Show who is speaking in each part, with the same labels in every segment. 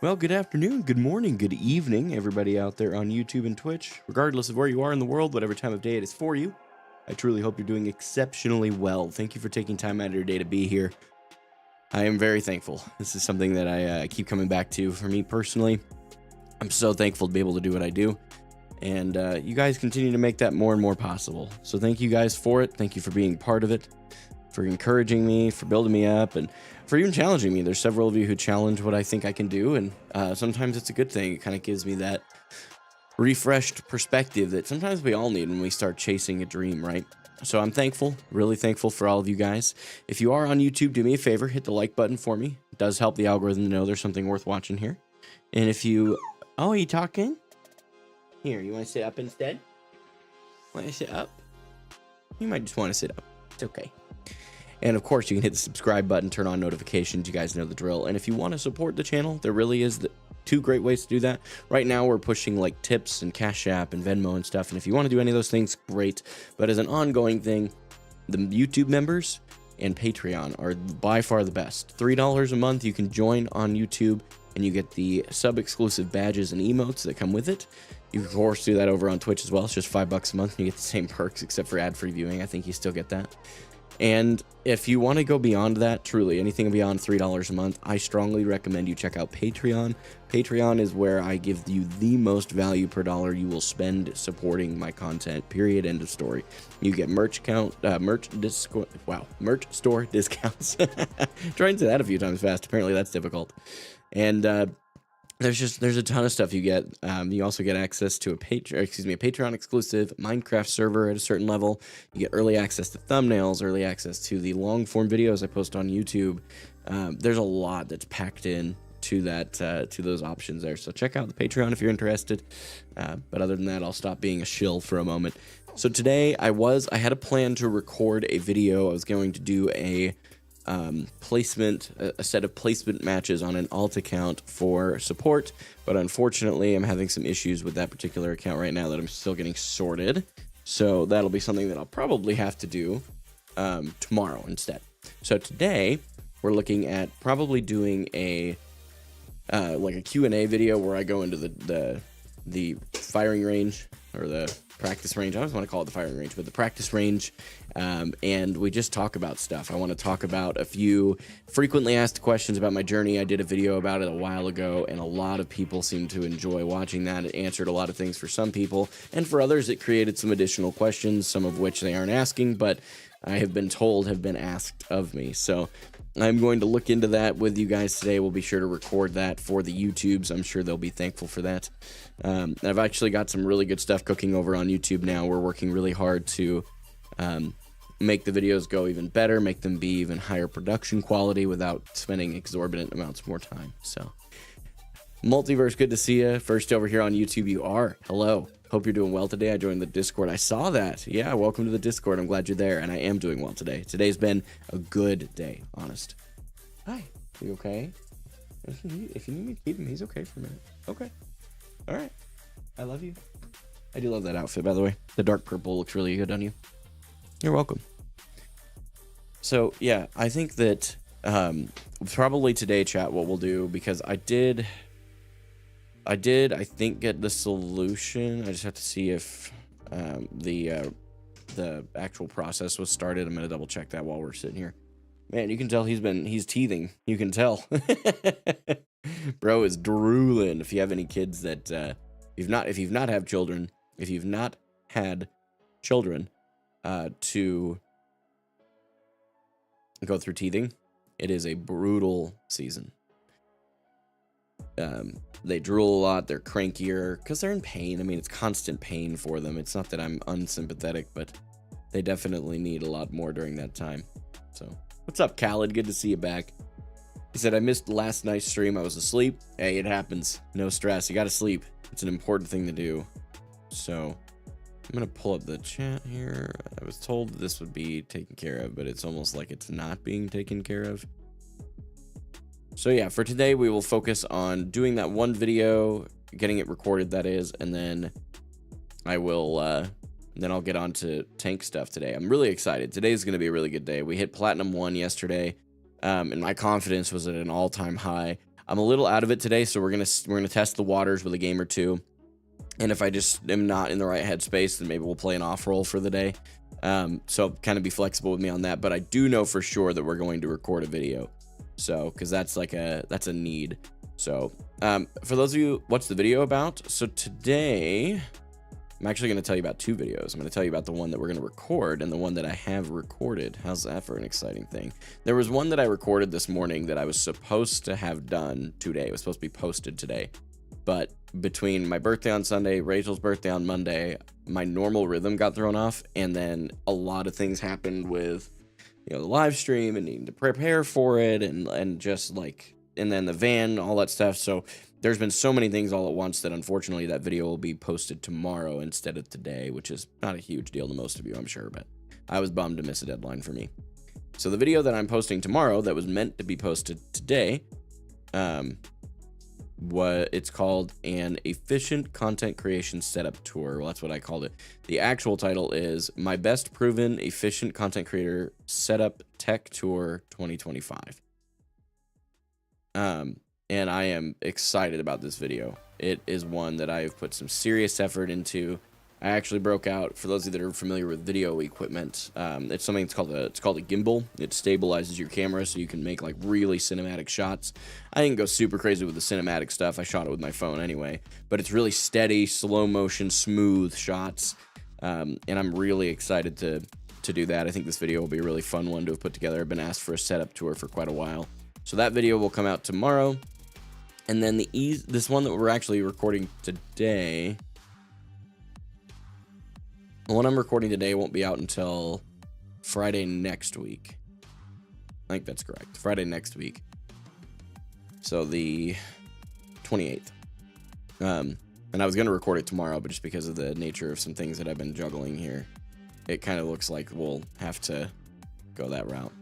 Speaker 1: Well, good afternoon, good morning, good evening, everybody out there on YouTube and Twitch. Regardless of where you are in the world, whatever time of day it is for you, I truly hope you're doing exceptionally well. Thank you for taking time out of your day to be here. I am very thankful. This is something that I keep coming back to. For me personally, I'm so thankful to be able to do what I do. And you guys continue to make that more and more possible. So thank you guys for it. Thank you for being part of it, for encouraging me, for building me up, and for even challenging me. There's several of you who challenge what I think I can do, and sometimes it's a good thing. It kind of gives me that refreshed perspective that sometimes we all need when we start chasing a dream, right? So I'm thankful, really thankful for all of you guys. If you are on YouTube, do me a favor, hit the like button for me. It does help the algorithm know there's something worth watching here. And if you... Oh, are you talking? Here, you want to sit up instead? Want to sit up? You might just want to sit up. It's okay. And of course, you can hit the subscribe button, turn on notifications. You guys know the drill. And if you want to support the channel, there really is two great ways to do that. Right now, we're pushing like tips and CashApp and Venmo and stuff. And if you want to do any of those things, great. But as an ongoing thing, the YouTube members and Patreon are by far the best. $3 a month, you can join on YouTube and you get the sub-exclusive badges and emotes that come with it. You can, of course, do that over on Twitch as well. It's just $5 a month and you get the same perks except for ad-free viewing. I think you still get that. And if you want to go beyond that, truly, anything beyond $3 a month, I strongly recommend you check out Patreon. Patreon is where I give you the most value per dollar you will spend supporting my content, period, end of story. You get merch store discounts. Try and say that a few times fast. Apparently that's difficult. And there's a ton of stuff you get. You also get access to a Patreon exclusive Minecraft server at a certain level. You get early access to thumbnails, early access to the long form videos I post on YouTube. There's a lot that's packed in to that to those options there. So check out the Patreon if you're interested. But other than that, I'll stop being a shill for a moment. So today I had a plan to record a video. I was going to do a set of placement matches on an alt account for support, but unfortunately I'm having some issues with that particular account right now that I'm still getting sorted, so that'll be something that I'll probably have to do tomorrow instead. So today we're looking at probably doing a like a Q&A video where I go into the firing range, or the practice range. I always want to call it the firing range, but the practice range, and we just talk about stuff. I want to talk about a few frequently asked questions about my journey. I did a video about it a while ago, and a lot of people seem to enjoy watching that. It answered a lot of things for some people, and for others it created some additional questions, some of which they aren't asking, but I have been told have been asked of me. So I'm going to look into that with you guys today. We'll be sure to record that for the YouTubes. I'm sure they'll be thankful for that. I've actually got some really good stuff cooking over on YouTube now. We're working really hard to make the videos go even better, make them be even higher production quality without spending exorbitant amounts more time. So, Multiverse, good to see you. First over here on YouTube, you are. Hello. Hope you're doing well today. I joined the Discord. I saw that. Yeah, welcome to the Discord. I'm glad you're there, and I am doing well today. Today's been a good day, honest. Hi. You okay? If you need me to keep him, he's okay for a minute. Okay. All right. I love you. I do love that outfit, by the way. The dark purple looks really good on you. You're welcome. So, yeah, I think that probably today, chat, what we'll do, because I think, get the solution. I just have to see if the actual process was started. I'm going to double check that while we're sitting here. Man, you can tell he's teething. You can tell. Bro is drooling. If you have any kids that, if you've not had children to go through teething, it is a brutal season. They drool a lot, they're crankier because they're in pain. I mean, it's constant pain for them. It's not that I'm unsympathetic, but they definitely need a lot more during that time. So, what's up, Khaled? Good to see you back. He said, I missed last night's stream. I was asleep. Hey, it happens. No stress. You gotta sleep. It's an important thing to do. So, I'm gonna pull up the chat here. I was told this would be taken care of, but it's almost like it's not being taken care of. So yeah, for today, we will focus on doing that one video, getting it recorded, that is, and then I will, then I'll get on to tank stuff today. I'm really excited. Today's going to be a really good day. We hit Platinum 1 yesterday, and my confidence was at an all-time high. I'm a little out of it today, so we're gonna test the waters with a game or two. And if I just am not in the right headspace, then maybe we'll play an off roll for the day. So kind of be flexible with me on that. But I do know for sure that we're going to record a video. So, because that's a need. So, for those of you, what's the video about? So today, I'm actually going to tell you about 2 videos. I'm going to tell you about the one that we're going to record and the one that I have recorded. How's that for an exciting thing? There was one that I recorded this morning that I was supposed to have done today. It was supposed to be posted today. But between my birthday on Sunday, Rachel's birthday on Monday, my normal rhythm got thrown off. And then a lot of things happened with, the live stream and needing to prepare for it and just like, and then the van, all that stuff. So there's been so many things all at once that unfortunately that video will be posted tomorrow instead of today, which is not a huge deal to most of you, I'm sure, but I was bummed to miss a deadline for me. So the video that I'm posting tomorrow that was meant to be posted today, it's called an efficient content creation setup tour. Well, that's what I called it. The actual title is My Best Proven Efficient Content Creator Setup Tech Tour 2025. And I am excited about this video. It is one that I have put some serious effort into. I actually broke out, for those of you that are familiar with video equipment, it's something it's called a gimbal. It stabilizes your camera so you can make like really cinematic shots. I didn't go super crazy with the cinematic stuff. I shot it with my phone anyway, but it's really steady, slow motion, smooth shots. And I'm really excited to do that. I think this video will be a really fun one to have put together. I've been asked for a setup tour for quite a while. So that video will come out tomorrow. And then this one that we're actually recording today, the one I'm recording today won't be out until Friday next week. I think that's correct. Friday next week. So the 28th. And I was going to record it tomorrow, but just because of the nature of some things that I've been juggling here, it kind of looks like we'll have to go that route.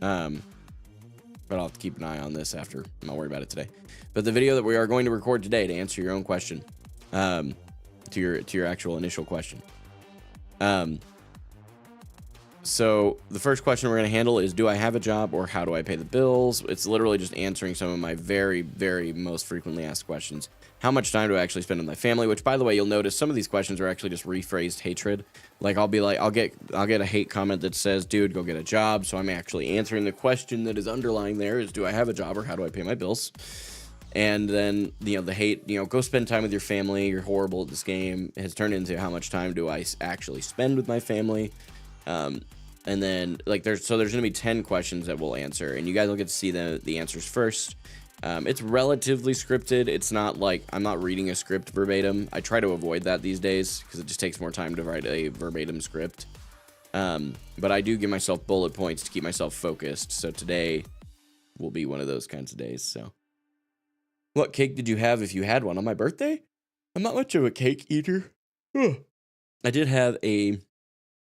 Speaker 1: But I'll have to keep an eye on this after. I'm not worried about it today. But the video that we are going to record today, to answer your own question, to your actual initial question. So the first question we're going to handle is, do I have a job or how do I pay the bills? It's literally just answering some of my very, very most frequently asked questions. How much time do I actually spend with my family? Which, by the way, you'll notice some of these questions are actually just rephrased hatred. Like I'll get a hate comment that says, dude, go get a job. So I'm actually answering the question that is underlying there is, do I have a job or how do I pay my bills? And then, the hate, go spend time with your family. You're horrible at this game has turned into how much time do I actually spend with my family? And then there's going to be 10 questions that we'll answer, and you guys will get to see the answers first. It's relatively scripted. It's not like I'm not reading a script verbatim. I try to avoid that these days because it just takes more time to write a verbatim script. But I do give myself bullet points to keep myself focused. So today will be one of those kinds of days. So what cake did you have if you had one on my birthday? I'm not much of a cake eater. I did have a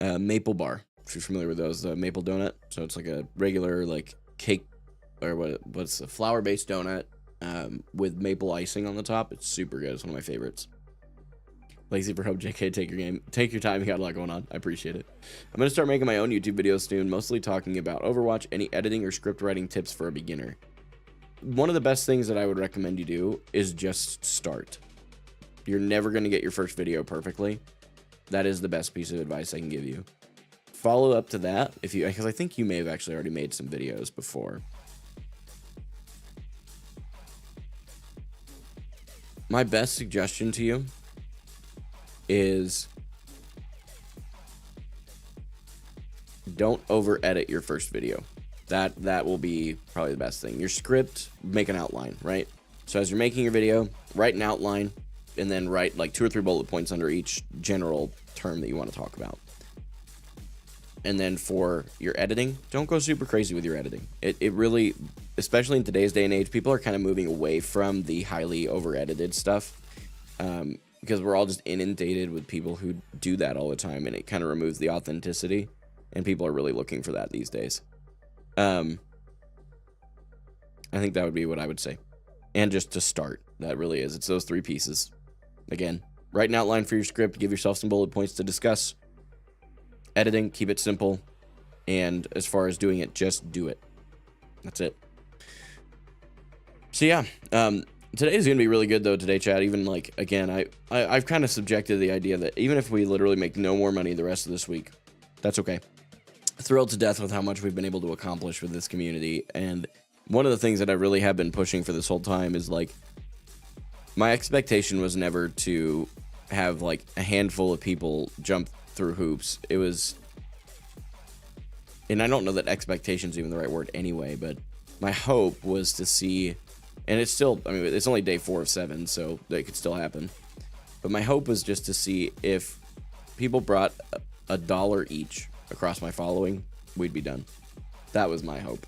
Speaker 1: maple bar. If you're familiar with those, maple donut. So it's like a regular cake, or what's a flour-based donut with maple icing on the top. It's super good. It's one of my favorites. Lazy for Hope, JK, take your time. You got a lot going on. I appreciate it. I'm gonna start making my own YouTube videos soon, mostly talking about Overwatch, any editing or script writing tips for a beginner. One of the best things that I would recommend you do is just start. You're never gonna get your first video perfectly. That is the best piece of advice I can give you. Follow up to that because I think you may have actually already made some videos before. My best suggestion to you is don't over edit your first video. That will be probably the best thing. Your script, make an outline, right? So as you're making your video, write an outline and then write 2 or 3 bullet points under each general term that you want to talk about. And then for your editing, don't go super crazy with your editing. It really, especially in today's day and age, people are kind of moving away from the highly over-edited stuff because we're all just inundated with people who do that all the time, and it kind of removes the authenticity, and people are really looking for that these days. I think that would be what I would say. And just to start, that really is. It's those 3 pieces. Again, write an outline for your script, give yourself some bullet points to discuss. Editing, keep it simple, and as far as doing it, just do it. That's it. So yeah, today's gonna be really good though. Today, chat. Even like again, I've kind of subjected the idea that even if we literally make no more money the rest of this week, that's okay. Thrilled to death with how much we've been able to accomplish with this community. And one of the things that I really have been pushing for this whole time is like, my expectation was never to have like a handful of people jump through hoops. It was, and I don't know that expectation is even the right word anyway, but my hope was to see, and it's still, I mean, it's only day 4 of 7, so that could still happen. But my hope was just to see if people brought $1 each across my following, we'd be done. That was my hope.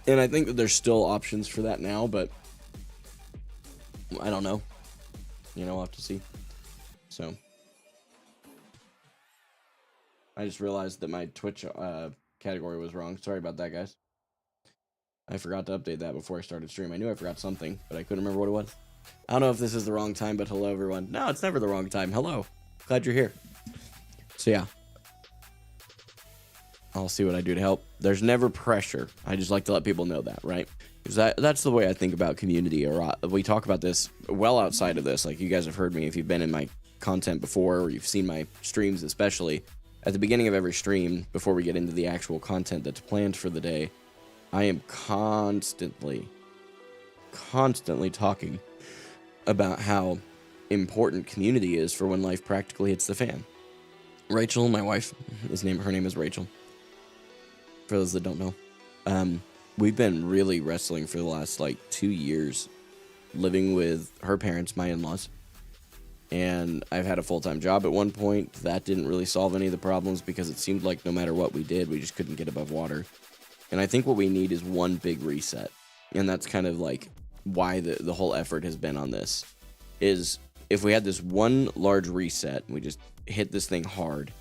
Speaker 1: And I think that there's still options for that now, but I don't know. You know, we'll have to see. So I just realized that my Twitch category was wrong. Sorry about that, guys. I forgot to update that before I started stream. I knew I forgot something, but I couldn't remember what it was. I don't know if this is the wrong time, but hello, everyone. No, it's never the wrong time. Hello. Glad you're here. So, yeah. I'll see what I do to help. There's never pressure. I just like to let people know that, right? Because that's the way I think about community. Or we talk about this well outside of this. Like, you guys have heard me if you've been in my content before, or you've seen my streams especially. At the beginning of every stream, before we get into the actual content that's planned for the day, I am constantly talking about how important community is for when life practically hits the fan. Rachel, my wife, her name is Rachel. For those that don't know, we've been really wrestling for the last like 2 years, living with her parents, my in-laws, and I've had a full-time job at one point. That didn't really solve any of the problems because it seemed like no matter what we did, we just couldn't get above water. And I think what we need is one big reset, and that's kind of like why the whole effort has been on this. Is if we had this one large reset, we just hit this thing hard,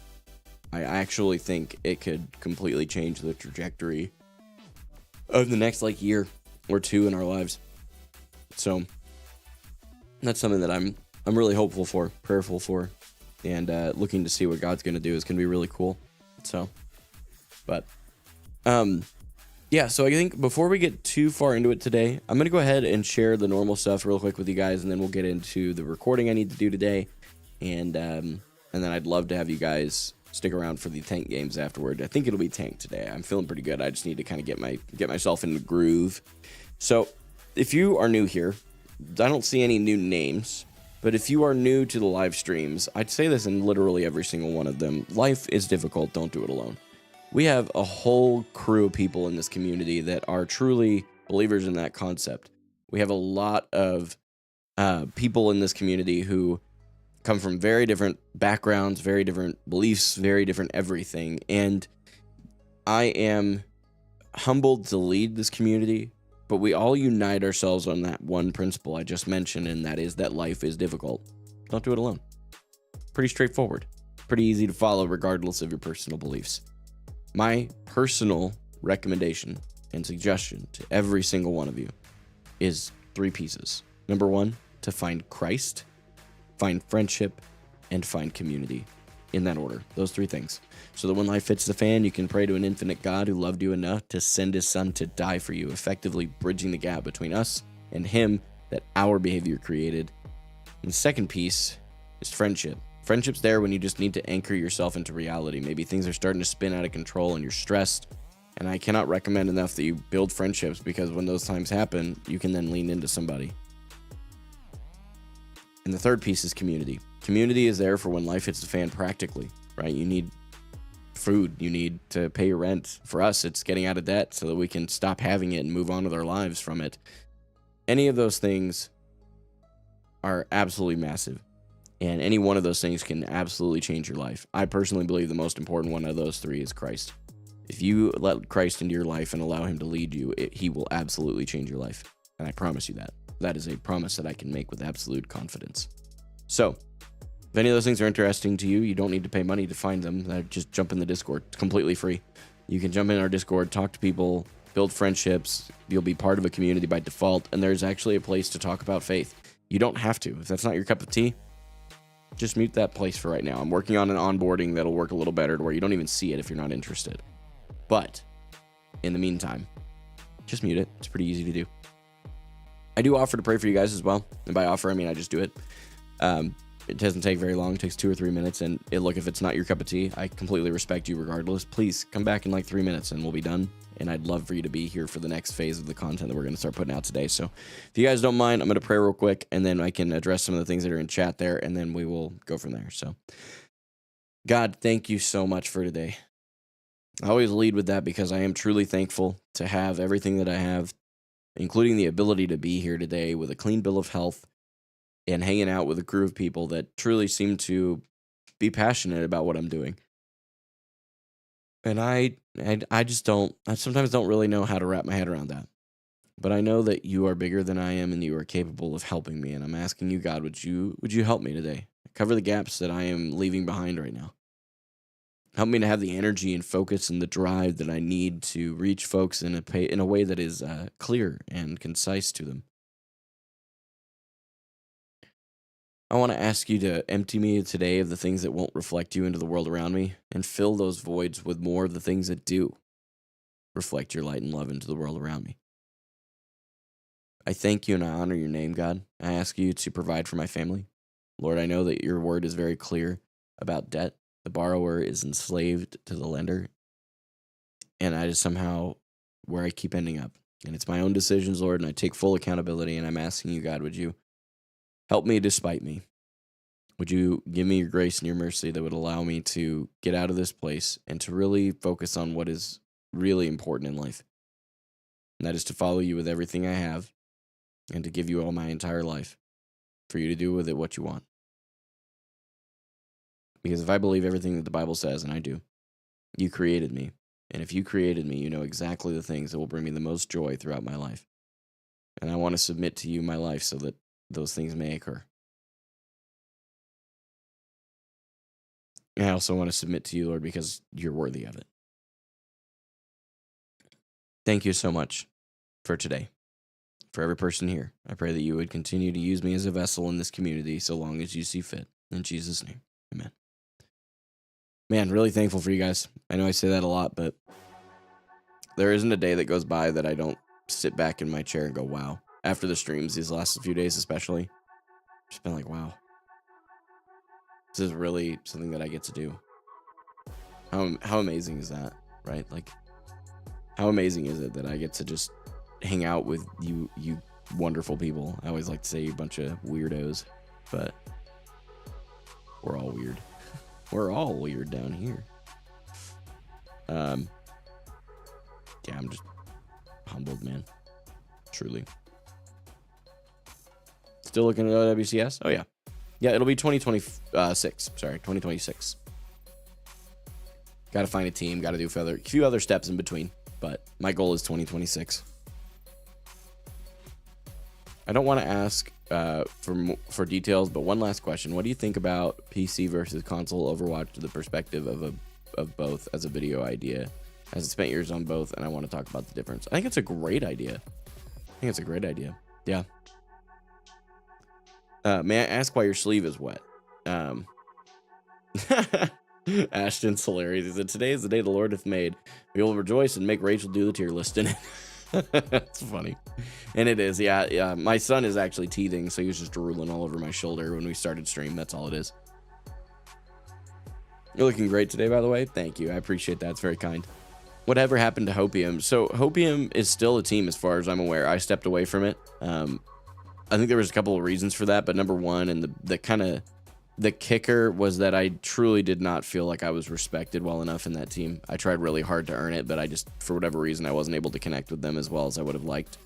Speaker 1: I actually think it could completely change the trajectory of the next like year or two in our lives. So that's something that I'm really hopeful for, prayerful for, and looking to see what God's gonna do is gonna be really cool. So, but yeah. So I think before we get too far into it today, I'm gonna go ahead and share the normal stuff real quick with you guys, and then we'll get into the recording I need to do today, and then I'd love to have you guys stick around for the tank games afterward. I think it'll be tank today. I'm feeling pretty good. I just need to kind of get myself in the groove. So if you are new here, I don't see any new names, but if you are new to the live streams, I'd say this in literally every single one of them. Life is difficult. Don't do it alone. We have a whole crew of people in this community that are truly believers in that concept. We have a lot of people in this community who come from very different backgrounds, very different beliefs, very different everything. And I am humbled to lead this community, but we all unite ourselves on that one principle I just mentioned, and that is that life is difficult. Don't do it alone. Pretty straightforward. Pretty easy to follow regardless of your personal beliefs. My personal recommendation and suggestion to every single one of you is 3 pieces. Number 1, to find Christ, find friendship, and find community. In that order, those 3 things. So that when life hits the fan, you can pray to an infinite God who loved you enough to send his son to die for you, effectively bridging the gap between us and him that our behavior created. And the second piece is friendship. Friendship's there when you just need to anchor yourself into reality. Maybe things are starting to spin out of control and you're stressed. And I cannot recommend enough that you build friendships, because when those times happen, you can then lean into somebody. And the third piece is community. Community is there for when life hits the fan practically, right? You need food. You need to pay your rent. For us, it's getting out of debt so that we can stop having it and move on with our lives from it. Any of those things are absolutely massive. And any one of those things can absolutely change your life. I personally believe the most important one of those 3 is Christ. If you let Christ into your life and allow him to lead you, he will absolutely change your life. And I promise you that. That is a promise that I can make with absolute confidence. So, if any of those things are interesting to you, you don't need to pay money to find them. Just jump in the Discord. It's completely free. You can jump in our Discord, talk to people, build friendships. You'll be part of a community by default. And there's actually a place to talk about faith. You don't have to. If that's not your cup of tea, just mute that place for right now. I'm working on an onboarding that'll work a little better to where you don't even see it if you're not interested. But in the meantime, just mute it. It's pretty easy to do. I do offer to pray for you guys as well. And by offer, I mean I just do it. It doesn't take very long. It takes 2 or 3 minutes. And look, if it's not your cup of tea, I completely respect you regardless. Please come back in like 3 minutes and we'll be done. And I'd love for you to be here for the next phase of the content that we're going to start putting out today. So if you guys don't mind, I'm going to pray real quick, and then I can address some of the things that are in chat there, and then we will go from there. So God, thank you so much for today. I always lead with that because I am truly thankful to have everything that I have, including the ability to be here today with a clean bill of health and hanging out with a crew of people that truly seem to be passionate about what I'm doing. And I sometimes don't really know how to wrap my head around that. But I know that you are bigger than I am and you are capable of helping me. And I'm asking you, God, would you help me today? Cover the gaps that I am leaving behind right now. Help me to have the energy and focus and the drive that I need to reach folks in a way that is clear and concise to them. I want to ask you to empty me today of the things that won't reflect you into the world around me and fill those voids with more of the things that do reflect your light and love into the world around me. I thank you and I honor your name, God. I ask you to provide for my family. Lord, I know that your word is very clear about debt. The borrower is enslaved to the lender. And I just somehow, where I keep ending up. And it's my own decisions, Lord, and I take full accountability. And I'm asking you, God, would you help me despite me? Would you give me your grace and your mercy that would allow me to get out of this place and to really focus on what is really important in life? And that is to follow you with everything I have and to give you all my entire life for you to do with it what you want. Because if I believe everything that the Bible says, and I do, you created me. And if you created me, you know exactly the things that will bring me the most joy throughout my life. And I want to submit to you my life so that those things may occur. And I also want to submit to you, Lord, because you're worthy of it. Thank you so much for today. For every person here, I pray that you would continue to use me as a vessel in this community so long as you see fit. In Jesus' name, amen. Man, really thankful for you guys. I know I say that a lot, but there isn't a day that goes by that I don't sit back in my chair and go, wow. After the streams, these last few days especially, just been like, wow. This is really something that I get to do. How amazing is that, right? Like, how amazing is it that I get to just hang out with you wonderful people? I always like to say you bunch of weirdos, but we're all weird. We're all weird down here. Yeah, I'm just humbled, man. Truly. Still looking at WCS? Oh, yeah. Yeah, it'll be 2026. Sorry, 2026. Got to find a team. Got to do a few other steps in between. But my goal is 2026. I don't want to ask for details, but one last question. What do you think about PC versus console Overwatch to the perspective of both as a video idea? As I spent years on both, and I want to talk about the difference. I think it's a great idea. Yeah. May I ask why your sleeve is wet? Ashton's hilarious. He said, today is the day the Lord hath made. We will rejoice and make Rachel do the tier list in it. That's funny. And it is, yeah. My son is actually teething, so he was just drooling all over my shoulder when we started stream. That's all it is. You're looking great today, by the way. Thank you. I appreciate that. It's very kind. Whatever happened to Hopium? So Hopium is still a team as far as I'm aware. I stepped away from it. I think there was a couple of reasons for that, but number one, and the kicker was that I truly did not feel like I was respected well enough in that team. I tried really hard to earn it, but I just, for whatever reason, I wasn't able to connect with them as well as I would have liked.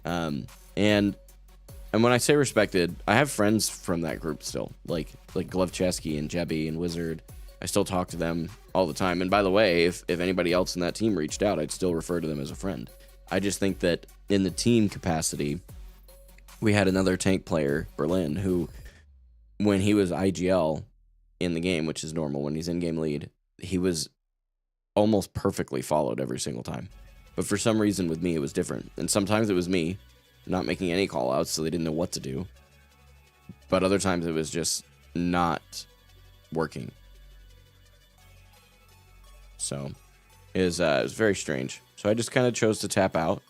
Speaker 1: And when I say respected, I have friends from that group still, like Glovchesky and Jebby and Wizard. I still talk to them all the time. And by the way, if anybody else in that team reached out, I'd still refer to them as a friend. I just think that in the team capacity, we had another tank player, Berlin, who, when he was IGL in the game, which is normal when he's in-game lead, he was almost perfectly followed every single time. But for some reason with me, it was different. And sometimes it was me not making any call-outs, so they didn't know what to do. But other times it was just not working. So it was very strange. So I just kind of chose to tap out.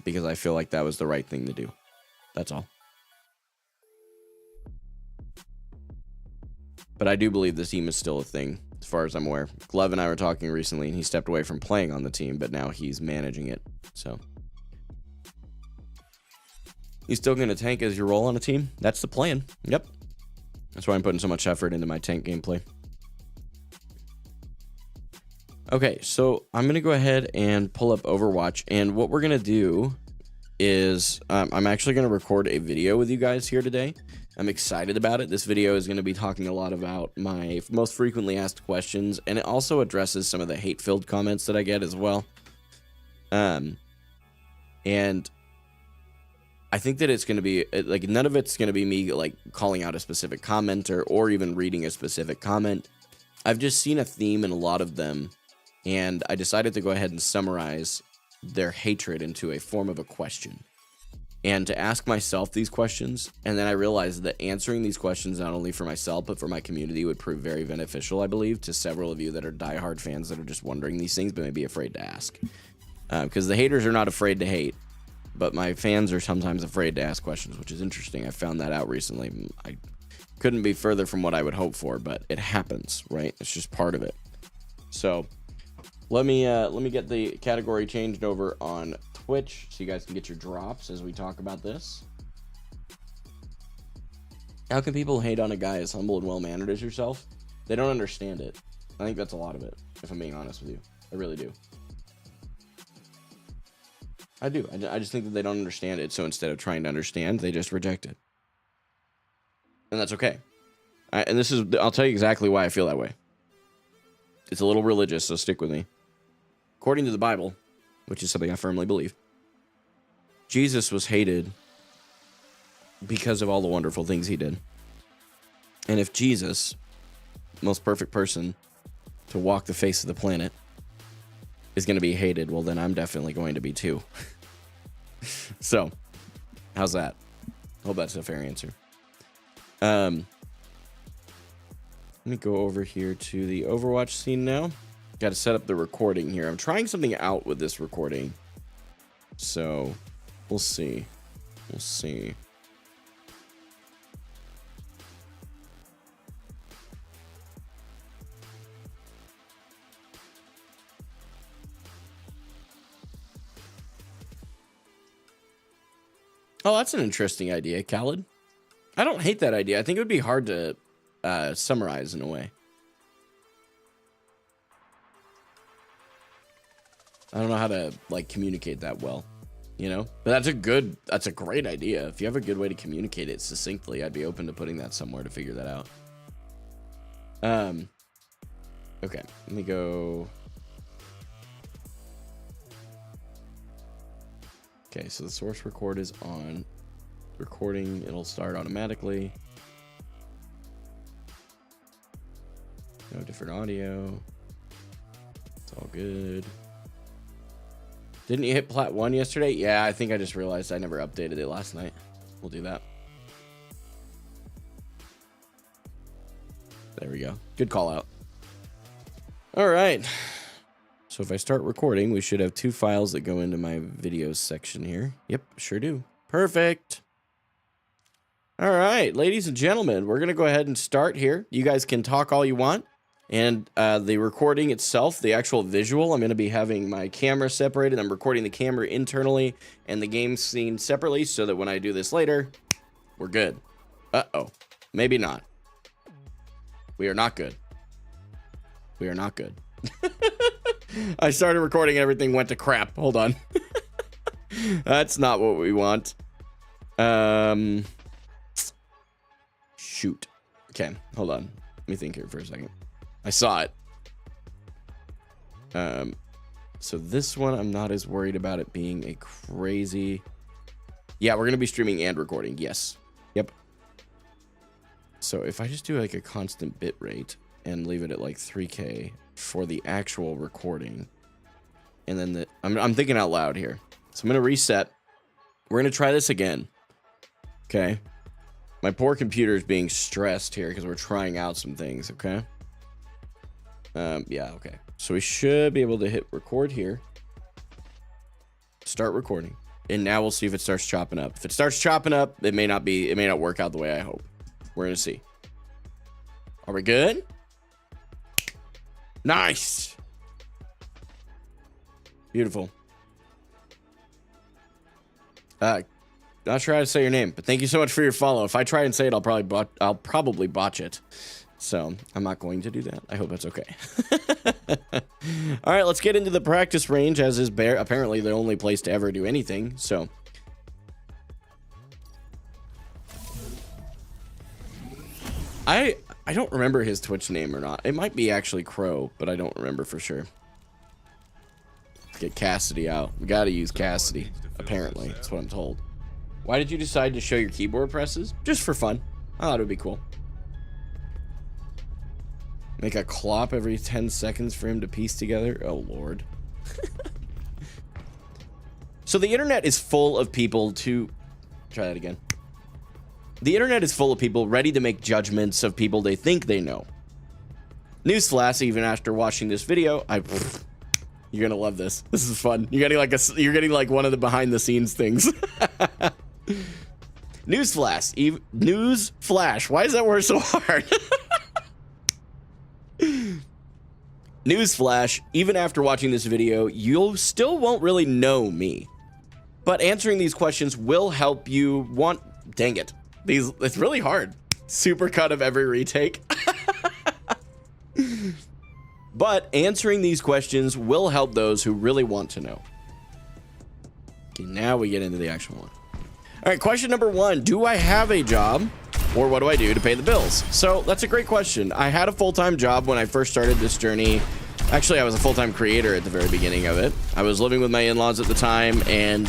Speaker 1: because I feel like that was the right thing to do. That's all. But I do believe this team is still a thing, as far as I'm aware. Glove and I were talking recently, and he stepped away from playing on the team, but now he's managing it. So you still going to tank as your role on a team? That's the plan. Yep. That's why I'm putting so much effort into my tank gameplay. Okay, so I'm going to go ahead and pull up Overwatch. And what we're going to do is I'm actually going to record a video with you guys here today. I'm excited about it. This video is going to be talking a lot about my most frequently asked questions, and it also addresses some of the hate-filled comments that I get as well. And I think that it's going to be, like, none of it's going to be me, like, calling out a specific commenter or even reading a specific comment. I've just seen a theme in a lot of them, and I decided to go ahead and summarize their hatred into a form of a question. And to ask myself these questions, and then I realized that answering these questions not only for myself, but for my community would prove very beneficial, I believe, to several of you that are diehard fans that are just wondering these things, but may be afraid to ask. Because the haters are not afraid to hate, but my fans are sometimes afraid to ask questions, which is interesting. I found that out recently. I couldn't be further from what I would hope for, but it happens, right? It's just part of it. So let me get the category changed over on Twitch so you guys can get your drops as we talk about this. How can people hate on a guy as humble and well-mannered as yourself? They don't understand it. I think that's a lot of it, if I'm being honest with you. I really do. I do. I just think that they don't understand it, so instead of trying to understand, they just reject it. And that's okay. I'll tell you exactly why I feel that way. It's a little religious, so stick with me. According to the Bible, which is something I firmly believe, Jesus was hated because of all the wonderful things he did. And if Jesus, most perfect person to walk the face of the planet, is going to be hated, well, then I'm definitely going to be too. So, how's that? Hope that's a fair answer. Let me go over here to the Overwatch scene now. Got to set up the recording here. I'm trying something out with this recording, so we'll see. We'll see. Oh, that's an interesting idea, Khaled. I don't hate that idea. I think it would be hard to summarize in a way. I don't know how to, like, communicate that well, you know? But that's a great idea. If you have a good way to communicate it succinctly, I'd be open to putting that somewhere to figure that out. Okay, let me go. Okay, so the source record is on. Recording, it'll start automatically. No different audio. It's all good. Didn't you hit Plat 1 yesterday? Yeah, I think I just realized I never updated it last night. We'll do that. There we go. Good call out. All right. So if I start recording, we should have 2 files that go into my videos section here. Yep, sure do. Perfect. All right, ladies and gentlemen, we're going to go ahead and start here. You guys can talk all you want. And the recording itself, the actual visual, I'm going to be having my camera separated. I'm recording the camera internally and the game scene separately so that when I do this later, we're good. Uh-oh. Maybe not. We are not good. We are not good. I started recording and everything went to crap. Hold on. That's not what we want. Shoot. Okay, hold on. Let me think here for a second. I saw it. So this one, I'm not as worried about it being a crazy... Yeah, we're going to be streaming and recording. Yes. Yep. So if I just do like a constant bit rate and leave it at like 3K for the actual recording, and then I'm thinking out loud here. So I'm going to reset. We're going to try this again. Okay. My poor computer is being stressed here because we're trying out some things. Okay. Yeah, okay. So we should be able to hit record here. start recording. And now we'll see if it starts chopping up. If it starts chopping up, it may not work out the way I hope. We're gonna see. Are we good? Nice. Beautiful. Not sure how to say your name, but thank you so much for your follow. If I try and say it, I'll probably botch it. So I'm not going to do that. I hope that's okay. All right, let's get into the practice range, as is apparently the only place to ever do anything. So I don't remember his Twitch name or not. It might be actually Crow, but I don't remember for sure. Let's get Cassidy out. We got to use Cassidy, apparently. That's what I'm told. Why did you decide to show your keyboard presses? Just for fun. I thought it would be cool. Make a clop every 10 seconds for him to piece together. Oh, Lord. So the internet is full of people to... Try that again. The internet is full of people ready to make judgments of people they think they know. Newsflash, even after watching this video, you're gonna love this. This is fun. You're getting like one of the behind the scenes things. Newsflash. Why is that word so hard? Newsflash, even after watching this video, you still won't really know me. But answering these questions will help you dang it. It's really hard. Supercut of every retake. But answering these questions will help those who really want to know. Okay, now we get into the actual one. All right, question number 1. Do I have a job, or what do I do to pay the bills? So that's a great question. I had a full-time job when I first started this journey. Actually, I was a full-time creator at the very beginning of it. I was living with my in-laws at the time, and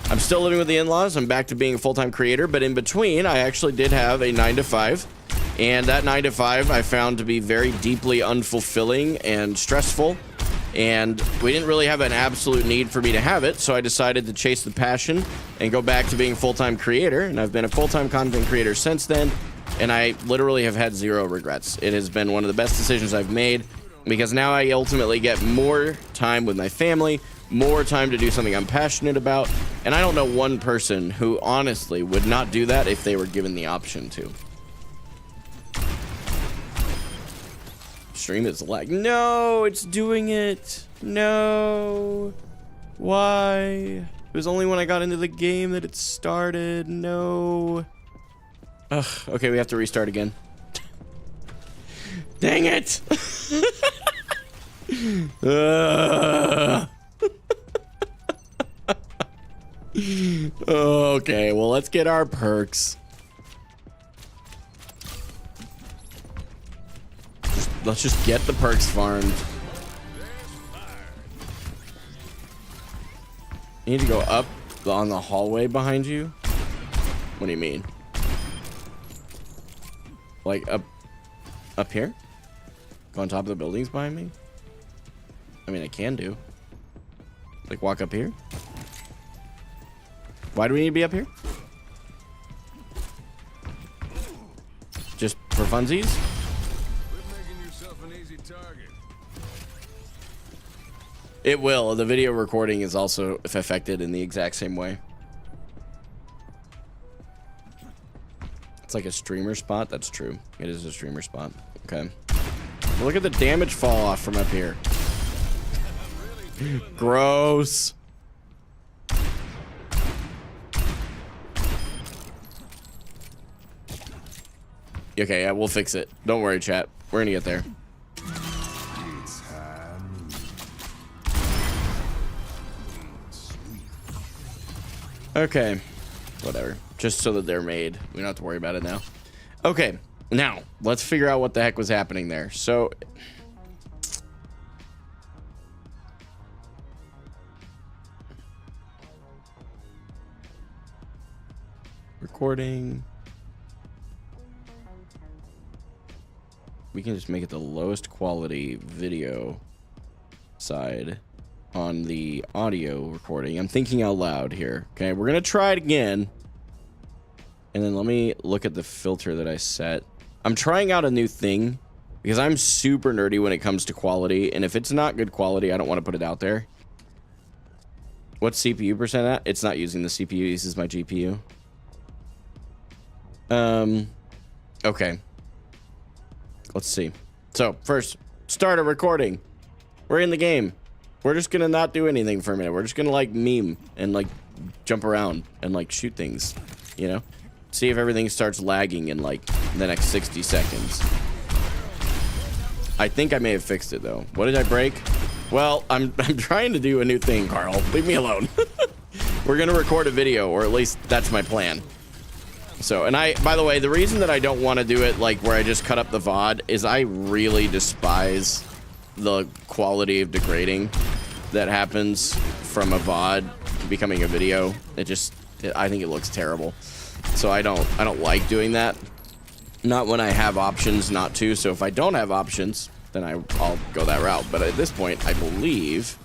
Speaker 1: I'm still living with the in-laws. I'm back to being a full-time creator, but in between, I actually did have a 9-to-5. And that 9-to-5 I found to be very deeply unfulfilling and stressful. And we didn't really have an absolute need for me to have it, so I decided to chase the passion and go back to being a full-time creator. And I've been a full-time content creator since then, and I literally have had 0 regrets. It has been one of the best decisions I've made, because now I ultimately get more time with my family, more time to do something I'm passionate about, and I don't know one person who honestly would not do that if they were given the option to. Stream is lag. No, it's doing it. No. Why? It was only when I got into the game that it started. No. Ugh, okay, we have to restart again. Dang it. Okay, well, let's get our perks. Let's just get the perks farmed. You need to go up on the hallway behind you? What do you mean? Like up here? Go on top of the buildings behind me? I mean, I can do. Like walk up here? Why do we need to be up here? Just for funsies? It will. The video recording is also affected in the exact same way. It's like a streamer spot. That's true. It is a streamer spot. Okay. Well, look at the damage fall off from up here. Gross. Okay, yeah, we'll fix it. Don't worry, chat. We're gonna get there. Okay, whatever. Just so that they're made. We don't have to worry about it now. Okay, now let's figure out what the heck was happening there. So, recording. We can just make it the lowest quality video side on the audio recording. I'm thinking out loud here. Okay, we're gonna try it again. And then let me look at the filter that I set. I'm trying out a new thing because I'm super nerdy when it comes to quality. And if it's not good quality, I don't want to put it out there. What's CPU percent at? It's not using the CPU, it uses my GPU. Okay. Let's see. So, first, start a recording. We're in the game. We're just gonna not do anything for a minute. We're just gonna, like, meme and, like, jump around and, like, shoot things, you know? See if everything starts lagging in, like, the next 60 seconds. I think I may have fixed it, though. What did I break? Well, I'm trying to do a new thing, Carl. Leave me alone. We're gonna record a video, or at least that's my plan. So, and by the way, the reason that I don't want to do it like where I just cut up the VOD is I really despise the quality of degrading that happens from a VOD becoming a video. I think it looks terrible. So I don't like doing that. Not when I have options not to. So if I don't have options, then I'll go that route. But at this point, I believe...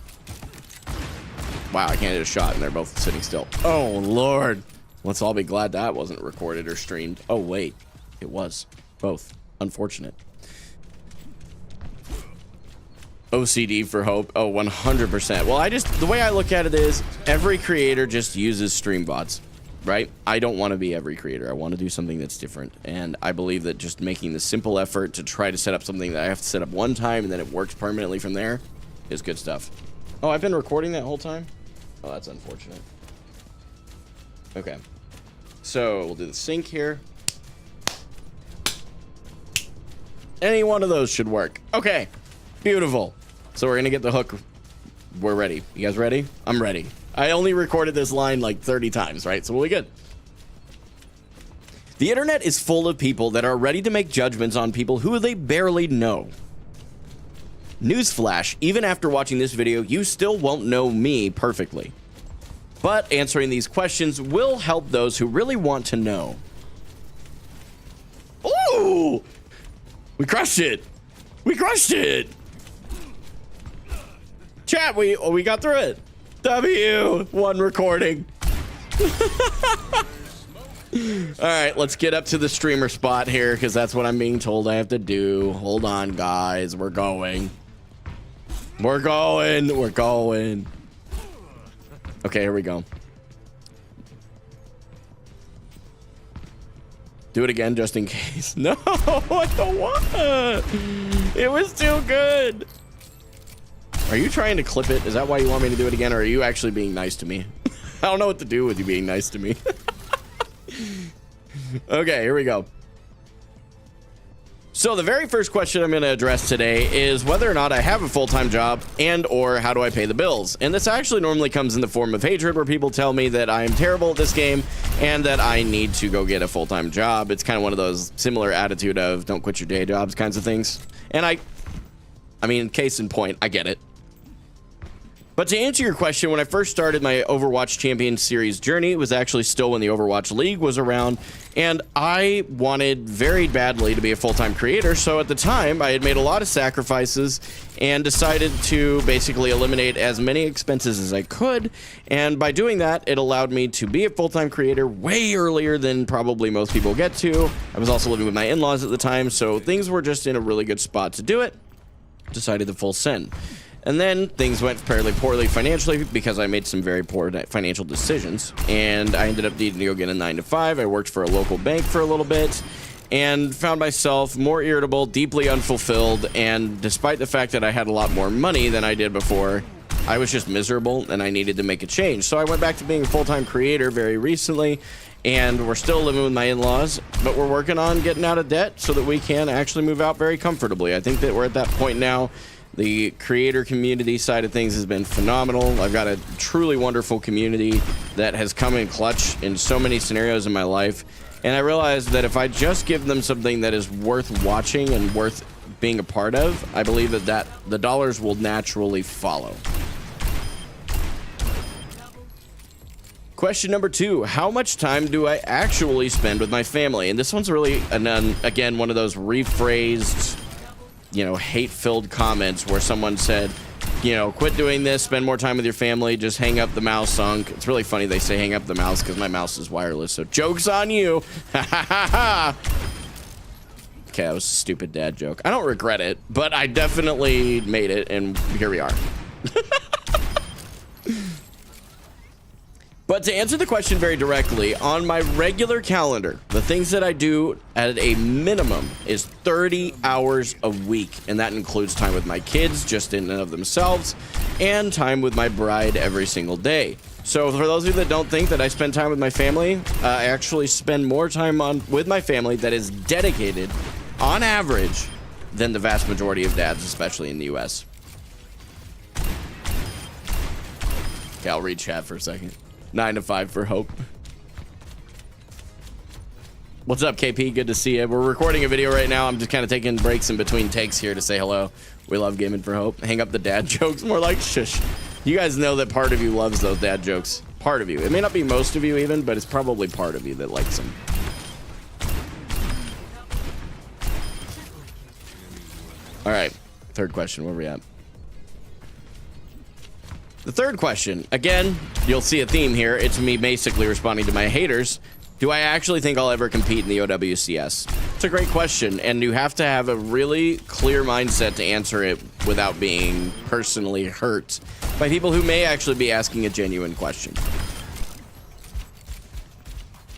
Speaker 1: Wow, I can't hit a shot and they're both sitting still. Oh, Lord. Let's all be glad that wasn't recorded or streamed. Oh, wait. It was. Both. Unfortunate. OCD for hope. Oh, 100%. Well, the way I look at it is every creator just uses stream bots, right? I don't want to be every creator. I want to do something that's different. And I believe that just making the simple effort to try to set up something that I have to set up one time and then it works permanently from there is good stuff. Oh, I've been recording that whole time? Oh, that's unfortunate. Okay. So we'll do the sync here. Any one of those should work. Okay. Beautiful. So we're gonna get the hook. We're ready. You guys ready? I'm ready. I only recorded this line like 30 times, right? So we'll be good. The internet is full of people that are ready to make judgments on people who they barely know. Newsflash, even after watching this video, you still won't know me perfectly. But answering these questions will help those who really want to know. Ooh! We crushed it! We crushed it! Chat, we got through it. One recording. Alright, let's get up to the streamer spot here, because that's what I'm being told I have to do. Hold on, guys. We're going. We're going. We're going. Okay, here we go. Do it again, just in case. No, I don't want to. It was too good. Are you trying to clip it? Is that why you want me to do it again, or are you actually being nice to me? I don't know what to do with you being nice to me. Okay, here we go. So the very first question I'm going to address today is whether or not I have a full-time job and or how do I pay the bills. And this actually normally comes in the form of hatred, where people tell me that I am terrible at this game and that I need to go get a full-time job. It's kind of one of those similar attitude of don't quit your day jobs kinds of things. And I mean, case in point, I get it. But to answer your question, when I first started my Overwatch Champion Series journey, it was actually still when the Overwatch League was around, and I wanted very badly to be a full-time creator, so at the time, I had made a lot of sacrifices and decided to basically eliminate as many expenses as I could, and by doing that, it allowed me to be a full-time creator way earlier than probably most people get to. I was also living with my in-laws at the time, so things were just in a really good spot to do it. Decided to full send. And then things went fairly poorly financially because I made some very poor financial decisions. And I ended up needing to go get a 9-to-5. I worked for a local bank for a little bit and found myself more irritable, deeply unfulfilled. And despite the fact that I had a lot more money than I did before, I was just miserable and I needed to make a change. So I went back to being a full-time creator very recently. And we're still living with my in-laws, but we're working on getting out of debt so that we can actually move out very comfortably. I think that we're at that point now. The creator community side of things has been phenomenal. I've got a truly wonderful community that has come in clutch in so many scenarios in my life. And I realized that if I just give them something that is worth watching and worth being a part of, I believe that the dollars will naturally follow. Question number 2, how much time do I actually spend with my family? And this one's really, again, one of those rephrased, you know, hate-filled comments where someone said, you know, quit doing this, spend more time with your family, just hang up the mouse sunk. It's really funny they say hang up the mouse because my mouse is wireless, so joke's on you. Ha ha ha ha. Okay, that was a stupid dad joke. I don't regret it, but I definitely made it, and here we are. But to answer the question very directly, on my regular calendar, the things that I do at a minimum is 30 hours a week. And that includes time with my kids just in and of themselves and time with my bride every single day. So for those of you that don't think that I spend time with my family, I actually spend more time with my family that is dedicated on average than the vast majority of dads, especially in the US. Okay, I'll read chat for a second. 9 to 5 for Hope. What's up, KP? Good to see you. We're recording a video right now. I'm just kind of taking breaks in between takes here to say hello. We love gaming for Hope. Hang up the dad jokes. More like shush. You guys know that part of you loves those dad jokes. Part of you. It may not be most of you even, but it's probably part of you that likes them. All right. Third question. Where are we at? The third question, again, you'll see a theme here. It's me basically responding to my haters. Do I actually think I'll ever compete in the OWCS? It's a great question, and you have to have a really clear mindset to answer it without being personally hurt by people who may actually be asking a genuine question.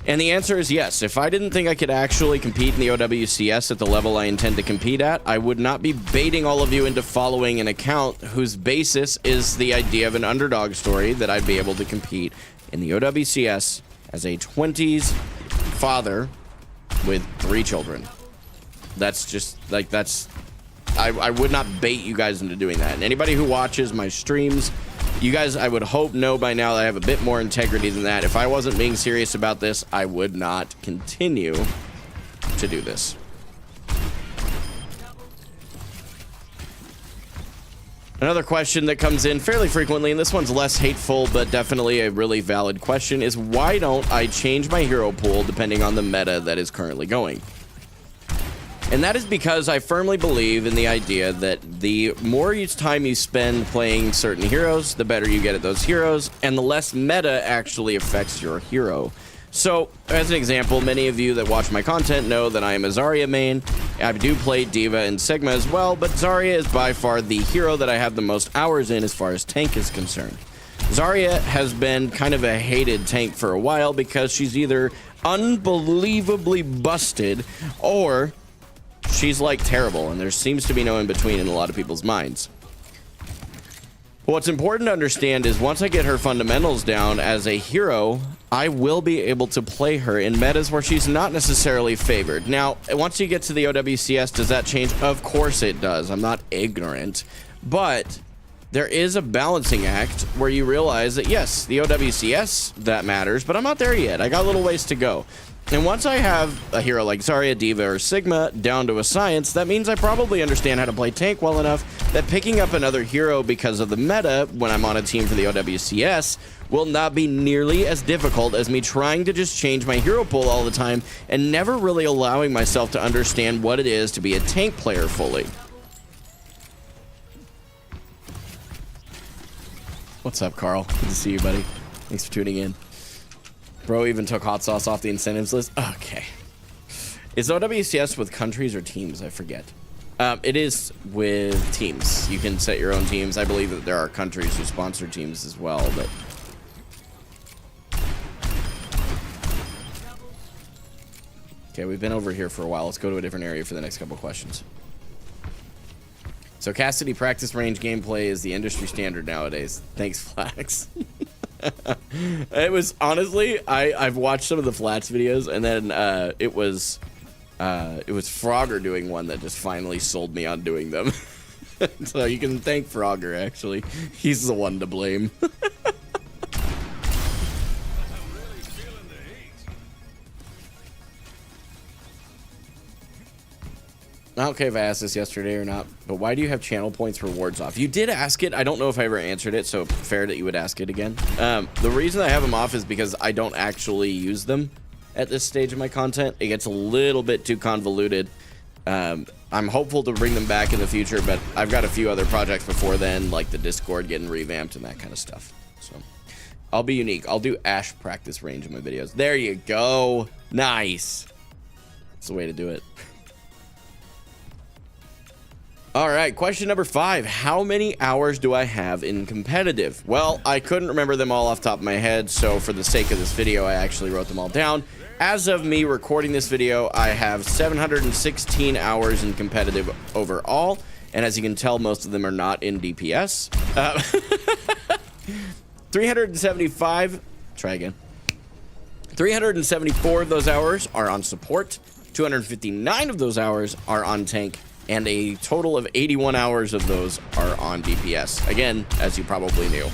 Speaker 1: And the answer is yes. If I didn't think I could actually compete in the OWCS at the level I intend to compete at, I would not be baiting all of you into following an account whose basis is the idea of an underdog story that I'd be able to compete in the OWCS as a 20s father with 3 children. That's just like, I would not bait you guys into doing that. And anybody who watches my streams, you guys, I would hope, know by now that I have a bit more integrity than that. If I wasn't being serious about this, I would not continue to do this. Another question that comes in fairly frequently, and this one's less hateful, but definitely a really valid question, is why don't I change my hero pool depending on the meta that is currently going? And that is because I firmly believe in the idea that the more time you spend playing certain heroes, the better you get at those heroes, and the less meta actually affects your hero. So, as an example, many of you that watch my content know that I am a Zarya main. I do play Diva and Sigma as well, but Zarya is by far the hero that I have the most hours in as far as tank is concerned. Zarya has been kind of a hated tank for a while because she's either unbelievably busted or she's like terrible, and there seems to be no in between in a lot of people's minds. What's important to understand is once I get her fundamentals down as a hero, I will be able to play her in metas where she's not necessarily favored. Now, once you get to the OWCS, does that change? Of course it does. I'm not ignorant, but there is a balancing act where you realize that yes, the OWCS, that matters, but I'm not there yet. I got a little ways to go. And once I have a hero like Zarya, Diva, or Sigma down to a science, that means I probably understand how to play tank well enough that picking up another hero because of the meta when I'm on a team for the OWCS will not be nearly as difficult as me trying to just change my hero pool all the time and never really allowing myself to understand what it is to be a tank player fully. What's up, Carl? Good to see you, buddy. Thanks for tuning in. Bro even took hot sauce off the incentives list. Okay. Is OWCS with countries or teams? I forget. It is with teams. You can set your own teams. I believe that there are countries who sponsor teams as well, but... Okay, we've been over here for a while. Let's go to a different area for the next couple questions. So Cassidy practice range gameplay is the industry standard nowadays. Thanks, Flax. It was honestly, I've watched some of the Flats videos, and then it was Frogger doing one that just finally sold me on doing them. So you can thank Frogger, actually. He's the one to blame. I don't care if I asked this yesterday or not, but why do you have channel points rewards off? You did ask it. I don't know if I ever answered it, so fair that you would ask it again. The reason I have them off is because I don't actually use them at this stage of my content. It gets a little bit too convoluted. I'm hopeful to bring them back in the future, but I've got a few other projects before then, like the Discord getting revamped and that kind of stuff. So I'll be unique. I'll do Ash practice range in my videos. There you go. Nice. That's the way to do it. All right, question number 5. How many hours do I have in competitive? Well, I couldn't remember them all off the top of my head, so for the sake of this video, I actually wrote them all down. As of me recording this video, I have 716 hours in competitive overall, and as you can tell, most of them are not in DPS. 375, try again. 374 of those hours are on support, 259 of those hours are on tank, and a total of 81 hours of those are on DPS. Again, as you probably knew.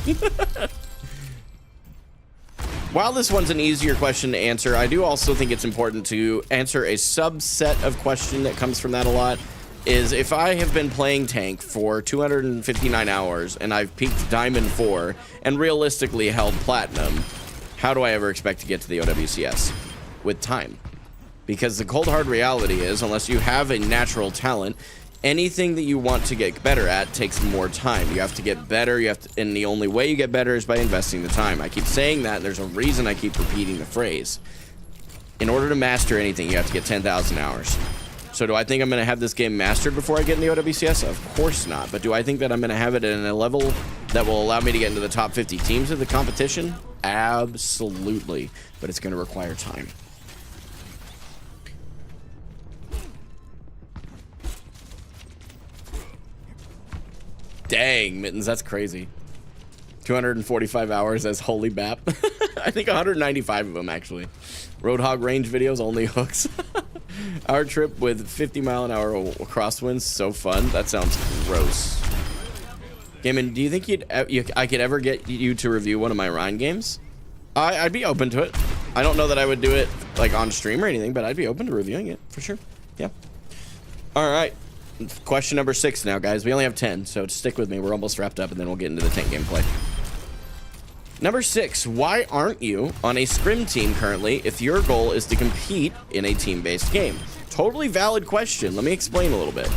Speaker 1: While this one's an easier question to answer, I do also think it's important to answer a subset of question that comes from that a lot. Is if I have been playing tank for 259 hours and I've peaked Diamond 4 and realistically held Platinum, how do I ever expect to get to the OWCS? With time. Because the cold hard reality is, unless you have a natural talent, anything that you want to get better at takes more time. You have to get better, and the only way you get better is by investing the time. I keep saying that, and there's a reason I keep repeating the phrase. In order to master anything, you have to get 10,000 hours. So do I think I'm going to have this game mastered before I get in the OWCS? Of course not. But do I think that I'm going to have it at a level that will allow me to get into the top 50 teams of the competition? Absolutely. But it's going to require time. Dang, Mittens, that's crazy. 245 hours as Holy Bap. I think 195 of them, actually. Roadhog range videos, only hooks. Our trip with 50-mile-an-hour crosswinds, so fun. That sounds gross. Gaiman, do you think I could ever get you to review one of my Rhine games? I'd be open to it. I don't know that I would do it like on stream or anything, but I'd be open to reviewing it for sure. Yeah. All right. Question number 6 now, guys. We only have 10, so stick with me. We're almost wrapped up, and then we'll get into the tank gameplay. Number 6, why aren't you on a scrim team currently if your goal is to compete in a team-based game? Totally valid question. Let me explain a little bit.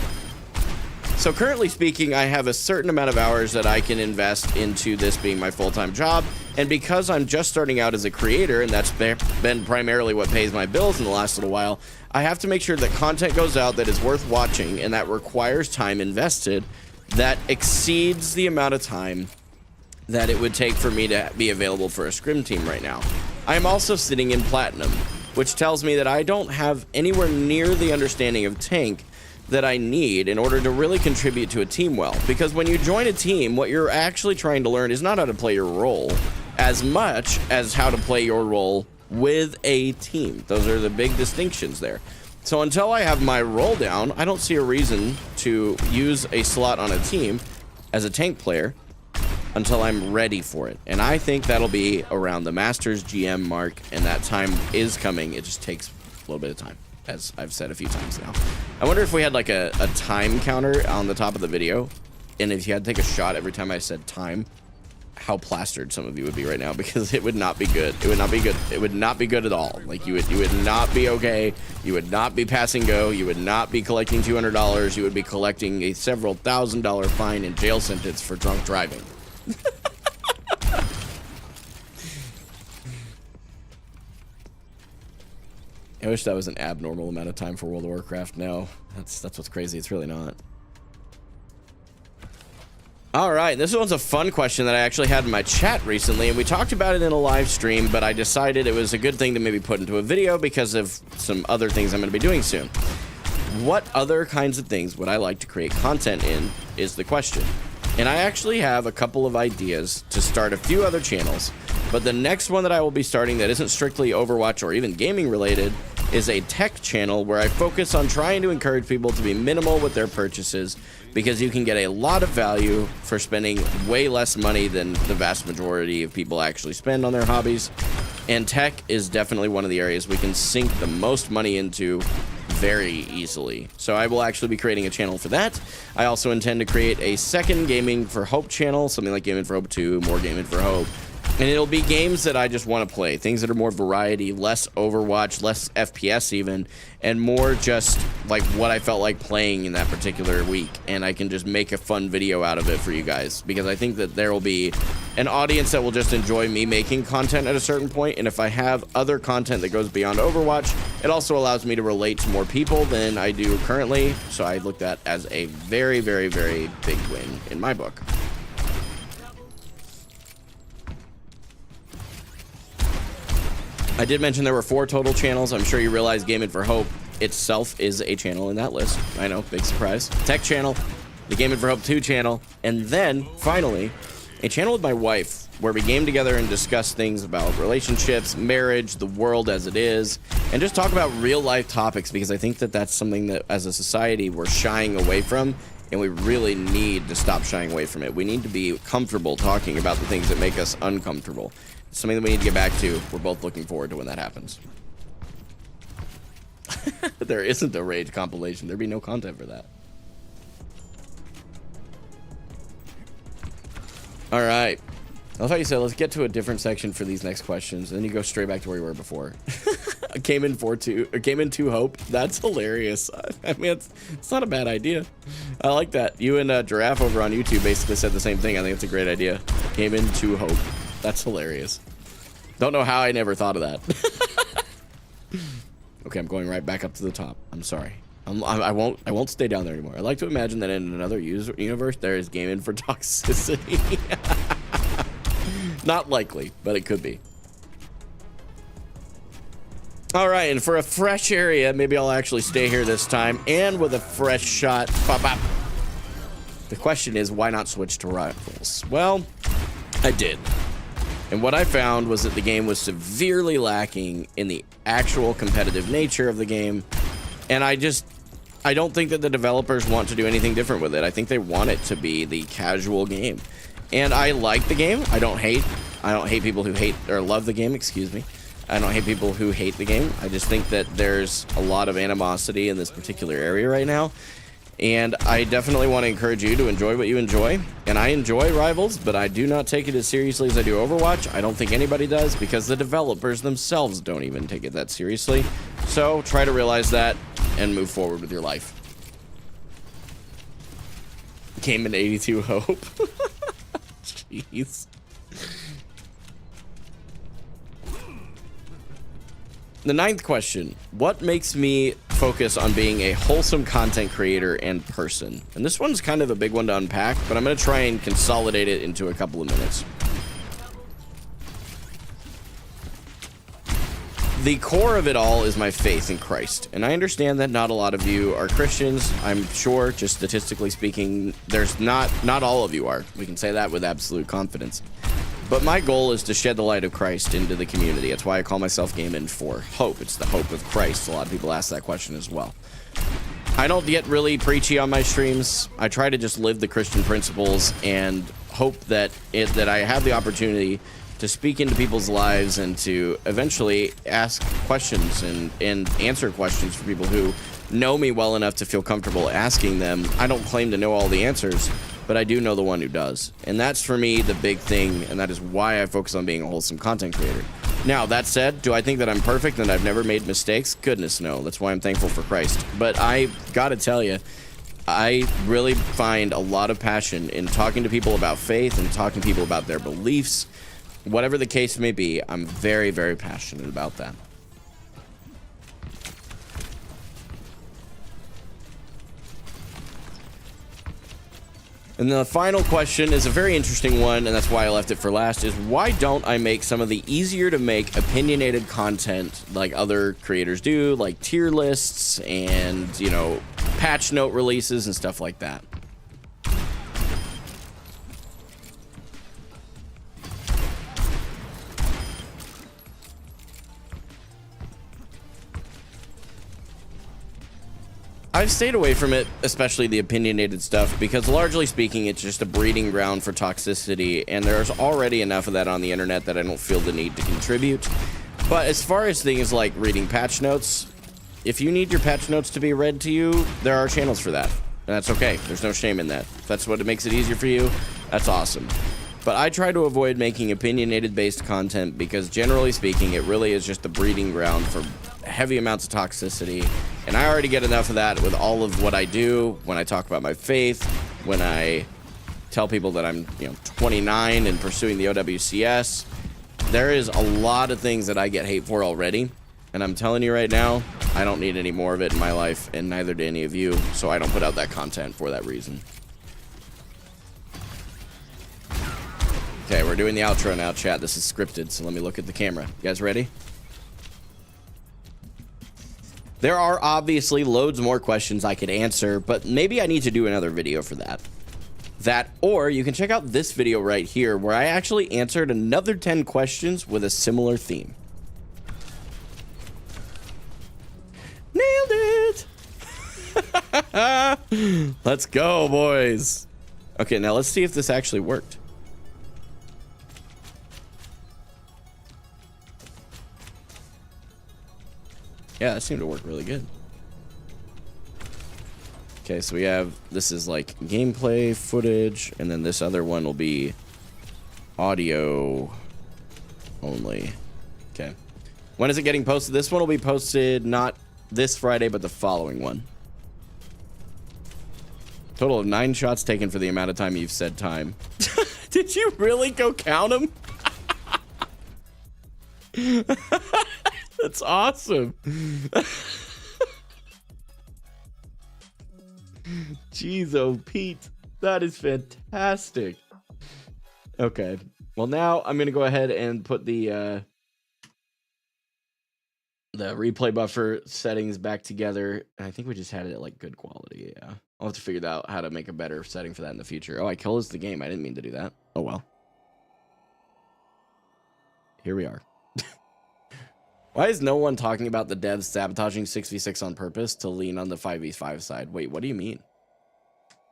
Speaker 1: So currently speaking, I have a certain amount of hours that I can invest into this being my full-time job, and because I'm just starting out as a creator, and that's been primarily what pays my bills in the last little while, I have to make sure that content goes out that is worth watching and that requires time invested that exceeds the amount of time that it would take for me to be available for a scrim team right now. I am also sitting in Platinum, which tells me that I don't have anywhere near the understanding of tank that I need in order to really contribute to a team well. Because when you join a team, what you're actually trying to learn is not how to play your role as much as how to play your role with a team. Those are the big distinctions there. So until I have my role down, I don't see a reason to use a slot on a team as a tank player until I'm ready for it. And I think that'll be around the Masters GM mark, and that time is coming. It just takes a little bit of time, as I've said a few times now. I wonder if we had like a time counter on the top of the video, and if you had to take a shot every time I said time, how plastered some of you would be right now, because it would not be good. It would not be good. It would not be good at all. Like you would not be okay. You would not be passing go. You would not be collecting $200. You would be collecting a several $1,000 fine and jail sentence for drunk driving. I wish that was an abnormal amount of time for World of Warcraft. No, that's what's crazy. It's really not. All right, this one's a fun question that I actually had in my chat recently, and we talked about it in a live stream, but I decided it was a good thing to maybe put into a video because of some other things I'm going to be doing soon. What other kinds of things would I like to create content in is the question. And I actually have a couple of ideas to start a few other channels, but the next one that I will be starting that isn't strictly Overwatch or even gaming related is a tech channel where I focus on trying to encourage people to be minimal with their purchases, because you can get a lot of value for spending way less money than the vast majority of people actually spend on their hobbies. And tech is definitely one of the areas we can sink the most money into very easily. So I will actually be creating a channel for that. I also intend to create a second Gaming for Hope channel, something like Gaming for Hope 2, more Gaming for Hope, And it'll be games that I just want to play. Things that are more variety, less Overwatch, less FPS even, and more just like what I felt like playing in that particular week. And I can just make a fun video out of it for you guys. Because I think that there will be an audience that will just enjoy me making content at a certain point. And if I have other content that goes beyond Overwatch, it also allows me to relate to more people than I do currently. So I looked at as a very, very, very big win in my book. I did mention there were 4 total channels. I'm sure you realize Gaming for Hope itself is a channel in that list. I know, big surprise. Tech channel, the Gaming for Hope 2 channel, and then, finally, a channel with my wife where we game together and discuss things about relationships, marriage, the world as it is, and just talk about real-life topics, because I think that that's something that, as a society, we're shying away from, and we really need to stop shying away from it. We need to be comfortable talking about the things that make us uncomfortable. It's something that we need to get back to. We're both looking forward to when that happens. There isn't a Rage compilation. There'd be no content for that. All right. I love how you said, let's get to a different section for these next questions. And then you go straight back to where you were before. Came in 2 hope. That's hilarious. I mean, it's not a bad idea. I like that. You and Giraffe over on YouTube basically said the same thing. I think it's a great idea. Came in 2 hope. That's hilarious. Don't know how I never thought of that. Okay, I'm going right back up to the top. I'm sorry. I won't stay down there anymore. I like to imagine that in another universe there is gaming for toxicity. Not likely, but it could be. All right, and for a fresh area, maybe I'll actually stay here this time, and with a fresh shot. Pop, pop. The question is, why not switch to rifles? Well, I did. And what I found was that the game was severely lacking in the actual competitive nature of the game. And I don't think that the developers want to do anything different with it. I think they want it to be the casual game. And I like the game. I don't hate people who hate or love the game, excuse me. I don't hate people who hate the game. I just think that there's a lot of animosity in this particular area right now. And I definitely want to encourage you to enjoy what you enjoy. And I enjoy Rivals, but I do not take it as seriously as I do Overwatch. I don't think anybody does, because the developers themselves don't even take it that seriously. So try to realize that and move forward with your life. Came in 82 hope. Jeez. The 9th question, what makes me focus on being a wholesome content creator and person? And this one's kind of a big one to unpack, but I'm going to try and consolidate it into a couple of minutes. The core of it all is my faith in Christ. And I understand that not a lot of you are Christians. I'm sure, just statistically speaking, there's not all of you are. We can say that with absolute confidence. But my goal is to shed the light of Christ into the community. That's why I call myself Gaming for Hope. It's the hope of Christ. A lot of people ask that question as well. I don't get really preachy on my streams. I try to just live the Christian principles and hope that I have the opportunity to speak into people's lives and to eventually ask questions and answer questions for people who know me well enough to feel comfortable asking them. I don't claim to know all the answers, but I do know the one who does. And that's, for me, the big thing, and that is why I focus on being a wholesome content creator. Now, that said, do I think that I'm perfect and I've never made mistakes? Goodness, no. That's why I'm thankful for Christ. But I gotta tell you, I really find a lot of passion in talking to people about faith and talking to people about their beliefs. Whatever the case may be, I'm very, very passionate about that. And the final question is a very interesting one, and that's why I left it for last, is why don't I make some of the easier to make opinionated content like other creators do, like tier lists and, you know, patch note releases and stuff like that? I've stayed away from it, especially the opinionated stuff, because largely speaking, it's just a breeding ground for toxicity, and there's already enough of that on the internet that I don't feel the need to contribute. But as far as things like reading patch notes, if you need your patch notes to be read to you, there are channels for that, and that's okay. There's no shame in that. If that's what makes it easier for you, that's awesome. But I try to avoid making opinionated based content because generally speaking, it really is just the breeding ground for heavy amounts of toxicity. And I already get enough of that with all of what I do when I talk about my faith, when I tell people that I'm, 29 and pursuing the OWCS. There is a lot of things that I get hate for already. And I'm telling you right now, I don't need any more of it in my life, and neither do any of you. So I don't put out that content for that reason. Okay, we're doing the outro now, chat. This is scripted, so let me look at the camera. You guys ready? There are obviously loads more questions I could answer, but maybe I need to do another video for that. Or you can check out this video right here, where I actually answered another 10 questions with a similar theme. Nailed it! Let's go, boys. Okay, now let's see if this actually worked. Yeah, that seemed to work really good. Okay, so we have, this is like gameplay footage, and then this other one will be audio only. Okay. When is it getting posted? This one will be posted not this Friday, but the following one. Total of 9 shots taken for the amount of time you've said time. Did you really go count them? That's awesome. Jeez, oh Pete, that is fantastic. Okay, well now I'm gonna go ahead and put the replay buffer settings back together. And I think we just had it at like good quality. Yeah, I'll have to figure out how to make a better setting for that in the future. Oh, I closed the game. I didn't mean to do that. Oh well. Here we are. Why is no one talking about the devs sabotaging 6v6 on purpose to lean on the 5v5 side? Wait, what do you mean?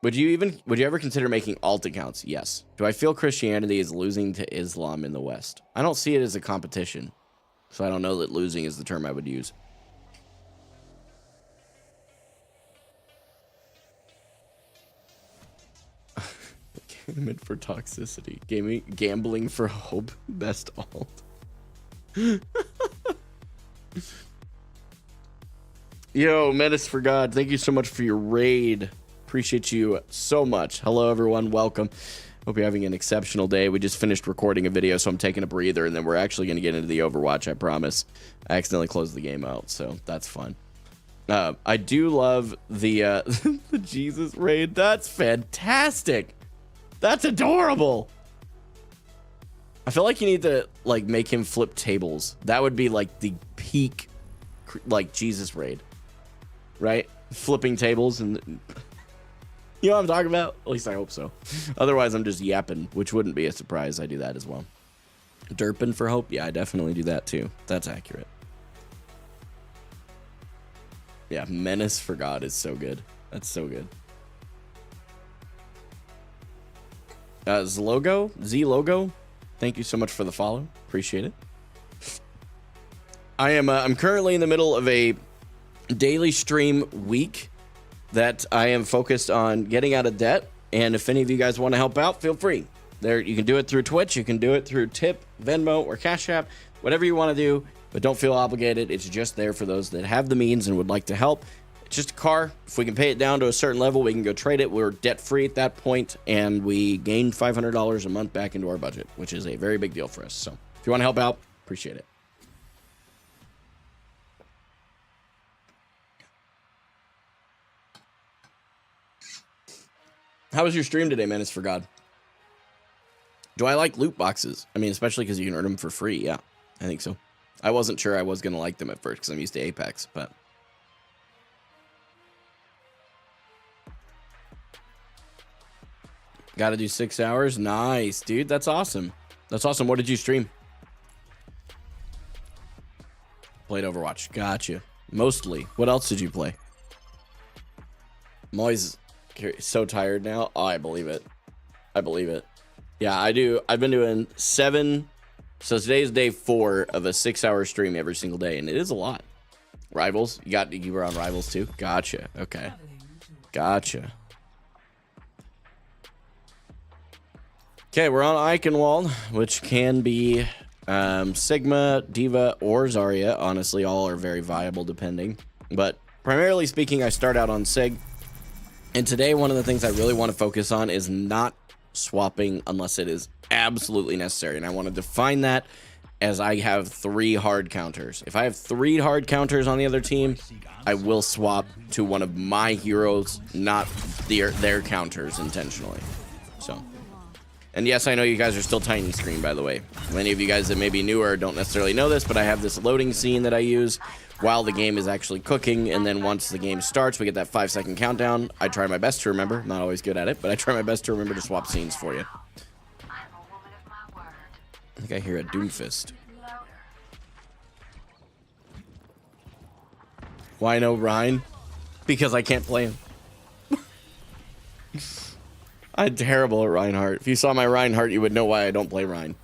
Speaker 1: Would you ever consider making alt accounts? Yes. Do I feel Christianity is losing to Islam in the West? I don't see it as a competition, so I don't know that losing is the term I would use. Gaming for toxicity. Gambling for hope. Best alt. Yo, Menace for God, thank you so much for your raid. Appreciate you so much. Hello, everyone. Welcome. Hope you're having an exceptional day. We just finished recording a video, so I'm taking a breather, and then we're actually going to get into the Overwatch, I promise. I accidentally closed the game out, so that's fun. I do love the, the Jesus raid. That's fantastic. That's adorable. I feel like you need to like make him flip tables. That would be like the peak, like Jesus raid, right? Flipping tables, and you know what I'm talking about? At least I hope so. Otherwise, I'm just yapping, which wouldn't be a surprise. I do that as well. Derping for hope? Yeah, I definitely do that too. That's accurate. Yeah, Menace for God is so good. That's so good. Z logo. Thank you so much for the follow. Appreciate it. I'm currently in the middle of a daily stream week that I am focused on getting out of debt. And if any of you guys want to help out, feel free. There, you can do it through Twitch. You can do it through Tip, Venmo, or Cash App. Whatever you want to do, but don't feel obligated. It's just there for those that have the means and would like to help. It's just a car. If we can pay it down to a certain level, we can go trade it. We're debt-free at that point, and we gain $500 a month back into our budget, which is a very big deal for us. So if you want to help out, appreciate it. How was your stream today, Menace for God? Do I like loot boxes? I mean, especially because you can earn them for free. Yeah, I think so. I wasn't sure I was going to like them at first because I'm used to Apex, but... Got to do 6 hours. Nice, dude. That's awesome. That's awesome. What did you stream? Played Overwatch. Gotcha. Mostly. What else did you play? I'm always so tired now. Oh, I believe it. I believe it. Yeah, I do. I've been doing 7. So today's day 4 of a 6-hour stream every single day, and it is a lot. Rivals? You were on Rivals too? Gotcha. Okay. Gotcha. Okay, we're on Eichenwalde, which can be Sigma, Diva, or Zarya. Honestly, all are very viable depending. But primarily speaking, I start out on Sig. And today, one of the things I really want to focus on is not swapping unless it is absolutely necessary. And I want to define that as I have 3 hard counters. If I have 3 hard counters on the other team, I will swap to one of my heroes, not their counters intentionally. So, and yes, I know you guys are still tiny screen, by the way. Many of you guys that may be newer don't necessarily know this, but I have this loading scene that I use while the game is actually cooking, and then once the game starts, we get that 5-second countdown. I try my best to remember. I'm not always good at it, but I try my best to remember to swap scenes for you. I think I hear a Doomfist. Why no Rhine? Because I can't play him. I'm terrible at Reinhardt. If you saw my Reinhardt, you would know why I don't play Rhine.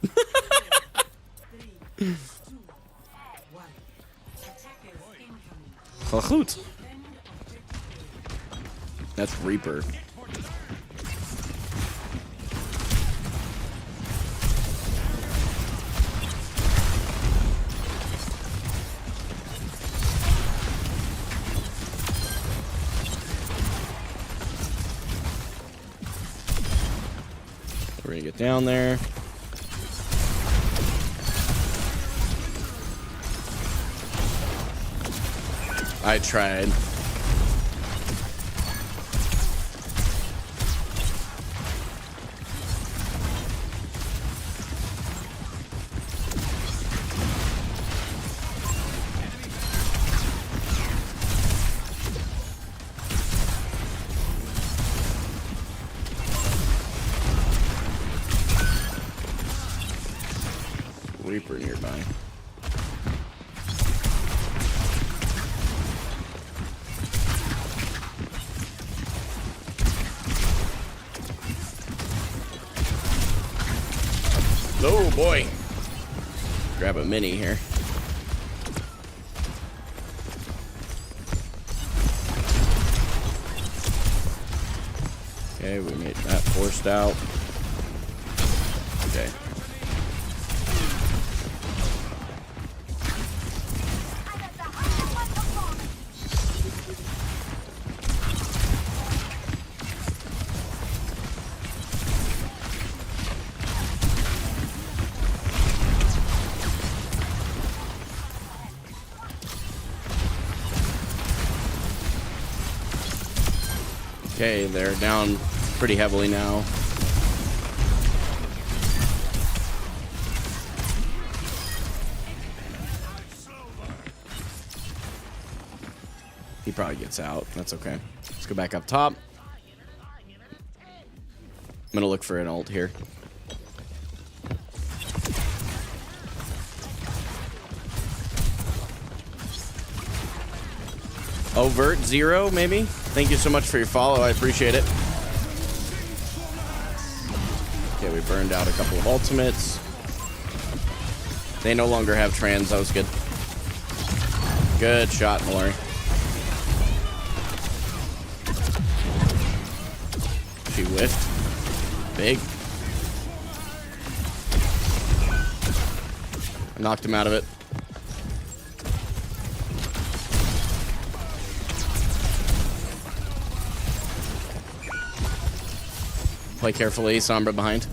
Speaker 1: Goed. That's Reaper. We're gonna get down there. I tried. Reaper nearby. Oh boy. Grab a mini here. Okay, we made that forced out. Okay. Okay, they're down pretty heavily now. He probably gets out. That's okay. Let's go back up top. I'm gonna look for an ult here. Overt 0, maybe? Thank you so much for your follow. I appreciate it. Okay, we burned out a couple of ultimates. They no longer have trans. That was good. Good shot, Mallory. She whiffed. Big. I knocked him out of it. Play carefully, Sombra behind.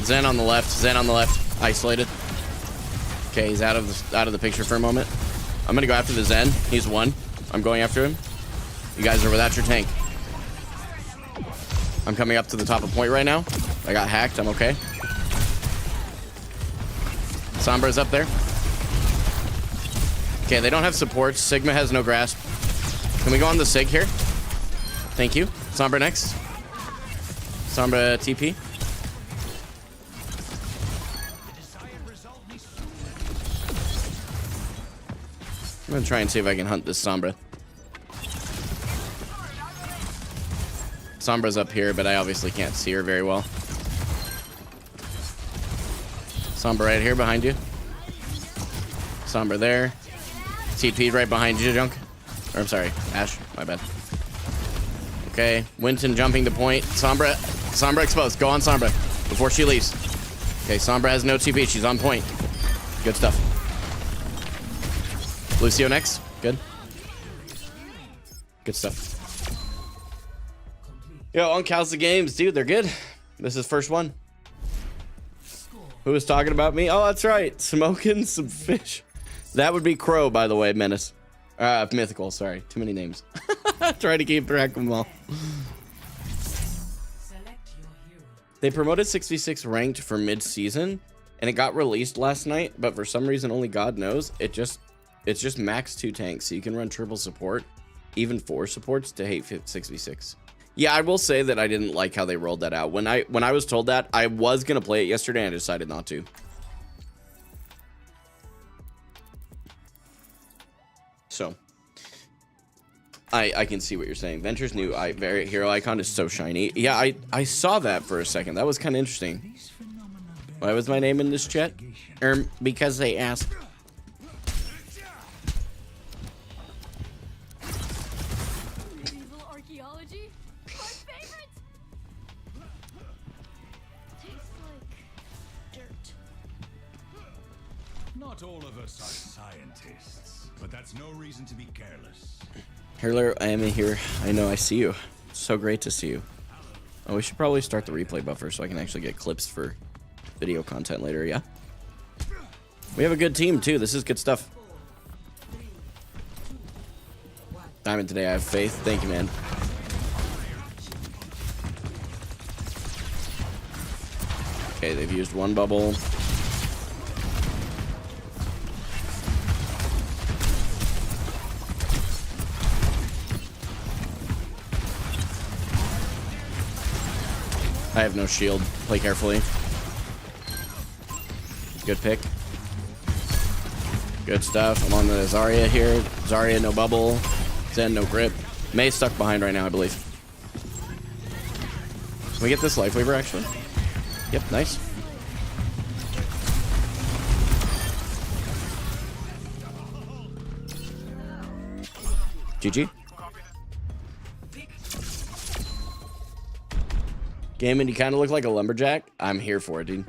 Speaker 1: Zen on the left, Zen on the left, isolated. Okay, he's out of the picture for a moment. I'm gonna go after the Zen. He's 1. I'm going after him. You guys are without your tank. I'm coming up to the top of point right now. I got hacked, I'm okay. Sombra's up there. Okay, they don't have supports. Sigma has no grasp. Can we go on the Sig here? Thank you. Sombra next. Sombra TP. I'm gonna try and see if I can hunt this Sombra. Sombra's up here, but I obviously can't see her very well. Sombra right here behind you. Sombra there. TP right behind you, Junk. Or I'm sorry, Ashe. My bad. Okay, Winton jumping the point. Sombra exposed. Go on Sombra before she leaves. Okay, Sombra has no TP. She's on point. Good stuff. Lucio next. Good. Good stuff. Yo, on Cal's the games, dude. They're good. This is first one. Who was talking about me? Oh, that's right. Smoking some fish. That would be Crow, by the way, Menace. Mythical, sorry. Too many names. Try to keep track of them all. They promoted 66 ranked for mid-season, and it got released last night, but for some reason, only God knows, it's just max 2 tanks, so you can run triple support, even 4 supports to hate 66. Yeah, I will say that I didn't like how they rolled that out. When I was told that, I was gonna play it yesterday, and I decided not to. So I can see what you're saying. Venture's new hero icon is so shiny. Yeah, I saw that for a second. That was kind of interesting. Why was my name in this chat? Because they asked.
Speaker 2: Archaeology, my favorite. Tastes like dirt.
Speaker 3: Not all of us are scientists, but that's no reason to be careless.
Speaker 1: Hurler, I am in here. I know, I see you. So great to see you. Oh, we should probably start the replay buffer so I can actually get clips for video content later, yeah? We have a good team, too. This is good stuff. Diamond today, I have faith. Thank you, man. Okay, they've used one bubble. I have no shield. Play carefully. Good pick. Good stuff. I'm on the Zarya here. Zarya, no bubble. Zen, no grip. May's stuck behind right now, I believe. Can we get this life waiver, actually? Yep, nice. GG. Gaming, you kind of look like a lumberjack. I'm here for it, dude.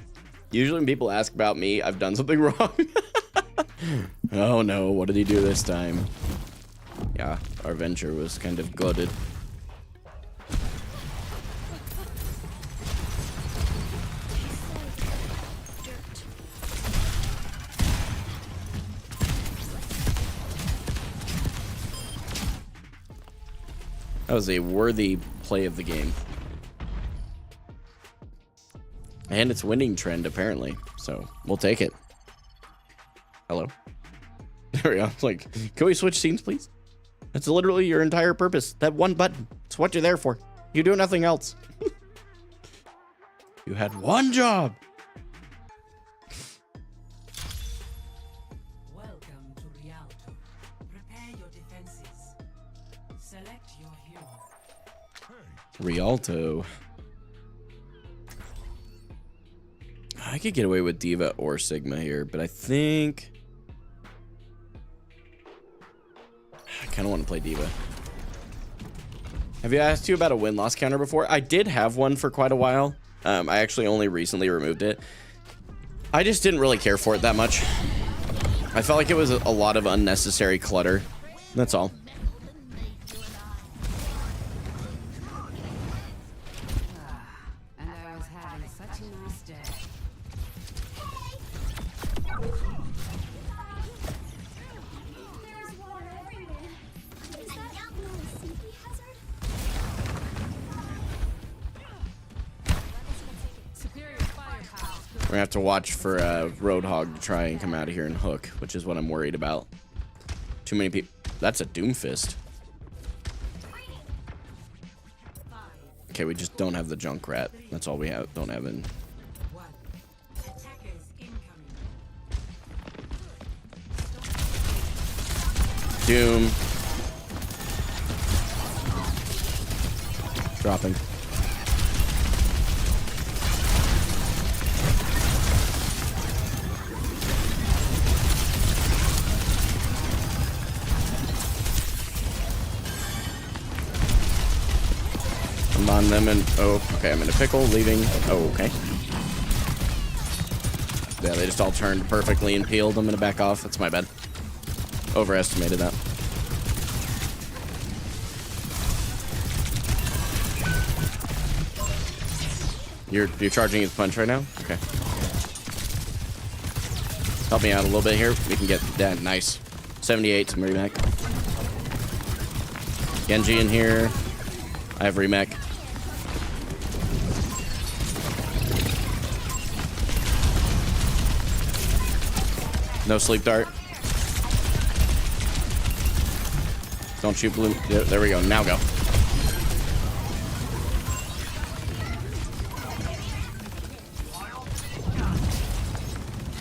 Speaker 1: Usually when people ask about me, I've done something wrong. Oh no, what did he do this time? Yeah, our venture was kind of gutted. That was a worthy play of the game. And it's winning trend, apparently. So, we'll take it. Hello? There we go. Like, can we switch scenes, please? That's literally your entire purpose. That one button. It's what you're there for. You do nothing else. You had one job.
Speaker 4: Welcome to Rialto. Prepare your defenses. Select your hero.
Speaker 1: Rialto. I could get away with Diva or Sigma here, but I think I kind of want to play Diva. Have you asked you about a win-loss counter before? I did have one for quite a while. I actually only recently removed it. I just didn't really care for it that much. I felt like it was a lot of unnecessary clutter. That's all.
Speaker 4: And I was having such a nice day.
Speaker 2: There's water everywhere. Is that a safety hazard? Superior firepower.
Speaker 1: We're gonna have to watch for Roadhog to try and come out of here and hook, which is what I'm worried about. Too many people. That's a Doomfist. Okay, we just don't have the Junkrat. That's all we have. Don't have in.
Speaker 4: Attackers incoming.
Speaker 1: Doom. Dropping. on them and... Oh, okay, I'm in a pickle, leaving. Oh, okay. Yeah, they just all turned perfectly and peeled. I'm gonna back off. That's my bad. Overestimated that. You're charging his punch right now? Okay. Help me out a little bit here. We can get that. Nice. 78 to remake. Genji in here. I have remake. No sleep dart. Don't shoot blue. There we go. Now go.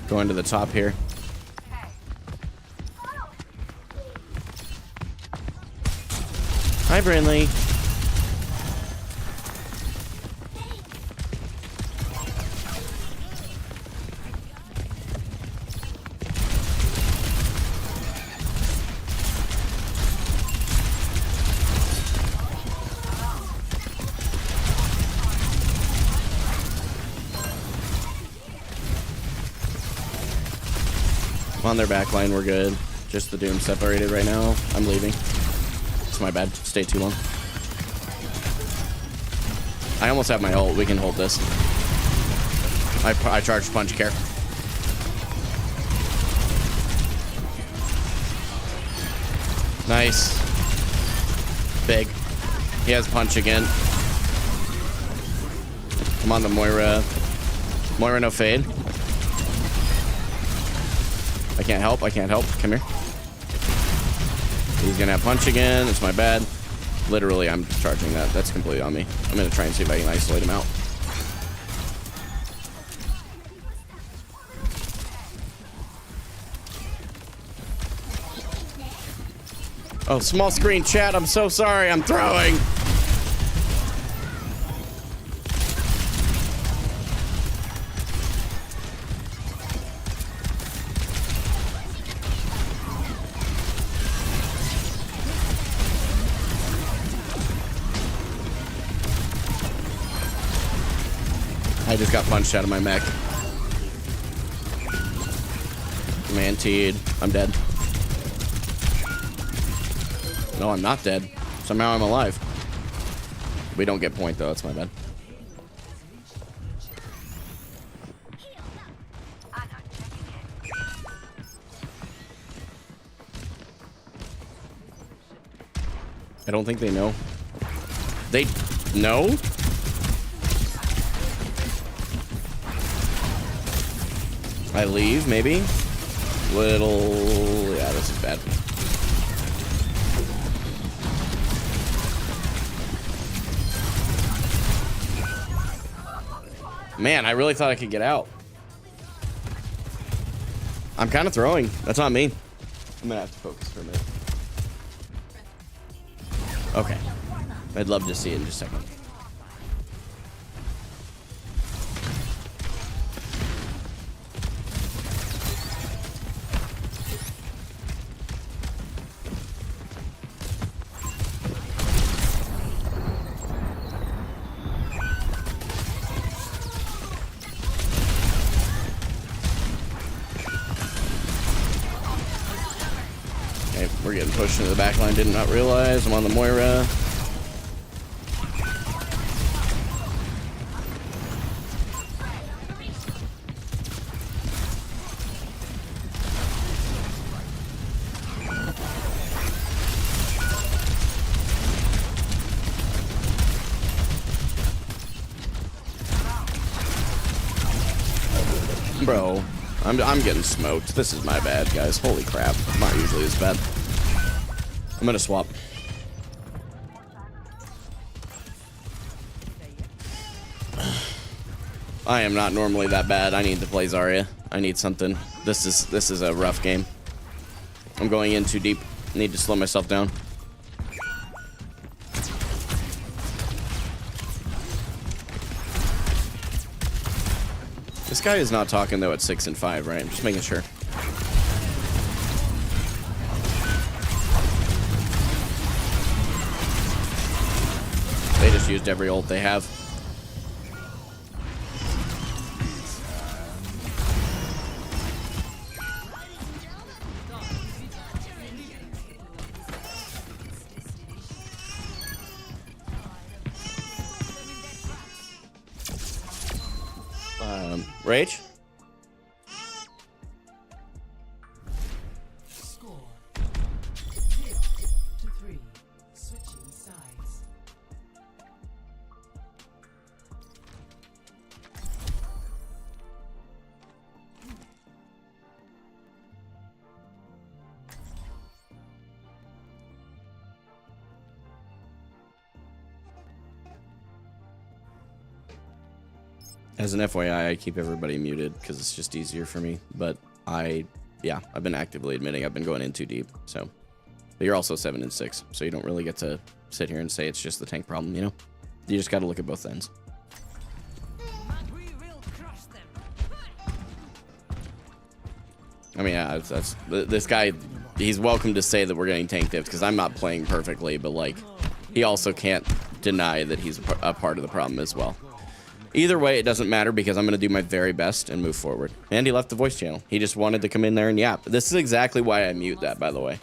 Speaker 1: Going to the top here. Hi, Brindley. On their back line, we're good. Just the Doom separated right now. I'm leaving. It's my bad. Stay too long. I almost have my ult. We can hold this. I charged punch care. Nice. Big. He has punch again. I'm on the Moira. Moira no fade. I can't help. I can't help. Come here. He's gonna have punch again. It's my bad. Literally, I'm charging that. That's completely on me. I'm gonna try and see if I can isolate him out. Oh, small screen chat. I'm so sorry. I'm throwing. I just got punched out of my mech. Man, T'd. I'm dead. No, I'm not dead. Somehow I'm alive. We don't get point, though. That's my bad. I don't think they know. They know? I leave, maybe? Little... Yeah, this is bad. Man, I really thought I could get out. I'm kind of throwing. That's not me. I'm gonna have to focus for a minute. Okay. I'd love to see it in just a second. We're getting pushed into the back line. Did not realize. I'm on the Moira. Bro, I'm getting smoked. This is my bad, guys. Holy crap. Not usually this bad. I'm gonna swap. I am not normally that bad. I need to play Zarya. I need something. This is a rough game. I'm going in too deep. Need to slow myself down. This guy is not talking though at 6 and 5, right? I'm just making sure. They just used every ult they have. Rage?
Speaker 4: Score 0-3. Switching sides.
Speaker 1: As an FYI, I keep everybody muted because it's just easier for me. But I've been actively admitting I've been going in too deep. So, but you're also 7 and 6, so you don't really get to sit here and say it's just the tank problem. You know, you just got to look at both ends. I mean, yeah, that's this guy. He's welcome to say that we're getting tank dipped because I'm not playing perfectly, but like, he also can't deny that he's a part of the problem as well. Either way, it doesn't matter because I'm going to do my very best and move forward. And he left the voice channel. He just wanted to come in there and yap. This is exactly why I mute that, by the way.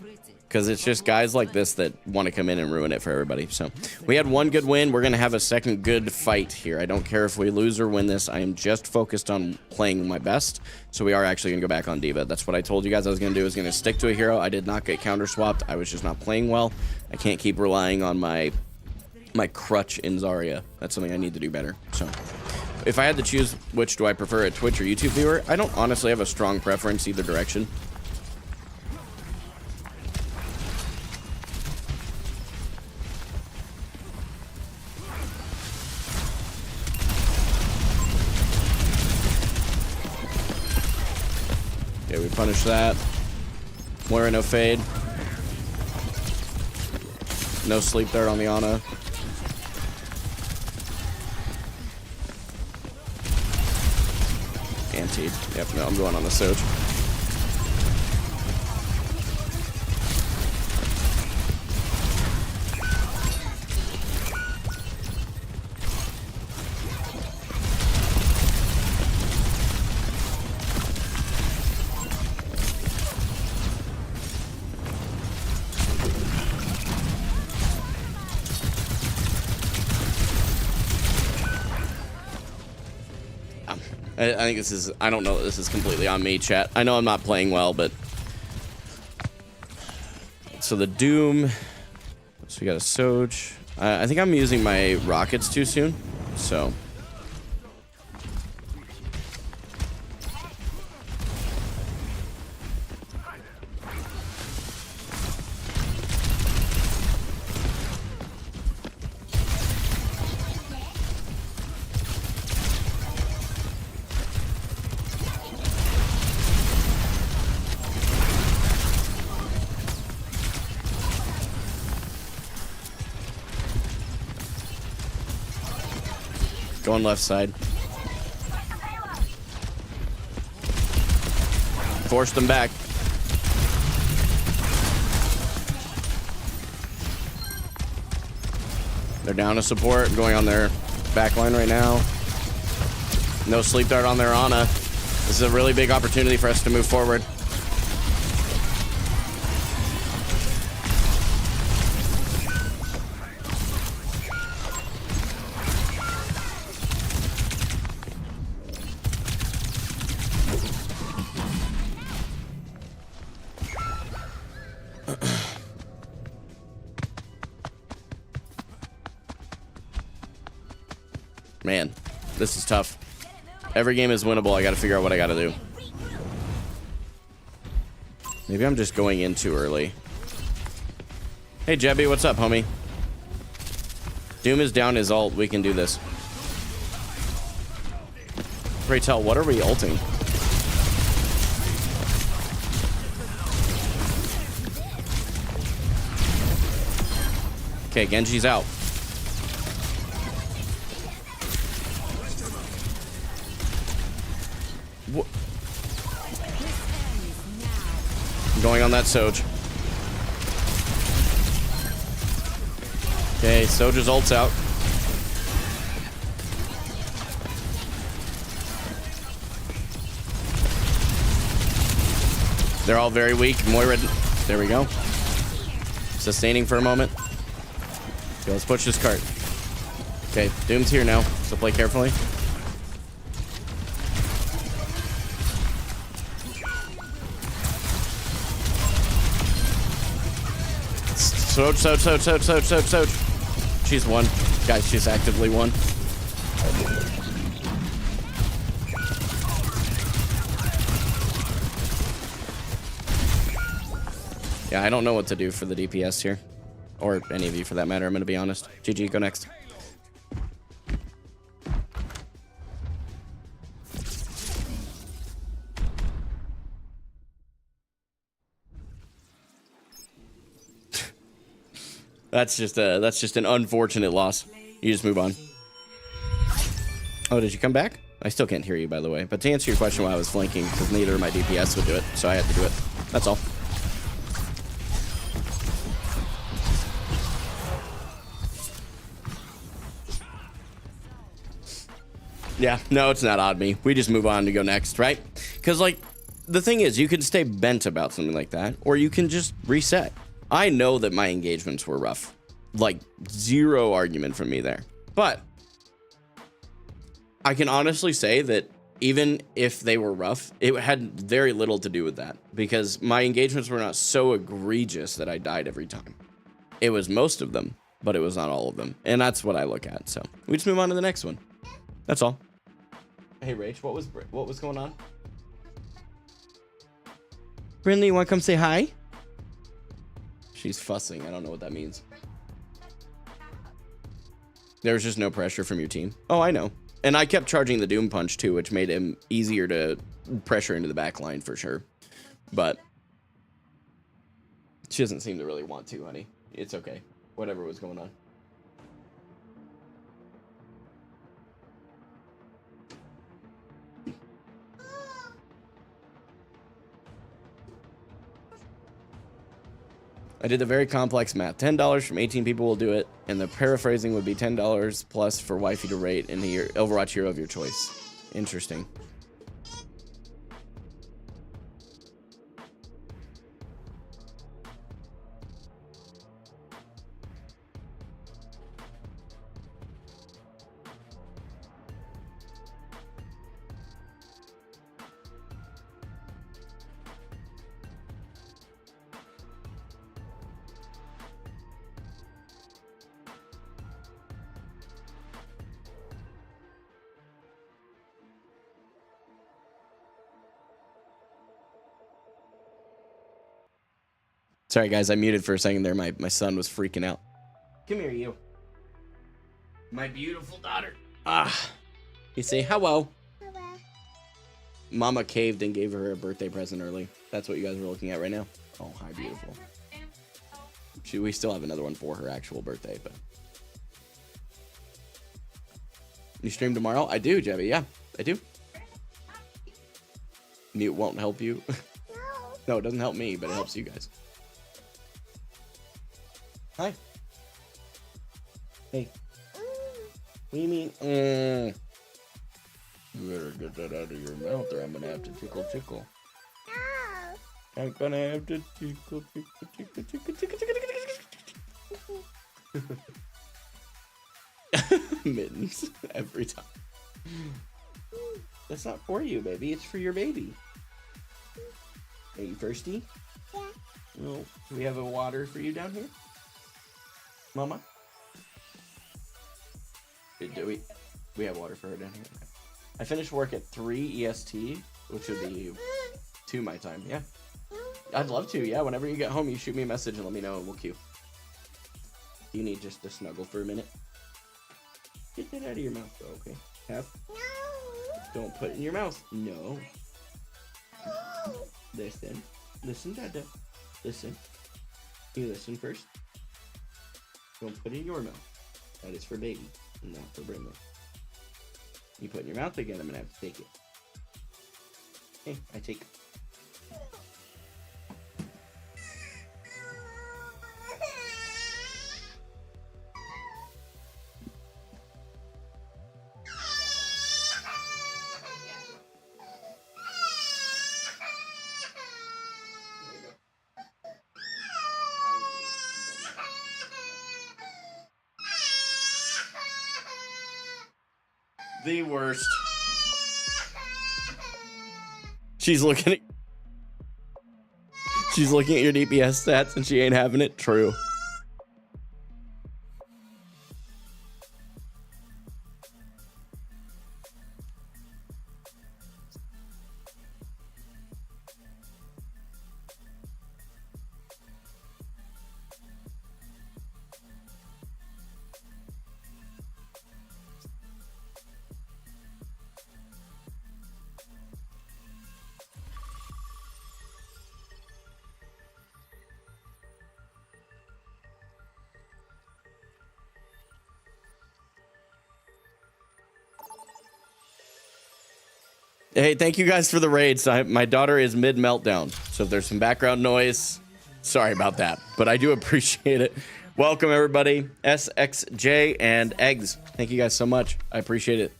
Speaker 1: Because it's just guys like this that want to come in and ruin it for everybody. So, we had one good win. We're going to have a second good fight here. I don't care if we lose or win this. I am just focused on playing my best. So, we are actually going to go back on Diva. That's what I told you guys I was going to do. I was going to stick to a hero. I did not get counter-swapped. I was just not playing well. I can't keep relying on my crutch in Zarya. That's something I need to do better. So, if I had to choose which do I prefer, a Twitch or YouTube viewer, I don't honestly have a strong preference either direction. Okay, we punish that. Moira, no fade. No sleep dart on the Ana. Anti. Yep, no, I'm going on the Soj. I think this is, I don't know, this is completely on me, chat. I know I'm not playing well, but... So the Doom... So we got a Soj. I think I'm using my rockets too soon, so... Going left side. Forced them back. They're down to support. Going on their back line right now. No sleep dart on their Ana. This is a really big opportunity for us to move forward. Man, this is tough. Every game is winnable. I got to figure out what I got to do. Maybe I'm just going in too early. Hey, Jebby, what's up, homie? Doom is down his ult. We can do this. Pray tell, what are we ulting? Okay, Genji's out. I'm going on that Soj. Okay, Soja's ult's out. They're all very weak. Moira, there we go. Sustaining for a moment. Okay, let's push this cart. Okay, Doom's here now, so play carefully. Soch. She's won. Guys, she's actively won. Yeah, I don't know what to do for the DPS here. Or any of you for that matter, I'm gonna be honest. GG, go next. That's just an unfortunate loss. You just move on. Oh, did you come back? I still can't hear you, by the way. But to answer your question, why I was flanking, because neither of my DPS would do it, so I had to do it. That's all. Yeah, no, it's not odd me. We just move on to go next, right? Because, like, the thing is, you can stay bent about something like that, or you can just reset. I know that my engagements were rough. Like, zero argument from me there. But I can honestly say that even if they were rough, it had very little to do with that. Because my engagements were not so egregious that I died every time. It was most of them, but it was not all of them. And that's what I look at. So we just move on to the next one. That's all. Hey, Rach, what was going on? Brinley, you want to come say hi? She's fussing. I don't know what that means. There's just no pressure from your team. Oh, I know. And I kept charging the Doom Punch, too, which made him easier to pressure into the back line for sure. But she doesn't seem to really want to, honey. It's okay. Whatever was going on. I did the very complex math. $10 from 18 people will do it, and the paraphrasing would be $10 plus for wifey to rate in the Overwatch hero of your choice. Interesting. Sorry, guys, I muted for a second there. My son was freaking out. Come here, you. My beautiful daughter. Ah. You say hello.
Speaker 2: Hello.
Speaker 1: Mama caved and gave her a birthday present early. That's what you guys are looking at right now. Oh, hi, beautiful. We still have another one for her actual birthday, but... You stream tomorrow? I do, Jebby. Yeah, I do. Mute won't help you. No, it doesn't help me, but it helps you guys. Hi. Hey. What do you mean? You better get that out of your mouth or I'm gonna have to tickle. I'm gonna have to tickle. Mittens every time. That's not for you, baby. It's for your baby. Are you thirsty?
Speaker 2: Yeah.
Speaker 1: Well, do we have a water for you down here? Mama? Do we have water for her down here? Okay. I finished work at 3 EST, which would be 2 my time. Yeah. I'd love to. Yeah, whenever you get home, you shoot me a message and let me know and we'll queue. You need just to snuggle for a minute. Get that out of your mouth, though, okay? Have?
Speaker 2: No.
Speaker 1: Don't put it in your mouth. No. Listen. Listen, Dada. Listen. You listen first. Don't put it in your mouth. That is for baby, not for Brimley. You put it in your mouth again, I'm gonna have to take it. Okay, I take. The worst. She's looking at your DPS stats and she ain't having it. True. Hey, thank you guys for the raids. My daughter is mid-meltdown, so if there's some background noise, sorry about that, but I do appreciate it. Welcome, everybody. SXJ and Eggs. Thank you guys so much. I appreciate it.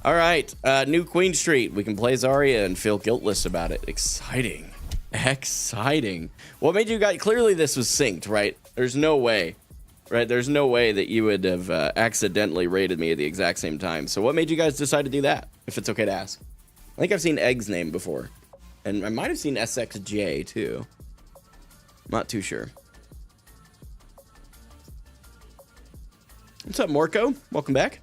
Speaker 1: All right, new Queen Street. We can play Zarya and feel guiltless about it. Exciting. Exciting. What made you guys... Clearly, this was synced, right? There's no way. Right? There's no way that you would have accidentally raided me at the exact same time. So what made you guys decide to do that, if it's okay to ask? I think I've seen Egg's name before. And I might have seen SXJ, too. Not too sure. What's up, Morco? Welcome back.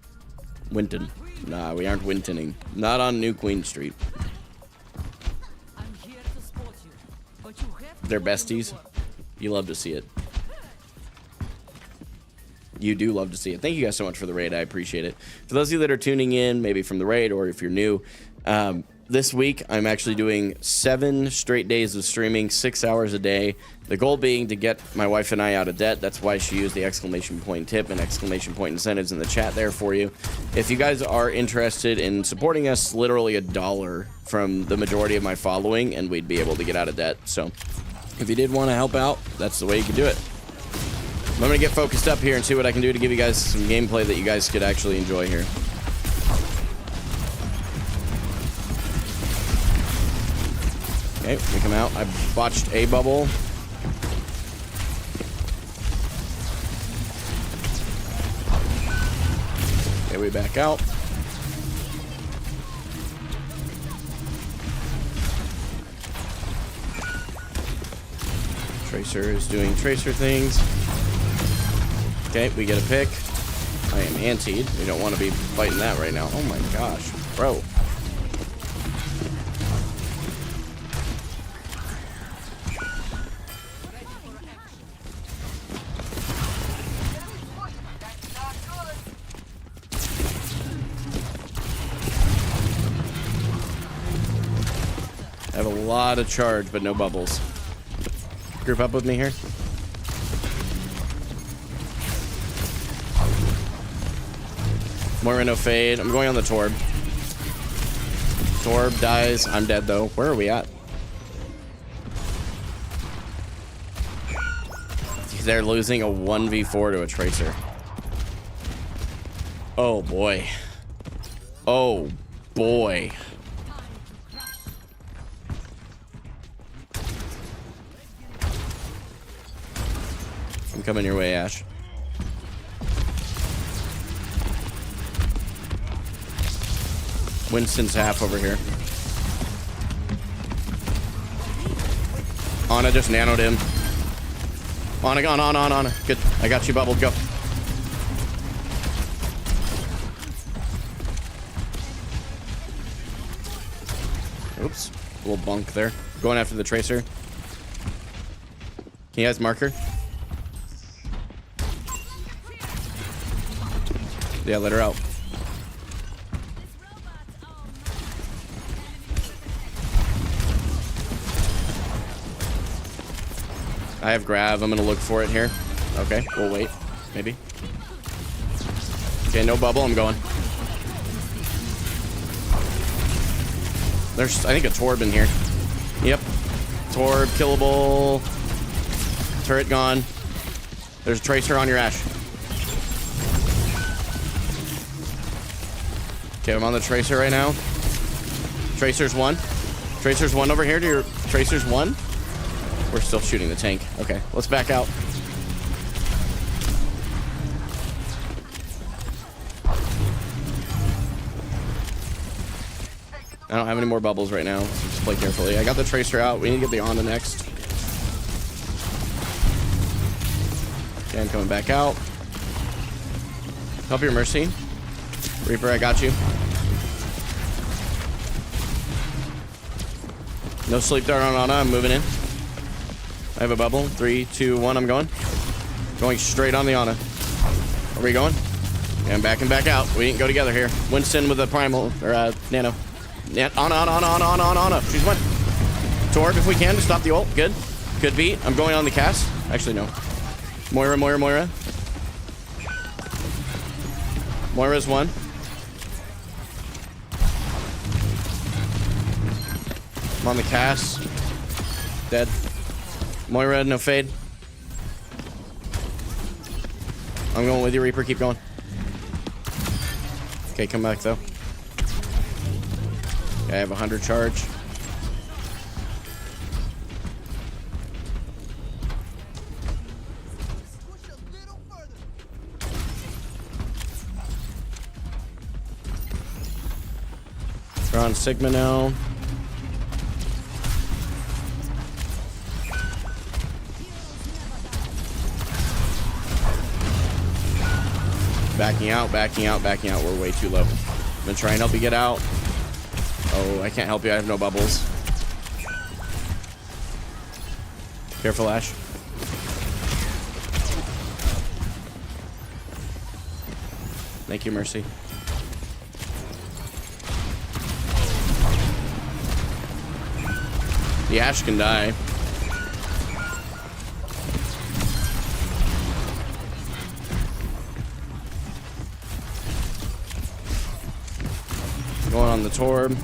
Speaker 1: Winton. Nah, we aren't Wintoning. Not on New Queen Street. They're besties. You love to see it. You do love to see it. Thank you guys so much for the raid. I appreciate it. For those of you that are tuning in, maybe from the raid, or if you're new, this week I'm actually doing 7 straight days of streaming, 6 hours a day. The goal being to get my wife and I out of debt. That's why she used the exclamation point tip and exclamation point incentives in the chat there for you. If you guys are interested in supporting us, literally $1 from the majority of my following, and we'd be able to get out of debt. So if you did want to help out, that's the way you can do it. I'm going to get focused up here and see what I can do to give you guys some gameplay that you guys could actually enjoy here. Okay, we come out. I botched a bubble. Okay, we back out. Tracer is doing tracer things. Okay, we get a pick. I am antied. We don't want to be fighting that right now. Oh my gosh, bro. I have a lot of charge, but no bubbles. Group up with me here. Moira no fade. I'm going on the Torb. Torb dies. I'm dead though. Where are we at? They're losing a 1v4 to a Tracer. Oh boy. Oh boy. I'm coming your way, Ash. Winston's half over here. Ana just nanoed him. Ana gone, Ana. Good. I got you, Bubble. Go. Oops. A little bunk there. Going after the Tracer. Can you guys mark her? Yeah, let her out. I have grab. I'm gonna look for it here. Okay, we'll wait. Maybe. Okay, no bubble. I'm going. There's, I think, a Torb in here. Yep. Torb, killable. Turret gone. There's a Tracer on your Ash. Okay, I'm on the Tracer right now. Tracer's one. Tracer's one over here to your... Tracer's one. We're still shooting the tank. Okay, let's back out. I don't have any more bubbles right now, so just play carefully. I got the Tracer out. We need to get the Ana next. Okay, I'm coming back out. Help your Mercy. Reaper, I got you. No sleep dart on Ana. I'm moving in. I have a bubble. 3, 2, 1. I'm going. Going straight on the Ana. Where are we going? Yeah, I'm backing back out. We didn't go together here. Winston with a primal or nano. Yeah, Ana. She's one. Torb if we can to stop the ult. Good. Good beat. I'm going on the cast. Actually, no. Moira. Moira's one. I'm on the cast. Dead. Moira, no fade. I'm going with you, Reaper. Keep going. Okay, come back, though. Okay, I have 100 charge. We're on Sigma now. Backing out. We're way too low. I'm gonna try and help you get out. Oh, I can't help you. I have no bubbles. Careful, Ash. Thank you, Mercy. The Ash can die. Going on the Torb.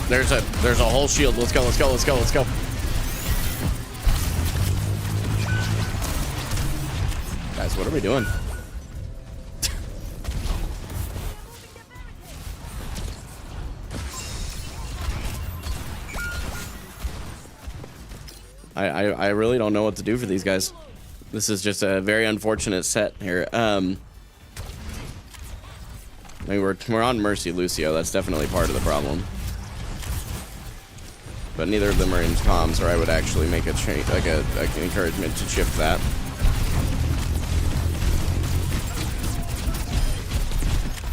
Speaker 1: There's a whole shield. Let's go. Guys, what are we doing? I really don't know what to do for these guys. This is just a very unfortunate set here. I mean, we're on Mercy Lucio. That's definitely part of the problem. But neither of them are in comms, or I would actually make a change, like an encouragement to shift that.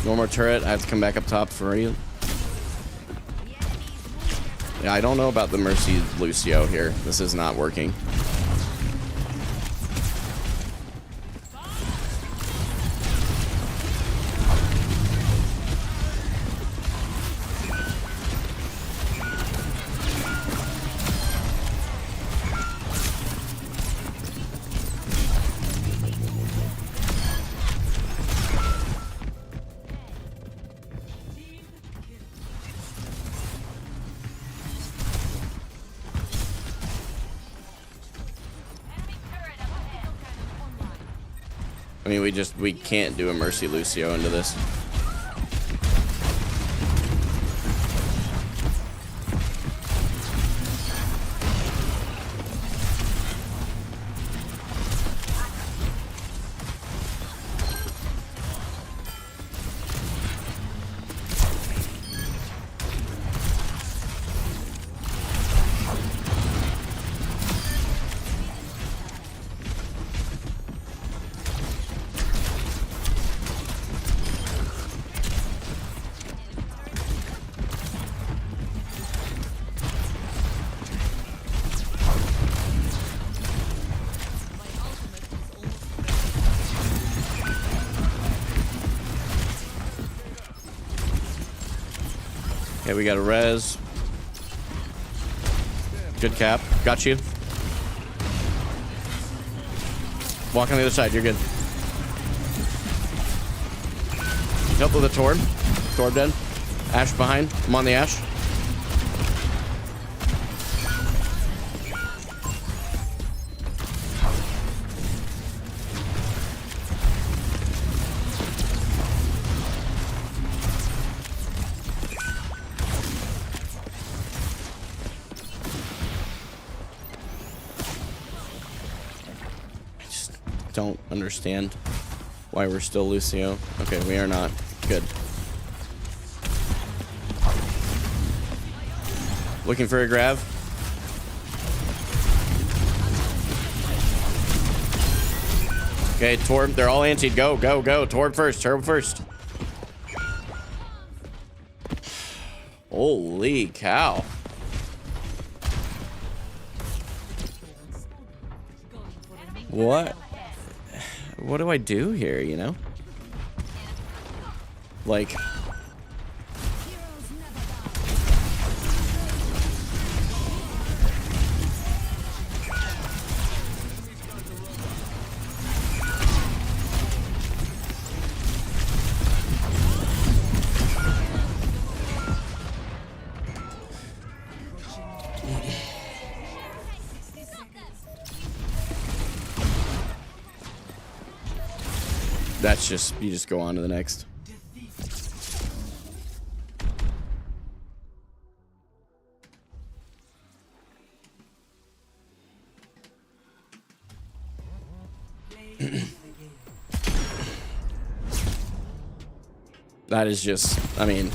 Speaker 1: No more turret. I have to come back up top for you. Yeah, I don't know about the Mercy Lucio here. This is not working. I mean, we can't do a Mercy Lucio into this. Okay, we got a res. Good cap. Got you. Walk on the other side. You're good. Help with the Torb. Torb dead. Ash behind. I'm on the Ash. Don't understand why we're still Lucio. Okay, we are not. Good. Looking for a grab. Okay, Torb, they're all anti. Go, go, go. Torb first, Torb first. Holy cow. What do I do here, you know? Like... That's just, you just go on to the next. That is just, I mean,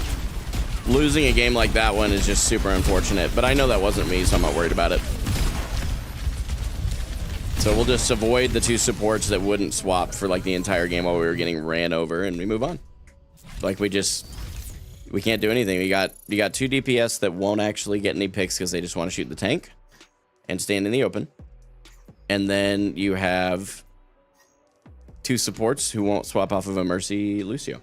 Speaker 1: losing a game like that one is just super unfortunate, but I know that wasn't me, so I'm not worried about it. So we'll just avoid the two supports that wouldn't swap for like the entire game while we were getting ran over, and we move on. Like we can't do anything. You got two DPS that won't actually get any picks because they just want to shoot the tank and stand in the open. And then you have two supports who won't swap off of a Mercy Lucio.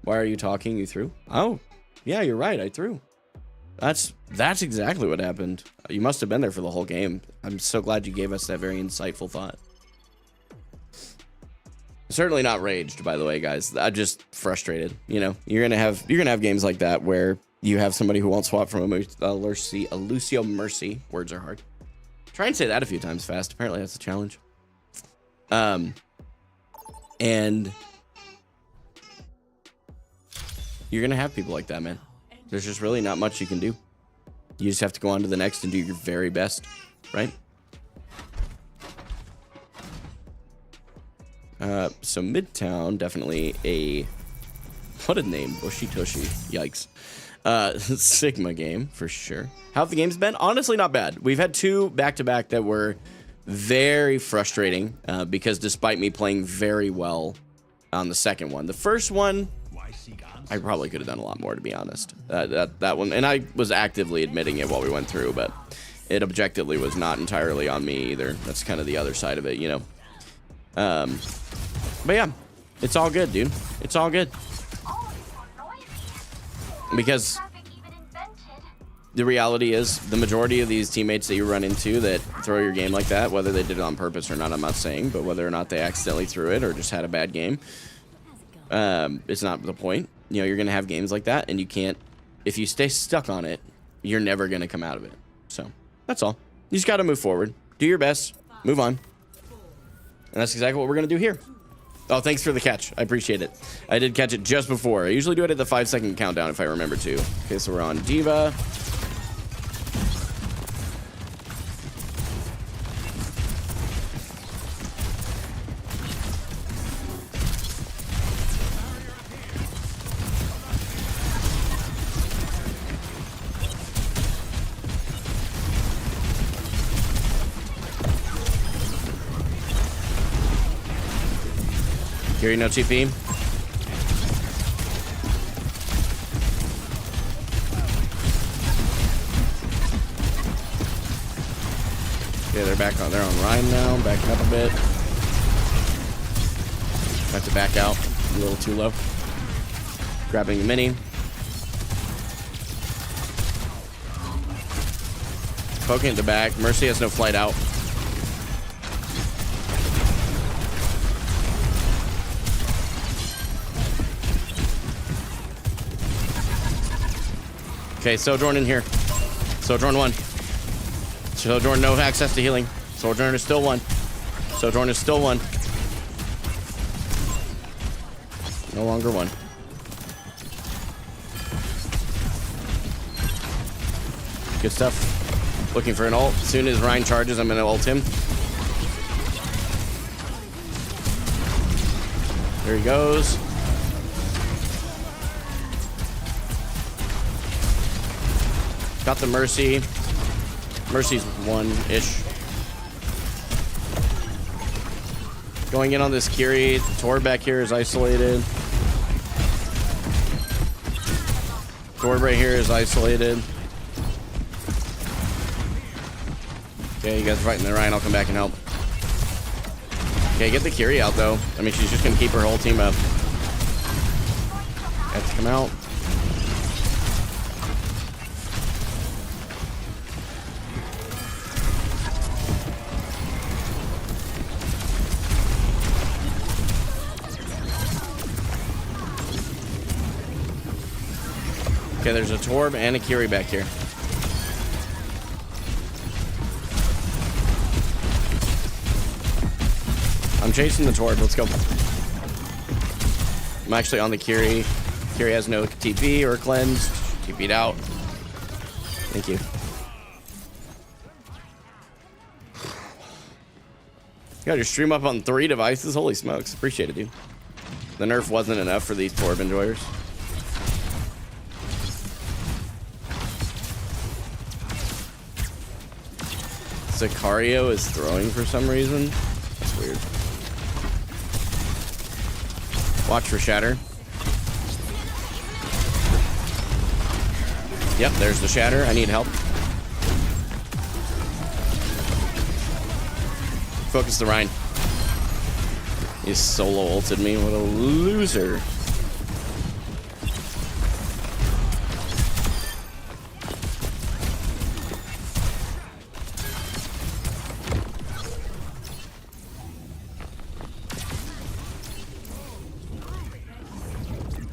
Speaker 1: Why are you talking? You threw? Oh, yeah, you're right. I threw. That's exactly what happened. You must have been there for the whole game. I'm so glad you gave us that very insightful thought. Certainly not raged, by the way, guys. I'm just frustrated. You know, you're gonna have games like that where you have somebody who won't swap from a Lucio Mercy. Words are hard. Try and say that a few times fast. Apparently that's a challenge. And you're gonna have people like that, man. There's just really not much you can do. You just have to go on to the next and do your very best, right? So Midtown, definitely what a name, Bushy Tushy, yikes. Sigma game, for sure. How have the games been? Honestly, not bad. We've had two back-to-back that were very frustrating, because despite me playing very well on the second one, the first one, I probably could have done a lot more, to be honest. That one, and I was actively admitting it while we went through, but it objectively was not entirely on me either. That's kind of the other side of it, you know. But yeah, it's all good, dude. It's all good. Because the reality is, the majority of these teammates that you run into that throw your game like that, whether they did it on purpose or not, I'm not saying, but whether or not they accidentally threw it or just had a bad game, it's not the point. You know, you're going to have games like that, and you can't, if you stay stuck on it, you're never going to come out of it. So, that's all. You just got to move forward. Do your best. Move on. And that's exactly what we're going to do here. Oh, thanks for the catch. I appreciate it. I did catch it just before. I usually do it at the 5-second countdown if I remember to. Okay, so we're on Diva. Carry no TP. Yeah, they're back on. They're on Ryan now. Backing up a bit. Have to back out a little too low. Grabbing the mini. Poking at the back. Mercy has no flight out. Okay, Sojourn in here. Sojourn 1. Sojourn no access to healing. Sojourn is still 1. Sojourn is still 1. No longer 1. Good stuff. Looking for an ult. As soon as Ryan charges, I'm going to ult him. There he goes. Got the Mercy. Mercy's 1-ish. Going in on this Kiri. The Tor back here is isolated. Tor right here is isolated. Okay, you guys are fighting the Ryan. I'll come back and help. Okay, get the Kiri out though. I mean, she's just gonna keep her whole team up. Have to come out. Okay, there's a Torb and a Kiri back here. I'm chasing the Torb. Let's go. I'm actually on the Kiri. Kiri has no TP or cleanse. TP'd out. Thank you. You got your stream up on 3 devices. Holy smokes. Appreciate it, dude. The nerf wasn't enough for these Torb enjoyers. Sicario is throwing for some reason. That's weird. Watch for Shatter. Yep, there's the Shatter. I need help. Focus the Rhine. He solo ulted me. What a loser.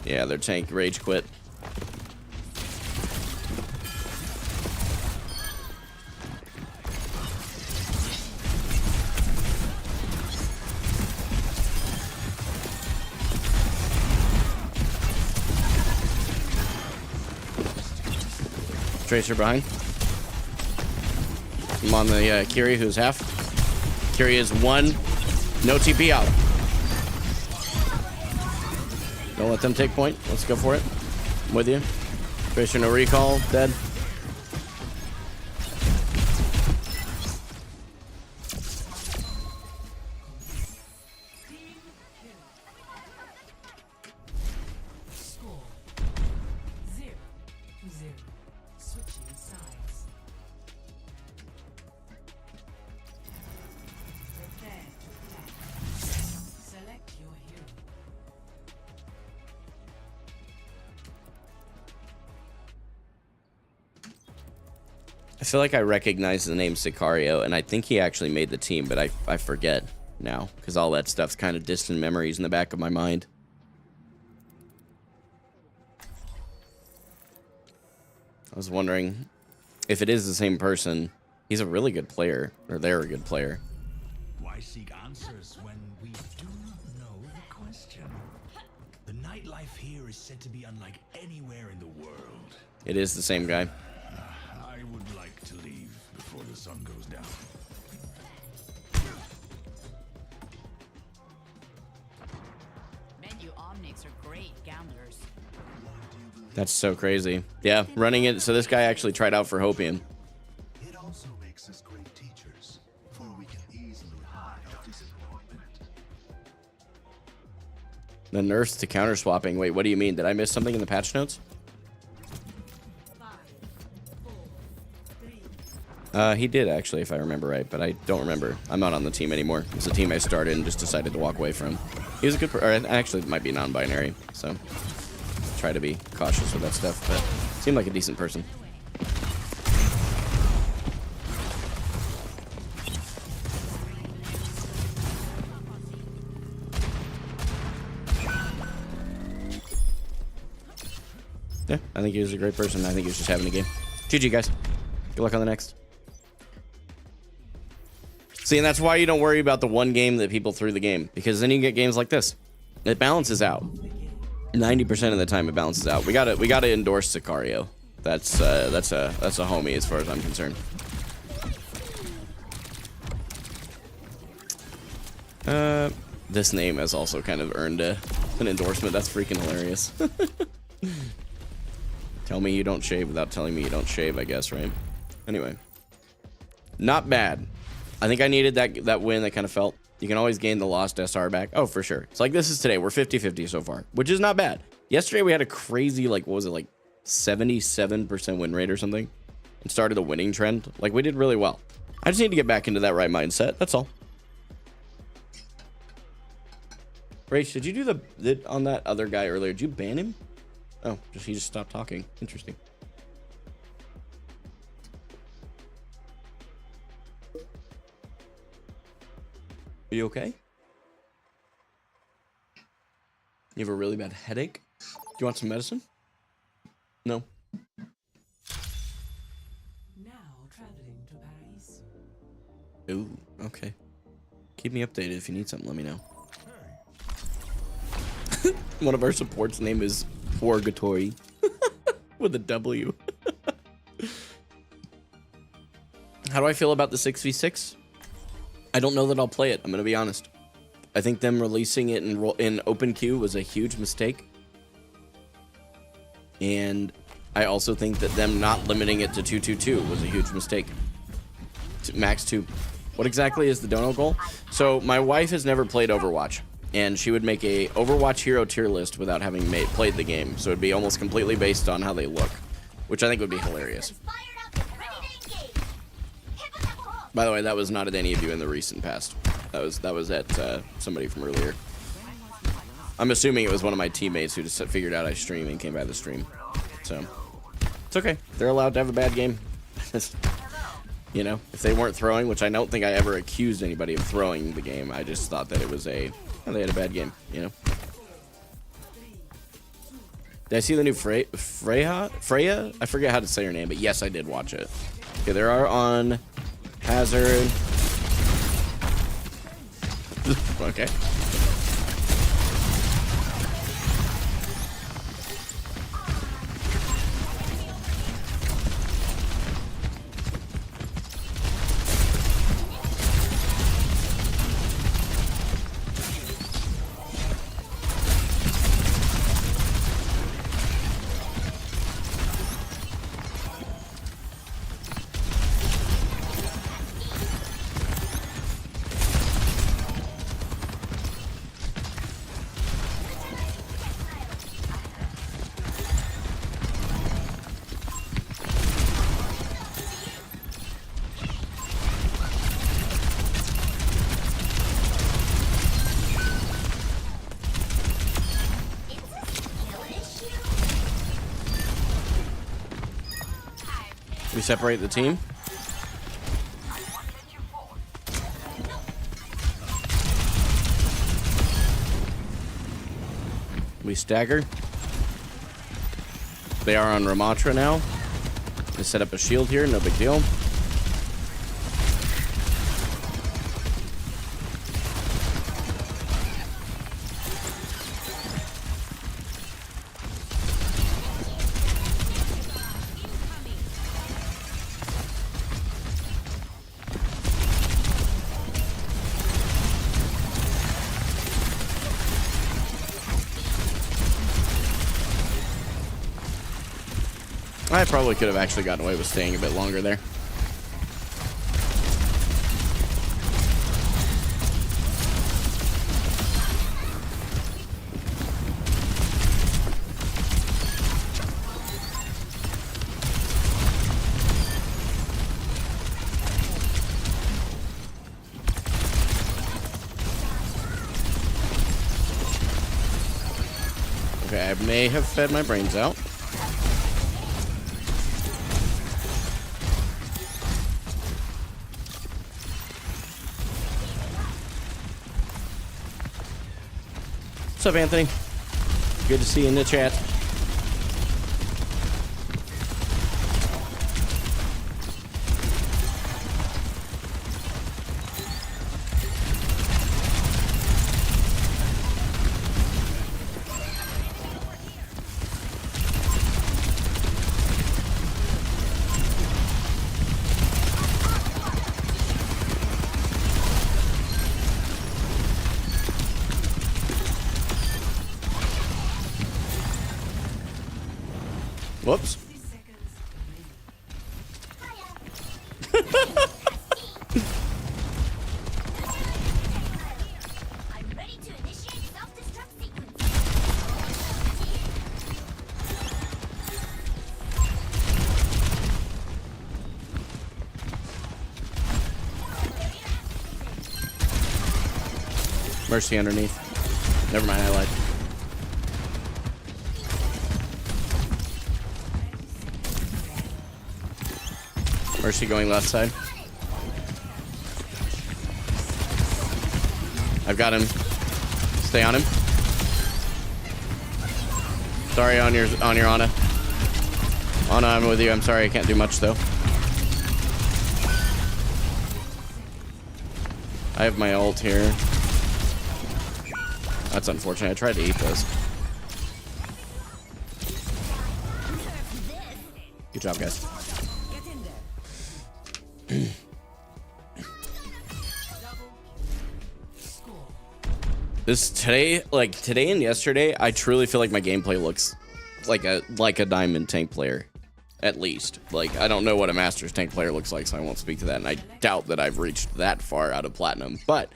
Speaker 1: Yeah, their tank rage quit. Tracer behind. I'm on the Kiri, who's half. Kiri is 1. No TP out. Don't let them take point. Let's go for it. I'm with you. Tracer, no recall. Dead.
Speaker 4: Score 0-0. Switching sides. Prepare to attack. Select your hero.
Speaker 1: I feel like I recognize the name Sicario, and I think he actually made the team, but I forget now, because all that stuff's kind of distant memories in the back of my mind. I was wondering if it is the same person. He's a really good player, or they're a good player.
Speaker 3: Why seek answers when we do not know the question? The nightlife here is said to be unlike anywhere in the world.
Speaker 1: It is the same guy.
Speaker 3: I would like to leave before the sun goes down.
Speaker 5: Men, you Omnics are great gamblers.
Speaker 1: That's so crazy. Yeah, running it. So this guy actually tried out for Hopium.
Speaker 6: It also makes us great teachers, for we can easily hide disappointment.
Speaker 1: The nerfs to counter swapping. Wait, what do you mean? Did I miss something in the patch notes?
Speaker 4: 5, 4, 3.
Speaker 1: He did actually, if I remember right, but I don't remember. I'm not on the team anymore. It's a team I started and just decided to walk away from. He was a good, or actually it might be non-binary, so try to be cautious with that stuff, but seemed like a decent person. Yeah, I think he was a great person. I think he was just having a game. GG, guys. Good luck on the next. See, and that's why you don't worry about the one game that people threw the game, because then you get games like this. It balances out. 90% of the time, it balances out. We gotta endorse Sicario. That's a homie as far as I'm concerned. This name has also kind of earned an endorsement. That's freaking hilarious. Tell me you don't shave without telling me you don't shave, I guess, right? Anyway. Not bad. I think I needed that win. That kind of felt. You can always gain the lost SR back. Oh, for sure. It's like this is today. We're 50-50 so far, which is not bad. Yesterday we had a crazy, like, what was it, like 77% win rate or something, and started a winning trend. Like, we did really well. I just need to get back into that right mindset. That's all. Rach, did you do the on that other guy earlier? Did you ban him? Oh, he just stopped talking. Interesting. Are you okay? You have a really bad headache? Do you want some medicine? No.
Speaker 4: Now traveling to Paraíso.
Speaker 1: Ooh, okay. Keep me updated. If you need something, let me know. One of our supports' name is Purgatory. With a W. How do I feel about the 6v6? I don't know that I'll play it. I'm going to be honest. I think them releasing it in open queue was a huge mistake. And I also think that them not limiting it to 222 was a huge mistake. Max 2. What exactly is the dono goal? So my wife has never played Overwatch, and she would make a Overwatch hero tier list without having played the game. So it'd be almost completely based on how they look, which I think would be hilarious. By the way, that was not at any of you in the recent past. That was at somebody from earlier. I'm assuming it was one of my teammates who just figured out I stream and came by the stream. So it's okay. They're allowed to have a bad game. You know, if they weren't throwing, which I don't think I ever accused anybody of throwing the game. I just thought that it was they had a bad game. You know. Did I see the new Freya? I forget how to say her name, but yes, I did watch it. Okay, there are on Hazard. Okay. We separate the team. We stagger. They are on Ramatra now. They set up a shield here, no big deal. I probably could have actually gotten away with staying a bit longer there. Okay, I may have fed my brains out. What's up, Anthony? Good to see you in the chat. Whoops. Mercy underneath. Never mind, I lied. Mercy going left side. I've got him. Stay on him. Sorry on your Ana. Ana, I'm with you. I'm sorry, I can't do much though. I have my ult here. That's unfortunate. I tried to eat this. Good job, guys. This today and yesterday, I truly feel like my gameplay looks like a diamond tank player, at least. Like, I don't know what a master's tank player looks like, so I won't speak to that, and I doubt that I've reached that far out of platinum, but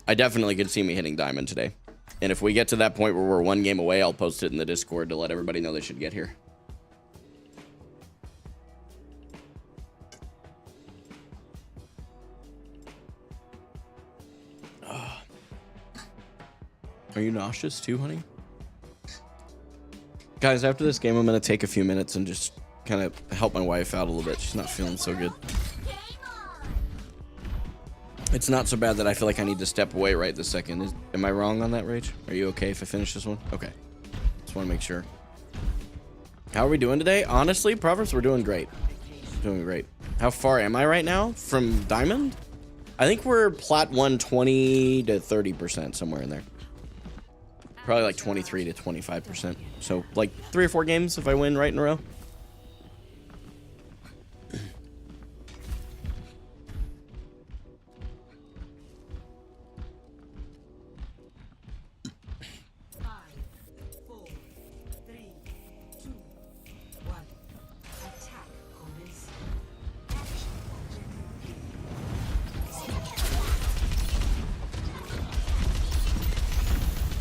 Speaker 1: I definitely could see me hitting diamond today. And if we get to that point where we're one game away, I'll post it in the Discord to let everybody know they should get here. Are you nauseous too, honey? Guys, after this game, I'm going to take a few minutes and just kind of help my wife out a little bit. She's not feeling so good. It's not so bad that I feel like I need to step away right this second. Am I wrong on that, Rach? Are you okay if I finish this one? Okay. Just want to make sure. How are we doing today? Honestly, Proverbs, we're doing great. Doing great. How far am I right now from diamond? I think we're plat 120 to 30%, somewhere in there. Probably like 23 to 25%. So like 3 or 4 games if I win right in a row.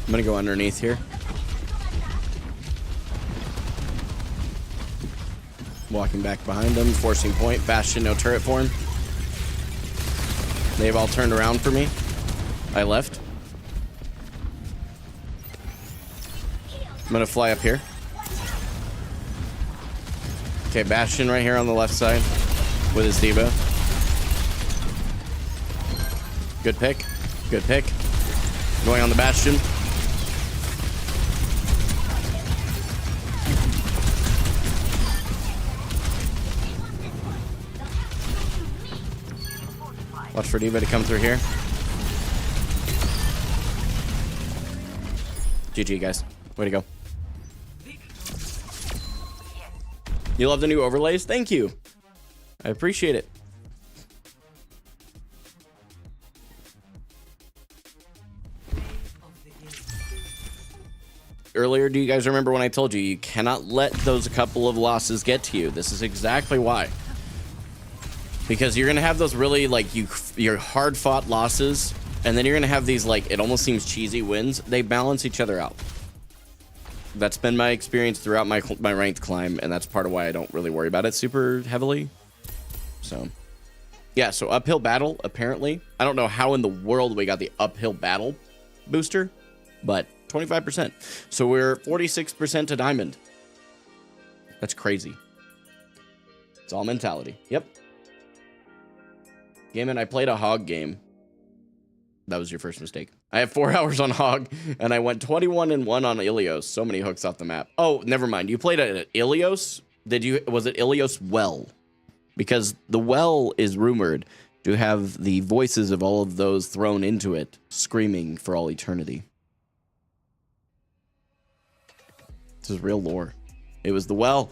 Speaker 1: I'm gonna go underneath here. Walking back behind them, forcing point. Bastion, no turret for him. They've all turned around for me. I left. I'm gonna fly up here. Okay, Bastion right here on the left side with his Devo. Good pick. Good pick. Going on the Bastion. Watch for Diva to come through here. GG, guys. Way to go. You love the new overlays? Thank you. I appreciate it. Earlier, do you guys remember when I told you you cannot let those couple of losses get to you? This is exactly why. Because you're gonna have those really like your hard fought losses, and then you're gonna have these like it almost seems cheesy wins. They balance each other out. That's been my experience throughout my ranked climb, and that's part of why I don't really worry about it super heavily. So yeah, so uphill battle apparently. I don't know how in the world we got the uphill battle booster, but 25%. So we're 46% to diamond. That's crazy. It's all mentality. Yep. Game, I played a hog game. That was your first mistake. I have 4 hours on hog, and I went 21-1 on Ilios. So many hooks off the map. Oh, never mind. You played at Ilios? Was it Ilios Well? Because the well is rumored to have the voices of all of those thrown into it, screaming for all eternity. This is real lore. It was the well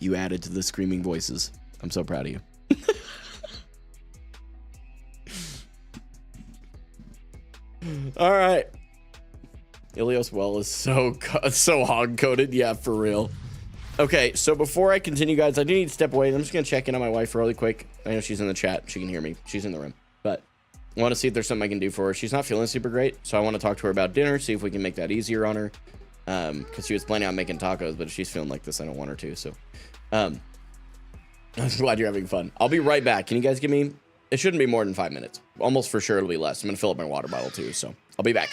Speaker 1: you added to the screaming voices. I'm so proud of you. All right. Ilios Well is so hog coded. Yeah, for real. Okay, so before I continue, guys, I do need to step away. I'm just gonna check in on my wife really quick. I know she's in the chat. She can hear me. She's in the room. But I want to see if there's something I can do for her. She's not feeling super great, so I want to talk to her about dinner, see if we can make that easier on her. Because she was planning on making tacos, but if she's feeling like this, I don't want her to. So I'm glad you're having fun. I'll be right back. Can you guys give me It shouldn't be more than 5 minutes. Almost for sure it'll be less. I'm going to fill up my water bottle too, so I'll be back.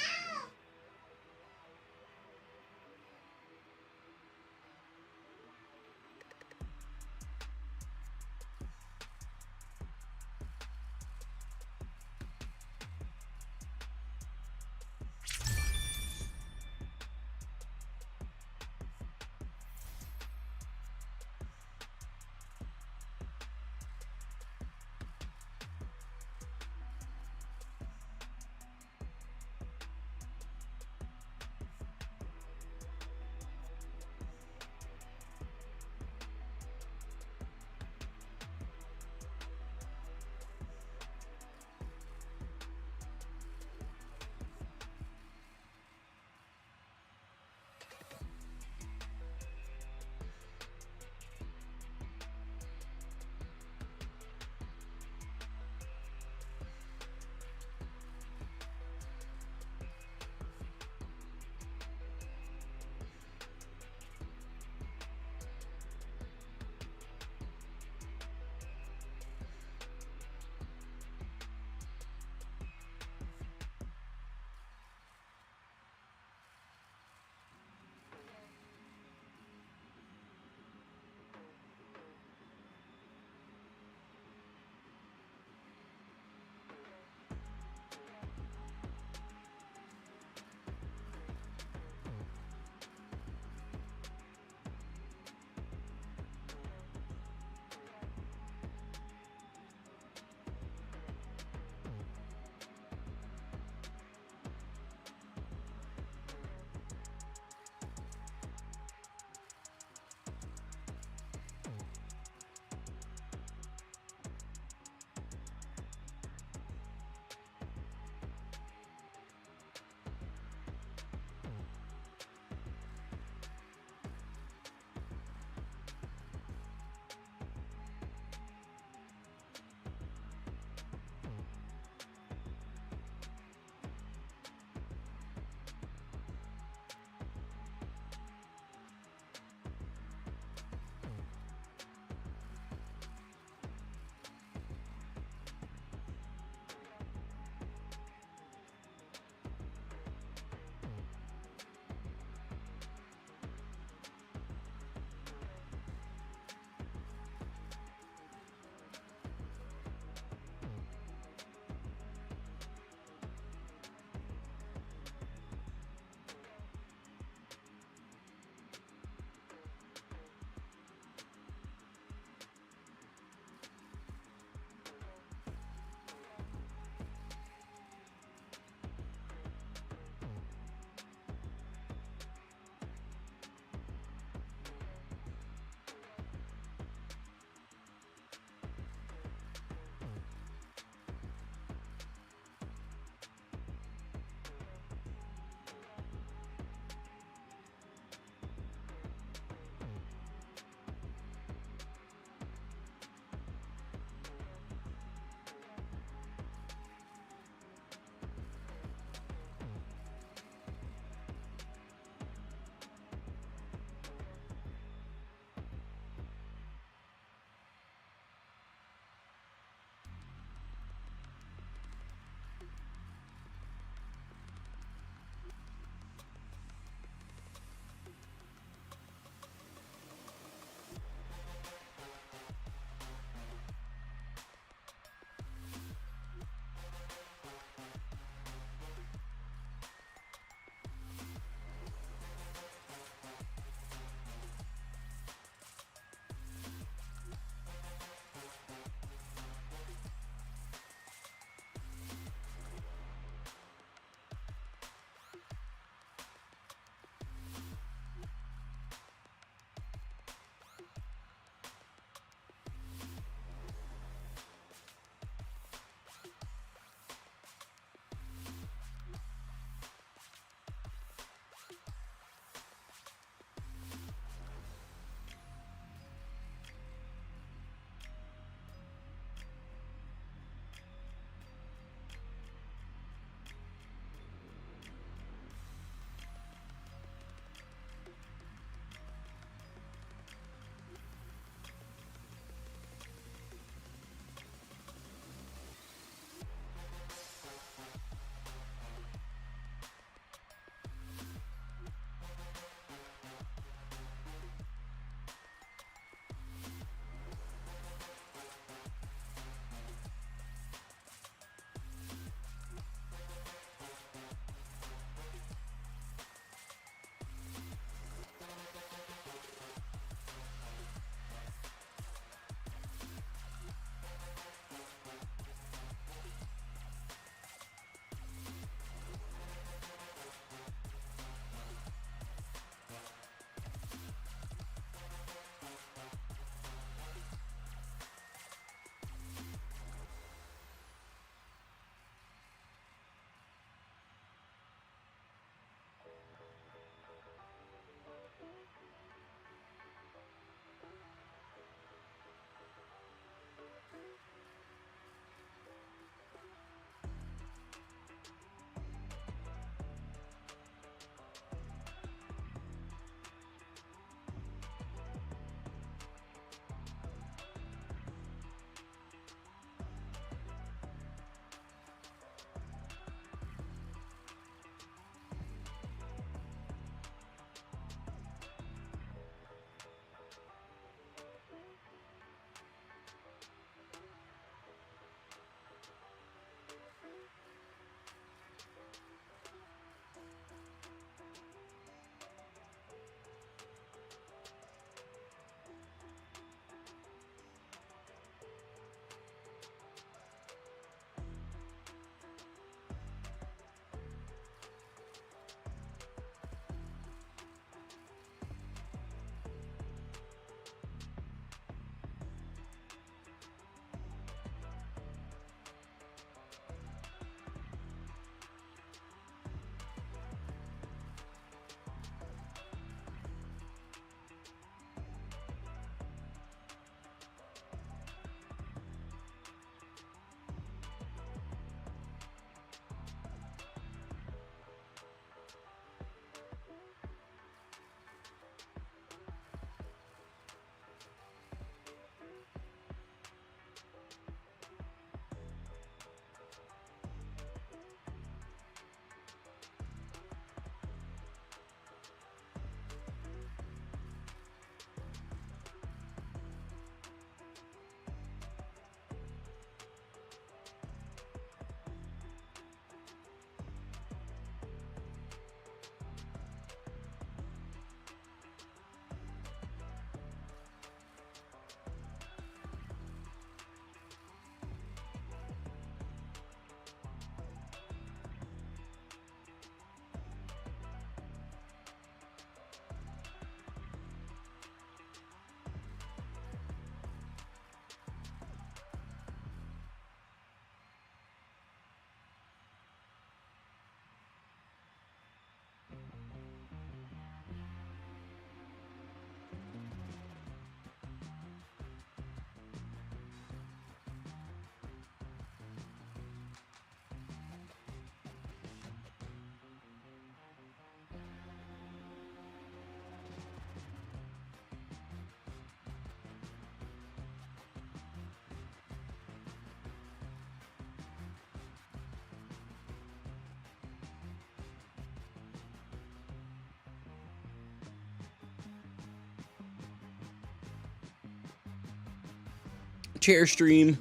Speaker 1: chair stream.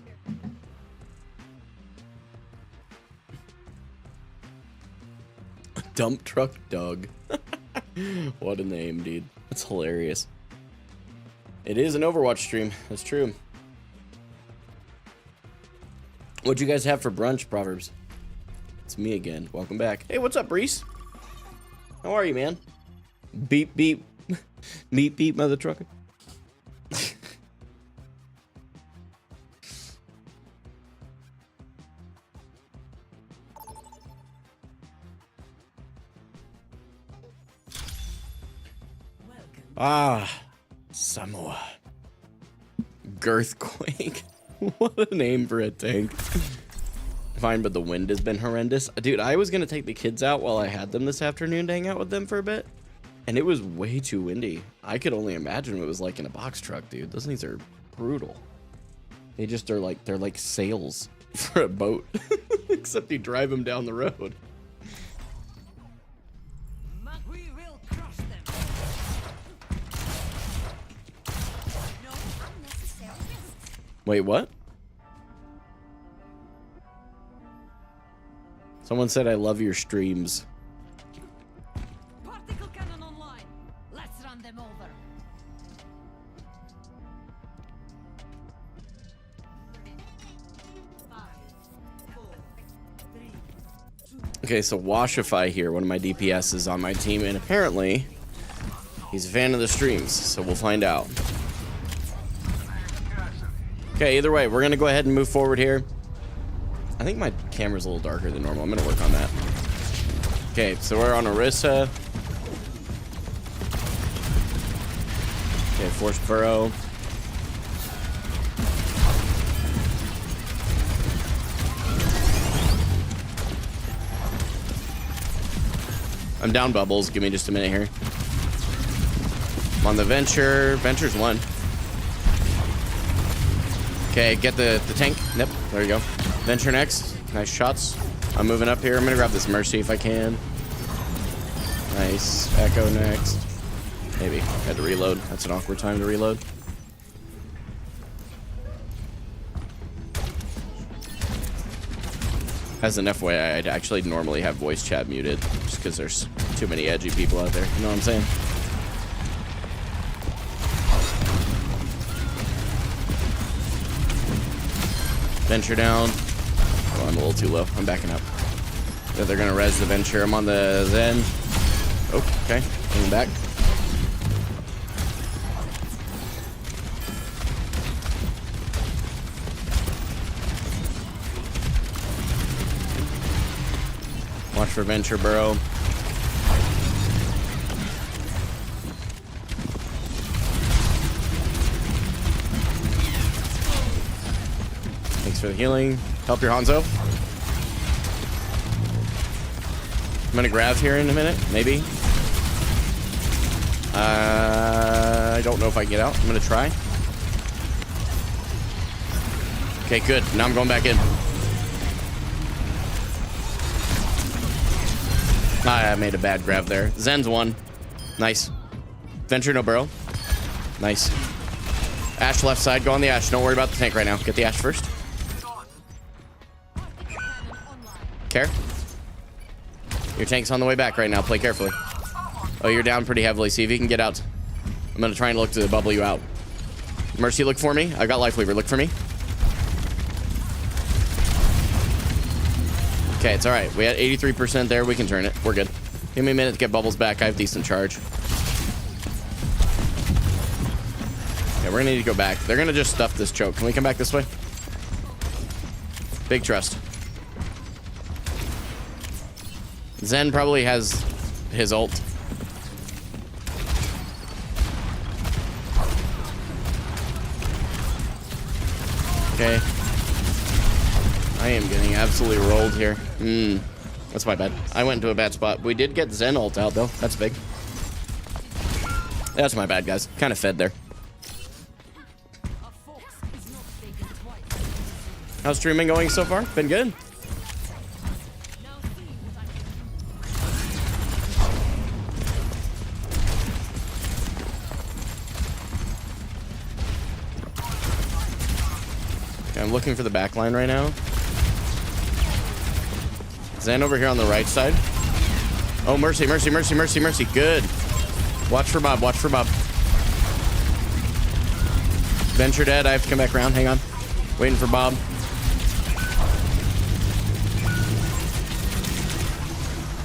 Speaker 1: Dump truck Doug. What a name, dude. That's hilarious. It is an Overwatch stream. That's true. What'd you guys have for brunch, Proverbs? It's me again. Welcome back. Hey, what's up, Reese? How are you, man? Beep, beep. Beep, beep, mother trucker. Ah, Samoa. Girthquake. What a name for a tank. Fine, but the wind has been horrendous. Dude, I was gonna take the kids out while I had them this afternoon to hang out with them for a bit, and it was way too windy. I could only imagine what it was like in a box truck, dude. Those things are brutal. They just are like, they're like sails for a boat, except you drive them down the road.
Speaker 4: We will crush them.
Speaker 2: No unnecessary risks.
Speaker 1: Wait, what? Someone said I love your streams.
Speaker 4: Particle cannon online. Let's run them over.
Speaker 1: Okay, so Washify here, one of my DPS is on my team, and apparently he's a fan of the streams, so we'll find out. Okay, either way, we're gonna go ahead and move forward here. I think my camera's a little darker than normal. I'm gonna work on that. Okay, so we're on Orisa. Okay, Forced Burrow. I'm down bubbles. Give me just a minute here. I'm on the Venture. Venture's one. Okay, get the tank. Yep, there you go. Venture next. Nice shots. I'm moving up here. I'm gonna grab this Mercy if I can. Nice. Echo next. Maybe. Had to reload. That's an awkward time to reload. As an FYI, I'd actually normally have voice chat muted just because there's too many edgy people out there. You know what I'm saying? Venture down. Oh, I'm a little too low. I'm backing up. Yeah, they're gonna res the Venture. I'm on the Zen. Oh, okay. Coming back. Watch for Venture Burrow. Thanks for the healing. Help your Hanzo. I'm gonna grab here in a minute, maybe. I don't know if I can get out. I'm gonna try. Okay, good. Now I'm going back in. I made a bad grab there. Zen's one. Nice. Venture, no burrow. Nice. Ashe left side. Go on the Ashe. Don't worry about the tank right now. Get the Ashe first. Care? Your tank's on the way back right now. Play carefully. Oh, you're down pretty heavily. See if you can get out. I'm going to try and look to bubble you out. Mercy, look for me. I got Life Weaver. Look for me. Okay, it's all right. We had 83% there. We can turn it. We're good. Give me a minute to get bubbles back. I have decent charge. Okay, we're gonna need to go back. They're gonna just stuff this choke. Can we come back this way? Big trust. Zen probably has his ult. Okay. I am getting absolutely rolled here. That's my bad. I went into a bad spot. We did get Zen ult out, though. That's big. That's my bad, guys. Kind of fed there. How's streaming going so far? Been good? I'm looking for the back line right now. Zen over here on the right side. Oh, mercy, mercy, mercy, mercy, mercy. Good. Watch for Bob. Watch for Bob. Venture dead. I have to come back around. Hang on. Waiting for Bob.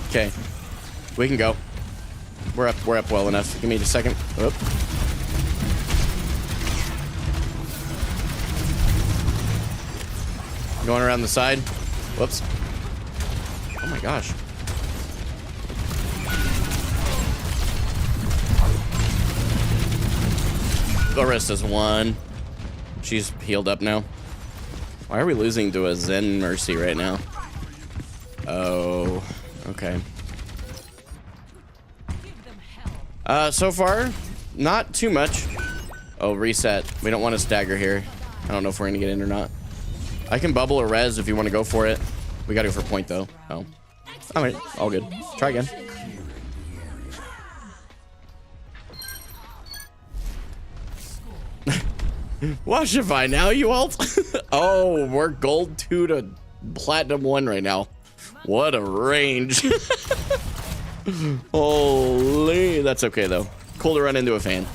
Speaker 1: Okay. We can go. We're up well enough. Give me just a second. Oop. Going around the side. Whoops. Oh my gosh. Larissa's won. She's healed up now. Why are we losing to a Zen Mercy right now? Oh, okay. So far, not too much. Oh, reset. We don't want to stagger here. I don't know if we're gonna get in or not. I can bubble or res if you want to go for it. We gotta go for point though. Oh. Alright, all good. Try again. Washify now, you alt? Oh, we're gold 2 to platinum 1 right now. What a range. Holy, that's okay though. Cool to run into a fan.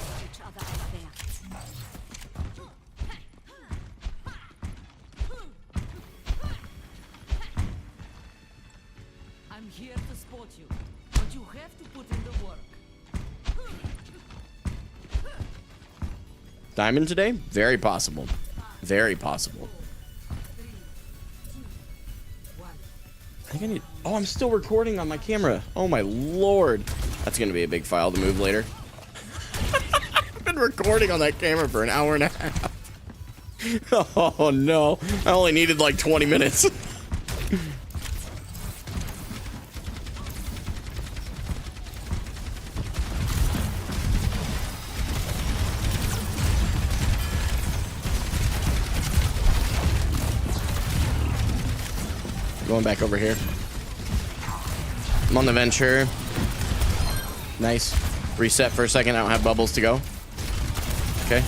Speaker 4: I'm here to support you, but you have to put in the work.
Speaker 1: Diamond today? Very possible. Very possible. I think I need... Oh, I'm still recording on my camera. Oh my lord. That's gonna be a big file to move later. I've been recording on that camera for an hour and a half. Oh no. I only needed like 20 minutes. Going back over here. I'm on the venture. Nice. Reset for a second. I don't have bubbles to go. Okay.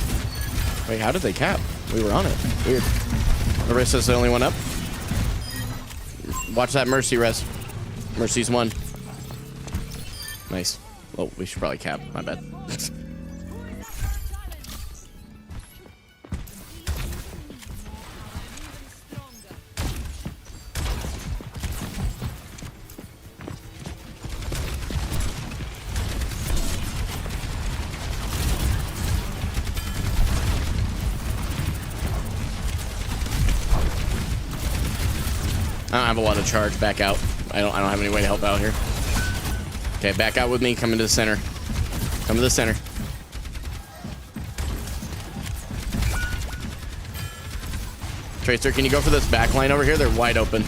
Speaker 1: Wait, how did they cap? We were on it. Weird. Marissa's the only one up. Watch that Mercy res. Mercy's one. Nice. Oh, we should probably cap. My bad. I don't have a lot of charge. Back out. I don't have any way to help out here. Okay, back out with me. Come into the center. Come to the center. Tracer, can you go for this back line over here? They're wide open.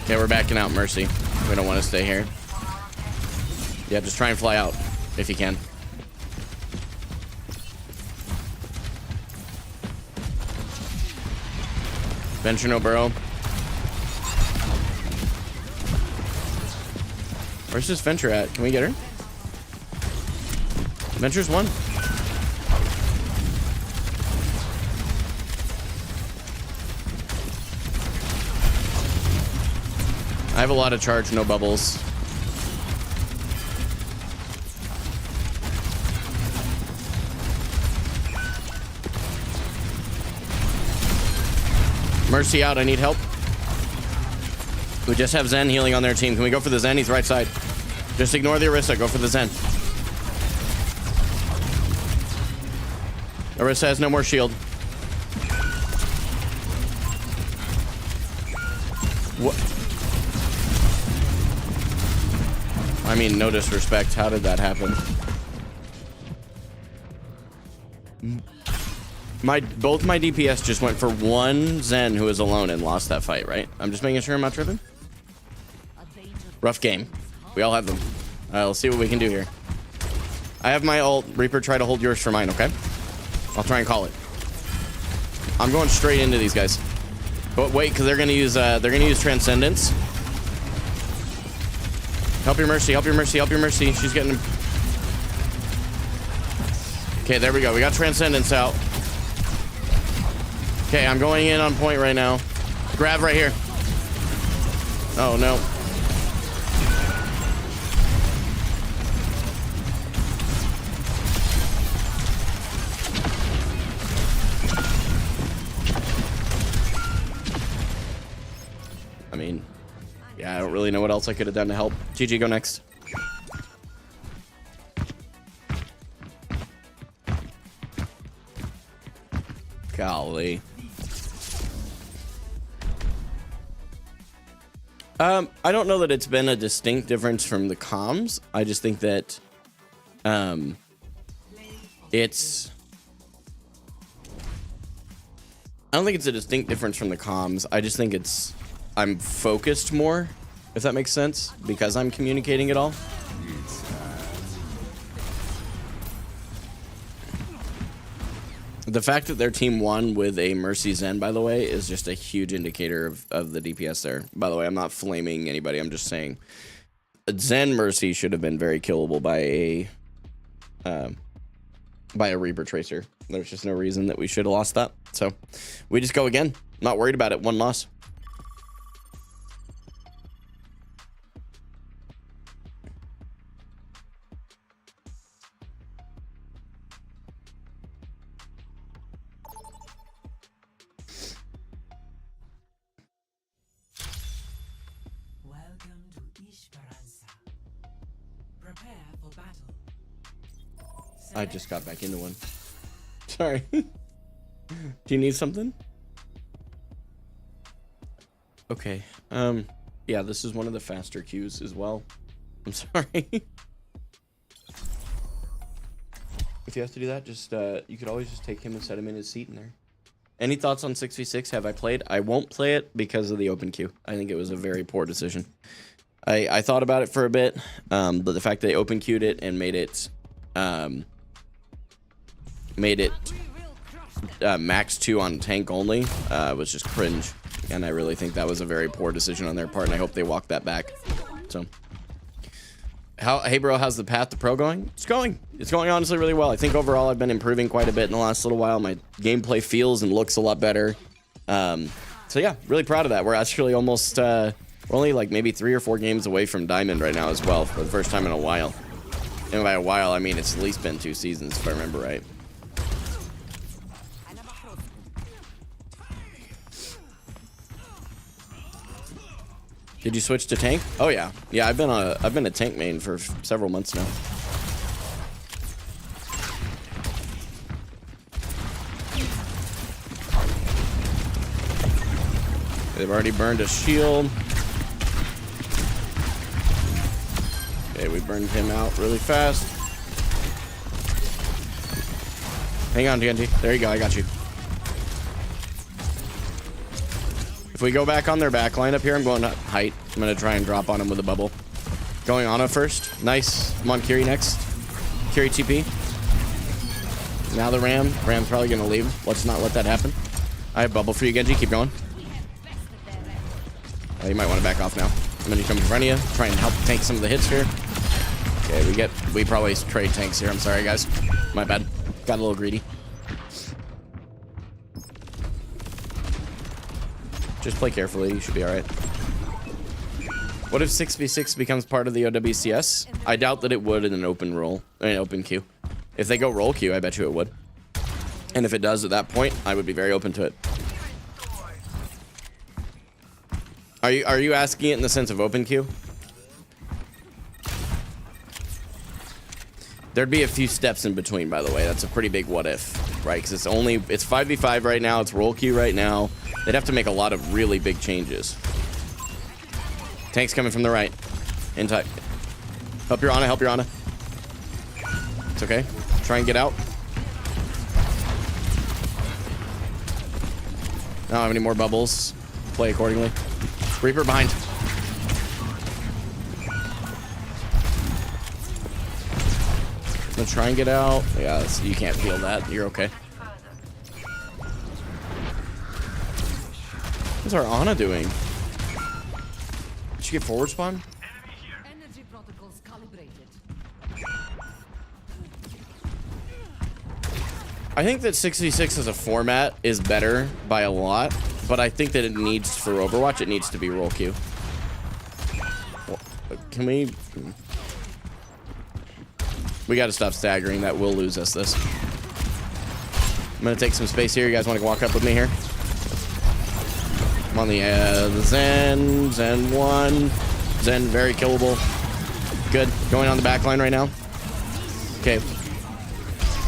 Speaker 1: Okay, we're backing out, Mercy. We don't want to stay here. Yeah, just try and fly out if you can. Venture no burrow. Where's this Venture at? Can we get her? Venture's one. I have a lot of charge, no bubbles. Mercy out, I need help. We just have Zen healing on their team. Can we go for the Zen? He's right side. Just ignore the Orisa, go for the Zen. Orisa has no more shield. What? I mean, no disrespect. How did that happen? Both my DPS just went for one Zen who is alone and lost that fight, right? I'm just making sure I'm not tripping. Rough game. We all have them. Let's see what we can do here. I have my ult. Reaper, try to hold yours for mine, okay? I'll try and call it. I'm going straight into these guys. But wait, because they're gonna use Transcendence. Help your Mercy, help your Mercy, help your Mercy. She's getting him. Okay, there we go. We got Transcendence out. Okay, I'm going in on point right now. Grab right here. Oh, no. I mean, yeah, I don't really know what else I could have done to help. GG, go next. Golly. I don't know that it's been a distinct difference from the comms. I just think that it's... I don't think it's a distinct difference from the comms. I just think it's... I'm focused more, if that makes sense, because I'm communicating it all. The fact that their team won with a Mercy Zen, by the way, is just a huge indicator of the DPS there. By the way, I'm not flaming anybody. I'm just saying Zen Mercy should have been very killable by a Reaper Tracer. There's just no reason that we should have lost that. So we just go again. Not worried about it. One loss.
Speaker 4: Welcome to Esperança. Prepare for battle.
Speaker 1: I just got back into one. Sorry. Do you need something? Okay. Yeah, this is one of the faster queues as well. I'm sorry. If you have to do that, just you could always just take him and set him in his seat in there. Any thoughts on 6v6? Have I played? I won't play it because of the open queue. I think it was a very poor decision. I thought about it for a bit, but the fact that they open queued it and made it max 2 on tank only was just cringe, and I really think that was a very poor decision on their part, and I hope they walk that back. So, hey bro, how's the path to pro going? It's going honestly really well. I think overall I've been improving quite a bit in the last little while. My gameplay feels and looks a lot better. So yeah, really proud of that. We're actually almost we're only like maybe 3 or 4 games away from Diamond right now as well, for the first time in a while. And by a while, I mean it's at least been 2 seasons if I remember right. Did you switch to tank? Oh yeah, yeah. I've been a tank main for several months now. They've already burned a shield. Okay, we burned him out really fast. Hang on, TNT. There you go. I got you. If we go back on their back line up here, I'm going to height. I'm going to try and drop on him with a bubble. Going Ana first. Nice. I'm on Kiri next. Kiri TP. Now the Ram. Ram's probably going to leave. Let's not let that happen. I have bubble for you, Genji. Keep going. You might want to back off now. I'm going to come in front of you. Try and help tank some of the hits here. Okay, we probably trade tanks here. I'm sorry, guys. My bad. Got a little greedy. Just play carefully. You should be all right. What if 6v6 becomes part of the OWCS? I doubt that it would in an open role, an open queue. If they go roll queue, I bet you it would. And if it does at that point, I would be very open to it. Are you asking it in the sense of open queue? There'd be a few steps in between, by the way. That's a pretty big what if, right? Because it's 5v5 right now. It's roll queue right now. They'd have to make a lot of really big changes. Tank's coming from the right. In tight. Help your Ana, help your Ana. It's okay. Try and get out. I don't have any more bubbles. Play accordingly. Reaper behind. I'm gonna try and get out. Yeah, you can't feel that. You're okay. What's our Ana doing? Did she get forward spawn?
Speaker 4: Energy protocols calibrated.
Speaker 1: I think that 66 as a format is better by a lot, but I think that it needs, for Overwatch, it needs to be roll queue. Can we... We gotta stop staggering. That will lose us this. I'm gonna take some space here. You guys want to walk up with me here? I'm on the Zen 1. Zen, very killable. Good. Going on the back line right now. Okay.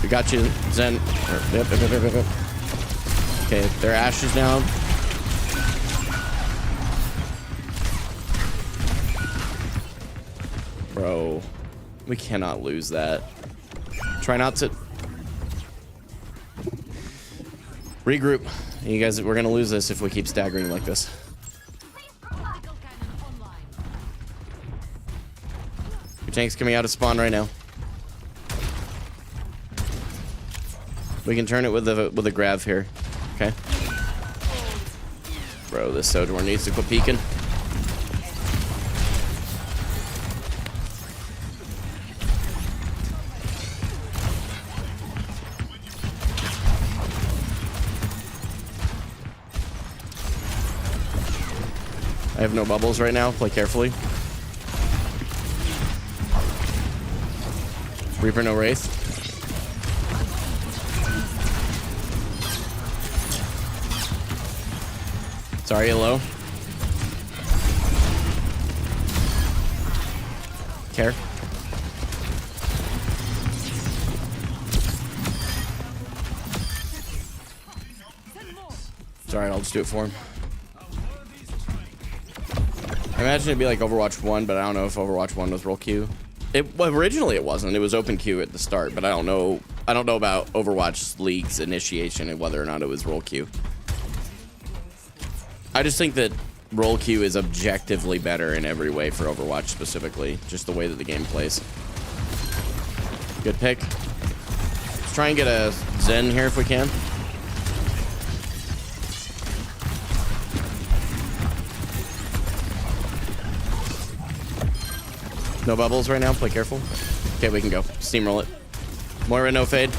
Speaker 1: We got you, Zen. Yep. Okay, their Ashe is down. Bro, we cannot lose that. Try not to... Regroup. You guys, we're gonna lose this if we keep staggering like this. Your tank's coming out of spawn right now. We can turn it with a grav here. Okay. Bro, this Sojourn needs to quit peeking. I have no bubbles right now. Play carefully. Reaper, no Wraith. Zarya low. Care. It's alright, I'll just do it for him. I imagine it'd be like Overwatch 1, but I don't know if Overwatch 1 was roll queue. Well, originally it wasn't. It was open queue at the start, but I don't know about Overwatch League's initiation and whether or not it was roll queue. I just think that roll queue is objectively better in every way for Overwatch specifically, just the way that the game plays. Good pick. Let's try and get a Zen here if we can. No bubbles right now. Play careful. Okay, we can go. Steamroll it. Moira, no fade.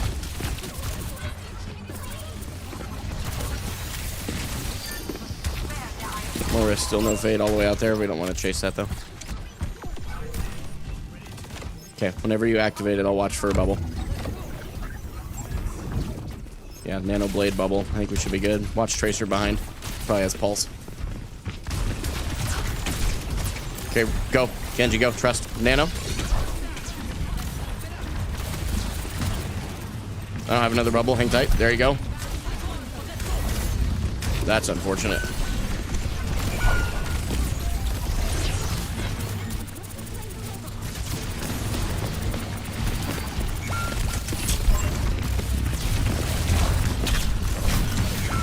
Speaker 1: Moira, still no fade all the way out there. We don't want to chase that, though. Okay, whenever you activate it, I'll watch for a bubble. Yeah, Nano Blade bubble. I think we should be good. Watch Tracer behind. Probably has Pulse. Okay, go. Genji, go. Trust. Nano. I don't have another bubble. Hang tight. There you go. That's unfortunate.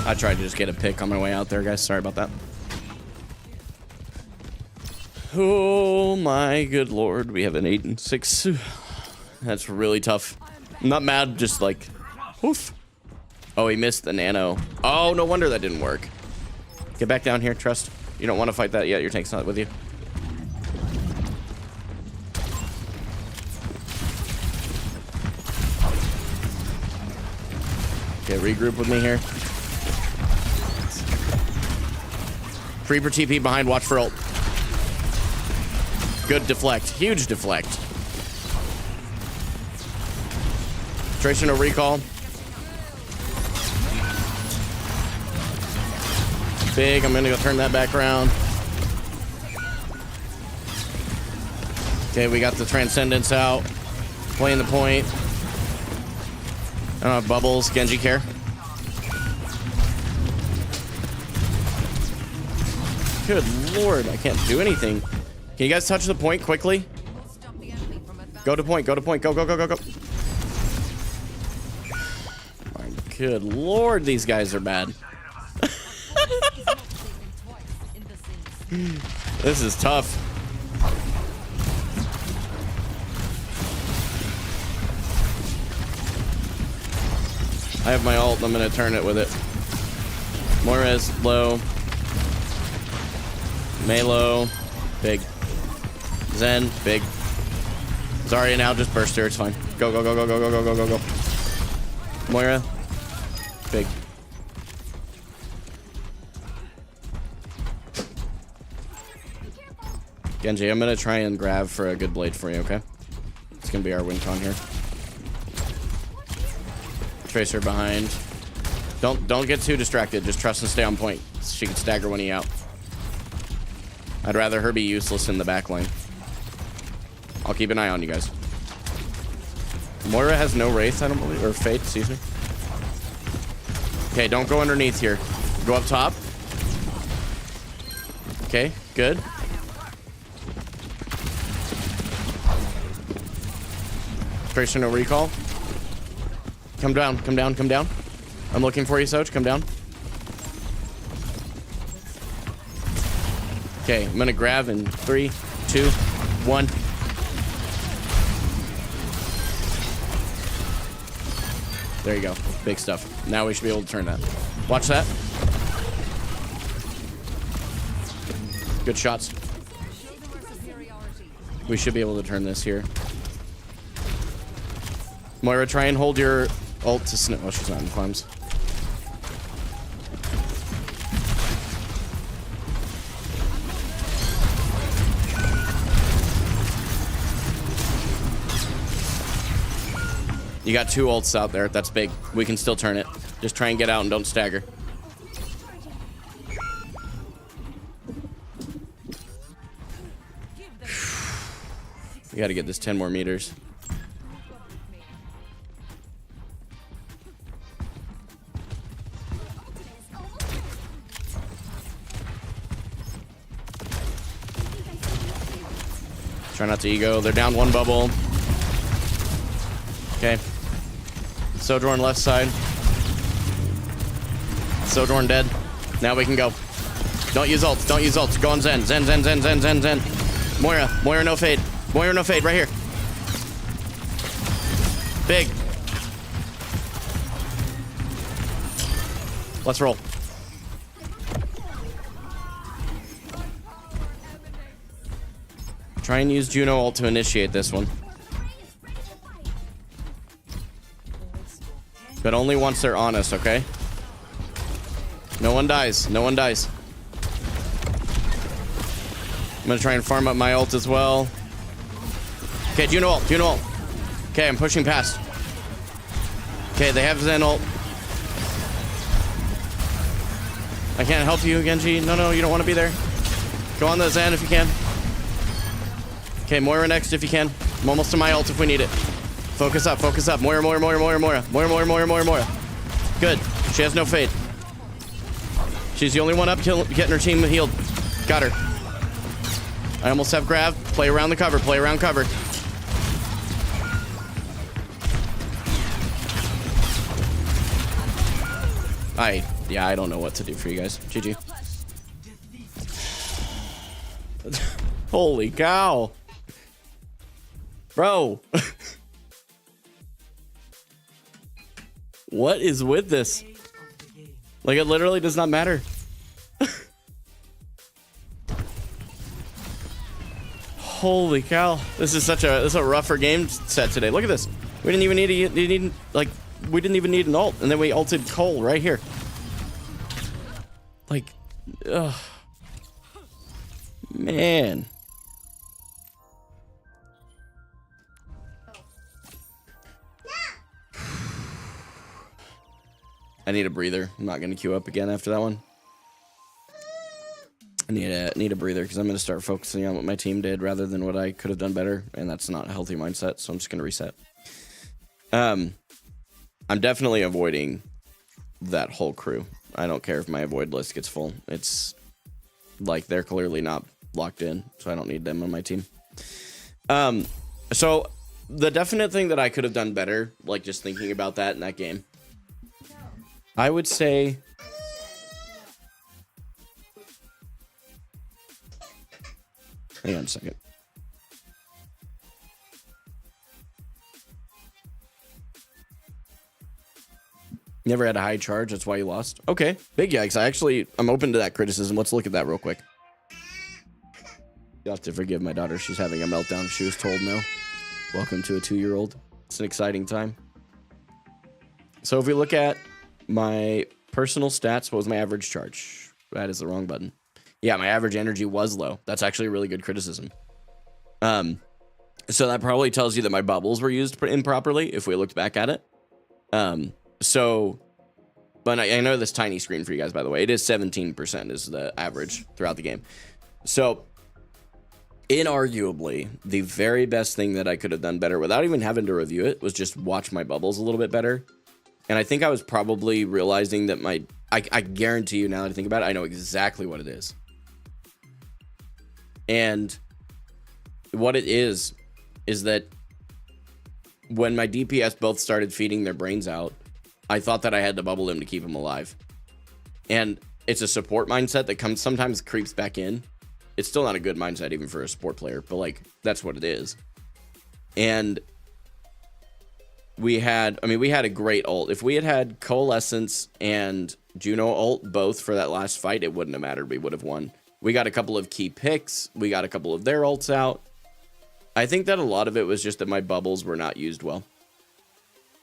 Speaker 1: I tried to just get a pick on my way out there, guys. Sorry about that. Oh my good lord, we have an 8 and 6. That's really tough. I'm not mad, just like, oof. Oh, he missed the nano. Oh, no wonder that didn't work. Get back down here, Trust. You don't want to fight that yet. Your tank's not with you. Okay, regroup with me here. Creeper TP behind, watch for ult. Good deflect. Huge deflect. Tracer, no recall. Big. I'm gonna go turn that back around. Okay, we got the Transcendence out. Playing the point. I don't have bubbles. Genji care. Good lord, I can't do anything. Can you guys touch the point quickly? Go to point, go to point, go, go, go, go, go. My good lord, these guys are bad. This is tough. I have my ult, I'm gonna turn it with it. Moira's low. Melo, big. Zen, big. Zarya now, just burst her, it's fine. Go, go, go, go, go, go, go, go, go, go. Moira, Big. Genji, I'm gonna try and grab for a good blade for you, okay? It's gonna be our win con here. Tracer behind. Don't get too distracted. Just trust and stay on point. She can stagger when he out. I'd rather her be useless in the back lane. I'll keep an eye on you guys. Moira has no Wraith, I don't believe, or Fate, excuse me. Okay, don't go underneath here. Go up top. Okay, good. Tracer, no recall. Come down, come down, come down. I'm looking for you, Soj. Come down. Okay, I'm gonna grab in 3, 2, 1. There you go. Big stuff. Now we should be able to turn that. Watch that. Good shots. We should be able to turn this here. Moira, try and hold your ult to snip. Oh, she's not in climbs. You got 2 ults out there. That's big. We can still turn it. Just try and get out and don't stagger. We got to get this 10 more meters. Try not to ego. They're down 1 bubble. Okay. Sojourn left side. Sojourn dead. Now we can go. Don't use ults. Don't use ults. Go on Zen. Zen, Zen, Zen, Zen, Zen, Zen. Moira. Moira, no fade. Moira, no fade. Right here. Big. Let's roll. Try and use Juno ult to initiate this one. But only once they're on us, okay? No one dies. No one dies. I'm gonna try and farm up my ult as well. Okay, Juno ult. Juno ult. Okay, I'm pushing past. Okay, they have Zen ult. I can't help you, Genji. No, no, you don't want to be there. Go on the Zen if you can. Okay, Moira next if you can. I'm almost to my ult if we need it. Focus up, focus up. Moira, Moira, Moira, Moira, Moira. Moira, Moira, Moira, Moira, Moira. Good. She has no fade. She's the only one up getting her team healed. Got her. I almost have grab. Play around the cover. Play around cover. Yeah, I don't know what to do for you guys. GG. Holy cow. Bro. What is with this? Like, it literally does not matter. Holy cow. This is a rougher game set today. Look at this. We didn't even we didn't even need an ult, and then we ulted Cole right here. Like, ugh. Man. I need a breather. I'm not gonna queue up again after that one. I need a breather because I'm gonna start focusing on what my team did rather than what I could have done better, and that's not a healthy mindset. So I'm just gonna reset. I'm definitely avoiding that whole crew. I don't care if my avoid list gets full. It's like they're clearly not locked in, so I don't need them on my team. So the definite thing that I could have done better, like just thinking about that in that game, I would say hang on a second. Never had a high charge, that's why you lost. Okay, big yikes. I'm open to that criticism. Let's look at that real quick. You'll have to forgive my daughter. She's having a meltdown. She was told no. Welcome to a 2-year-old. It's an exciting time. So if we look at my personal stats. What was my average charge? That is the wrong button. Yeah, my average energy was low. That's actually a really good criticism. So that probably tells you that my bubbles were used improperly if we looked back at it. But I know this tiny screen for you guys, by the way. It is 17% is the average throughout the game. So, inarguably, the very best thing that I could have done better without even having to review it was just watch my bubbles a little bit better. And I think I was probably realizing that I guarantee you now that I think about it, I know exactly what it is. And what it is that when my DPS both started feeding their brains out, I thought that I had to bubble them to keep them alive. And it's a support mindset that sometimes creeps back in. It's still not a good mindset even for a support player, but like that's what it is. And we had a great ult. If we had Coalescence and Juno ult both for that last fight, it wouldn't have mattered. We would have won. We got a couple of key picks. We got a couple of their ults out. I think that a lot of it was just that my bubbles were not used well.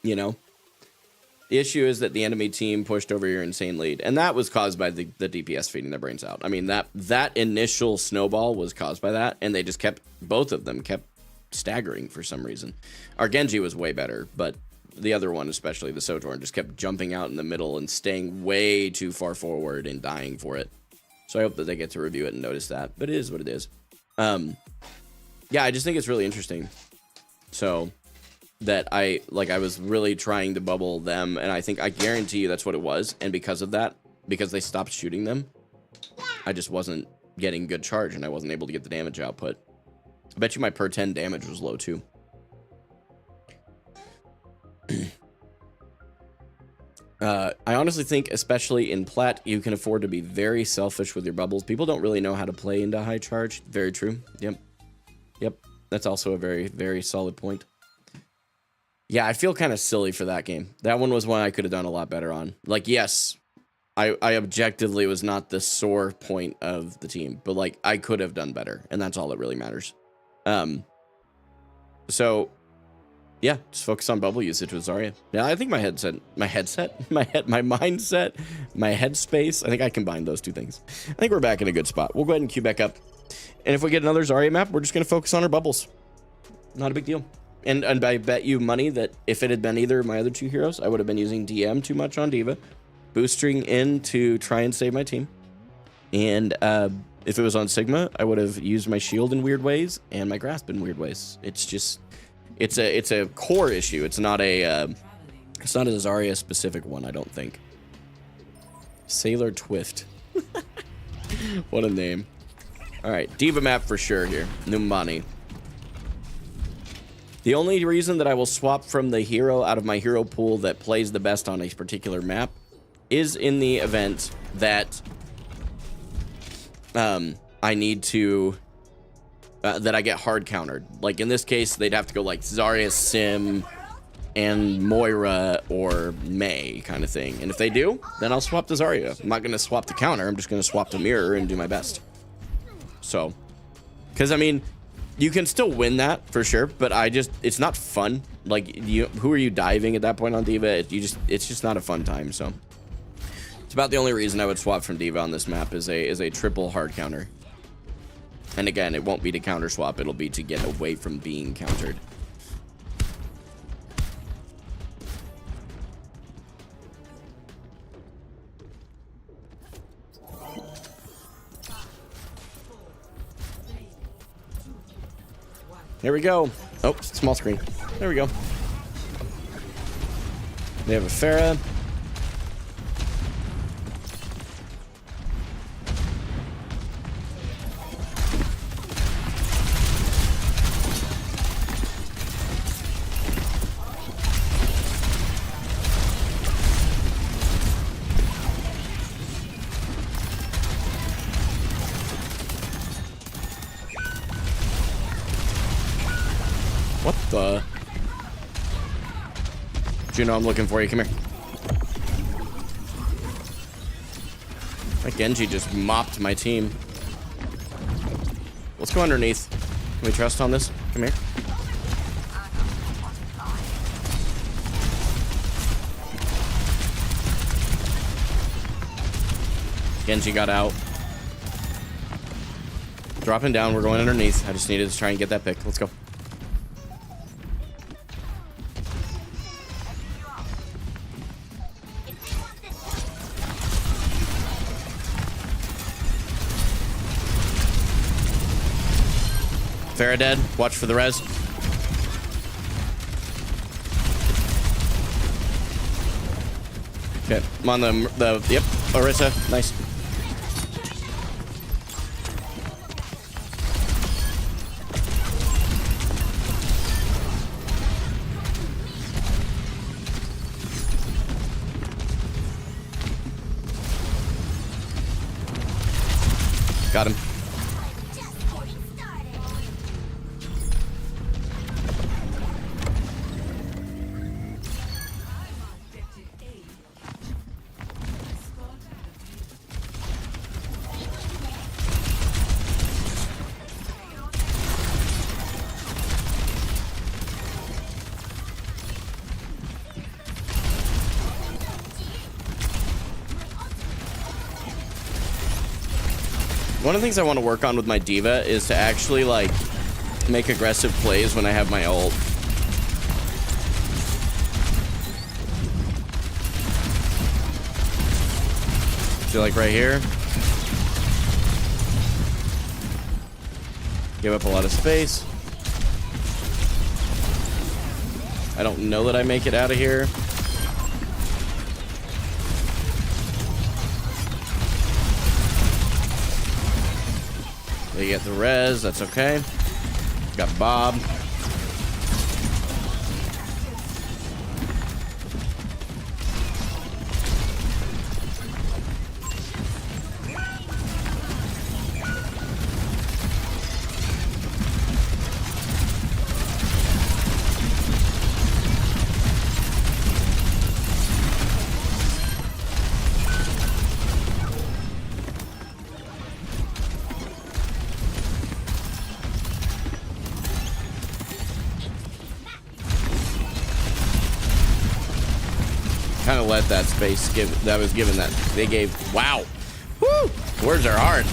Speaker 1: You know? The issue is that the enemy team pushed over your insane lead, and that was caused by the DPS feeding their brains out. I mean, that initial snowball was caused by that, and they just both of them kept staggering for some reason. Our Genji was way better, but the other one, especially the Sojourn, just kept jumping out in the middle and staying way too far forward and dying for it. So I hope that they get to review it and notice that, but it is what it is. Yeah, I just think it's really interesting. So that I was really trying to bubble them, and I guarantee you that's what it was. And because of that, because they stopped shooting them, I just wasn't getting good charge, and I wasn't able to get the damage output. I bet you my per 10 damage was low too. I honestly think, especially in Plat, you can afford to be very selfish with your bubbles. People don't really know how to play into high charge. Very true. Yep. That's also a very, very solid point. Yeah, I feel kind of silly for that game. That one was one I could have done a lot better on. Like, yes, I objectively was not the sore point of the team, but like I could have done better, and that's all that really matters. So yeah, just focus on bubble usage with Zarya. Yeah, I think my headset, my mindset, my headspace, I think I combined those two things. I think we're back in a good spot. We'll go ahead and queue back up. And if we get another Zarya map, we're just going to focus on our bubbles. Not a big deal. And I bet you money that if it had been either of my other two heroes, I would have been using DM too much on D.Va, boosting in to try and save my team. And if it was on Sigma, I would have used my shield in weird ways and my grasp in weird ways. It's just, it's a core issue. It's not a Zarya specific one, I don't think. Sailor Twift. What a name. All right, D.Va map for sure here. Numbani. The only reason that I will swap from the hero out of my hero pool that plays the best on a particular map is in the event that I need to that I get hard countered. Like in this case, they'd have to go like Zarya, Sim, and Moira or May kind of thing. And if they do, then I'll swap to Zarya. I'm not going to swap the counter. I'm just going to swap to mirror and do my best. So, because I mean, you can still win that for sure, but it's not fun. Like, who are you diving at that point on D.Va? It's just not a fun time. So, it's about the only reason I would swap from D.Va on this map is a triple hard counter. And again, it won't be to counter swap. It'll be to get away from being countered. There we go. Oh, small screen. There we go. They have a Pharah. What the? Juno, I'm looking for you. Come here. My Genji just mopped my team. Let's go underneath. Can we trust on this? Come here. Genji got out. Dropping down. We're going underneath. I just needed to try and get that pick. Let's go. Pharah dead. Watch for the res. Okay, I'm on the yep, Orisa. Nice. Got him. One of the things I want to work on with my diva is to actually like make aggressive plays when I have my ult. So like right here, give up a lot of space. I don't know that I make it out of here. They get the res, that's okay. Got Bob. Kind of let that space that was given that they gave. Wow. Woo! Words are hard.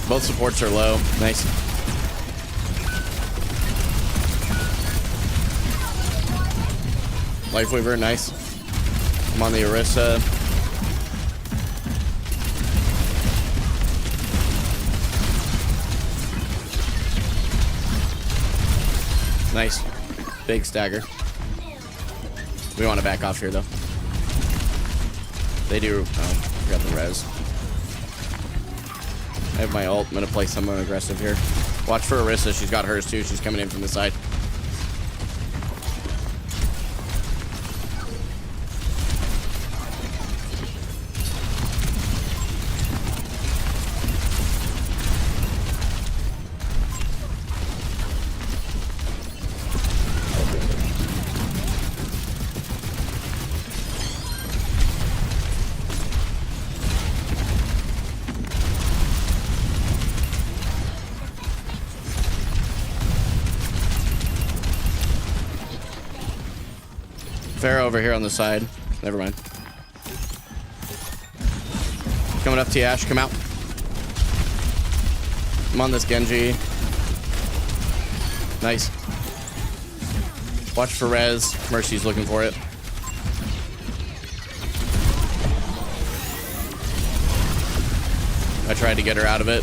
Speaker 1: Both supports are low. Nice. Life Weaver, nice. I'm on the Orisa. Nice. Big stagger. We want to back off here, though. They do. Oh, got the res. I have my ult. I'm going to play someone aggressive here. Watch for Orisa. She's got hers, too. She's coming in from the side. Pharah over here on the side. Never mind. Coming up to you, Ash. Come out. I'm on this Genji. Nice. Watch for res. Mercy's looking for it. I tried to get her out of it.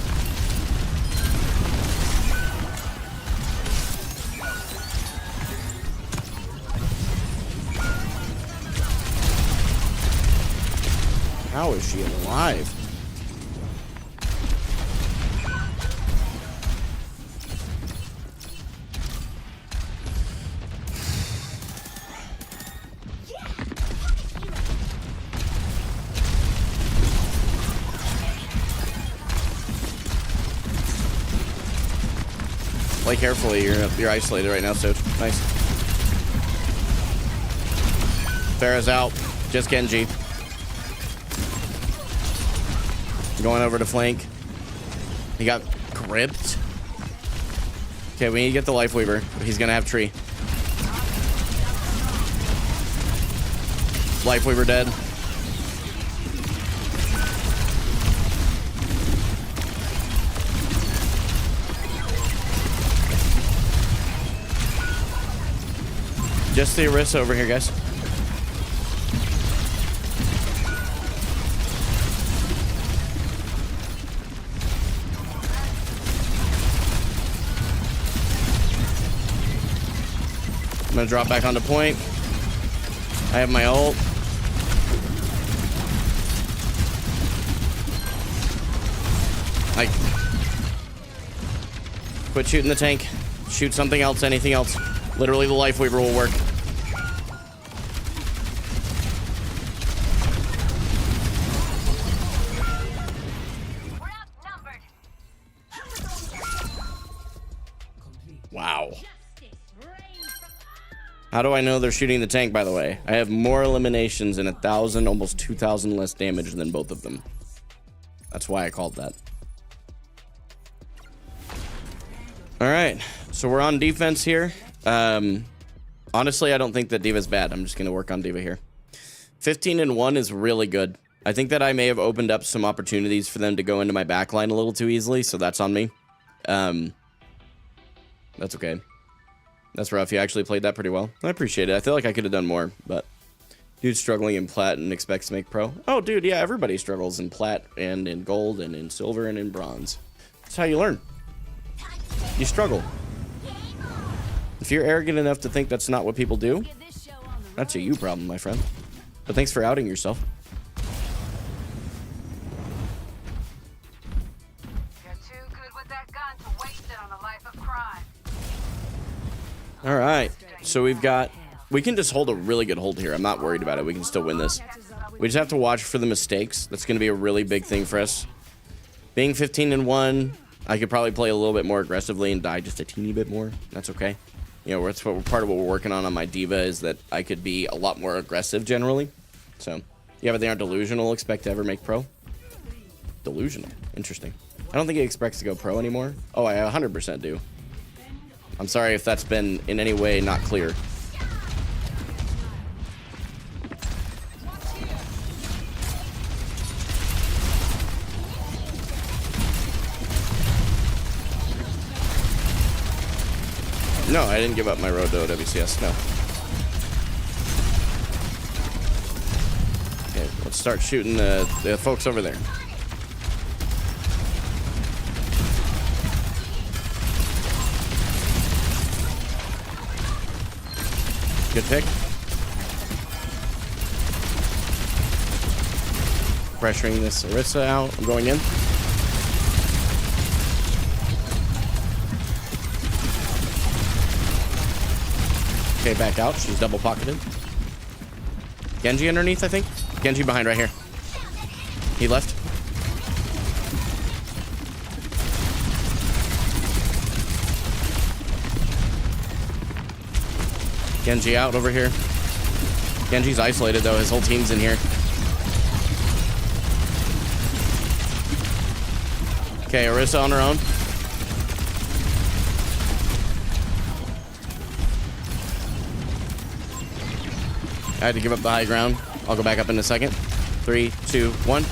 Speaker 1: How is she alive? Play carefully. You're isolated right now, so nice. Pharah's out. Just Genji. Going over to flank. He got gripped. Okay, we need to get the Life Weaver. He's gonna have tree. Life Weaver dead. Just the Orisa over here, guys. I'm gonna drop back onto point. I have my ult. Like, quit shooting the tank. Shoot something else, anything else. Literally, the Life Weaver will work. Wow. How do I know they're shooting the tank, by the way? I have more eliminations and 1,000, almost 2,000 less damage than both of them. That's why I called that. All right, so we're on defense here. Honestly, I don't think that Diva's bad. I'm just going to work on Diva here. 15-1 is really good. I think that I may have opened up some opportunities for them to go into my backline a little too easily, so that's on me. That's okay. That's rough. You actually played that pretty well. I appreciate it. I feel like I could have done more, but dude's struggling in plat and expects to make pro. Oh, dude, yeah, everybody struggles in plat and in gold and in silver and in bronze. That's how you learn. You struggle. If you're arrogant enough to think that's not what people do, that's a you problem, my friend. But thanks for outing yourself.
Speaker 4: You're too good with that gun to waste it on a life of crime.
Speaker 1: All right, so we can just hold a really good hold here. I'm not worried about it. We can still win this. We just have to watch for the mistakes. That's going to be a really big thing for us. Being 15-1, I could probably play a little bit more aggressively and die just a teeny bit more. That's okay. You know, that's what part of what we're working on my Diva is that I could be a lot more aggressive generally. So, yeah, but they aren't delusional. Expect to ever make pro. Delusional. Interesting. I don't think he expects to go pro anymore. Oh, I 100% do. I'm sorry if that's been in any way not clear. No, I didn't give up my road to WCS, no. Okay, let's start shooting the folks over there. Good pick. Pressuring this Orisa out. I'm going in. Okay, back out. She's double pocketed. Genji underneath, I think. Genji behind right here. He left. Genji out over here. Genji's isolated though. His whole team's in here. Okay, Orisa on her own. I had to give up the high ground. I'll go back up in a second. 3, 2, 1.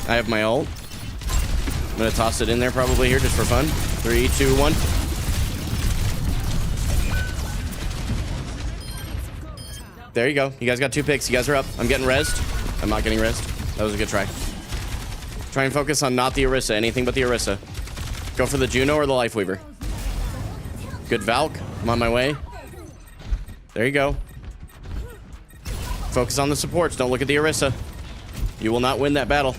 Speaker 1: I have my ult. I'm gonna toss it in there probably here just for fun. 3, 2, 1. There you go. You guys got 2 picks. You guys are up. I'm getting rezzed. I'm not getting rezzed. That was a good try. Try and focus on not the Orisa. Anything but the Orisa. Go for the Juno or the Life Weaver. Good Valk. I'm on my way. There you go. Focus on the supports. Don't look at the Orisa. You will not win that battle.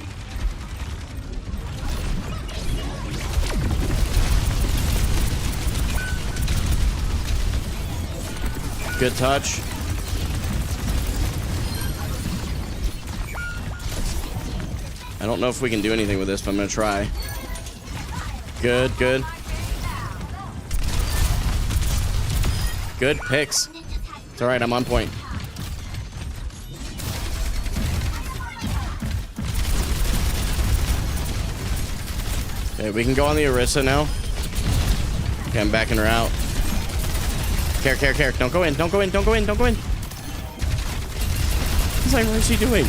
Speaker 1: Good touch. I don't know if we can do anything with this, but I'm going to try. Good, good. Good picks. It's all right. I'm on point. Okay, we can go on the Orisa now. Okay, I'm backing her out. Care. Don't go in. Don't go in. He's like, what is she doing?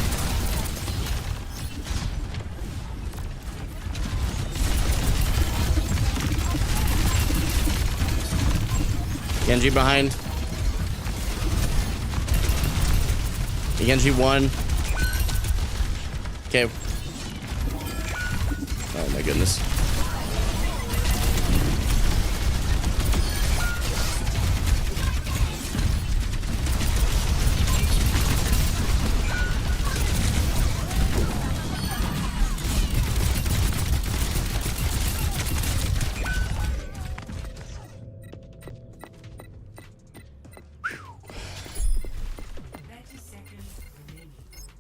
Speaker 1: Genji behind. Genji won. Okay. Oh my goodness.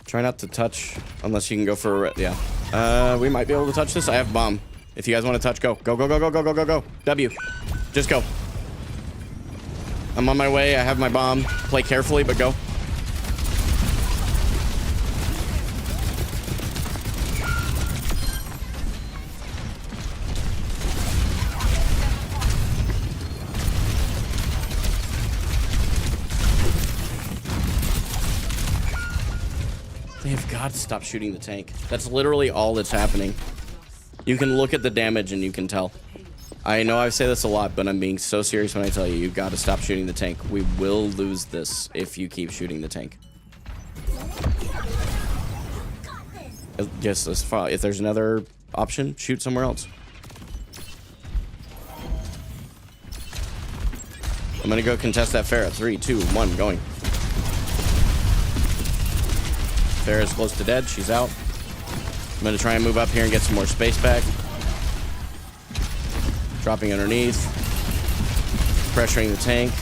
Speaker 1: Try not to touch unless you can go for a... Yeah. We might be able to touch this. I have bomb. If you guys want to touch, go. Go. W. Just go. I'm on my way. I have my bomb. Play carefully, but go. They have got to stop shooting the tank. That's literally all that's happening. You can look at the damage and you can tell. I know I say this a lot, but I'm being so serious when I tell you, you've got to stop shooting the tank. We will lose this if you keep shooting the tank. Just as far, if there's another option, shoot somewhere else. I'm gonna go contest that Pharah. 3, 2, 1, going. Pharah's close to dead. She's out. I'm gonna try and move up here and get some more space back. Dropping underneath. Pressuring the tank.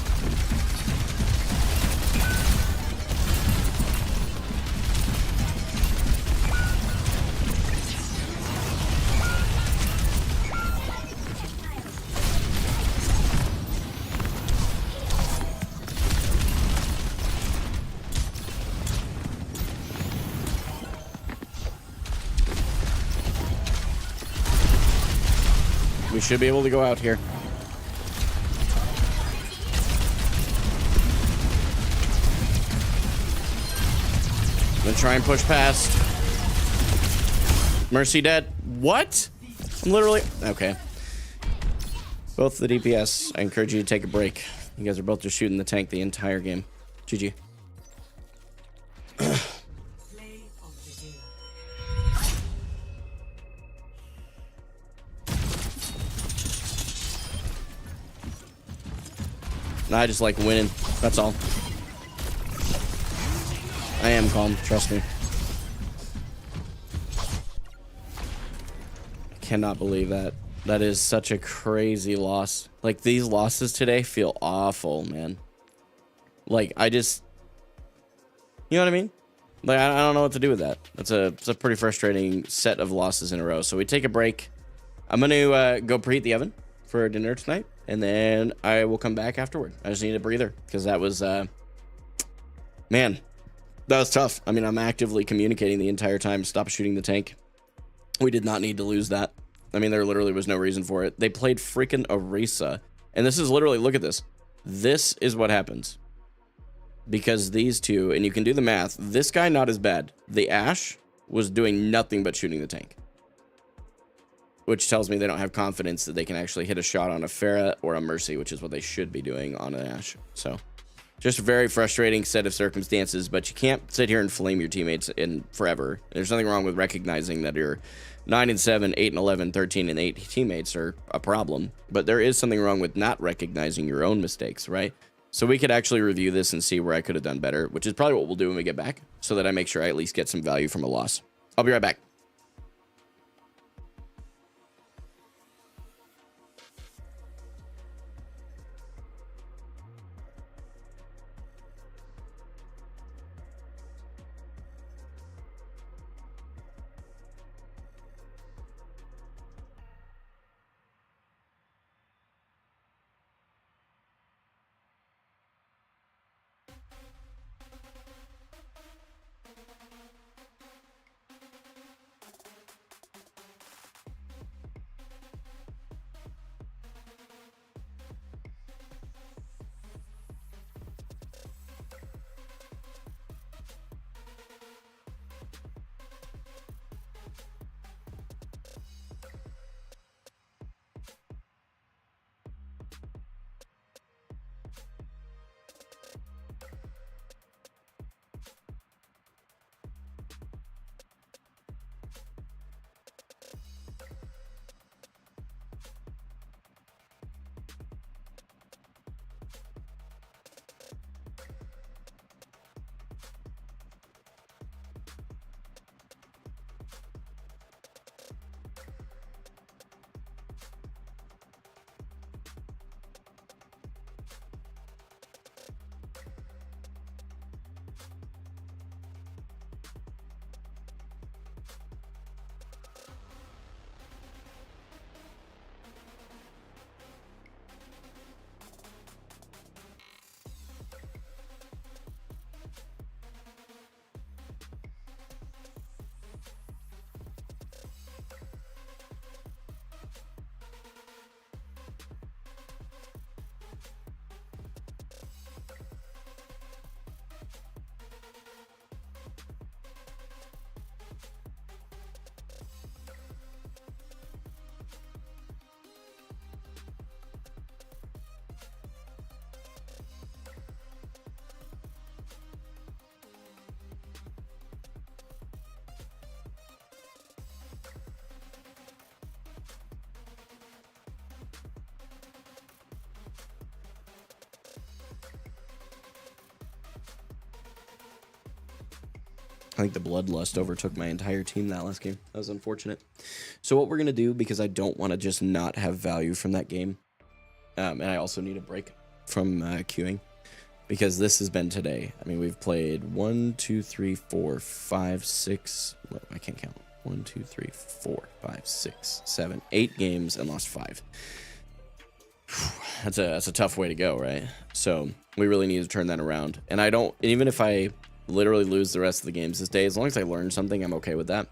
Speaker 1: We should be able to go out here. I'm gonna try and push past. Mercy dead. What? I'm literally... Okay. Both the DPS, I encourage you to take a break. You guys are both just shooting the tank the entire game. GG. I just like winning. That's all. I am calm. Trust me. I cannot believe that. That is such a crazy loss. Like, these losses today feel awful, man. Like, I just... You know what I mean? Like, I don't know what to do with that. It's a pretty frustrating set of losses in a row. So we take a break. I'm going to go preheat the oven for dinner tonight. And then I will come back afterward. I just need a breather because that was, man, that was tough. I mean, I'm actively communicating the entire time. Stop shooting the tank. We did not need to lose that. I mean, there literally was no reason for it. They played freaking Orisa. And this is literally, look at this. This is what happens. Because these two, and you can do the math, this guy not as bad. The Ashe was doing nothing but shooting the tank. Which tells me they don't have confidence that they can actually hit a shot on a Pharah or a Mercy, which is what they should be doing on an Ashe. So, just a very frustrating set of circumstances, but you can't sit here and flame your teammates in forever. There's nothing wrong with recognizing that your 9-7, 8-11, 13-8 teammates are a problem, but there is something wrong with not recognizing your own mistakes, right? So we could actually review this and see where I could have done better, which is probably what we'll do when we get back, so that I make sure I at least get some value from a loss. I'll be right back. I think the bloodlust overtook my entire team that last game. That was unfortunate. So what we're going to do, because I don't want to just not have value from that game, and I also need a break from queuing, because this has been today. I mean, we've played 1, 2, 3, 4, 5, 6. Well, I can't count. 1, 2, 3, 4, 5, 6, 7, 8 games and lost 5. That's a tough way to go, right? So we really need to turn that around. And I don't, even if I literally lose the rest of the games this day, as long as I learn something, I'm okay with that.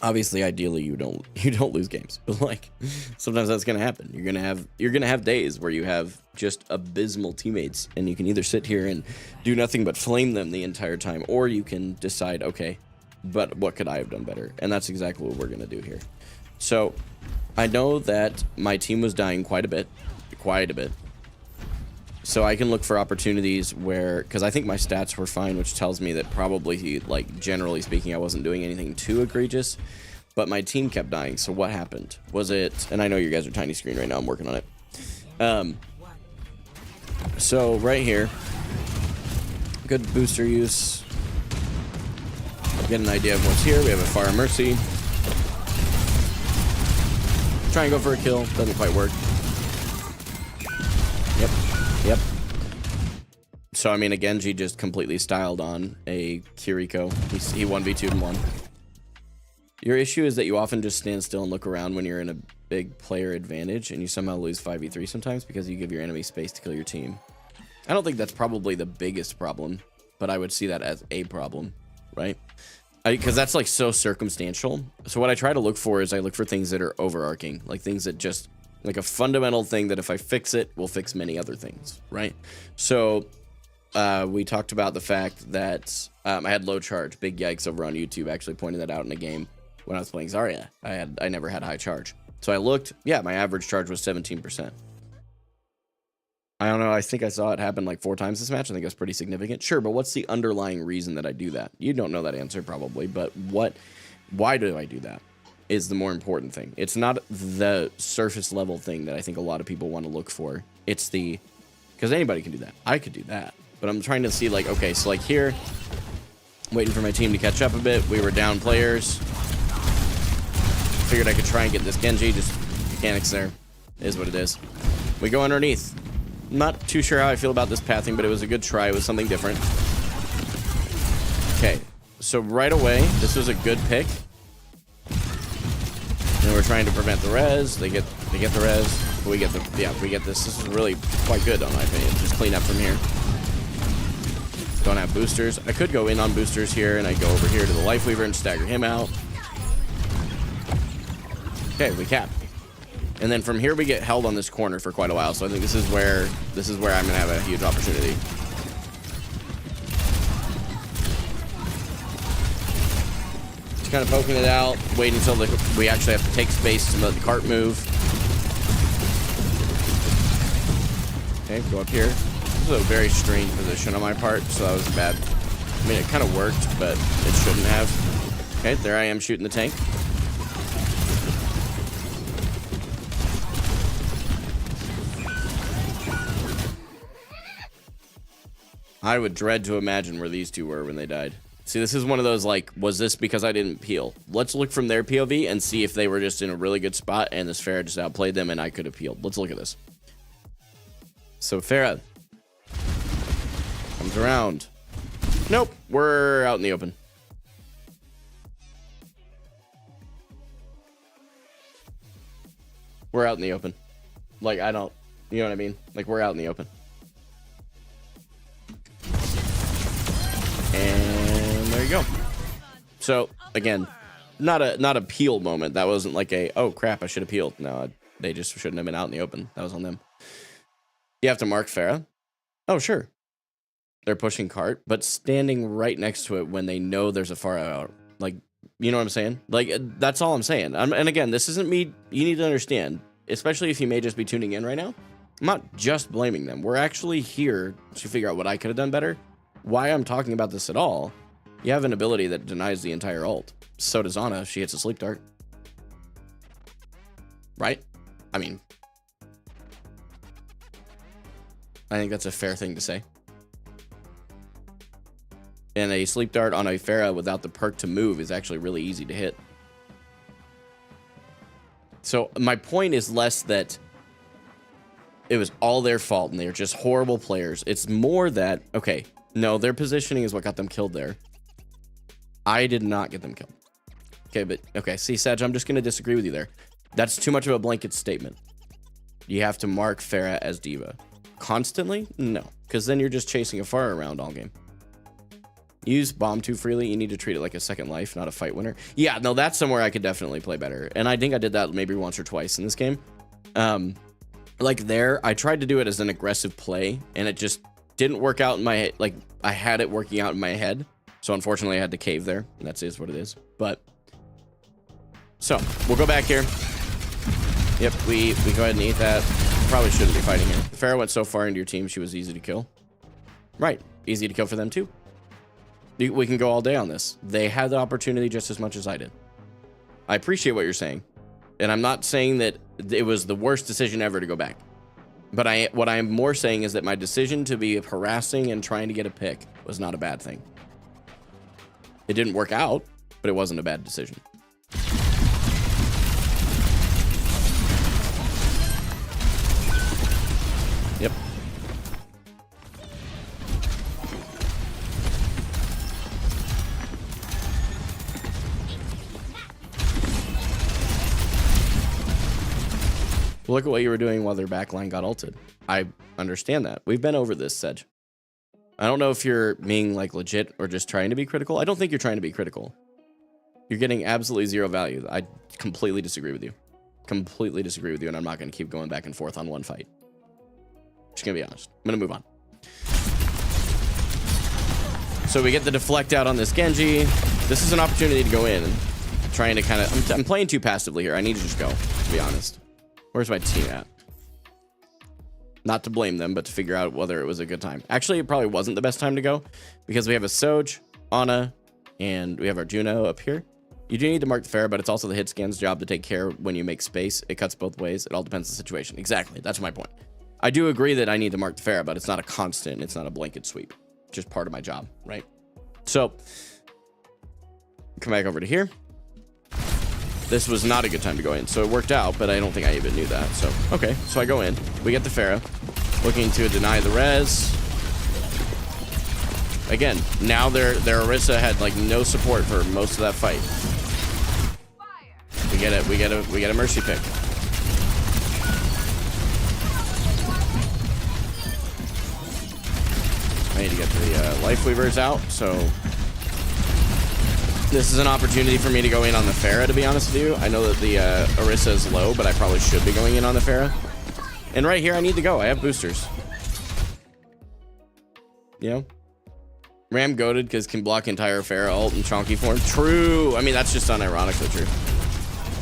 Speaker 1: Obviously, ideally, you don't lose games, but like sometimes that's gonna happen. You're gonna have days where you have just abysmal teammates, and you can either sit here and do nothing but flame them the entire time, or you can decide, okay, but what could I have done better? And that's exactly what we're gonna do here. So I know that my team was dying quite a bit. So I can look for opportunities where, because I think my stats were fine, which tells me that probably, like, generally speaking, I wasn't doing anything too egregious, but my team kept dying. So what happened? Was it, and I know you guys are tiny screen right now, I'm working on it. So right here, good booster use. Get an idea of what's here. We have a Fire Mercy. Try and go for a kill, doesn't quite work. Yep. So, I mean, a Genji just completely styled on a Kiriko. He 1v2'd 1. Your issue is that you often just stand still and look around when you're in a big player advantage, and you somehow lose 5v3 sometimes because you give your enemy space to kill your team. I don't think that's probably the biggest problem, but I would see that as a problem, right? Because that's, like, so circumstantial. So what I try to look for is I look for things that are overarching, like things that just... like a fundamental thing that if I fix it, will fix many other things, right? So we talked about the fact that I had low charge. Big yikes over on YouTube actually pointed that out in a game when I was playing Zarya. I never had high charge. So I looked, yeah, my average charge was 17%. I don't know, I think I saw it happen like 4 times this match. I think that's pretty significant. Sure, but what's the underlying reason that I do that? You don't know that answer probably, but why do I do that? Is the more important thing. It's not the surface level thing that I think a lot of people want to look for. It's the, because anybody can do that. I could do that, but I'm trying to see, like, okay, so like here, waiting for my team to catch up a bit. We were down players. Figured I could try and get this Genji. Just mechanics there is what it is. We go underneath. I'm not too sure how I feel about this pathing, but it was a good try. It was something different. Okay, so right away, this was a good pick. And we're trying to prevent the res. They get the res. We get this. This is really quite good, on my opinion. Just clean up from here. Don't have boosters. I could go in on boosters here, and I go over here to the Lifeweaver and stagger him out. Okay, we cap. And then from here we get held on this corner for quite a while. So I think this is where I'm gonna have a huge opportunity. Kind of poking it out, waiting until we actually have to take space to let the cart move. Okay, go up here. This is a very strange position on my part, so that was bad. I mean, it kind of worked, but it shouldn't have. Okay, there I am shooting the tank. I would dread to imagine where these two were when they died. See, this is one of those, like, was this because I didn't peel? Let's look from their POV and see if they were just in a really good spot and this Pharah just outplayed them and I could have peeled. Let's look at this. So Pharah comes around. Nope, we're out in the open. We're out in the open. Like, I don't, you know what I mean? Like, we're out in the open. And there you go. So again, not a peel moment. That wasn't like a, oh crap, I should have peeled. No, they just shouldn't have been out in the open. That was on them. You have to mark Pharah. Oh, sure. They're pushing cart, but standing right next to it when they know there's a Pharah out. Like, you know what I'm saying? Like, that's all I'm saying. And again, this isn't me. You need to understand, especially if you may just be tuning in right now. I'm not just blaming them. We're actually here to figure out what I could have done better. Why I'm talking about this at all. You have an ability that denies the entire ult. So does Ana. She hits a sleep dart. Right? I mean, I think that's a fair thing to say. And a sleep dart on a Pharah without the perk to move is actually really easy to hit. So my point is less that it was all their fault and they're just horrible players. It's more that, okay, no, their positioning is what got them killed there. I did not get them killed. Okay, but, okay, see, Sag, I'm just going to disagree with you there. That's too much of a blanket statement. You have to mark Pharah as diva. Constantly? No, because then you're just chasing a Pharah around all game. Use bomb too freely. You need to treat it like a second life, not a fight winner. Yeah, no, that's somewhere I could definitely play better. And I think I did that maybe once or twice in this game. Like there, I tried to do it as an aggressive play, and it just didn't work out in my head. Like, I had it working out in my head. So unfortunately, I had to cave there. And that is what it is. But, so, we'll go back here. Yep, we go ahead and eat that. Probably shouldn't be fighting here. Pharah went so far into your team, she was easy to kill. Right, easy to kill for them too. We can go all day on this. They had the opportunity just as much as I did. I appreciate what you're saying. And I'm not saying that it was the worst decision ever to go back. But what I'm more saying is that my decision to be harassing and trying to get a pick was not a bad thing. It didn't work out, but it wasn't a bad decision. Yep. Look at what you were doing while their backline got ulted. I understand that. We've been over this, Sedge. I don't know if you're being like legit or just trying to be critical. I don't think you're trying to be critical. You're getting absolutely zero value. I completely disagree with you. Completely disagree with you, and I'm not going to keep going back and forth on one fight. Just going to be honest. I'm going to move on. So we get the deflect out on this Genji. This is an opportunity to go in and trying to kind of... I'm playing too passively here. I need to just go, to be honest. Where's my team at? Not to blame them, but to figure out whether it was a good time. Actually, it probably wasn't the best time to go because we have a Soj, Ana, and we have our Juno up here. You do need to mark the Pharah, but it's also the hit scan's job to take care when you make space. It cuts both ways. It all depends on the situation. Exactly. That's my point. I do agree that I need to mark the Pharah, but it's not a constant. It's not a blanket sweep. It's just part of my job, right? So, come back over to here. This was not a good time to go in, so it worked out, but I don't think I even knew that. So, okay, so I go in. We get the Pharah, looking to deny the res. Again, now their Orisa had like no support for most of that fight. We get a mercy pick. I need to get the life weavers out, so this is an opportunity for me to go in on the Pharah, to be honest with you. I know that the Orisa is low, but I probably should be going in on the Pharah. And right here, I need to go. I have boosters. You know? Ram goated because can block entire Pharah ult in chonky form. True. I mean, that's just unironically true.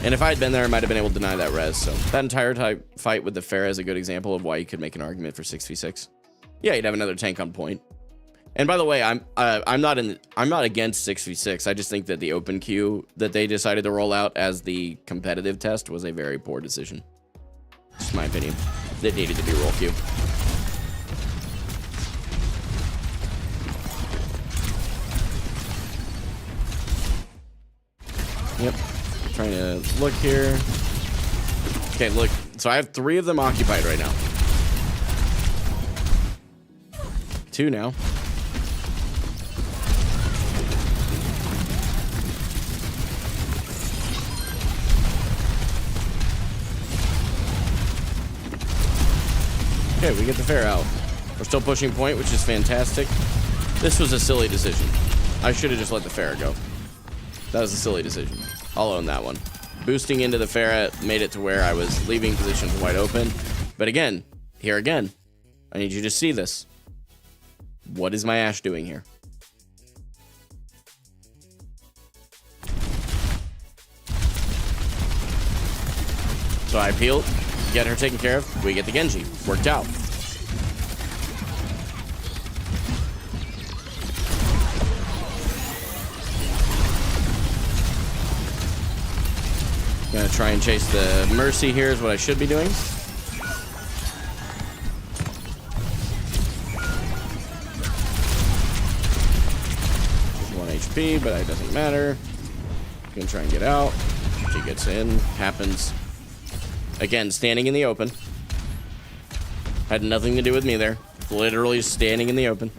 Speaker 1: And if I had been there, I might have been able to deny that res. So that entire type fight with the Pharah is a good example of why you could make an argument for 6v6. Yeah, you'd have another tank on point. And by the way, I'm not against 6v6. I just think that the open queue that they decided to roll out as the competitive test was a very poor decision. Just my opinion. It needed to be roll queue. Yep. Trying to look here. Okay, look. So I have 3 of them occupied right now. 2 now. Okay, we get the Pharah out. We're still pushing point, which is fantastic. This was a silly decision. I should have just let the Pharah go. That was a silly decision. I'll own that one. Boosting into the Pharah made it to where I was leaving positions wide open. But again, here again, I need you to see this. What is my Ashe doing here? So I peel, get her taken care of. We get the Genji. Worked out. Gonna try and chase the Mercy here is what I should be doing. HP, but it doesn't matter. Gonna try and get out. She gets in. Happens. Again, standing in the open. Had nothing to do with me there. Literally standing in the open.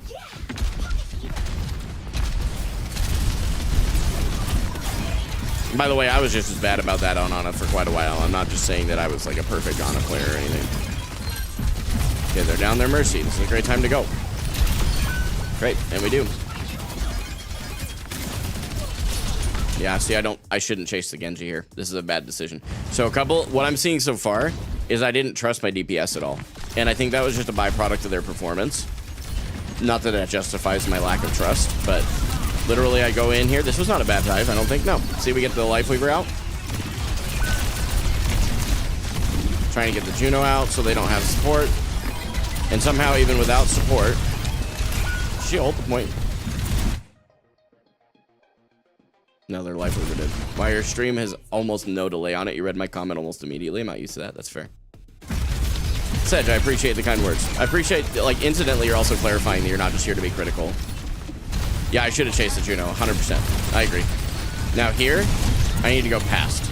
Speaker 1: By the way, I was just as bad about that on Ana for quite a while. I'm not just saying that I was like a perfect Ana player or anything. Okay, they're down their Mercy. This is a great time to go. Great, and we do. Yeah, see, I shouldn't chase the Genji here. This is a bad decision. So what I'm seeing so far is I didn't trust my DPS at all. And I think that was just a byproduct of their performance. Not that justifies my lack of trust, but literally I go in here. This was not a bad dive, I don't think. No. See, we get the Life Weaver out. Trying to get the Juno out so they don't have support. And somehow, even without support, she ult the point. Another Life Weaver did. Why your stream has almost no delay on it. You read my comment almost immediately. I'm not used to that. That's fair. Sedge, I appreciate the kind words. I appreciate, like, incidentally, you're also clarifying that you're not just here to be critical. Yeah, I should have chased the Juno, 100%. I agree. Now here, I need to go past.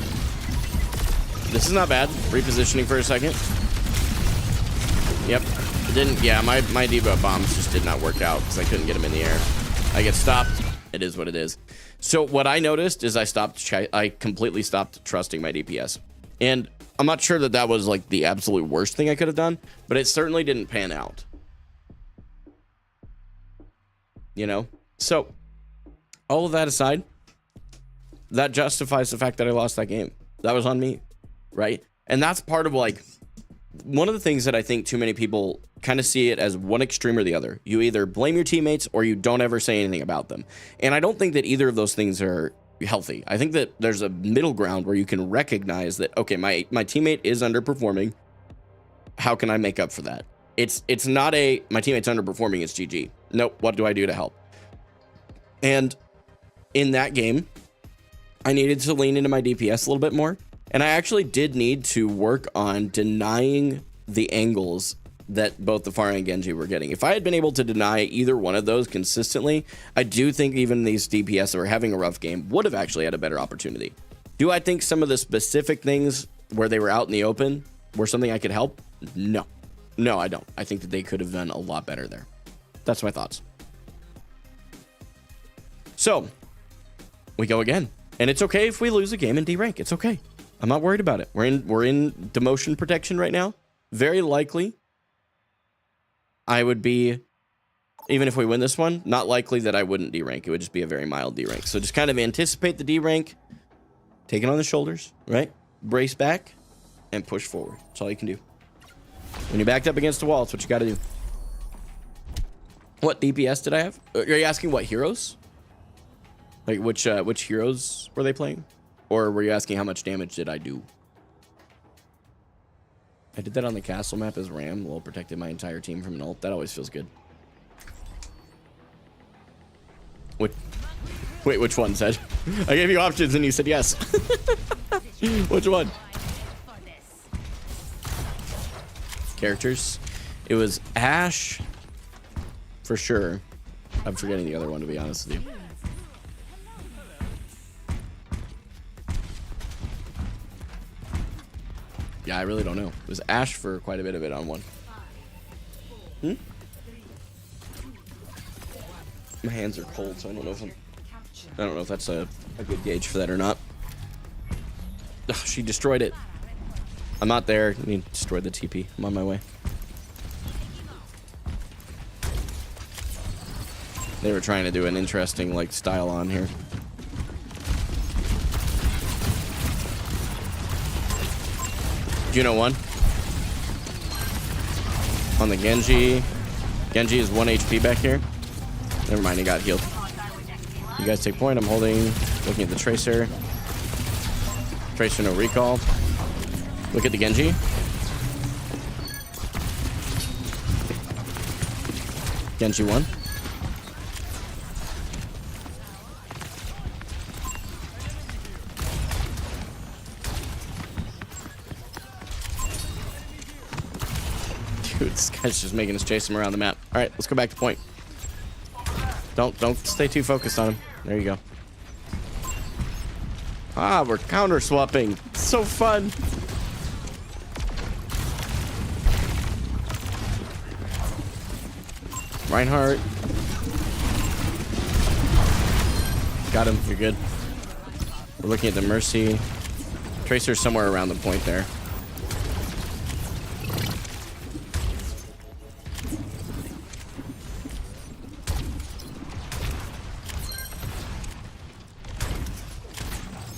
Speaker 1: This is not bad. Repositioning for a second. Yep. It didn't, yeah, my debuff bombs just did not work out because I couldn't get them in the air. I get stopped. It is what it is. So what I noticed is I completely stopped trusting my DPS. And I'm not sure that was like the absolute worst thing I could have done, but it certainly didn't pan out. You know? So, all of that aside, that justifies the fact that I lost that game. That was on me, right? And that's part of, like, one of the things that I think too many people kind of see it as one extreme or the other. You either blame your teammates or you don't ever say anything about them. And I don't think that either of those things are healthy. I think that there's a middle ground where you can recognize that, okay, my teammate is underperforming. How can I make up for that? It's not my teammate's underperforming, it's GG. Nope, what do I do to help? And in that game, I needed to lean into my DPS a little bit more. And I actually did need to work on denying the angles that both the Pharah and Genji were getting. If I had been able to deny either one of those consistently, I do think even these DPS that were having a rough game would have actually had a better opportunity. Do I think some of the specific things where they were out in the open were something I could help? No. No, I don't. I think that they could have done a lot better there. That's my thoughts. So, we go again. And it's okay if we lose a game in D rank. It's okay. I'm not worried about it. We're in demotion protection right now. Very likely, I would be, even if we win this one, not likely that I wouldn't D rank. It would just be a very mild D rank. So just kind of anticipate the D rank, take it on the shoulders, right? Brace back and push forward. That's all you can do. When you're backed up against the wall, it's what you got to do. What DPS did I have? Are you asking what heroes? Like which heroes were they playing? Or were you asking how much damage did I do? I did that on the castle map as Ram. Well, protected my entire team from an ult. That always feels good. Wait, which one, Zed? I gave you options and you said yes. Which one? Characters. It was Ashe, for sure. I'm forgetting the other one, to be honest with you. Yeah, I really don't know. It was Ashe for quite a bit of it on one. My hands are cold, so I don't know if that's a good gauge for that or not. Ugh, she destroyed it. I'm not there. I mean, destroyed the TP. I'm on my way. They were trying to do an interesting, like, style on here. Juno 1. On the Genji. Genji is 1 HP back here. Never mind, he got healed. You guys take point. I'm holding, looking at the Tracer. Tracer no recall. Look at the Genji. Genji 1. Dude, this guy's just making us chase him around the map. All right, let's go back to point. Don't stay too focused on him. There you go. Ah, we're counter swapping. So fun. Reinhardt. Got him. You're good. We're looking at the Mercy. Tracer's somewhere around the point there.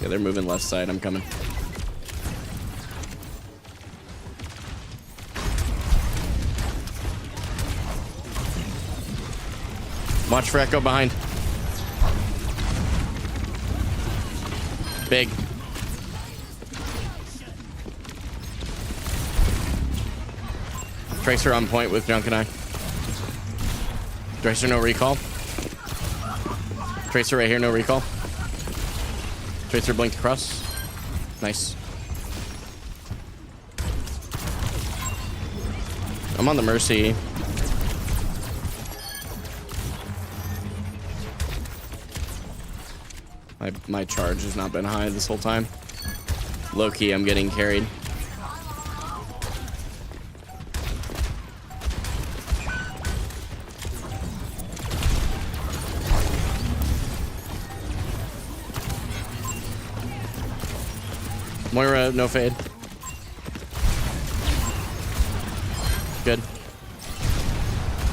Speaker 1: Yeah, they're moving left side. I'm coming. Watch for Echo behind. Big. Tracer on point with Junk and I. Tracer no recall. Tracer right here, no recall. Tracer blinked across. Nice. I'm on the Mercy. My charge has not been high this whole time. Low key, I'm getting carried. Moira, no fade. Good.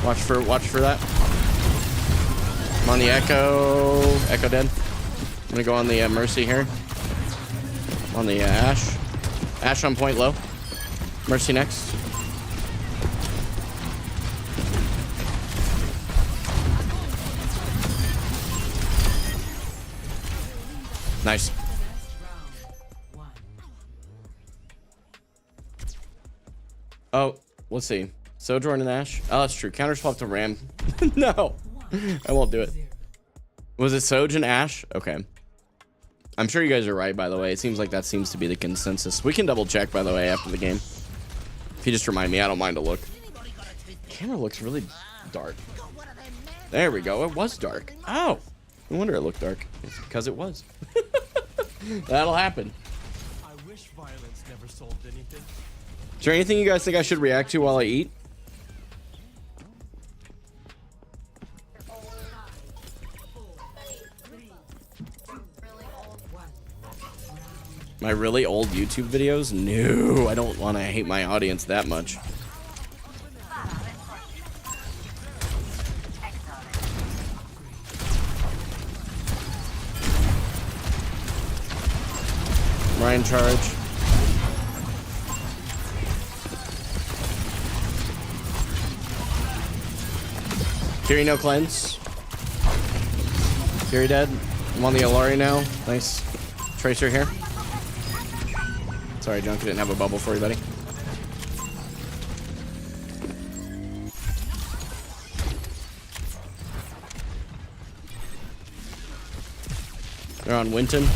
Speaker 1: Watch for that. I'm on the Echo. Echo dead. I'm gonna go on the Mercy here. On the Ashe. Ashe on point low. Mercy next. Nice. Oh, let's see. Sojourn and Ashe. Oh, that's true. Counter swap to Ram. No, I won't do it. Was it Soj and Ashe? Okay. I'm sure you guys are right, by the way. It seems like that seems to be the consensus. We can double check, by the way, after the game. If you just remind me, I don't mind a look. Camera looks really dark. There we go. It was dark. Oh, no wonder it looked dark. It's because it was. That'll happen.
Speaker 7: I wish violence never solved anything.
Speaker 1: Is there anything you guys think I should react to while I eat? My really old YouTube videos? No, I don't want to hate my audience that much. Ryan charge. Fury no cleanse. Fury dead. I'm on the Alari now. Nice. Tracer here. Sorry, Junk, I didn't have a bubble for you, buddy. They're on Winton.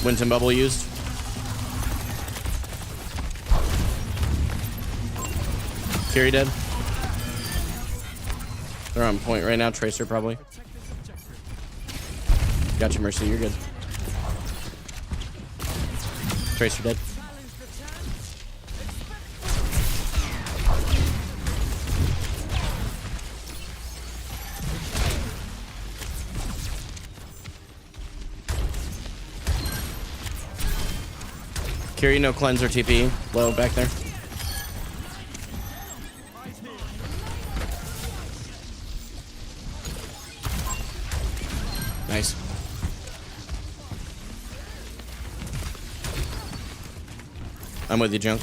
Speaker 1: Winton bubble used. Fury dead. They're on point right now. Tracer probably. Gotcha, Mercy. You're good. Tracer dead. Curie, no cleanser TP. Low back there. Nice. I'm with you, Junk.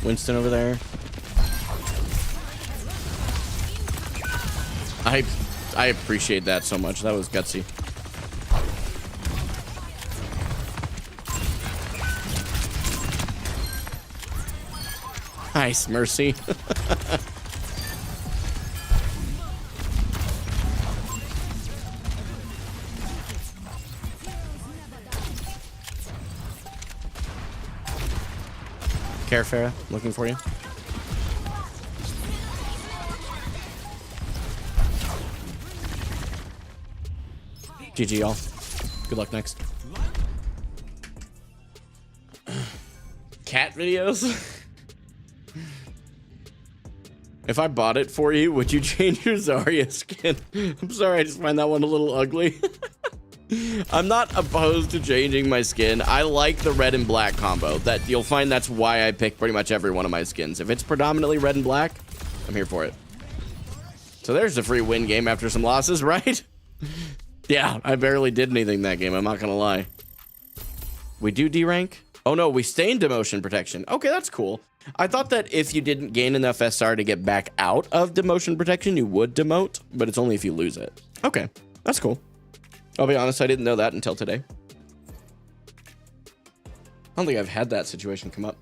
Speaker 1: Winston over there. I appreciate that so much. That was gutsy. Nice, Mercy. Care Farah, looking for you. GG, y'all. Good luck next. Cat videos? If I bought it for you, would you change your Zarya skin? I'm sorry, I just find that one a little ugly. I'm not opposed to changing my skin. I like the red and black combo. That you'll find that's why I pick pretty much every one of my skins. If it's predominantly red and black, I'm here for it. So there's a free win game after some losses, right? Yeah, I barely did anything that game, I'm not gonna lie. We do D-rank? Oh no, we stay in demotion protection. Okay, that's cool. I thought that if you didn't gain enough SR to get back out of demotion protection, you would demote, but it's only if you lose it. Okay, that's cool. I'll be honest, I didn't know that until today. I don't think I've had that situation come up.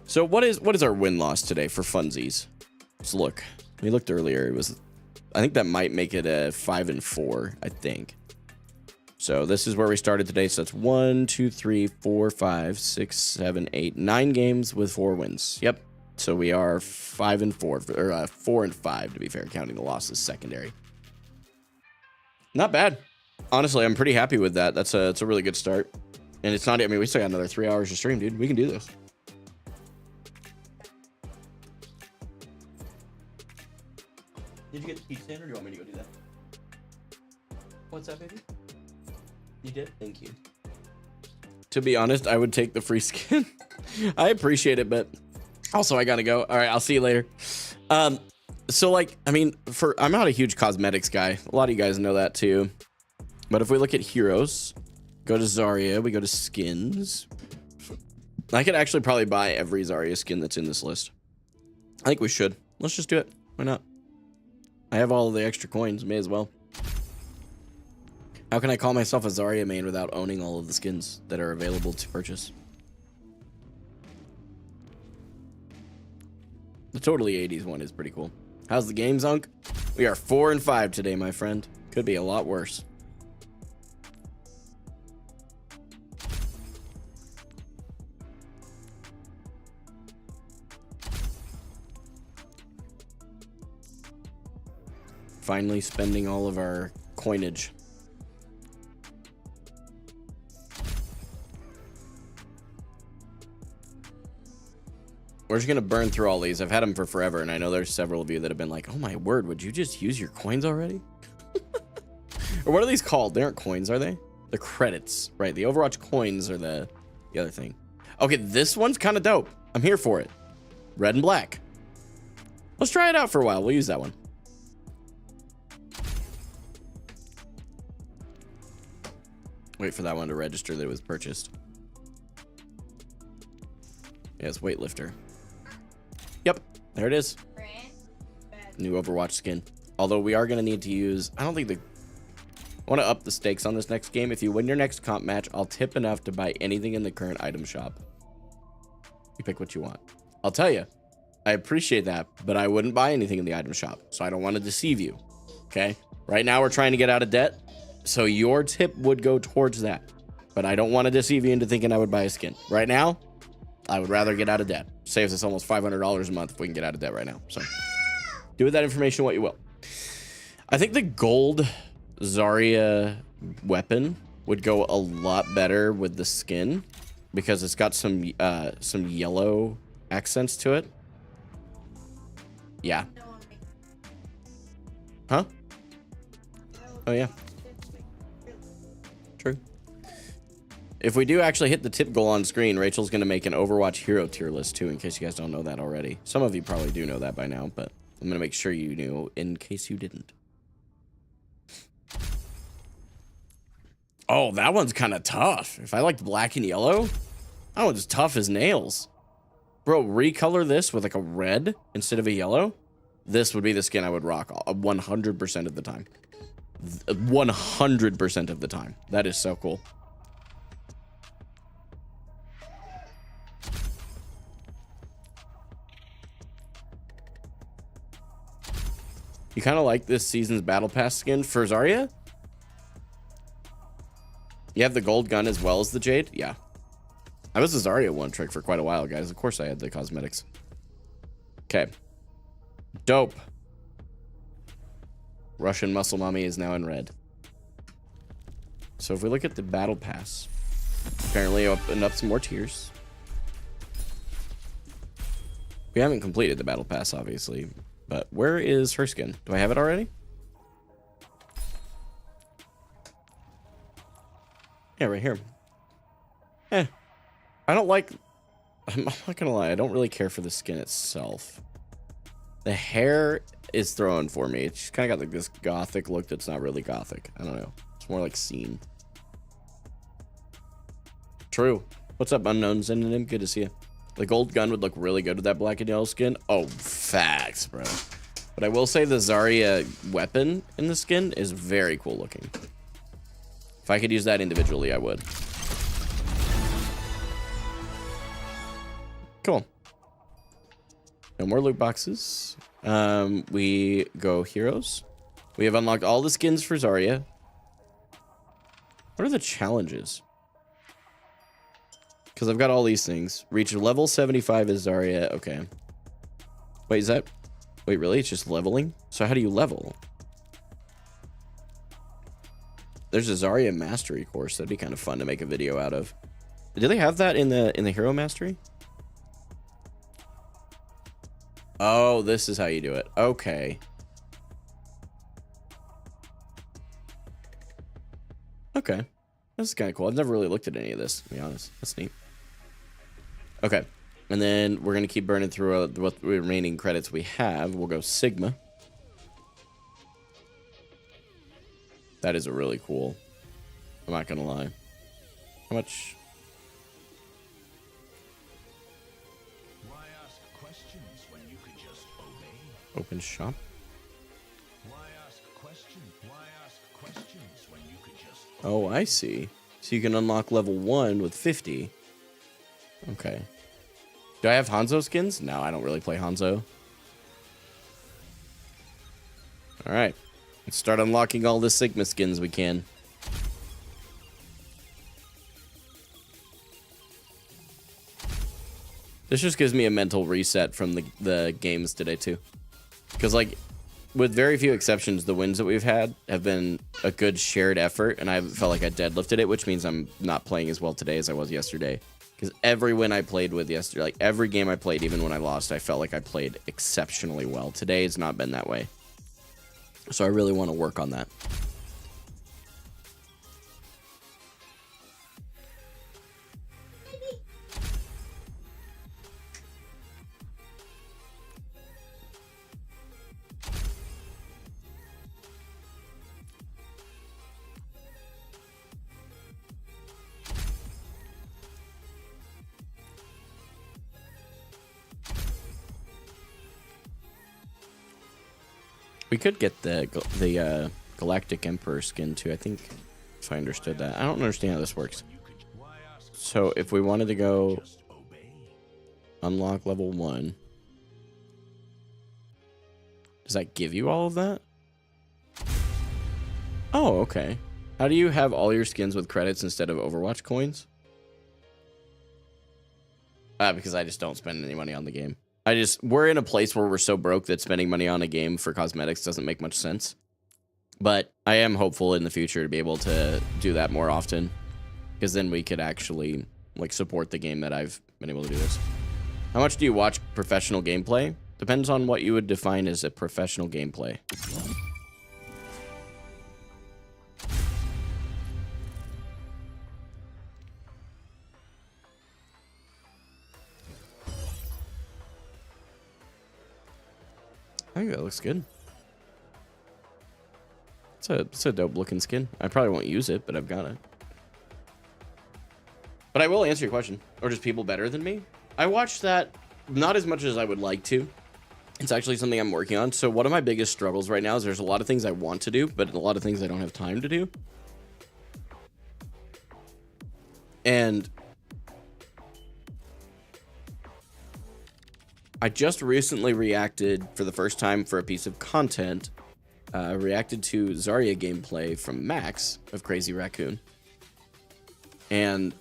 Speaker 1: So what is our win-loss today for funsies? Let's look. We looked earlier, it was... I think that might make it a 5-4, I think. So this is where we started today. So that's 1, 2, 3, 4, 5, 6, 7, 8, 9 games with 4 wins. Yep. So we are 5-4, or 4-5 to be fair, counting the losses secondary. Not bad. Honestly, I'm pretty happy with that. It's a really good start. And it's not, I mean, we still got another 3 hours to stream, dude. We can do this. Did you get the pizza stand, or do you want me to go do that? What's that, baby? You did? Thank you. To be honest, I would take the free skin. I appreciate it, but also I gotta go. All right, I'll see you later. So like, I mean, I'm not a huge cosmetics guy. A lot of you guys know that too. But if we look at heroes, go to Zarya, we go to skins. I could actually probably buy every Zarya skin that's in this list. I think we should. Let's just do it. Why not? I have all of the extra coins, may as well. How can I call myself a Zarya main without owning all of the skins that are available to purchase? The totally 80s one is pretty cool. How's the game, Zunk? We are 4-5 today, my friend. Could be a lot worse. Finally spending all of our coinage. We're just gonna burn through all these. I've had them for forever, and I know there's several of you that have been like, oh my word, would you just use your coins already? Or what are these called? They aren't coins, are they? The credits, right? The Overwatch coins are the other thing. Okay, this one's kind of dope. I'm here for it. Red and black. Let's try it out for a while. We'll use that one. Wait for that one to register that it was purchased. Yeah, it's weightlifter. Yep, there it is. New Overwatch skin. Although we are going to need to use... I don't think the... I want to up the stakes on this next game. If you win your next comp match, I'll tip enough to buy anything in the current item shop. You pick what you want. I'll tell you, I appreciate that, but I wouldn't buy anything in the item shop, so I don't want to deceive you. Okay? Right now, we're trying to get out of debt, so your tip would go towards that. But I don't want to deceive you into thinking I would buy a skin. Right now, I would rather get out of debt. Saves us almost $500 a month if we can get out of debt right now. So do with that information what you will. I think the gold Zarya weapon would go a lot better with the skin because it's got some yellow accents to it. Yeah. Huh? Oh yeah. True. If we do actually hit the tip goal on screen, Rachel's going to make an Overwatch hero tier list too, in case you guys don't know that already. Some of you probably do know that by now, but I'm going to make sure you knew in case you didn't. Oh, that one's kind of tough. If I liked black and yellow, that one's tough as nails. Bro, recolor this with like a red instead of a yellow. This would be the skin I would rock 100% of the time. 100% of the time. That is so cool. kind of like this season's Battle Pass skin for Zarya? You have the gold gun as well as the Jade? Yeah. I was a Zarya one trick for quite a while, guys. Of course I had the cosmetics. Okay. Dope. Russian Muscle Mommy is now in red. So if we look at the Battle Pass, apparently opened up some more tiers. We haven't completed the Battle Pass, obviously. But where is her skin? Do I have it already? Yeah, right here. I don't like... I'm not gonna lie, I don't really care for the skin itself. The hair is throwing for me. It's kind of got like this gothic look that's not really gothic. I don't know. It's more like scene. True. What's up, Unknown Synonym? Good to see you. The gold gun would look really good with that black and yellow skin. Oh, facts, bro. But I will say the Zarya weapon in the skin is very cool looking. If I could use that individually, I would. Cool. No more loot boxes. We go heroes. We have unlocked all the skins for Zarya. What are the challenges? Because I've got all these things. Reach level 75 is Zarya. Okay. Wait, is that... Wait, really? It's just leveling? So how do you level? There's a Zarya mastery course. That'd be kind of fun to make a video out of. Do they have that in the hero mastery? Oh, this is how you do it. Okay. Okay. This is kind of cool. I've never really looked at any of this, to be honest. That's neat. Okay. And then we're going to keep burning through what remaining credits we have. We'll go Sigma. That is a really cool. I'm not going to lie. How much?
Speaker 3: Why ask questions when you could just obey?
Speaker 1: Open shop.
Speaker 3: Why ask questions? Why ask questions when you could just
Speaker 1: Oh, I see. So you can unlock level 1 with 50. Okay. Do I have Hanzo skins? No, I don't really play Hanzo. Alright. Let's start unlocking all the Sigma skins we can. This just gives me a mental reset from the games today, too. Because, like, with very few exceptions, the wins that we've had have been a good shared effort, and I felt like I deadlifted it, which means I'm not playing as well today as I was yesterday. Because every win I played with yesterday, like every game I played, even when I lost, I felt like I played exceptionally well. Today has not been that way. So I really want to work on that. We could get the Galactic Emperor skin too, I think, if I understood that. I don't understand how this works. So if we wanted to go unlock level 1, does that give you all of that? Oh, okay. How do you have all your skins with credits instead of Overwatch coins? Because I just don't spend any money on the game. We're in a place where we're so broke that spending money on a game for cosmetics doesn't make much sense. But I am hopeful in the future to be able to do that more often. Because then we could actually, like, support the game that I've been able to do this. How much do you watch professional gameplay? Depends on what you would define as a professional gameplay. I think that looks good. It's a dope looking skin. I probably won't use it, but I've got it. But I will answer your question. Or just people better than me? I watched that not as much as I would like to. It's actually something I'm working on. So one of my biggest struggles right now is there's a lot of things I want to do, but a lot of things I don't have time to do. And I just recently reacted for the first time for a piece of content reacted to Zarya gameplay from Max of Crazy Raccoon. And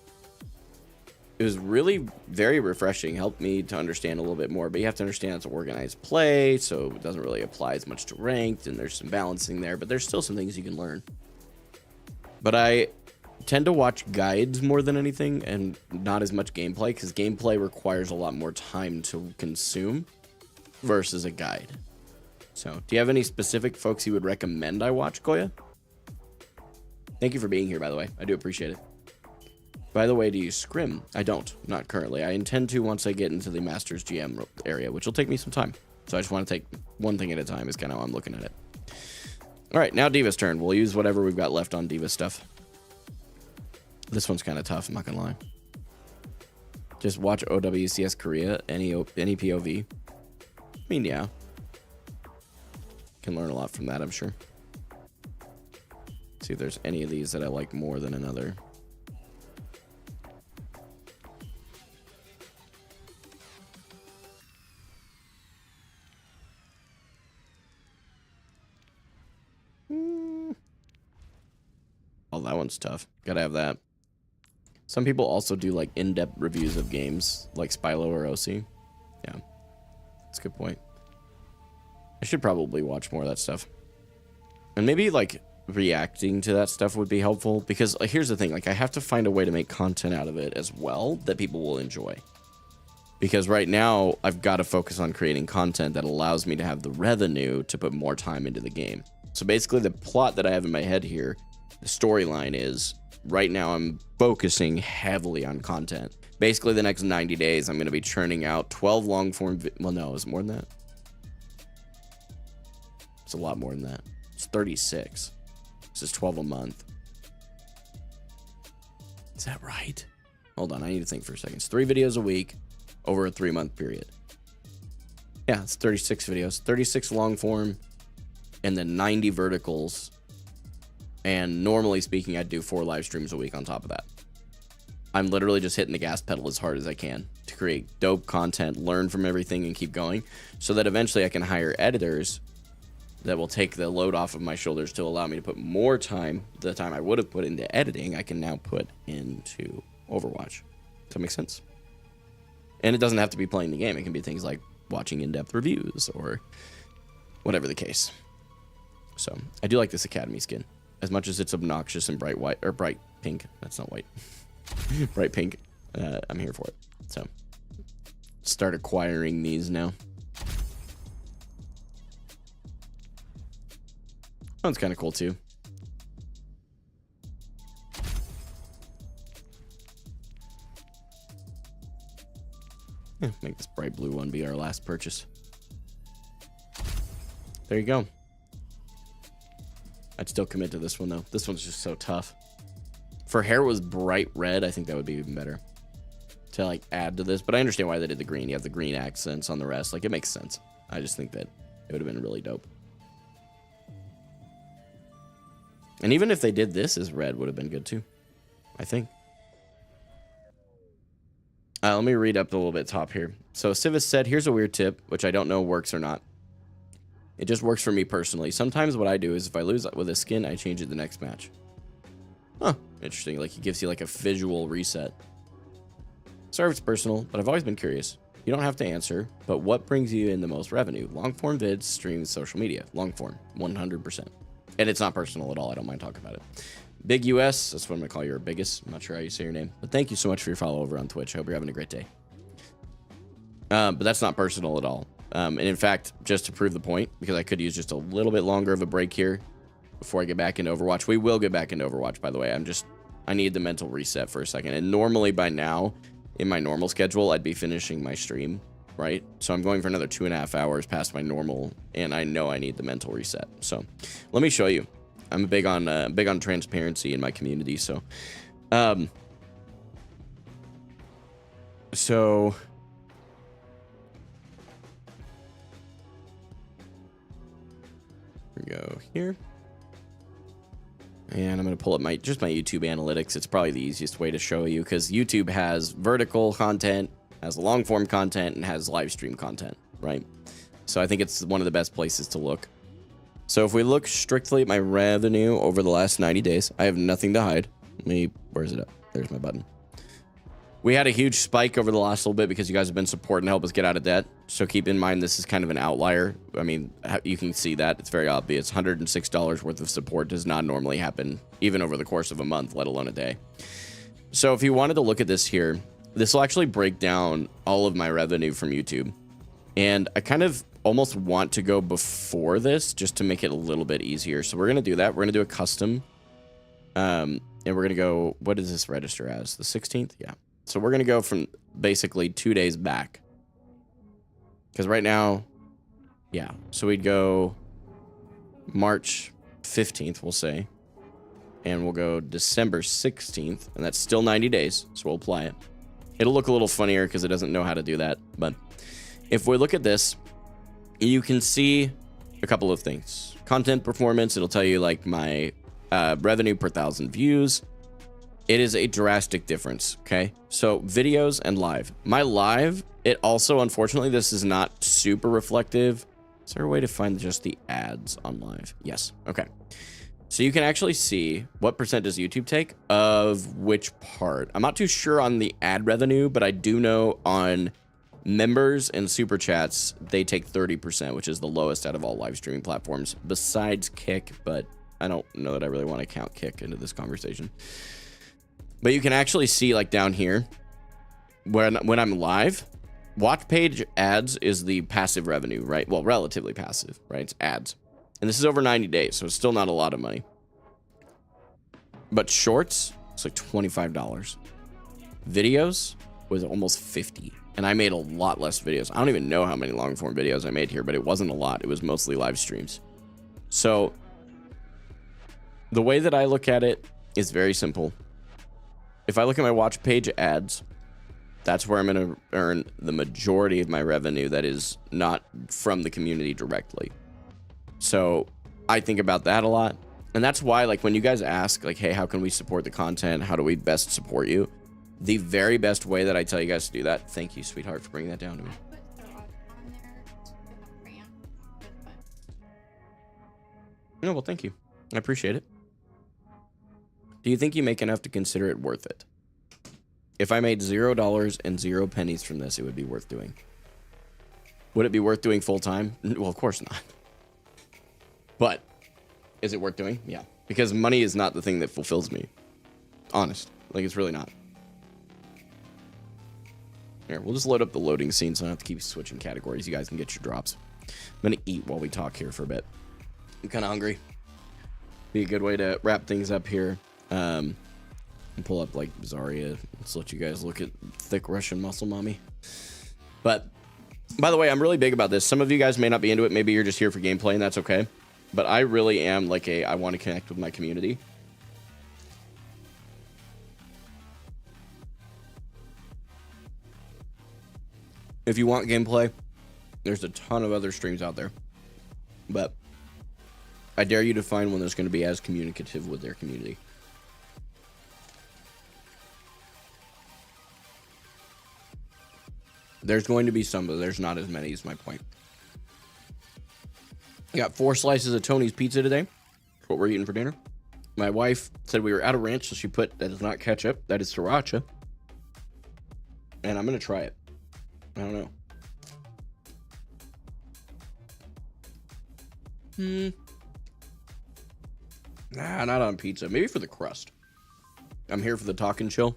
Speaker 1: it was really very refreshing, helped me to understand a little bit more, but you have to understand it's organized play, so it doesn't really apply as much to ranked, and there's some balancing there, but there's still some things you can learn. But I tend to watch guides more than anything, and not as much gameplay, because gameplay requires a lot more time to consume versus a guide. So, do you have any specific folks you would recommend I watch, Goya? Thank you for being here, by the way. I do appreciate it. By the way, do you scrim? I don't. Not currently. I intend to once I get into the Masters GM area, which will take me some time. So I just want to take one thing at a time is kind of how I'm looking at it. All right, now Diva's turn. We'll use whatever we've got left on Diva stuff. This one's kind of tough, I'm not going to lie. Just watch OWCS Korea, any POV. I mean, yeah. Can learn a lot from that, I'm sure. See if there's any of these that I like more than another. Oh, that one's tough. Gotta have that. Some people also do like in-depth reviews of games, like Spylo or OC. Yeah, that's a good point. I should probably watch more of that stuff. And maybe like reacting to that stuff would be helpful, because here's the thing, like I have to find a way to make content out of it as well that people will enjoy. Because right now I've got to focus on creating content that allows me to have the revenue to put more time into the game. So basically the plot that I have in my head here, the storyline is, right now I'm focusing heavily on content. Basically the next 90 days I'm going to be churning out 12 long form, well no, is it more than that? It's a lot more than that. It's 36. This is 12 a month. Is that right? Hold on, I need to think for a second. It's 3 videos a week over a 3-month period. Yeah, it's 36 videos. 36 long form and then 90 verticals. And normally speaking, I'd do 4 live streams a week on top of that. I'm literally just hitting the gas pedal as hard as I can to create dope content, learn from everything, and keep going, so that eventually I can hire editors that will take the load off of my shoulders to allow me to put more time, the time I would have put into editing, I can now put into Overwatch. Does that make sense? And it doesn't have to be playing the game. It can be things like watching in-depth reviews or whatever the case. So I do like this Academy skin. As much as it's obnoxious and bright white, or bright pink, that's not white, bright pink, I'm here for it. So, start acquiring these now. That one's kind of cool too. Yeah, make this bright blue one be our last purchase. There you go. I'd still commit to this one though. This one's just so tough. If her hair was bright red, I think that would be even better to like add to this. But I understand why they did the green. You have the green accents on the rest. Like, it makes sense. I just think that it would have been really dope. And even if they did this as red, would have been good too, I think. Let me read up a little bit top here. So Civis said, here's a weird tip, which I don't know works or not. It just works for me personally. Sometimes what I do is if I lose with a skin, I change it the next match. Huh, interesting. Like, it gives you like a visual reset. Sorry if it's personal, but I've always been curious. You don't have to answer, but what brings you in the most revenue? Long form vids, streams, social media. Long form, 100%. And it's not personal at all. I don't mind talking about it. Big US, that's what I'm going to call your biggest. I'm not sure how you say your name. But thank you so much for your follow over on Twitch. I hope you're having a great day. But that's not personal at all. And in fact, just to prove the point, because I could use just a little bit longer of a break here before I get back into Overwatch. We will get back into Overwatch, by the way. I need the mental reset for a second. And normally by now, in my normal schedule, I'd be finishing my stream, right? So I'm going for another 2.5 hours past my normal, and I know I need the mental reset. So let me show you. I'm big on transparency in my community. So, we go here, and I'm going to pull up my YouTube analytics. It's probably the easiest way to show you, because YouTube has vertical content, has long form content, and has live stream content, right? So I think it's one of the best places to look. So if we look strictly at my revenue over the last 90 days, I have nothing to hide. Where is it at? There's my button. We had a huge spike over the last little bit because you guys have been supporting to help us get out of debt. So keep in mind, this is kind of an outlier. I mean, you can see that. It's very obvious. $106 worth of support does not normally happen, even over the course of a month, let alone a day. So if you wanted to look at this here, this will actually break down all of my revenue from YouTube. And I kind of almost want to go before this just to make it a little bit easier. So we're going to do that. We're going to do a custom. And we're going to go, what does this register as? The 16th? Yeah. So we're going to go from basically 2 days back. Because right now, yeah. So we'd go March 15th, we'll say. And we'll go December 16th. And that's still 90 days. So we'll apply it. It'll look a little funnier because it doesn't know how to do that. But if we look at this, you can see a couple of things. Content performance, it'll tell you like my revenue per 1,000 views. It is a drastic difference, okay? So videos and live. My live, it also, unfortunately, this is not super reflective. Is there a way to find just the ads on live? Yes, okay. So you can actually see what percent does YouTube take of which part. I'm not too sure on the ad revenue, but I do know on members and super chats, they take 30%, which is the lowest out of all live streaming platforms, besides Kick, but I don't know that I really want to count Kick into this conversation. But you can actually see like down here when I'm live, watch page ads is the passive revenue, right? Well, relatively passive, right? It's ads. And this is over 90 days, so it's still not a lot of money. But shorts, it's like $25. Videos was almost 50. And I made a lot less videos. I don't even know how many long form videos I made here, but it wasn't a lot. It was mostly live streams. So the way that I look at it is very simple. If I look at my watch page ads, that's where I'm going to earn the majority of my revenue that is not from the community directly. So I think about that a lot. And that's why, like, when you guys ask, like, hey, how can we support the content? How do we best support you? The very best way that I tell you guys to do that, thank you, sweetheart, for bringing that down to me. No, well, thank you. I appreciate it. Do you think you make enough to consider it worth it? If I made $0 and 0 pennies from this, it would be worth doing. Would it be worth doing full time? Well, of course not. But is it worth doing? Yeah. Because money is not the thing that fulfills me. Honest. Like, it's really not. Here, we'll just load up the loading scene so I don't have to keep switching categories. You guys can get your drops. I'm going to eat while we talk here for a bit. I'm kind of hungry. Be a good way to wrap things up here. And pull up like Zarya. Let's let you guys look at thick Russian muscle mommy. But by the way, I'm really big about this. Some of you guys may not be into it. Maybe you're just here for gameplay, and that's okay. But I really am like I want to connect with my community. If you want gameplay, there's a ton of other streams out there. But I dare you to find one that's going to be as communicative with their community. There's going to be some, but there's not as many, is my point. I got 4 slices of Tony's pizza today. That's what we're eating for dinner. My wife said we were out of ranch, so she put, that is not ketchup, that is sriracha. And I'm going to try it. I don't know. Nah, not on pizza. Maybe for the crust. I'm here for the talk and chill.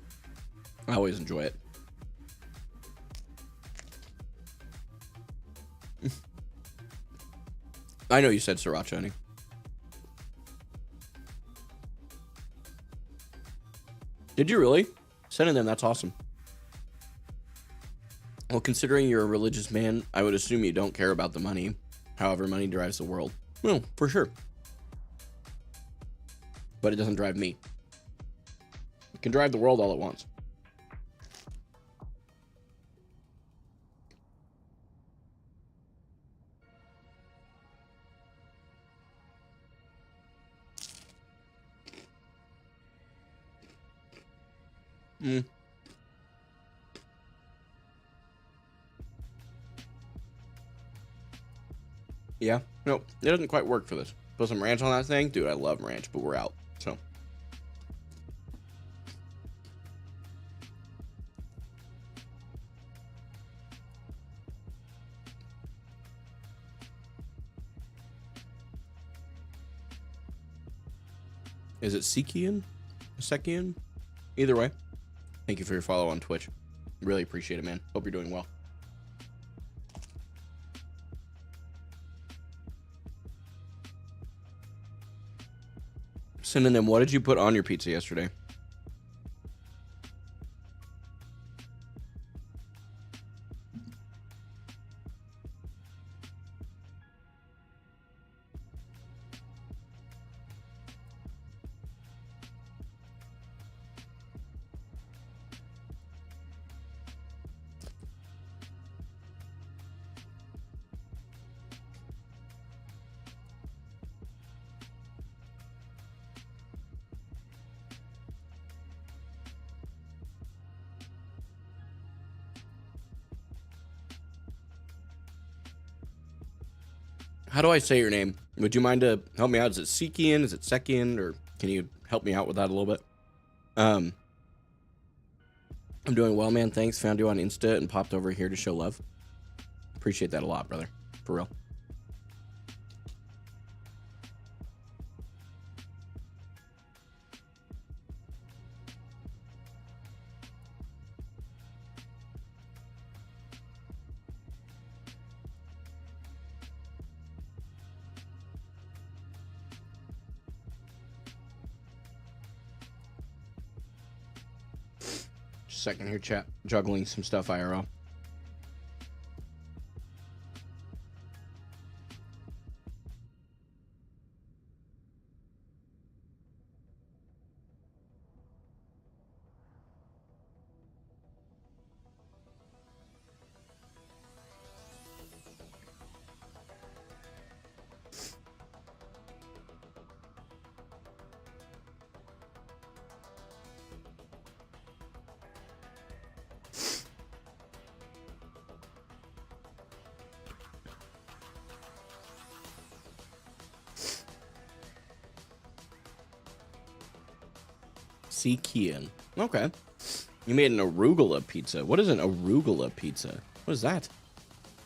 Speaker 1: I always enjoy it. I know you said sriracha, honey. Did you really? Send them, that's awesome. Well, considering you're a religious man, I would assume you don't care about the money. However, money drives the world. Well, for sure. But it doesn't drive me. It can drive the world all at once. Yeah, no, it doesn't quite work for this. Put some ranch on that thing. Dude, I love ranch, but we're out. So. Is it Sekian? Sekian? Either way, thank you for your follow on Twitch. Really appreciate it, man. Hope you're doing well. Synonym, what did you put on your pizza yesterday? How do I say your name? Would you mind to help me out? Is it Sekian? Is it Sekian? Or can you help me out with that a little bit? I'm doing well, man. Thanks. Found you on Insta and popped over here to show love. Appreciate that a lot, brother. For real. Second here, chat. Juggling some stuff IRL. Sekian. Okay. You made an arugula pizza. What is an arugula pizza? What is that?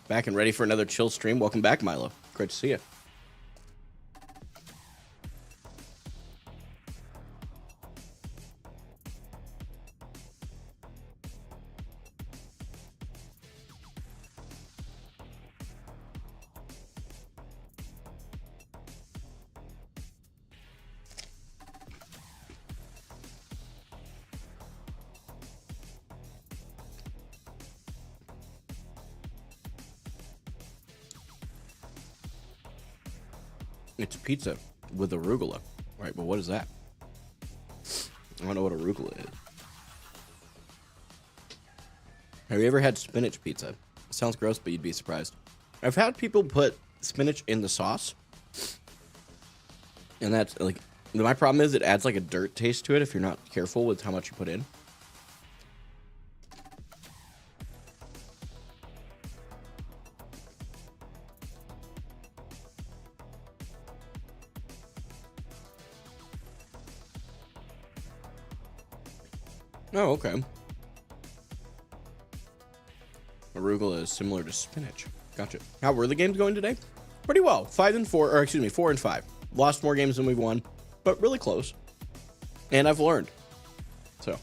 Speaker 1: Back and ready for another chill stream. Welcome back, Milo. Great to see you. It's pizza with arugula. Right, but what is that? I don't know what arugula is. Have you ever had spinach pizza? It sounds gross, but you'd be surprised. I've had people put spinach in the sauce. And that's like, my problem is it adds like a dirt taste to it if you're not careful with how much you put in. Oh, okay. Arugula is similar to spinach. Gotcha. How were the games going today? Pretty well. 4 and 5. Lost more games than we've won, but really close. And I've learned. So.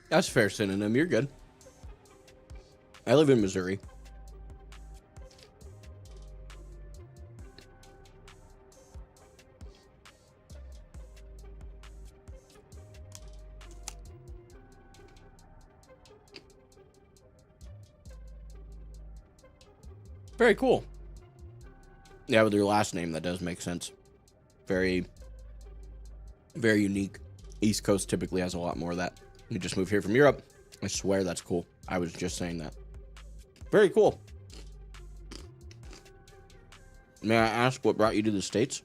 Speaker 1: That's fair, Synonym. You're good. I live in Missouri. Very cool. Yeah, with your last name, that does make sense. Very, very unique. East Coast typically has a lot more of that. You just moved here from Europe. I swear that's cool. I was just saying that. Very cool. May I ask what brought you to the States?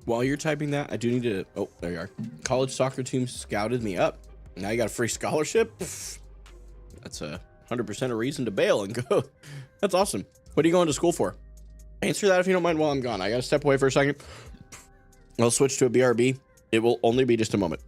Speaker 1: While you're typing that, I do need to... Oh, there you are. College soccer team scouted me up. Now you got a free scholarship? Pfft. That's 100% a reason to bail and go. That's awesome. What are you going to school for? Answer that if you don't mind while I'm gone. I got to step away for a second. I'll switch to a BRB. It will only be just a moment.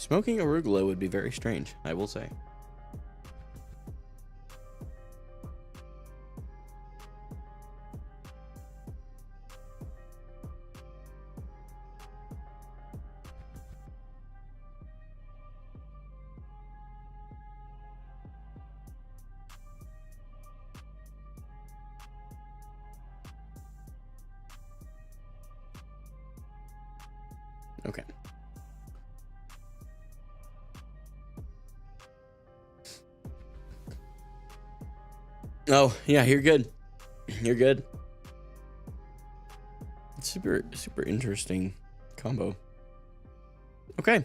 Speaker 1: Smoking arugula would be very strange, I will say. Okay. Oh, yeah, you're good. You're good. Super interesting combo. Okay.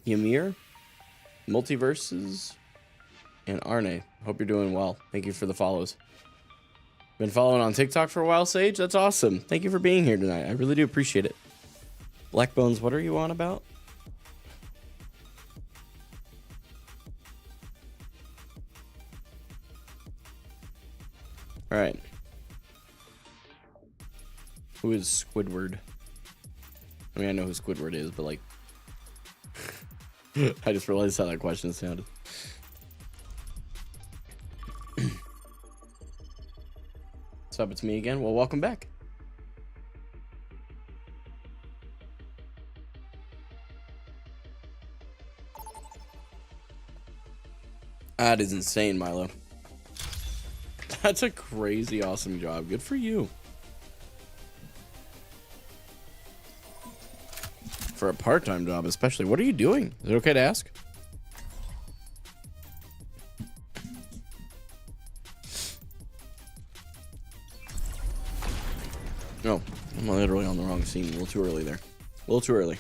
Speaker 1: Ymir, Multiverses, and Arne. Hope you're doing well. Thank you for the follows. Been following on TikTok for a while, Sage? That's awesome. Thank you for being here tonight. I really do appreciate it. Blackbones, what are you on about? All right. Who is Squidward? I mean, I know who Squidward is, but like, I just realized how that question sounded. What's up? It's me again. Well, welcome back. That is insane, Milo. That's a crazy awesome job. Good for you. For a part-time job, especially. What are you doing? Is it okay to ask? No, I'm literally on the wrong scene. A little too early there. A little too early.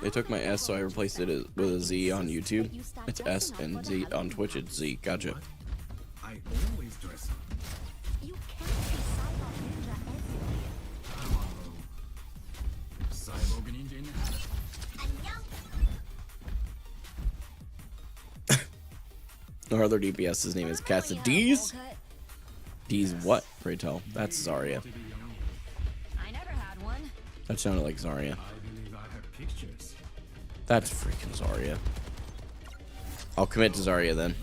Speaker 1: They took my S, so I replaced it with a Z on YouTube. It's S, and Z on Twitch. It's Z. Gotcha.
Speaker 3: I always dress up.
Speaker 2: You can't be Cyborg Ninja everywhere.
Speaker 3: Cyborg Ninja in the house.
Speaker 1: Our other DPS's name is Cats D's. D's what? Pray tell. That's Zarya.
Speaker 5: I never had one.
Speaker 1: That sounded like Zarya.
Speaker 3: I believe I have pictures.
Speaker 1: That's freaking Zarya. I'll commit to Zarya then.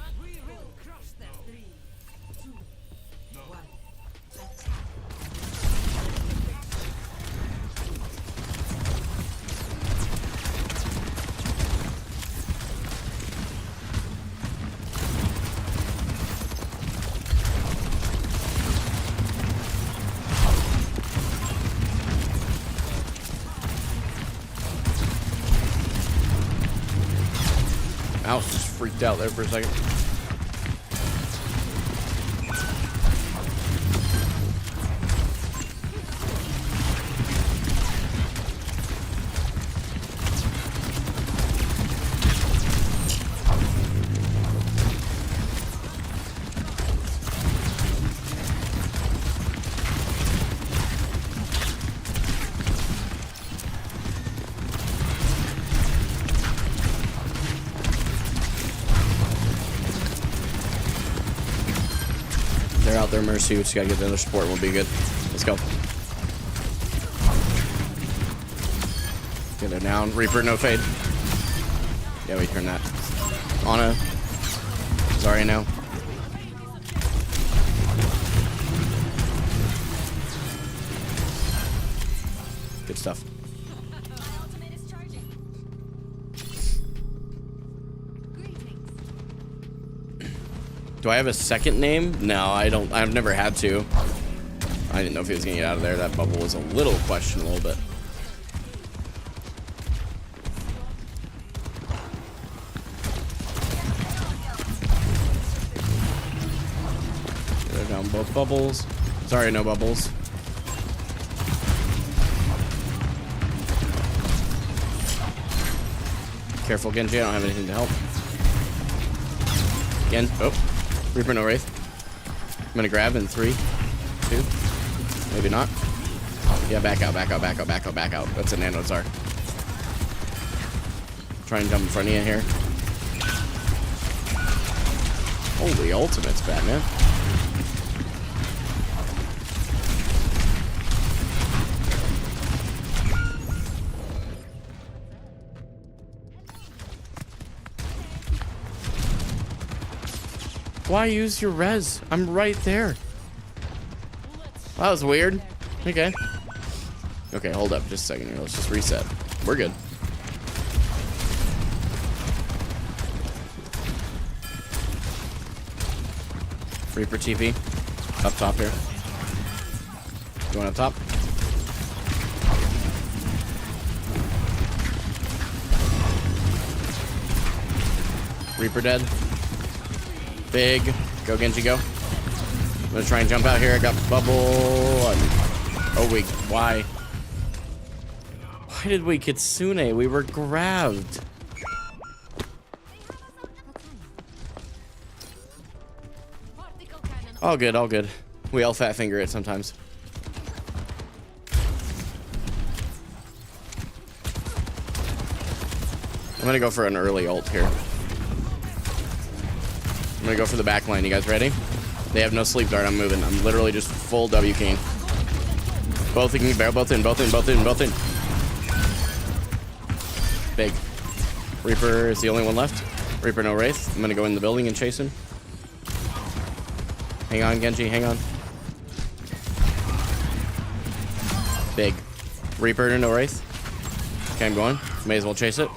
Speaker 1: Mouse just freaked out there for a second. They're out there, Mercy. We just gotta get the other support. We'll be good. Let's go. Okay, they're down. Reaper, no fade. Yeah, we turn that. Ana. Zarya now. Good stuff. Do I have a second name? No, I don't. I've never had to. I didn't know if he was gonna get out of there. That bubble was a little questionable, but. They're down both bubbles. Sorry, no bubbles. Careful, Genji. I don't have anything to help. Again. Oh. Reaper, no Wraith. I'm gonna grab in 3, 2. Maybe not. Yeah, back out, back out, back out, back out, back out. That's a Nano Tsar. Try and jump in front of you here. Holy ultimates, Batman. Why use your res? I'm right there. That was weird. Okay. Okay, hold up just a second here. Let's just reset. We're good. Reaper TP. Up top here. Going up top. Reaper dead. Big. Go, Genji, go. I'm gonna try and jump out here. I got bubble. Oh, wait. Why? Why did we Kitsune? We were grabbed. All good, all good. We all fat finger it sometimes. I'm gonna go for an early ult here. I'm gonna go for the back line. You guys ready? They have no sleep dart. I'm moving. I'm literally just full W king. Both in, both in, both in, both in, both in. Big. Reaper is the only one left. Reaper no Wraith. I'm gonna go in the building and chase him. Hang on, Genji, hang on. Big. Reaper no Wraith. Okay, I'm going. May as well chase it.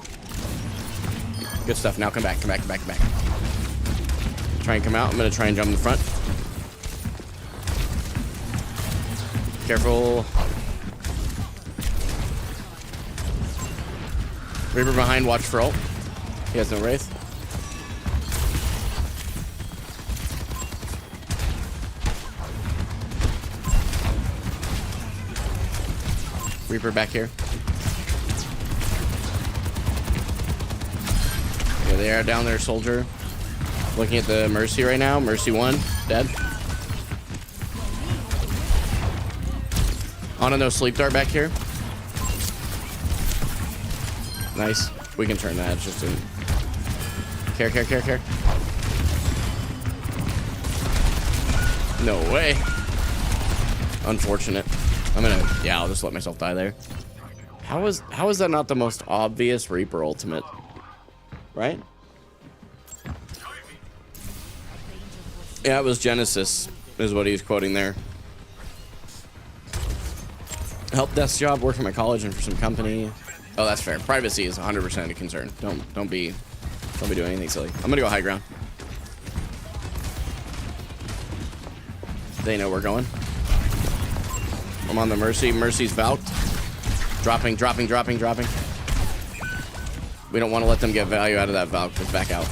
Speaker 1: Good stuff. Now come back, come back, come back, come back. Try and come out. I'm gonna try and jump in the front. Careful. Reaper behind, watch for ult. He has no Wraith. Reaper back here. Yeah, they are down there, soldier. Looking at the Mercy right now. Mercy 1, dead. On a no sleep dart back here. Nice. We can turn that. It's just in. Care. No way. Unfortunate. Yeah, I'll just let myself die there. How is that not the most obvious Reaper ultimate? Right? Yeah, it was Genesis, is what he was quoting there. Help desk job, work for my college and for some company. Oh, that's fair. Privacy is 100% a concern. Don't be doing anything silly. I'm gonna go high ground. They know we're going. I'm on the Mercy. Mercy's valked. Dropping. We don't want to let them get value out of that valk. Just back out.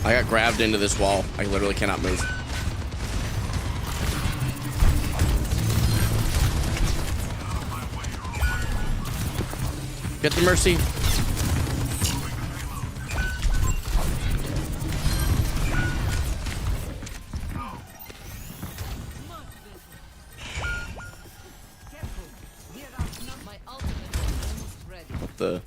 Speaker 1: I got grabbed into this wall. I literally cannot move. Get the Mercy. What the?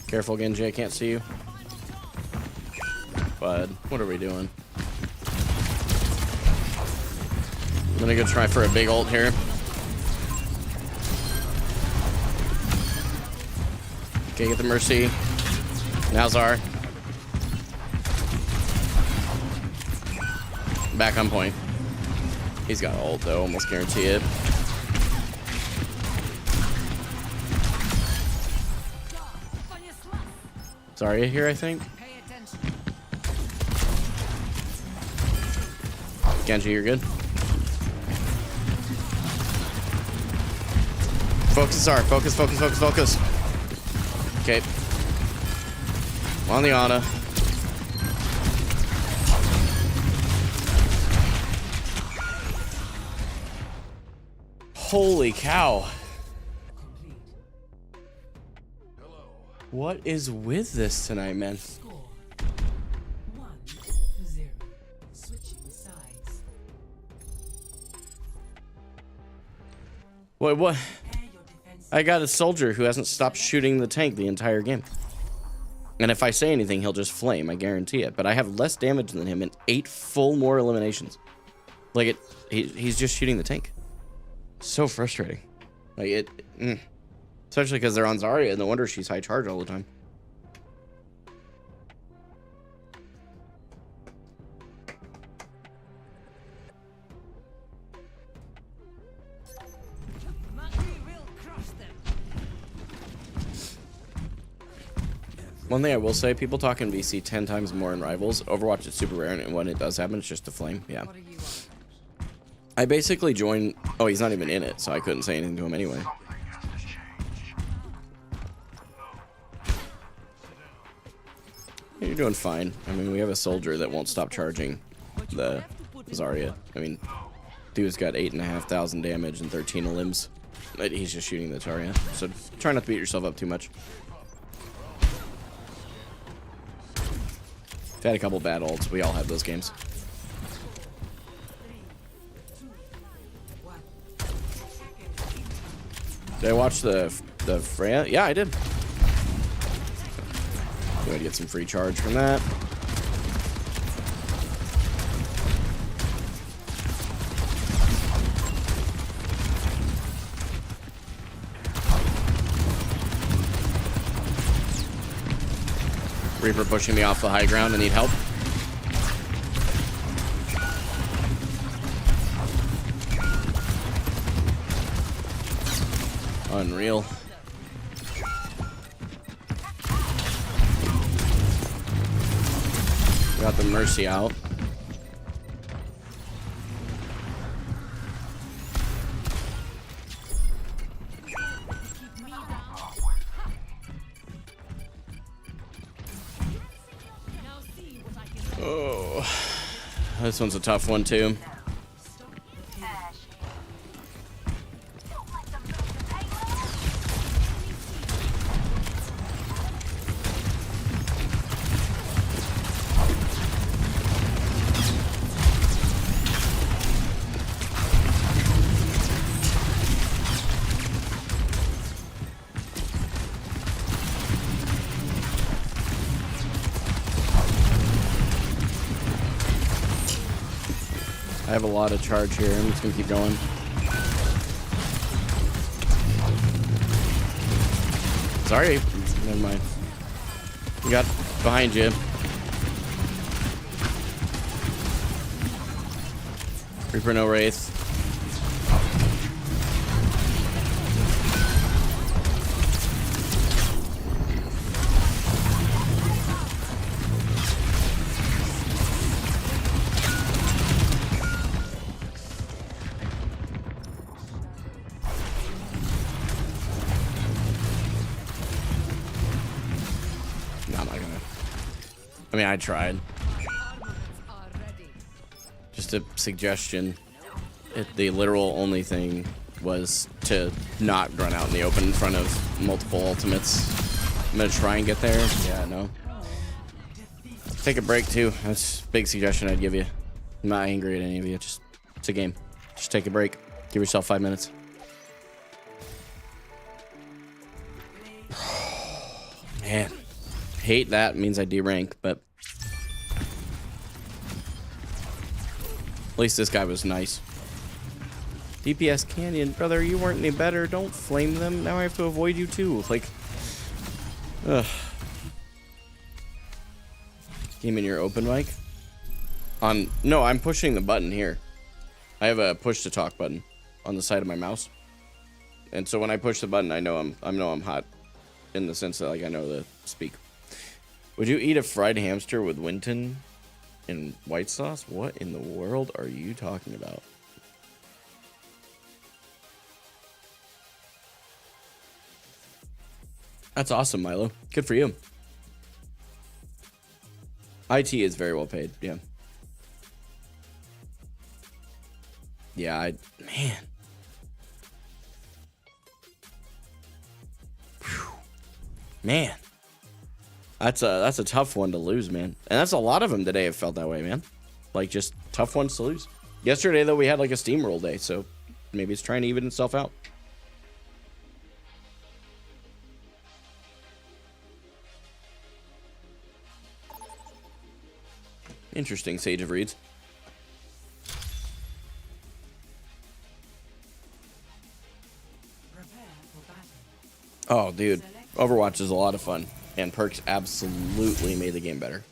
Speaker 1: Careful, Genji, I can't see you. Bud, what are we doing? I'm gonna go try for a big ult here. Okay, get the Mercy. Now Zar. Back on point. He's got ult though, almost guarantee it. Zarya here, I think. Genji, you're good. Focus, Zara. Focus. Okay. On the Ana. Holy cow. What is with this tonight, man?
Speaker 4: Score 1-0. Switching sides.
Speaker 1: What?
Speaker 4: Prepare your defenses.
Speaker 1: I got a soldier who hasn't stopped shooting the tank the entire game. And if I say anything, he'll just flame, I guarantee it. But I have less damage than him and 8 full more eliminations. Like, he's just shooting the tank. So frustrating. Like, especially because they're on Zarya, and no wonder she's high charge all the time. One thing I will say, people talk in VC 10 times more in Rivals. Overwatch is super rare, and when it does happen, it's just a flame. Yeah. I basically joined... Oh, he's not even in it, so I couldn't say anything to him anyway. You're doing fine. I mean, we have a soldier that won't stop charging the Zarya. I mean, dude's got 8,500 damage and 13 limbs. He's just shooting the Zarya. So try not to beat yourself up too much. I've had a couple bad ults. We all have those games. Did I watch the Freya? Yeah, I did. Going to get some free charge from that. Reaper pushing me off the high ground. I need help. Unreal. Got the Mercy out. Oh, this one's a tough one too. I have a lot of charge here. I'm just gonna keep going. Sorry, never mind. We got behind you. Reaper no Wraith. I mean, I tried. Just a suggestion. The literal only thing was to not run out in the open in front of multiple ultimates. I'm gonna try and get there. Yeah, no. Take a break too. That's a big suggestion I'd give you. I'm not angry at any of you. It's a game. Just take a break. Give yourself 5 minutes. Man. Hate that. Means I derank, but at least this guy was nice. DPS Canyon, brother, you weren't any better. Don't flame them. Now I have to avoid you too. Like, ugh. Game in your open mic? No, I'm pushing the button here. I have a push to talk button on the side of my mouse, and so when I push the button, I know I'm hot, in the sense that like I know to speak. Would you eat a fried hamster with Winton and white sauce? What in the world are you talking about? That's awesome, Milo. Good for you. IT is very well paid. Yeah. Yeah, man. Whew. Man. That's a tough one to lose, man. And that's a lot of them today have felt that way, man. Like, just tough ones to lose. Yesterday, though, we had like a steamroll day, so maybe it's trying to even itself out. Interesting, Sage of Reeds. Oh, dude. Overwatch is a lot of fun. And perks absolutely made the game better.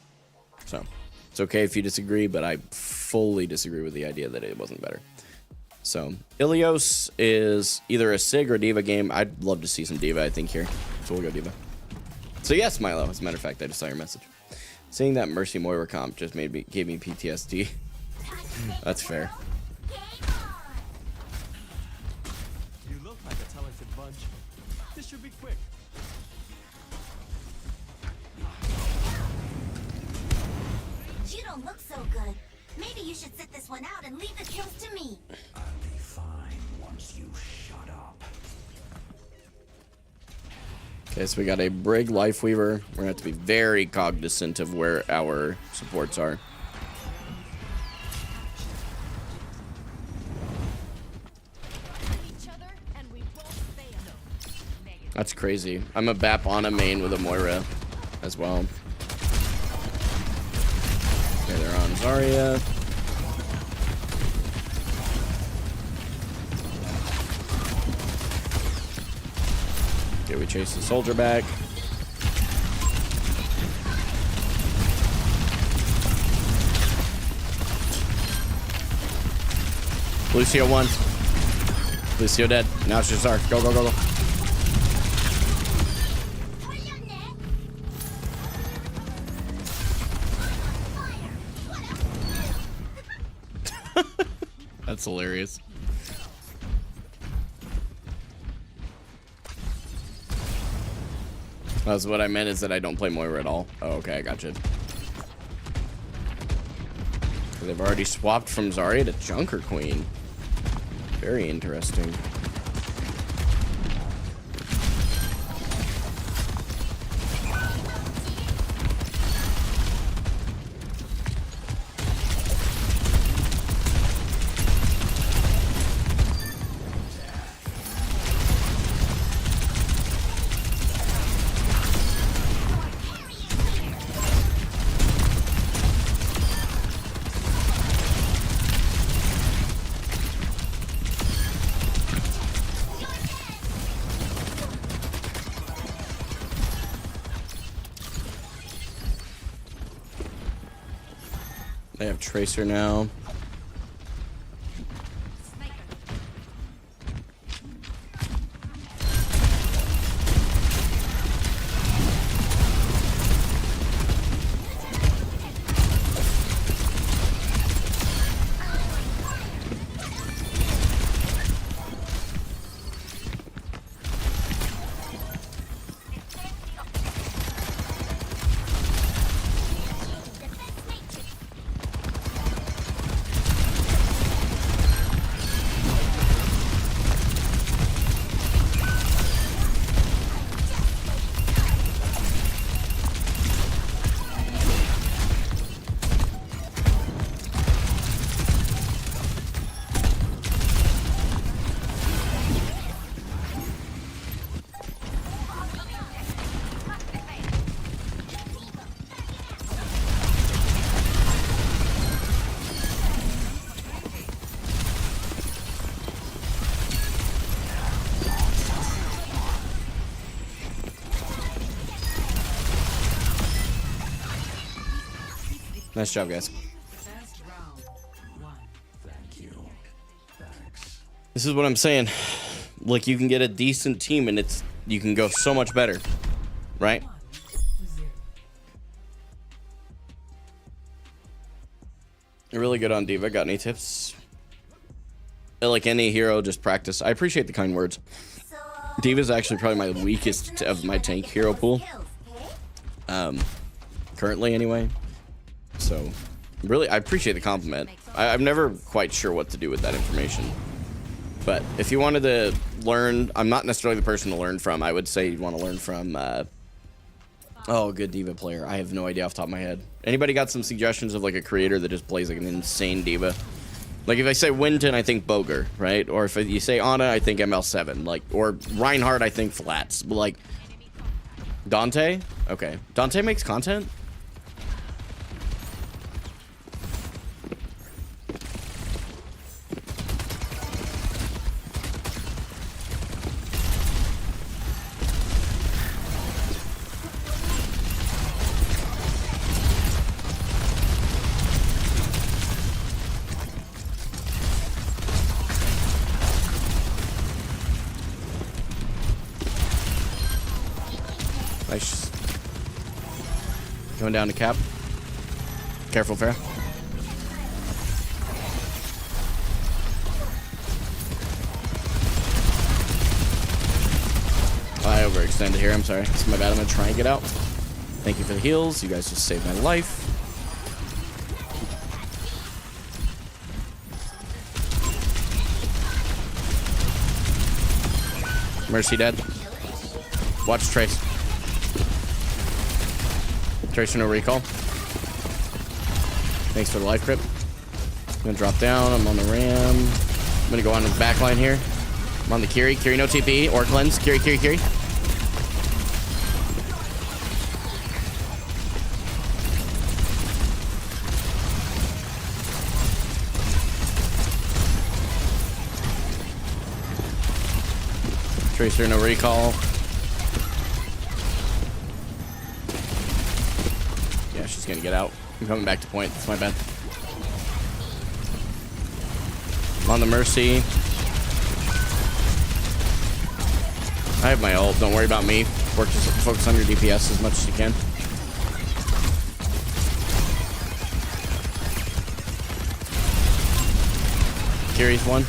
Speaker 1: So, it's okay if you disagree, but I fully disagree with the idea that it wasn't better. So, Ilios is either a Sig or Diva game. I'd love to see some Diva, I think, here. So we'll go Diva. So yes, Milo, as a matter of fact, I just saw your message. Seeing that Mercy Moira comp just gave me PTSD. That's fair.
Speaker 7: You look like a talented bunch. This should be quick.
Speaker 2: You don't look so good. Maybe you should sit this one out and leave the kills to me.
Speaker 3: I'll be fine once you shut up.
Speaker 1: Okay, so we got a Brig Lifeweaver. We're gonna have to be very cognizant of where our supports are. That's crazy. I'm a Bap on a main with a Moira as well. Okay, they're on Zarya. Okay, we chase the soldier back. Lucio won. Lucio dead. Now it's just Zark. Go, go, go, go. That's hilarious. That's what I meant, is that I don't play Moira at all. Oh, okay, I gotcha. They've already swapped from Zarya to Junker Queen. Very interesting. They have Tracer now. Nice job, guys.
Speaker 4: First round, 1.
Speaker 3: Thank you. Thanks.
Speaker 1: This is what I'm saying. Like, you can get a decent team and you can go so much better, right?
Speaker 4: 0.
Speaker 1: You're really good on Diva. Got any tips? Like any hero, just practice. I appreciate the kind words.
Speaker 2: So,
Speaker 1: Diva's actually probably my weakest of my tank hero pool. Currently, anyway. So, really, I appreciate the compliment. I'm never quite sure what to do with that information. But if you wanted to learn, I'm not necessarily the person to learn from. I would say you want to learn from, oh, good diva player. I have no idea off the top of my head. Anybody got some suggestions of like a creator that just plays like an insane diva? Like if I say Winton, I think Boger, right? Or if you say Ana, I think ML7. Like, or Reinhardt, I think Flats. But like, Dante? Okay. Dante makes content? Nice. Going down to cap. Careful, Farah. I overextended here. I'm sorry. It's my bad. I'm going to try and get out. Thank you for the heals. You guys just saved my life. Mercy dead. Watch Trace. Tracer no recall. Thanks for the life grip. I'm gonna drop down. I'm on the ram. I'm gonna go on the back line here. I'm on the Kiri. Kiri no TP or cleanse. Kiri. Tracer no recall. Yeah, she's gonna get out. I'm coming back to point. That's my bad. I'm on the Mercy. I have my ult. Don't worry about me. Focus on your DPS as much as you can. Kiri's one.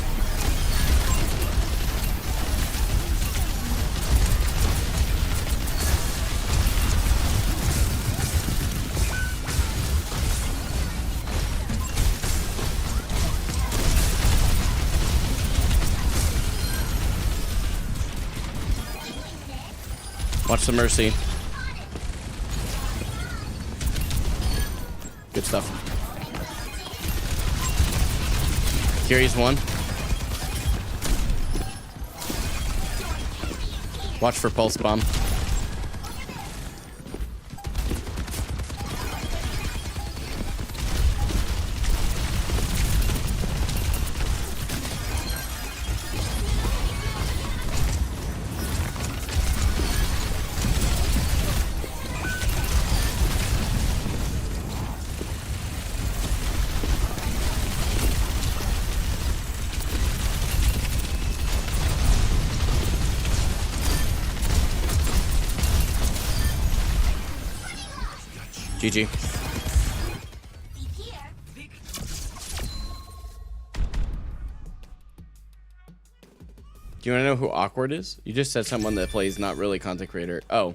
Speaker 1: Watch the Mercy. Good stuff. Kiri's one. Watch for pulse bomb. GG. Do you want to know who Awkward is? You just said someone that plays not really content creator. Oh,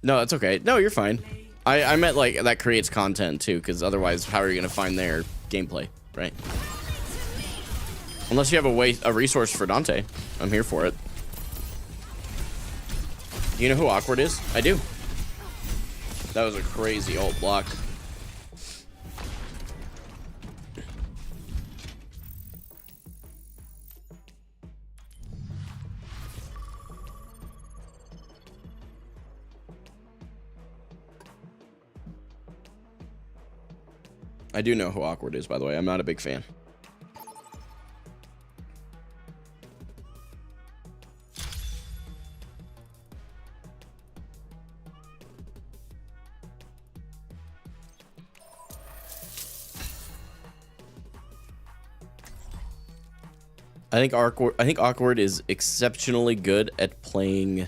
Speaker 1: no, that's okay. No, you're fine. I meant like that creates content too, because otherwise, how are you going to find their gameplay, right? Unless you have a resource for Dante. I'm here for it. Do you know who Awkward is? I do. That was a crazy ult block. I do know who Awkward is, by the way. I'm not a big fan. I think Awkward is exceptionally good at playing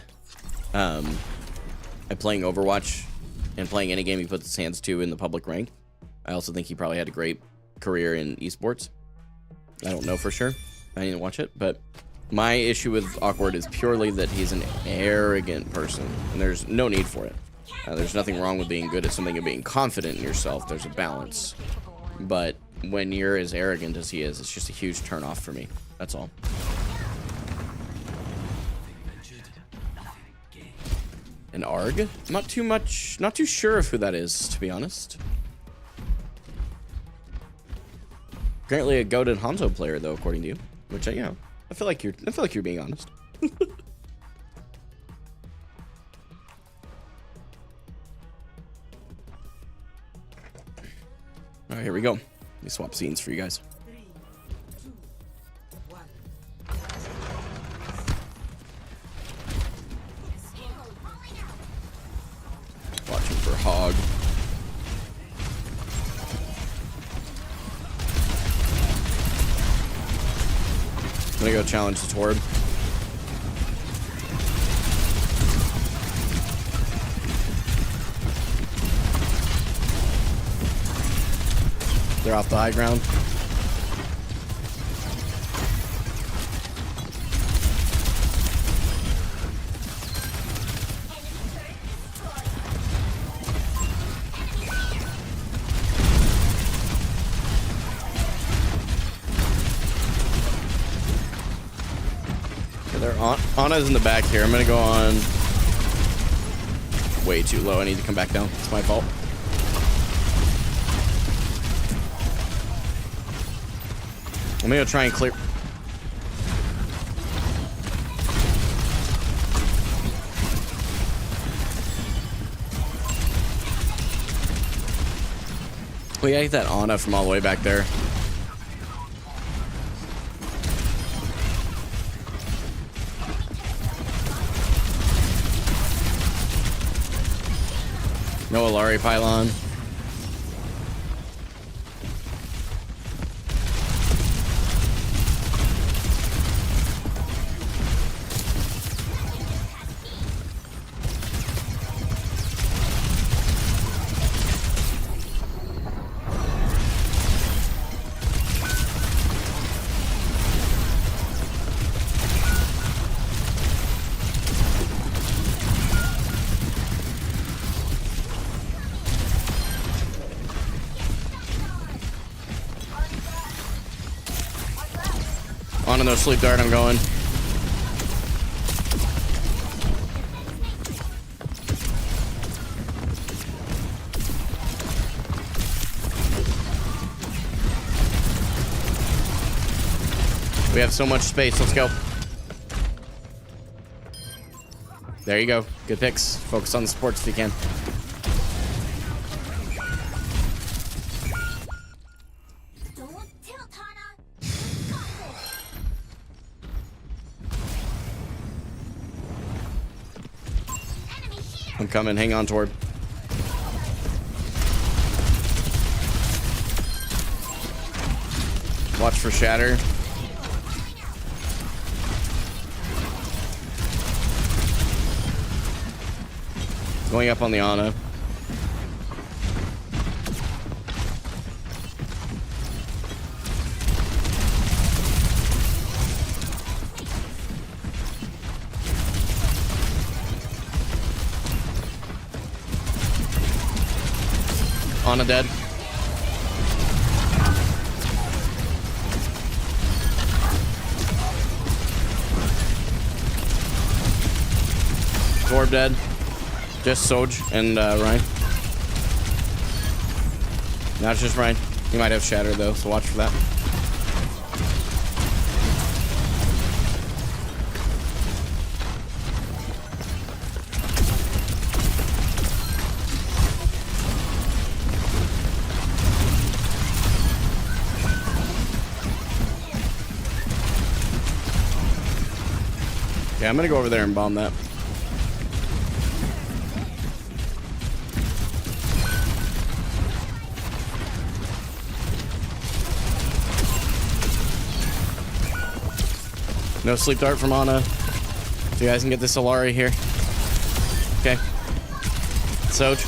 Speaker 1: Overwatch and playing any game he puts his hands to in the public rank. I also think he probably had a great career in esports. I don't know for sure. I didn't watch it, but my issue with Awkward is purely that he's an arrogant person, and there's no need for it. There's nothing wrong with being good at something and being confident in yourself. There's a balance. But when you're as arrogant as he is, it's just a huge turnoff for me. That's all. An ARG? Not too sure of who that is, to be honest. Apparently a goated Hanzo player, though, according to you. Which, you know, I feel like you're being honest. All right, here we go. Let me swap scenes for you guys.
Speaker 4: 3, 2, 1.
Speaker 1: Watching for Hog. I'm gonna go challenge the Torb. They're off the high ground. Ana's in the back here. I'm gonna go on way too low. I need to come back down. It's my fault. I'm gonna try and clear. We gotta get that Ana from all the way back there. No Alari pylon. On no sleep dart, I'm going. We have so much space, let's go. There you go. Good picks. Focus on the supports if you can. I'm coming. Hang on, Torb. Watch for Shatter. Going up on the Ana. Ana dead. Torb dead. Just Soj and Ryan. Now it's just Ryan. He might have Shatter though, so watch for that. Yeah, I'm gonna go over there and bomb that. No sleep dart from Ana. So you guys can get this Alari here. Okay. Soj.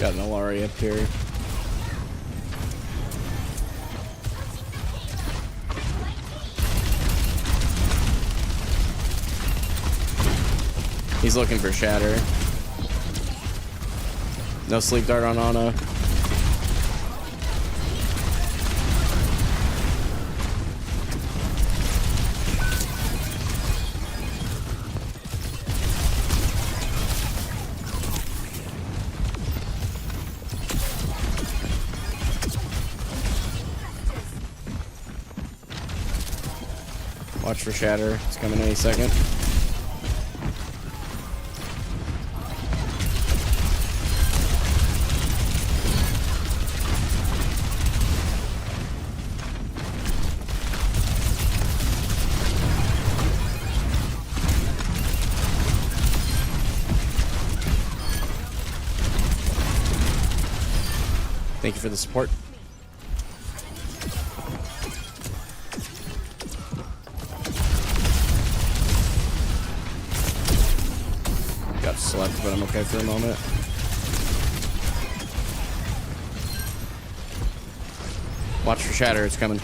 Speaker 1: Got an Alari up here. He's looking for Shatter. No sleep dart on Ana. Watch for Shatter. It's coming any second. Thank you for the support. Got slept, but I'm okay for a moment. Watch for Shatter, it's coming.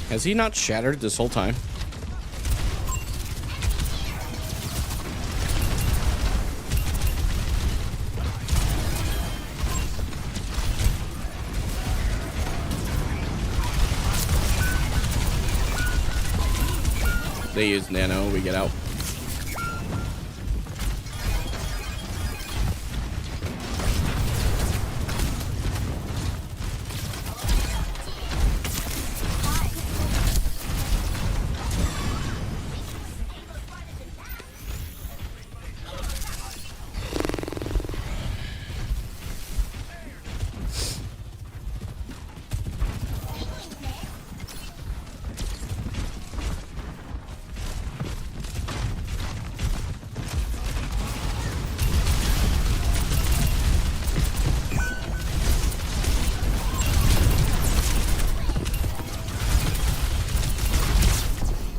Speaker 1: Has he not shattered this whole time? They use nano, we get out.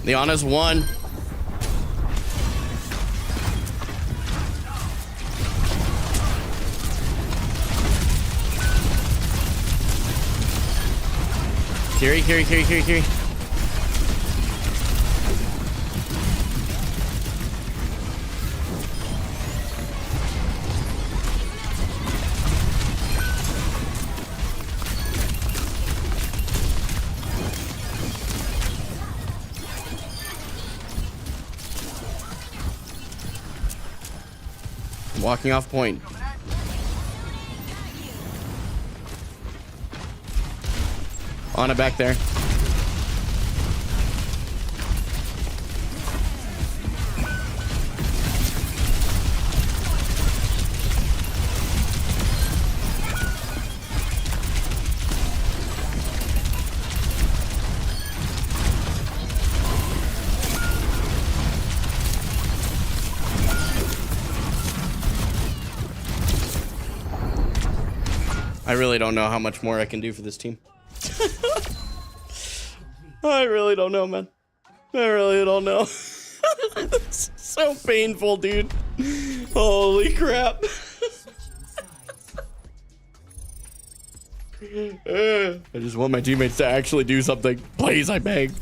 Speaker 1: The Ana's won. Kiri. Walking off point. Ana back there. I really don't know how much more I can do for this team. I really don't know, man. I really don't know. It's so painful, dude. Holy crap. I just want my teammates to actually do something. Please, I beg.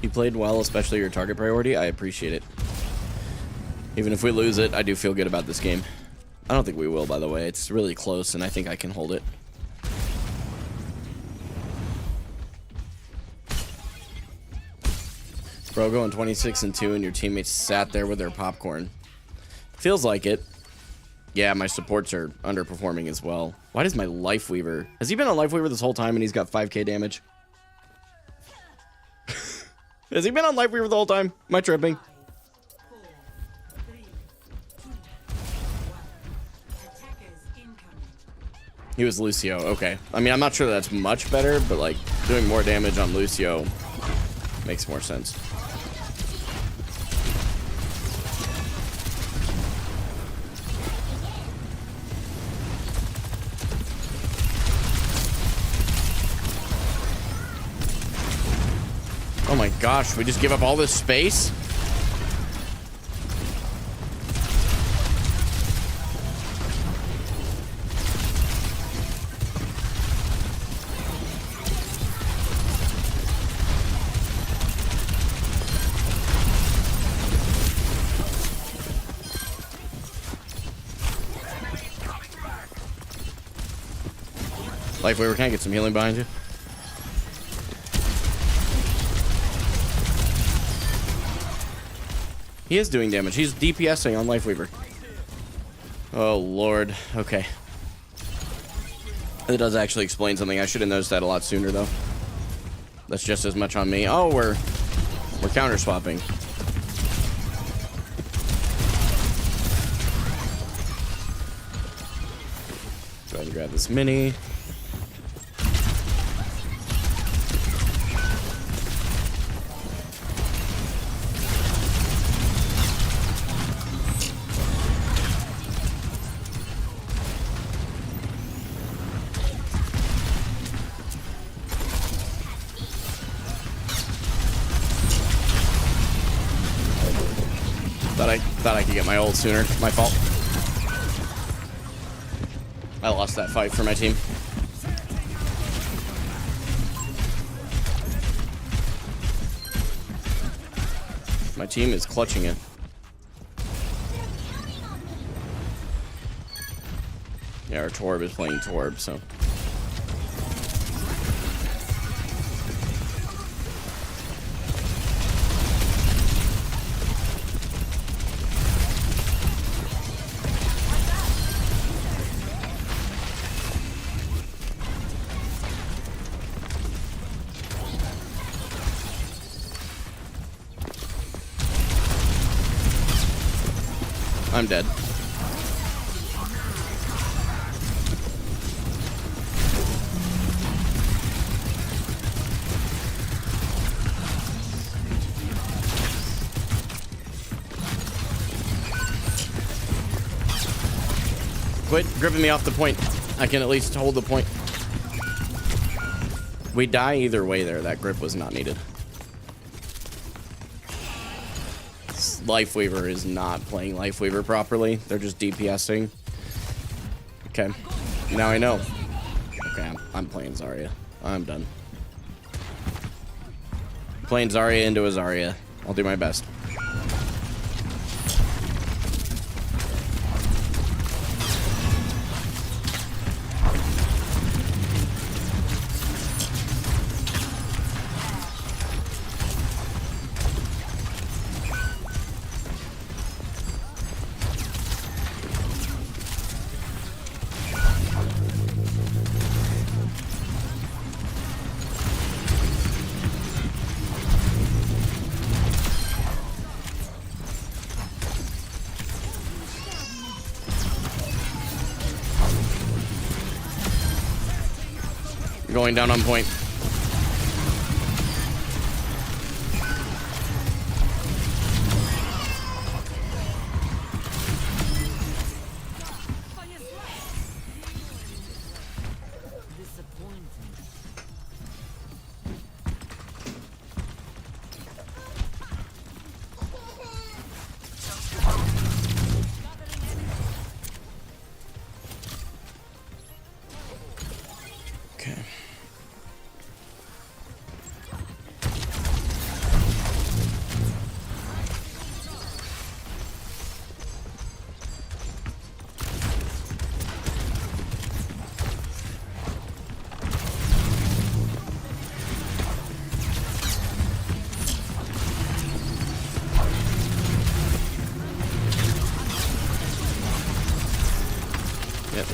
Speaker 1: You played well, especially your target priority. I appreciate it. Even if we lose it, I do feel good about this game. I don't think we will, by the way. It's really close, and I think I can hold it. Bro, going 26-2, and your teammates sat there with their popcorn. Feels like it. Yeah, my supports are underperforming as well. Why does my Life Weaver... Has he been on Life Weaver this whole time, and he's got 5k damage? Has he been on Life Weaver the whole time? Am I tripping? He was Lucio. Okay. I mean, I'm not sure that's much better, but like doing more damage on Lucio makes more sense. Oh my gosh, we just give up all this space? Life Weaver, can I get some healing behind you? He is doing damage. He's DPSing on Life Weaver. Oh, Lord. Okay. It does actually explain something. I should have noticed that a lot sooner, though. That's just as much on me. Oh, we're counter swapping. Go ahead and grab this mini. Thought I could get my ult sooner. My fault. I lost that fight for my team. My team is clutching it. Yeah, our Torb is playing Torb, so. I'm dead. Quit gripping me off the point. I can at least hold the point. We die either way there. That grip was not needed. Life Weaver is not playing Life Weaver properly. They're just DPSing. Okay. Now I know. Okay, I'm playing Zarya. I'm done. Playing Zarya into a Zarya. I'll do my best. Going down on point.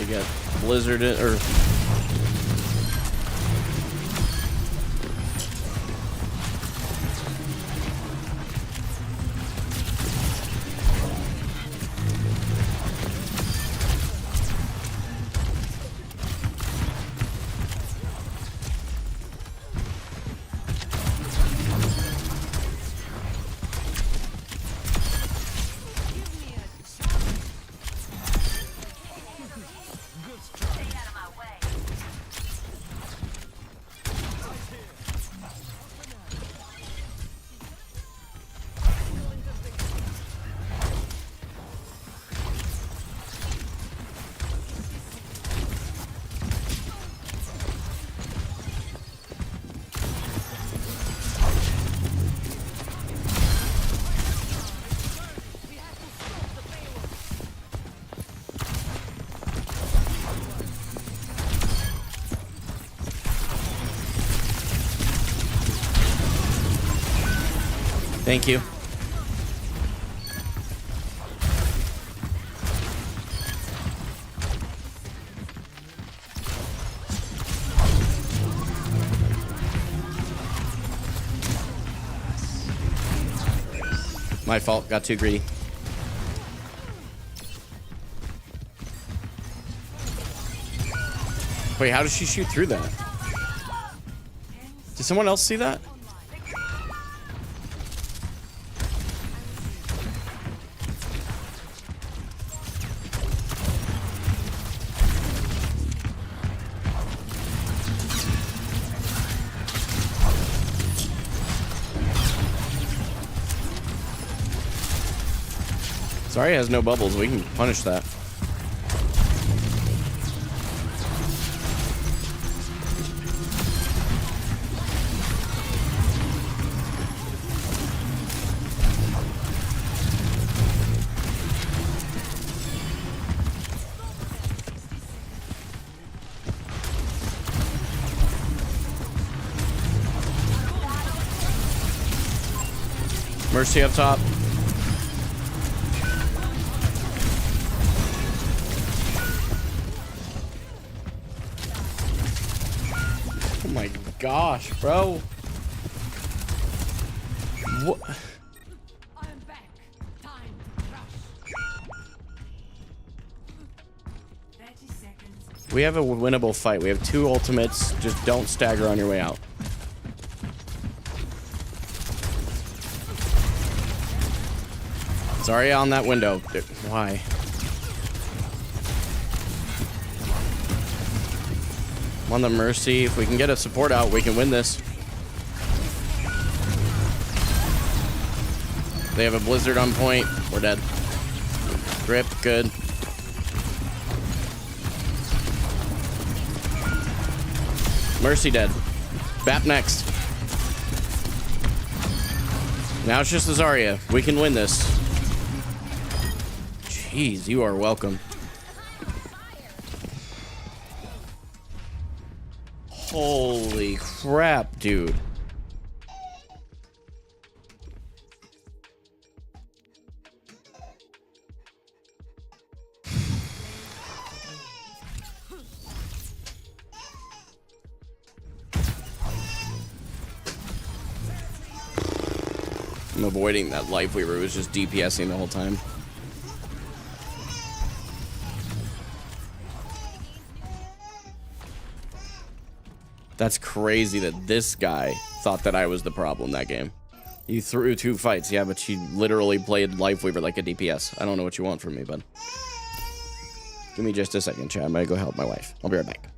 Speaker 1: to get blizzarded or. Thank you. My fault, got too greedy. Wait, how did she shoot through that? Did someone else see that? Zarya has no bubbles. We can punish that. Mercy up top. Oh my gosh, bro. What?
Speaker 4: I am back. Time to rush. 30 seconds.
Speaker 1: We have a winnable fight. We have 2 ultimates. Just don't stagger on your way out. Zarya on that window. Why? I'm on the Mercy. If we can get a support out, we can win this. They have a Blizzard on point. We're dead. Grip, good. Mercy dead. Bap next. Now it's just the Zarya. We can win this. Jeez, you are welcome. Holy crap, dude. I'm avoiding that life weaver. It was just DPSing the whole time. That's crazy that this guy thought that I was the problem that game. You threw 2 fights, yeah, but she literally played Lifeweaver like a DPS. I don't know what you want from me, bud. Give me just a second, chat. I'm gonna go help my wife. I'll be right back.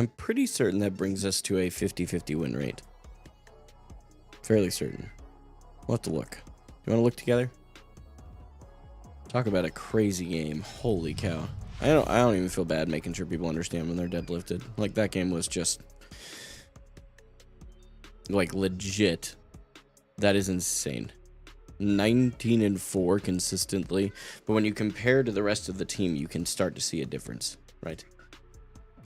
Speaker 1: I'm pretty certain that brings us to a 50-50 win rate. Fairly certain. We'll have to look. You want to look together? Talk about a crazy game. Holy cow. I don't even feel bad making sure people understand when they're deadlifted. Like, that game was just... like, legit. That is insane. 19-4 consistently. But when you compare to the rest of the team, you can start to see a difference, right?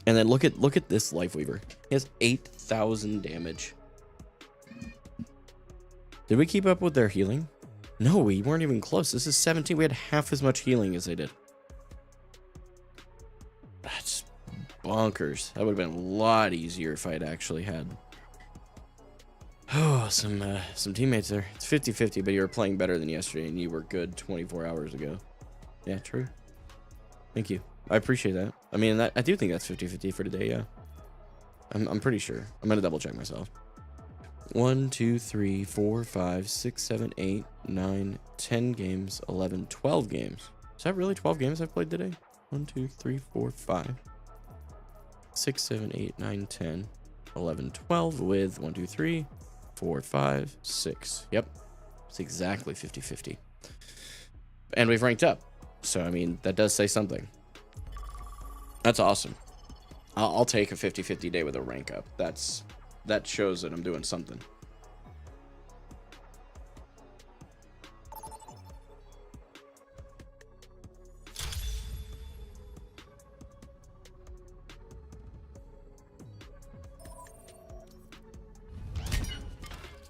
Speaker 1: And then look at this Lifeweaver. He has 8,000 damage. Did we keep up with their healing? No, we weren't even close. This is 17. We had half as much healing as they did. That's bonkers. That would have been a lot easier if I had actually had... oh, some teammates there. It's 50-50, but you were playing better than yesterday, and you were good 24 hours ago. Yeah, true. Thank you. I appreciate that. I mean, I do think that's 50-50 for today, yeah. I'm pretty sure. I'm going to double check myself. 1, 2, 3, 4, 5, 6, 7, 8, 9, 10 games, 11, 12 games. Is that really 12 games I've played today? 1, 2, 3, 4, 5, 6, 7, 8, 9, 10, 11, 12 with 1, 2, 3, 4, 5, 6. Yep. It's exactly 50-50. And we've ranked up. So, I mean, that does say something. That's awesome. I'll take a 50-50 day with a rank up. That shows that I'm doing something.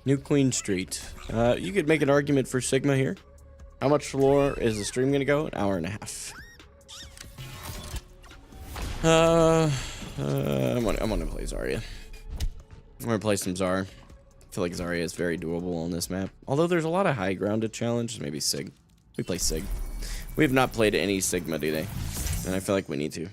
Speaker 1: New Queen Street. You could make an argument for Sigma here. How much lower is the stream gonna go? An hour and a half. I'm gonna play Zarya. I'm gonna play some Zar. I feel like Zarya is very doable on this map. Although there's a lot of high ground to challenge. Maybe Sig. We play Sig. We have not played any Sigma today, and I feel like we need to.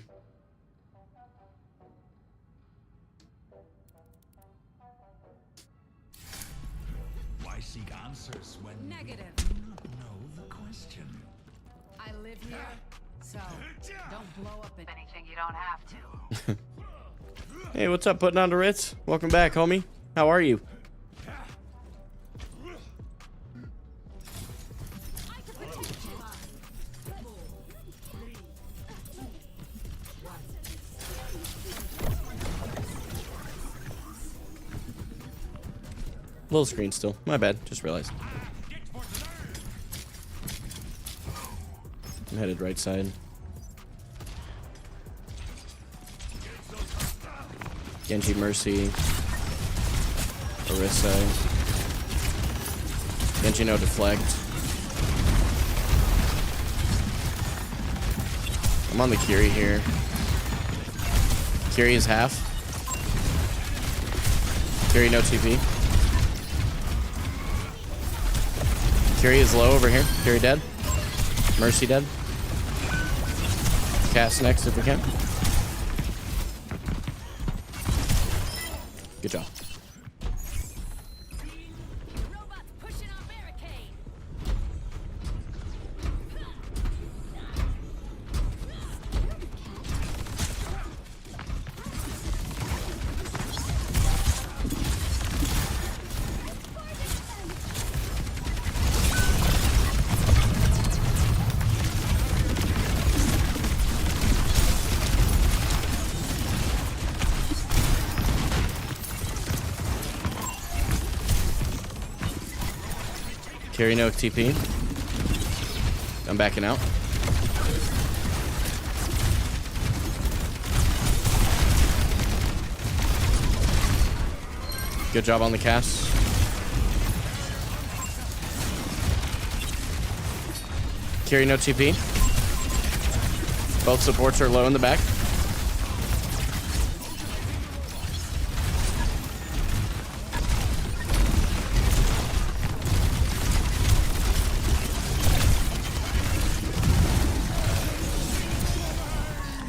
Speaker 3: Why seek answers when
Speaker 4: Negative.
Speaker 3: you do not know the question?
Speaker 4: I live here, so don't blow up anything you don't have to.
Speaker 1: Hey, what's up, putting on the Ritz? Welcome back, homie. How are you? Little screen still. My bad. Just realized. I'm headed right side. Genji Mercy. Orisa. Genji no deflect. I'm on the Kiri here. Kiri is half. Kiri no TP. Kiri is low over here. Kiri dead. Mercy dead. Cast next if we can. Good job.
Speaker 5: Robots pushing on barricade.
Speaker 1: Carry no TP. I'm backing out. Good job on the cast. Carry no TP. Both supports are low in the back.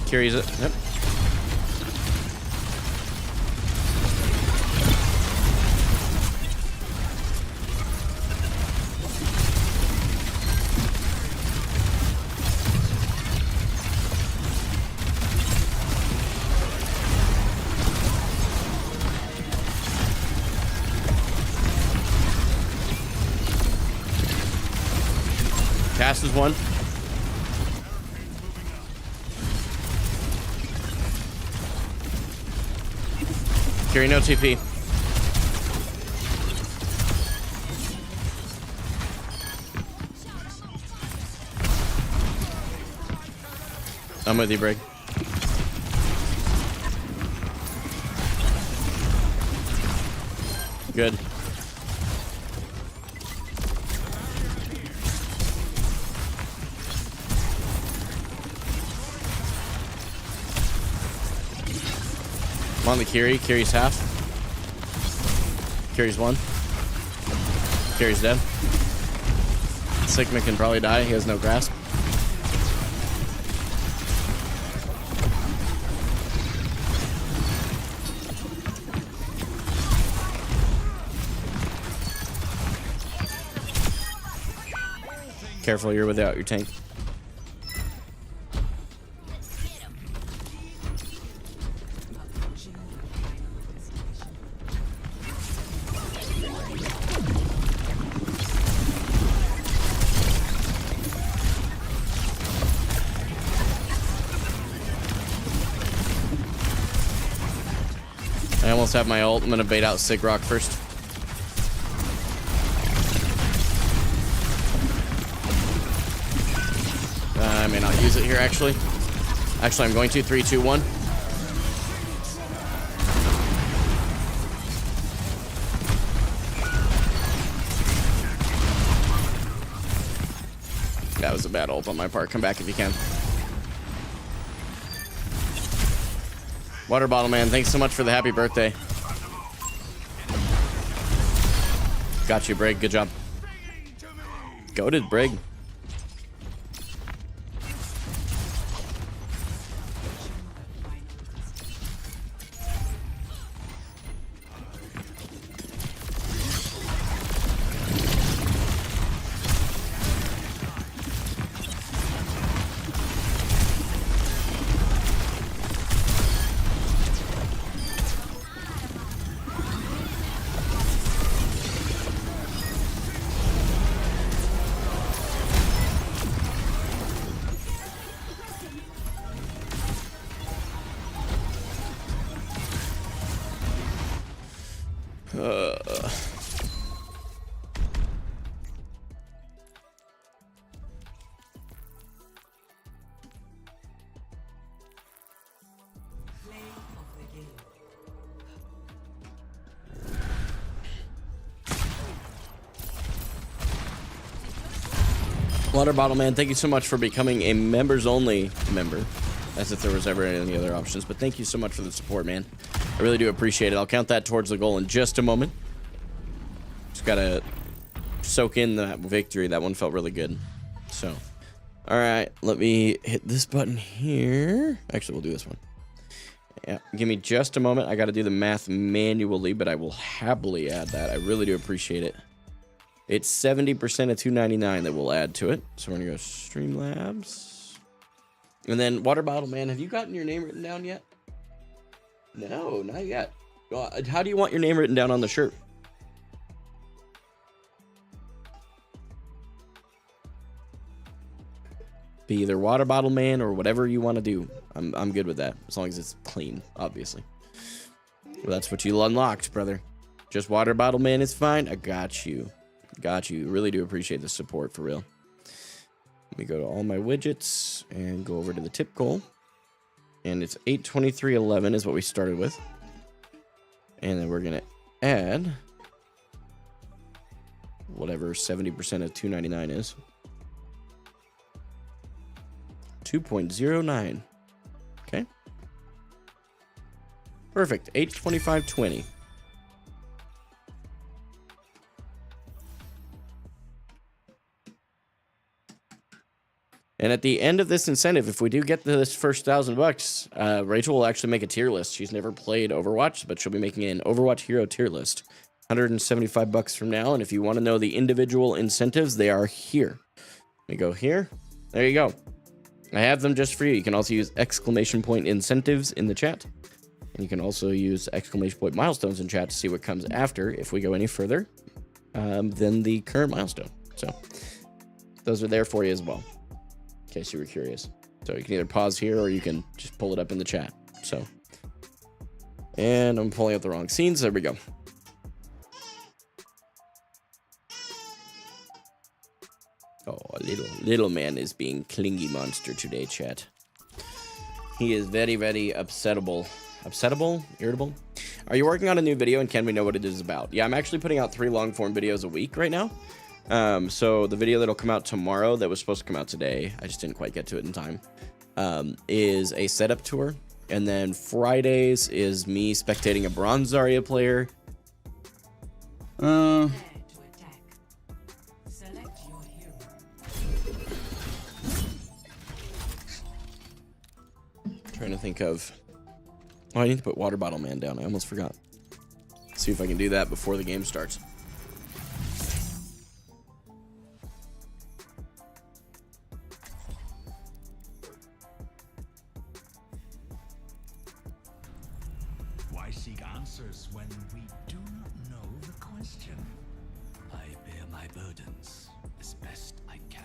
Speaker 1: Carries it. Yep. passes one. Carry no TP. I'm with you, Brig. Good. I'm on the carry. Carry's half. Carry's one. Carry's dead. Sigma can probably die. He has no grasp. Careful, you're without your tank. I almost have my ult. I'm gonna bait out Sigrock first. I may not use it here, actually. Actually, I'm going to. 3, 2, 1. That was a bad ult on my part. Come back if you can. Water bottle man, thanks so much for the happy birthday. Got you, Brig. Good job. Goated, Brig. Water bottle man, thank you so much for becoming a members only member, as if there was ever any other options. But thank you so much for the support, man. I really do appreciate it. I'll count that towards the goal in just a moment. Just gotta soak in that victory. That one felt really good. So, all right, let me hit this button here. Actually, we'll do this one. Yeah, give me just a moment. I got to do the math manually, but I will happily add that. I really do appreciate it. It's 70% of $2.99 that we'll add to it. So we're gonna go Streamlabs, and then Water Bottle Man. Have you gotten your name written down yet? No, not yet. How do you want your name written down on the shirt? Be either Water Bottle Man or whatever you want to do. I'm good with that, as long as it's clean, obviously. Well, that's what you unlocked, brother. Just Water Bottle Man is fine. I got you. Got you. Really do appreciate the support, for real. Let me go to all my widgets and go over to the tip goal. And it's 823.11 is what we started with. And then we're going to add whatever 70% of $2.99 is. 2.09. Okay. Perfect. 825.20. And at the end of this incentive, if we do get this first $1,000, Rachel will actually make a tier list. She's never played Overwatch, but she'll be making an Overwatch hero tier list. $175 from now. And if you want to know the individual incentives, they are here. Let me go here. There you go. I have them just for you. You can also use exclamation point incentives in the chat. And you can also use exclamation point milestones in chat to see what comes after if we go any further than the current milestone. So those are there for you as well, in case you were curious. So you can either pause here or you can just pull it up in the chat. So, and I'm pulling up the wrong scenes. There we go. Oh, little man is being clingy monster today, chat. He is very, very upsettable. Upsettable? Irritable? Are you working on a new video, and can we know what it is about? Yeah, I'm actually putting out 3 long-form videos a week right now. So the video that'll come out tomorrow, that was supposed to come out today, I just didn't quite get to it in time, is a setup tour. And then Fridays is me spectating a bronze Zarya player.
Speaker 4: Prepare to attack. Select your hero.
Speaker 1: Trying to think of... Oh, I need to put Water Bottle Man down. I almost forgot. See if I can do that before the game starts.
Speaker 3: Why seek answers when we do not know the question? I bear my burdens as best I can.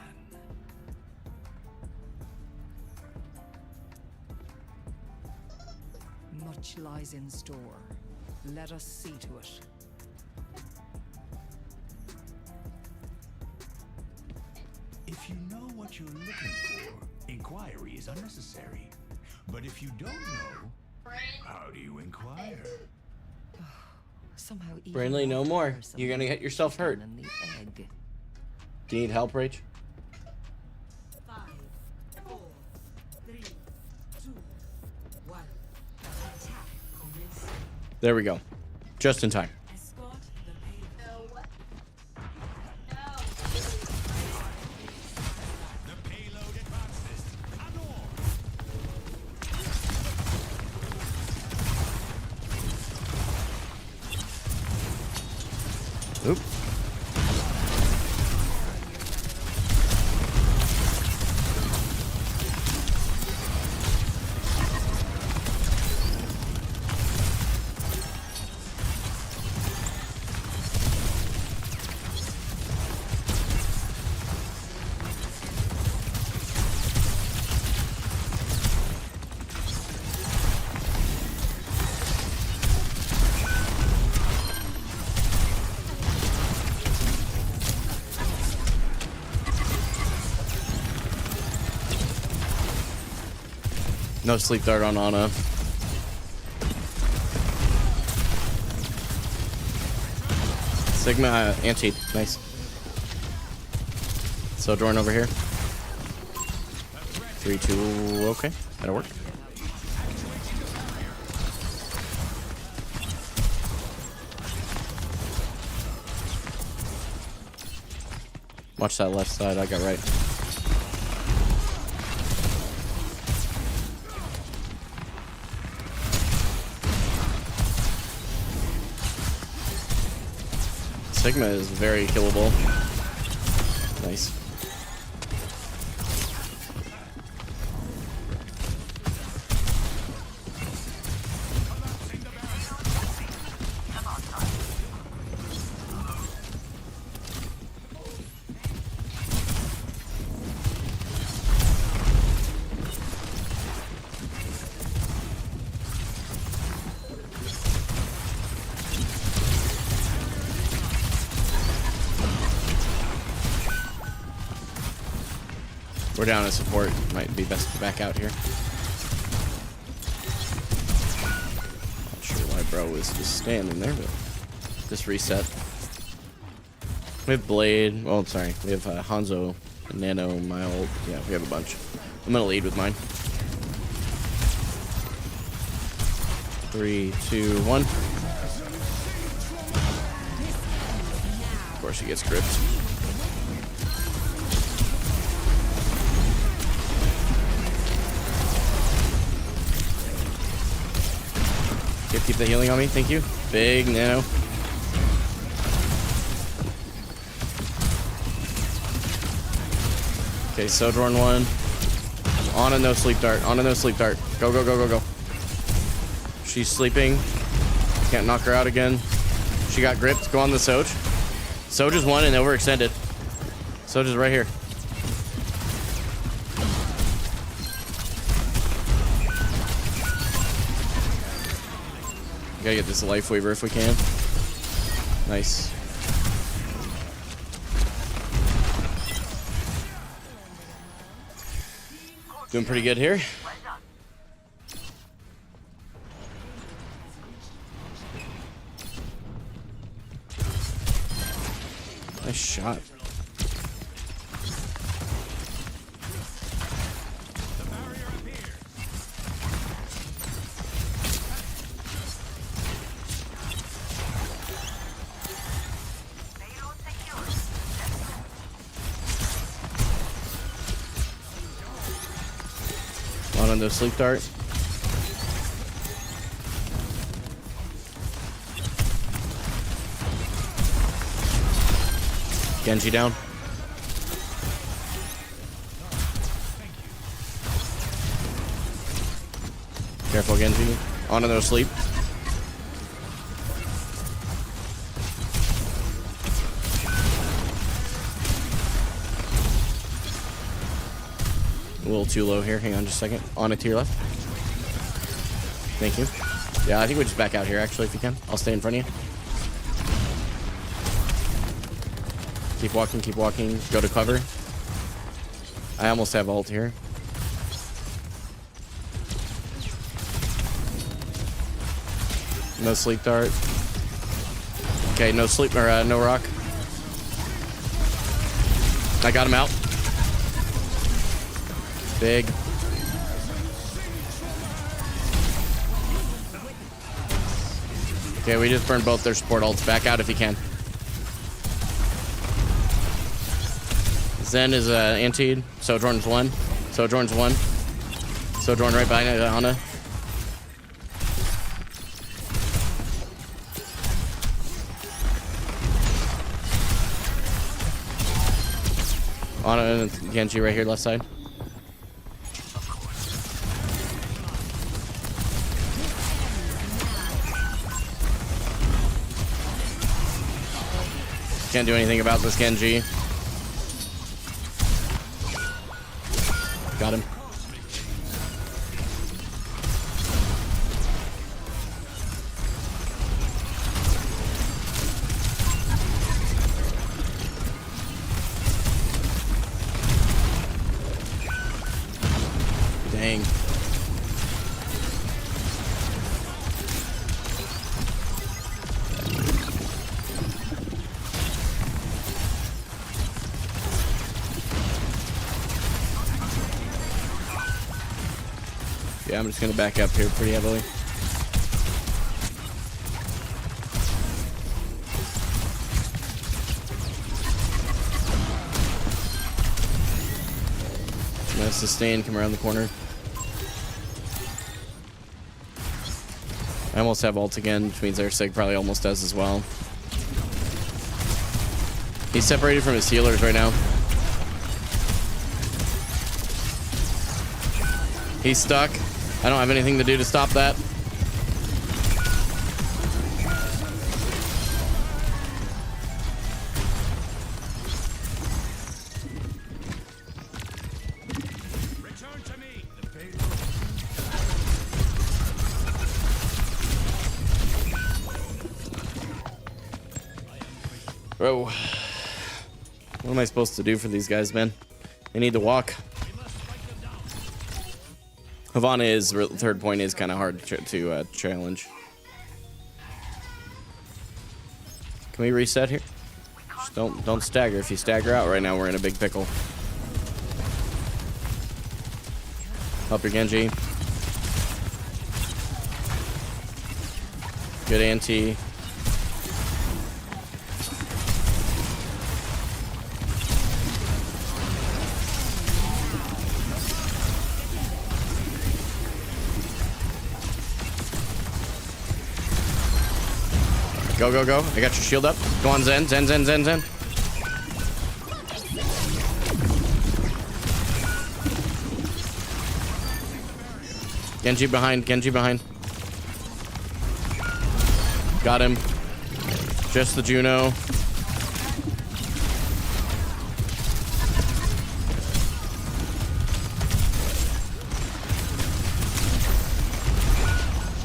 Speaker 8: Much lies in store. Let us see to it.
Speaker 3: If you know what you're looking for, inquiry is unnecessary. But if you don't know, how do you inquire?
Speaker 8: Somehow even
Speaker 1: Brandley, no more.
Speaker 8: tiresome
Speaker 1: You're gonna get yourself hurt.
Speaker 8: than the egg.
Speaker 1: Do you need help, Rach?
Speaker 4: 5, 4, 3, 2, 1. Attack commencing.
Speaker 1: There we go. Just in time.
Speaker 4: Escort the payload.
Speaker 3: The payload advances. Adore!
Speaker 1: Oop. No sleep dart on Ana. Sigma anti. Nice. Sojourn over here. 3, 2. Okay, that'll work. Watch that left side. I got right. Sigma is very killable. Nice. We're down to support. Might be best to back out here. Not sure why bro is just standing there, but just reset. We have Blade. Oh, I'm sorry. We have Hanzo, Nano, Mild. Yeah, we have a bunch. I'm gonna lead with mine. 3, 2, 1. Of course, he gets gripped. Keep the healing on me, thank you. Big nano. Okay, Sojourn 1. On a no sleep dart. On a no sleep dart. Go, go, go, go, go. She's sleeping. Can't knock her out again. She got gripped. Go on the Soj. Soj is 1 and overextended. Soj is right here. Gotta get this life weaver if we can. Nice. Doing pretty good here. Nice shot. On the sleep dart. Genji down. Careful, Genji. On to no sleep. A little too low here. Hang on just a second. On it to your left. Thank you. Yeah, I think we just back out here, actually, if you can. I'll stay in front of you. Keep walking, keep walking. Go to cover. I almost have ult here. No sleep dart. Okay, no sleep or no rock. I got him out. Big. Okay, we just burned both their support ults. Back out if you can. Zen is antied. Sojourn's 1. Sojourn's 1. Sojourn right behind Ana. Ana and Genji right here, left side. Can't do anything about this Genji. Got him. Dang. Yeah, I'm just gonna back up here pretty heavily. I'm gonna sustain, come around the corner. I almost have ult again, which means their Sig probably almost does as well. He's separated from his healers right now. He's stuck. I don't have anything to do to stop that.
Speaker 3: Return to me.
Speaker 1: Bro, what am I supposed to do for these guys, man? They need to walk. Havana is third point is kind of hard to challenge. Can we reset here? Just don't stagger. If you stagger out right now, we're in a big pickle. Help your Genji. Good anti. Go, go, go. I got your shield up. Go on, Zen, Zen, Zen, Zen, Zen. Genji behind, Genji behind. Got him. Just the Juno.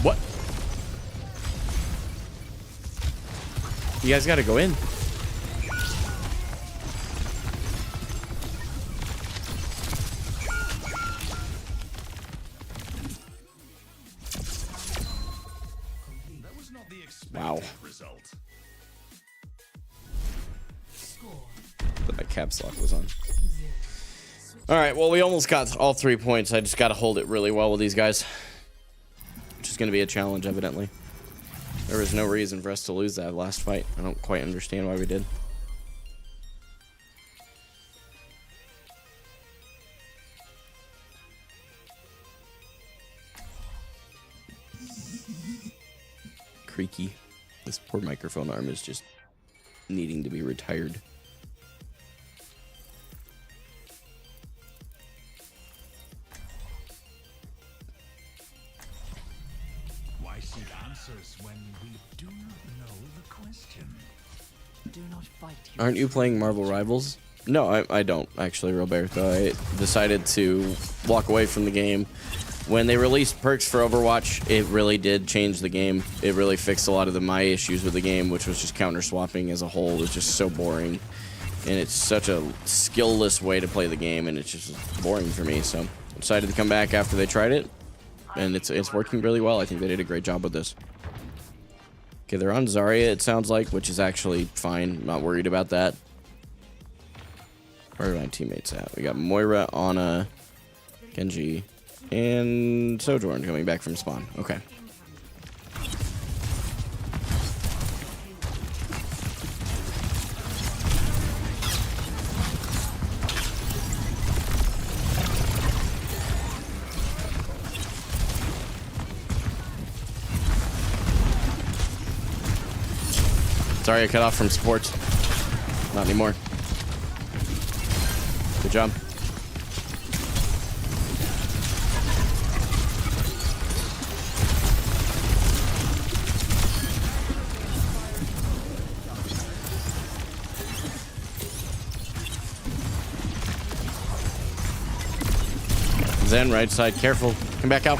Speaker 1: What? You guys gotta go in. Wow. But my caps lock was on. Alright, well, we almost got all 3 points. I just gotta hold it really well with these guys. Which is gonna be a challenge, evidently. There was no reason for us to lose that last fight. I don't quite understand why we did. Creaky. This poor microphone arm is just needing to be retired.
Speaker 3: Why seek answers when we do know the question?
Speaker 8: Do not fight.
Speaker 1: Aren't you playing Marvel Rivals? No, I don't, actually, Roberto. I decided to walk away from the game. When they released perks for Overwatch, it really did change the game. It really fixed a lot of my issues with the game, which was just counter-swapping as a whole. It was just so boring. And it's such a skill-less way to play the game, and it's just boring for me. So I decided to come back after they tried it, and it's working really well. I think they did a great job with this. Okay, they're on Zarya, it sounds like, which is actually fine. Not worried about that. Where are my teammates at? We got Moira, Ana, Genji, and Sojourn coming back from spawn. Okay. Sorry, I cut off from sports. Not anymore. Good job. Zen, right side, careful. Come back out.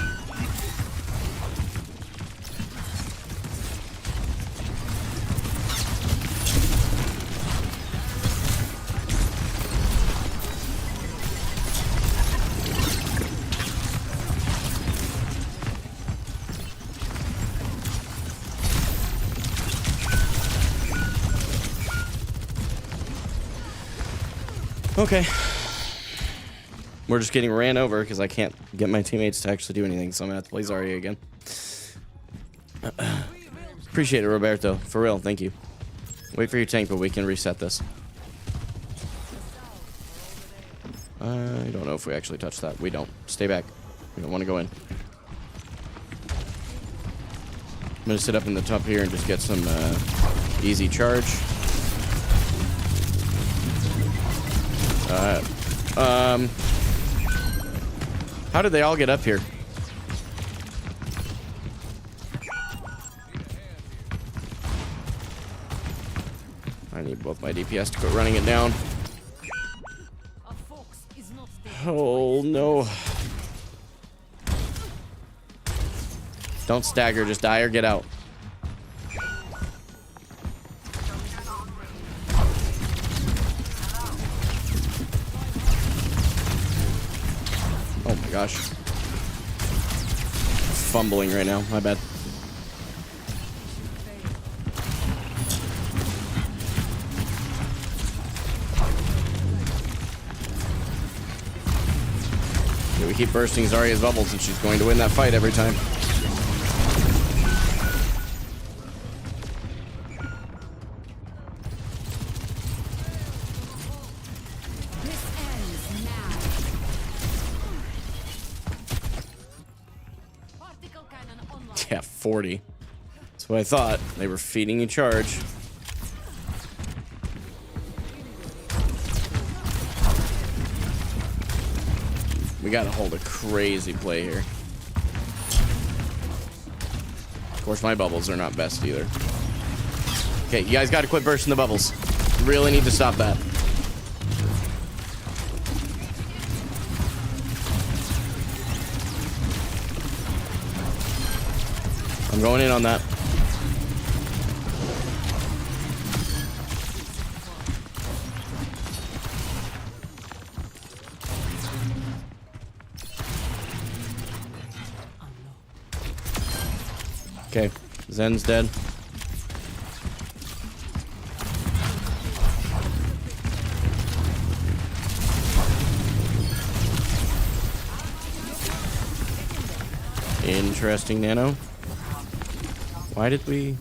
Speaker 1: Okay. We're just getting ran over because I can't get my teammates to actually do anything, so I'm gonna have to play Zarya again. Appreciate it, Roberto. For real, thank you. Wait for your tank, but we can reset this. I don't know if we actually touched that. We don't. Stay back. We don't want to go in. I'm gonna sit up in the top here and just get some easy charge. How did they all get up here? I need both my DPS to quit running it down. Oh no. Don't stagger, just die or get out. Oh my gosh. Fumbling right now, my bad. Yeah, we keep bursting Zarya's bubbles and she's going to win that fight every time. Yeah, 40. That's what I thought. They were feeding you charge. We gotta hold a crazy play here. Of course, my bubbles are not best either. Okay, you guys gotta quit bursting the bubbles. You really need to stop that. I'm going in on that. Okay, Zen's dead. Interesting nano. Why did we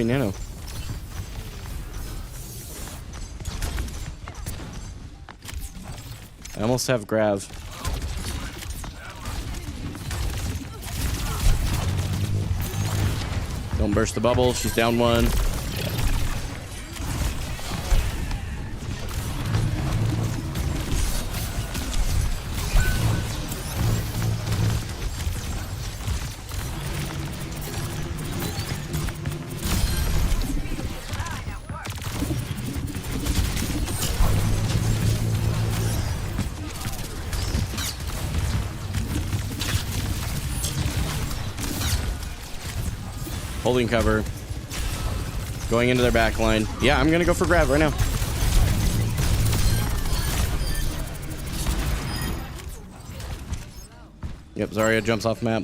Speaker 1: nano? I almost have grav. Don't burst the bubble. She's down one. Holding cover. Going into their back line. Yeah, I'm gonna go for grab right now. Yep, Zarya jumps off map.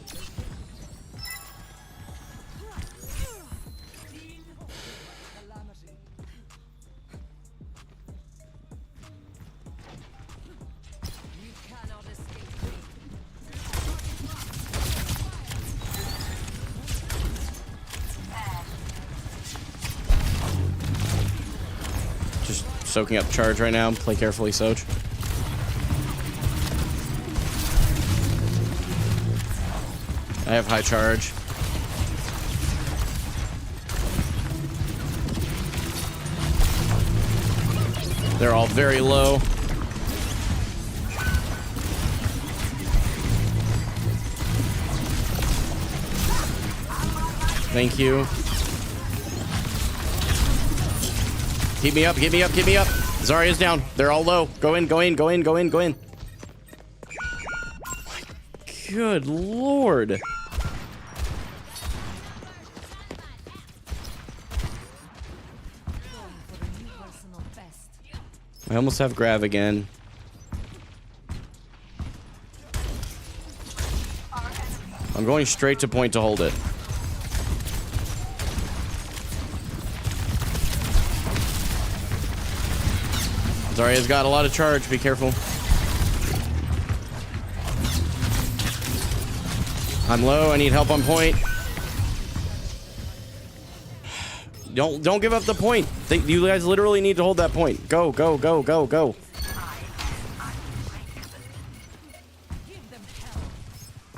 Speaker 1: Soaking up charge right now. Play carefully, Soj. I have high charge. They're all very low. Thank you. Keep me up, keep me up, keep me up. Zarya's down. They're all low. Go in, go in, go in, go in, go in. Good lord. I almost have grav again. I'm going straight to point to hold it. Zarya's got a lot of charge. Be careful. I'm low. I need help on point. Don't give up the point. You guys literally need to hold that point. Go, go, go, go, go.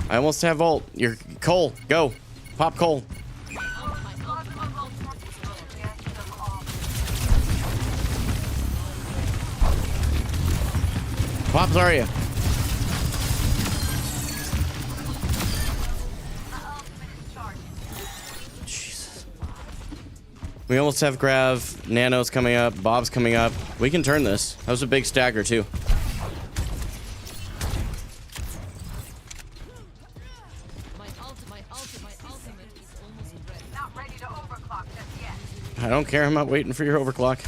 Speaker 1: I almost have ult. You're Cole. Go. Pop Cole. Pop Zarya. Jesus. We almost have grav. Nano's coming up. Bob's coming up. We can turn this. That was a big stagger too. I don't care. I'm not waiting for your overclock.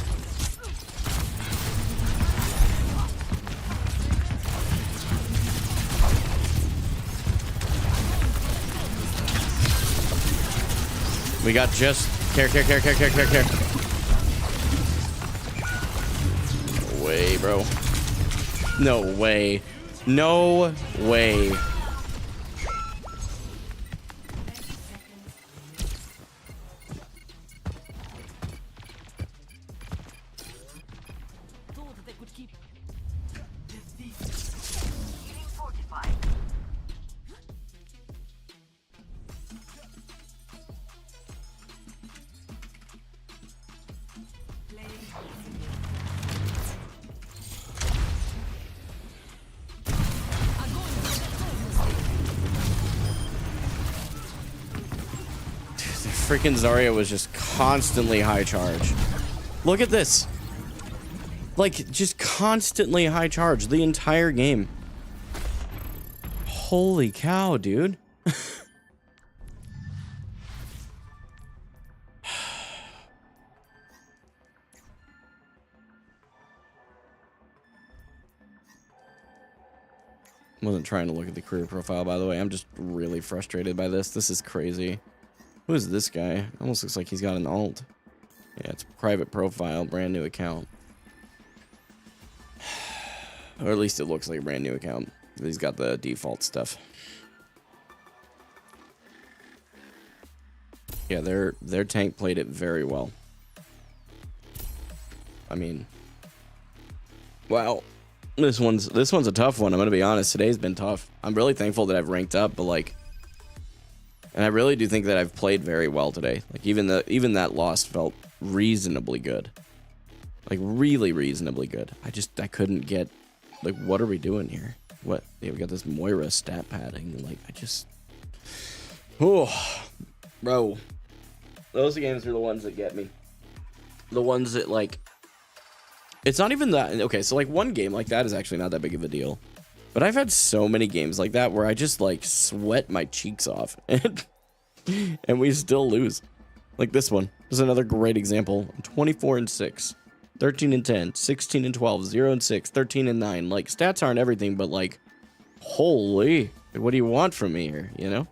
Speaker 1: We got just care. No way, bro. No way. No way. Freaking Zarya was just constantly high charge. Look at this. Like, just constantly high charge the entire game. Holy cow, dude. Wasn't trying to look at the career profile, by the way. I'm just really frustrated by this. This is crazy. Who is this guy? Almost looks like he's got an alt. Yeah, it's private profile, brand new account. Or at least it looks like a brand new account. He's got the default stuff. Yeah, their tank played it very well. I mean, wow. This one's a tough one. I'm gonna be honest. Today's been tough. I'm really thankful that I've ranked up, but like, and I really do think that I've played very well today. Like even that loss felt reasonably good. Like really reasonably good. I couldn't get, like, what are we doing here? What? Yeah, we got this Moira stat padding. Like oh, bro. Those games are the ones that get me. The ones that, like, it's not even that. Okay, so like one game like that is actually not that big of a deal. But I've had so many games like that where I just like sweat my cheeks off and we still lose. Like this one. This is another great example. 24-6, 13-10, 16-12, 0-6, 13-9. Like stats aren't everything, but like, holy, what do you want from me here, you know?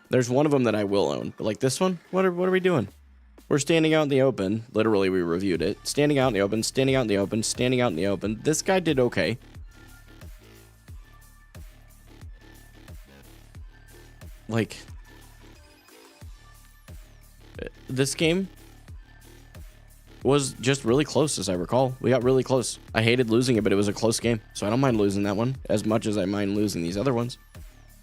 Speaker 1: There's one of them that I will own, but like this one, what are we doing? We're standing out in the open. Literally, we reviewed it. Standing out in the open, standing out in the open, standing out in the open. This guy did okay. Like, this game was just really close, as I recall. We got really close. I hated losing it, but it was a close game. So I don't mind losing that one as much as I mind losing these other ones.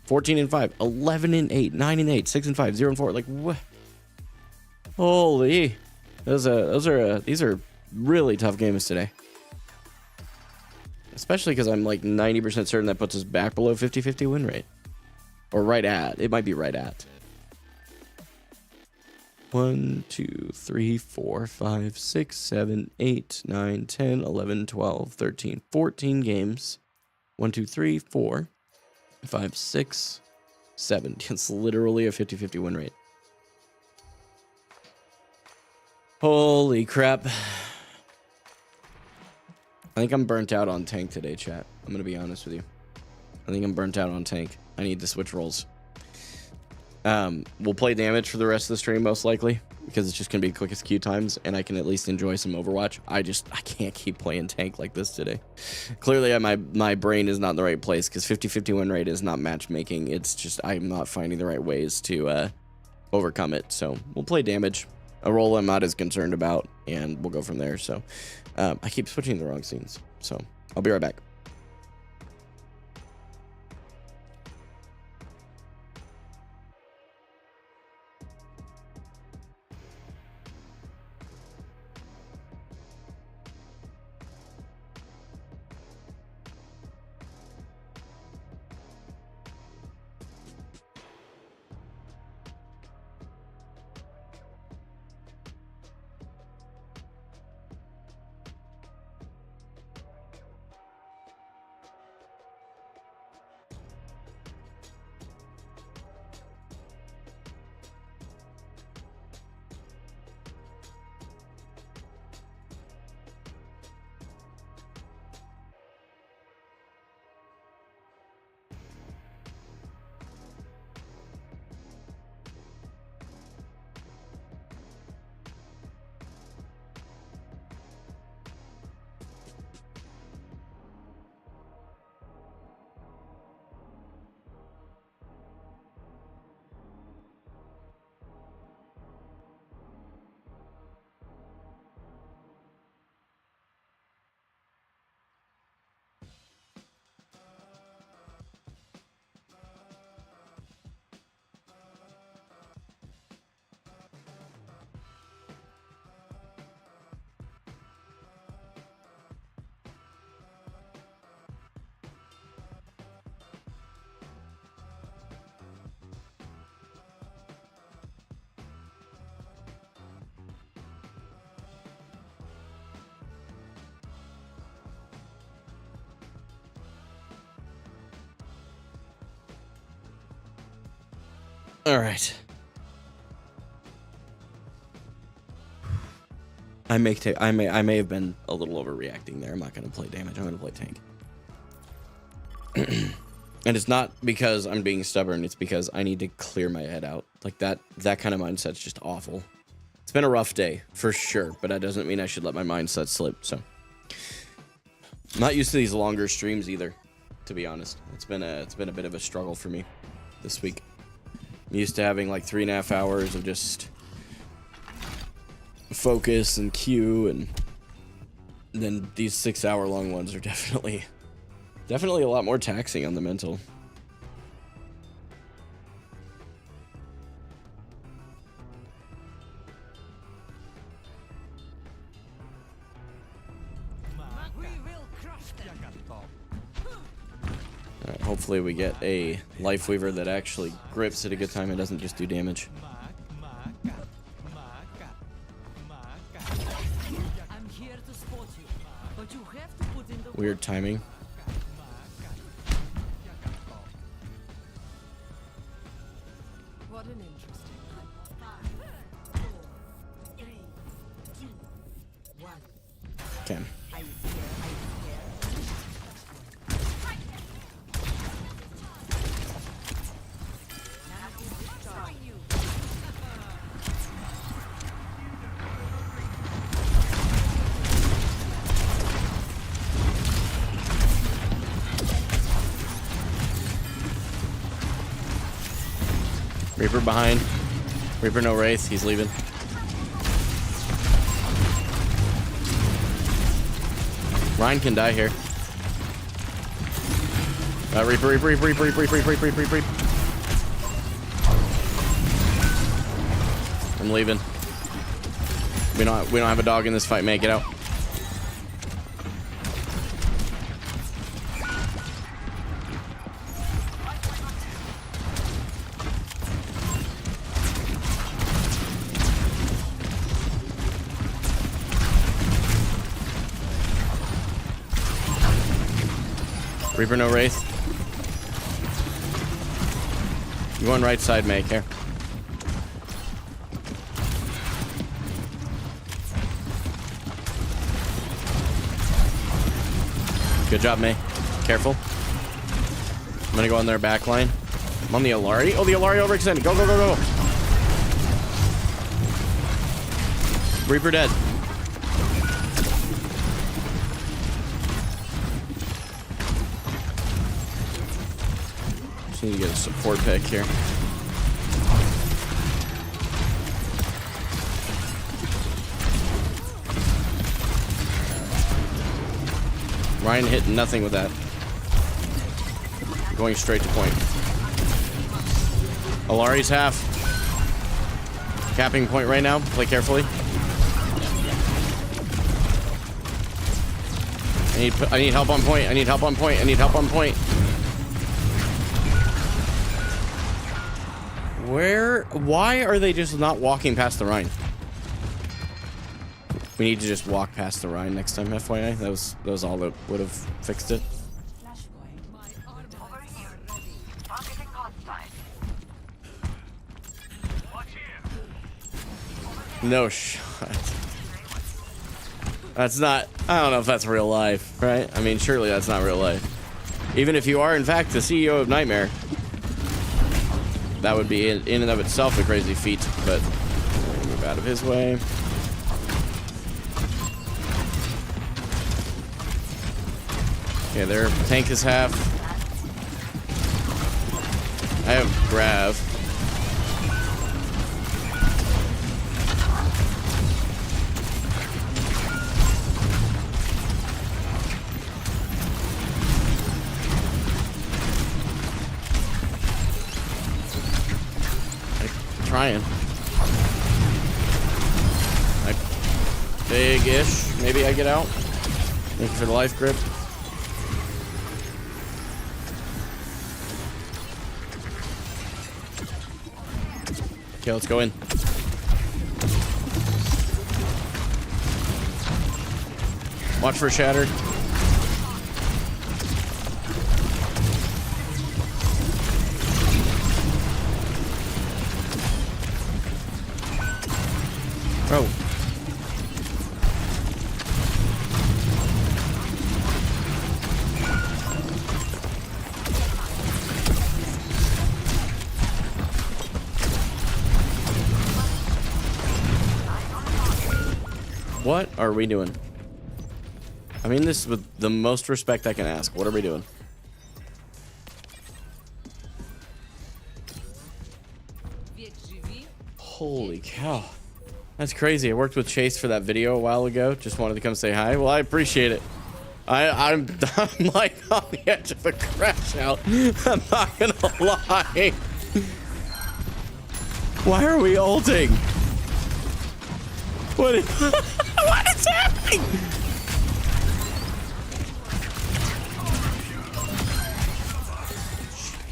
Speaker 1: 14-5, 11-8, 9-8, 6-5, 0-4. Like, what? Holy, these are really tough games today. Especially because I'm like 90% certain that puts us back below 50-50 win rate. Or right at. It might be right at. 1, 2, 3, 4, 5, 6, 7, 8, 9, 10, 11, 12, 13, 14 games. 1, 2, 3, 4, 5, 6, 7. It's literally a 50-50 win rate. Holy crap. I think I'm burnt out on tank today, chat. I'm going to be honest with you. I think I'm burnt out on tank. I need to switch roles. We'll play damage for the rest of the stream, most likely, because it's just going to be quickest queue times, and I can at least enjoy some Overwatch. I can't keep playing tank like this today. Clearly, my brain is not in the right place, because 50-50 win rate is not matchmaking. It's just I'm not finding the right ways to overcome it. So we'll play damage. A role I'm not as concerned about, and we'll go from there. So I keep switching the wrong scenes, so I'll be right back. All right. I may have been a little overreacting there. I'm not going to play damage. I'm going to play tank. And it's not because I'm being stubborn, it's because I need to clear my head out. Like that kind of mindset's just awful. It's been a rough day, for sure, but that doesn't mean I should let my mindset slip, so. I'm not used to these longer streams either, to be honest. It's been a bit of a struggle for me this week. I'm used to having like 3.5 hours of just focus and queue, and then these 6-hour long ones are definitely a lot more taxing on the mental. Alright, hopefully we get a Life Weaver that actually grips at a good time and doesn't just do damage.
Speaker 4: I'm here to support you, but you have to put in the
Speaker 1: Weird timing.
Speaker 8: What an interesting.
Speaker 2: 5, 4, 3, 2, 1.
Speaker 1: Okay. Reaper behind. Reaper no Wraith. He's leaving. Ryan can die here. Reaper. I'm leaving. We don't have a dog in this fight, man. Get out. Reaper no Wraith. You on right side, May. Here. Good job, May. Careful. I'm gonna go on their back line. I'm on the Alari. Oh, the Alari overextended. Go, go, go, go. Reaper dead. Just need to get a support pick here. Ryan hit nothing with that. Going straight to point. Alari's half. Capping point right now. Play carefully. I need help on point. I need help on point. I need help on point. Why are they just not walking past the Rhine? We need to just walk past the Rhine next time, FYI. That was all that would have fixed it.
Speaker 2: Over here. Targeting hostile. Watch here.
Speaker 1: No shot. That's not, I don't know if that's real life, right? I mean, surely that's not real life. Even if you are, in fact, the CEO of Nightmare, that would be in and of itself a crazy feat, but move out of his way. Okay, their tank is half. I have Grav. Trying. Like, big-ish. Maybe I get out. Thank you for the life grip. Okay, let's go in. Watch for shatter. Oh. What are we doing? I mean this with the most respect I can ask. What are we doing? Holy cow. That's crazy. I worked with Chase for that video a while ago. Just wanted to come say hi. Well, I appreciate it. I'm like on the edge of a crash out. I'm not gonna lie. Why are we ulting? What is, what is happening?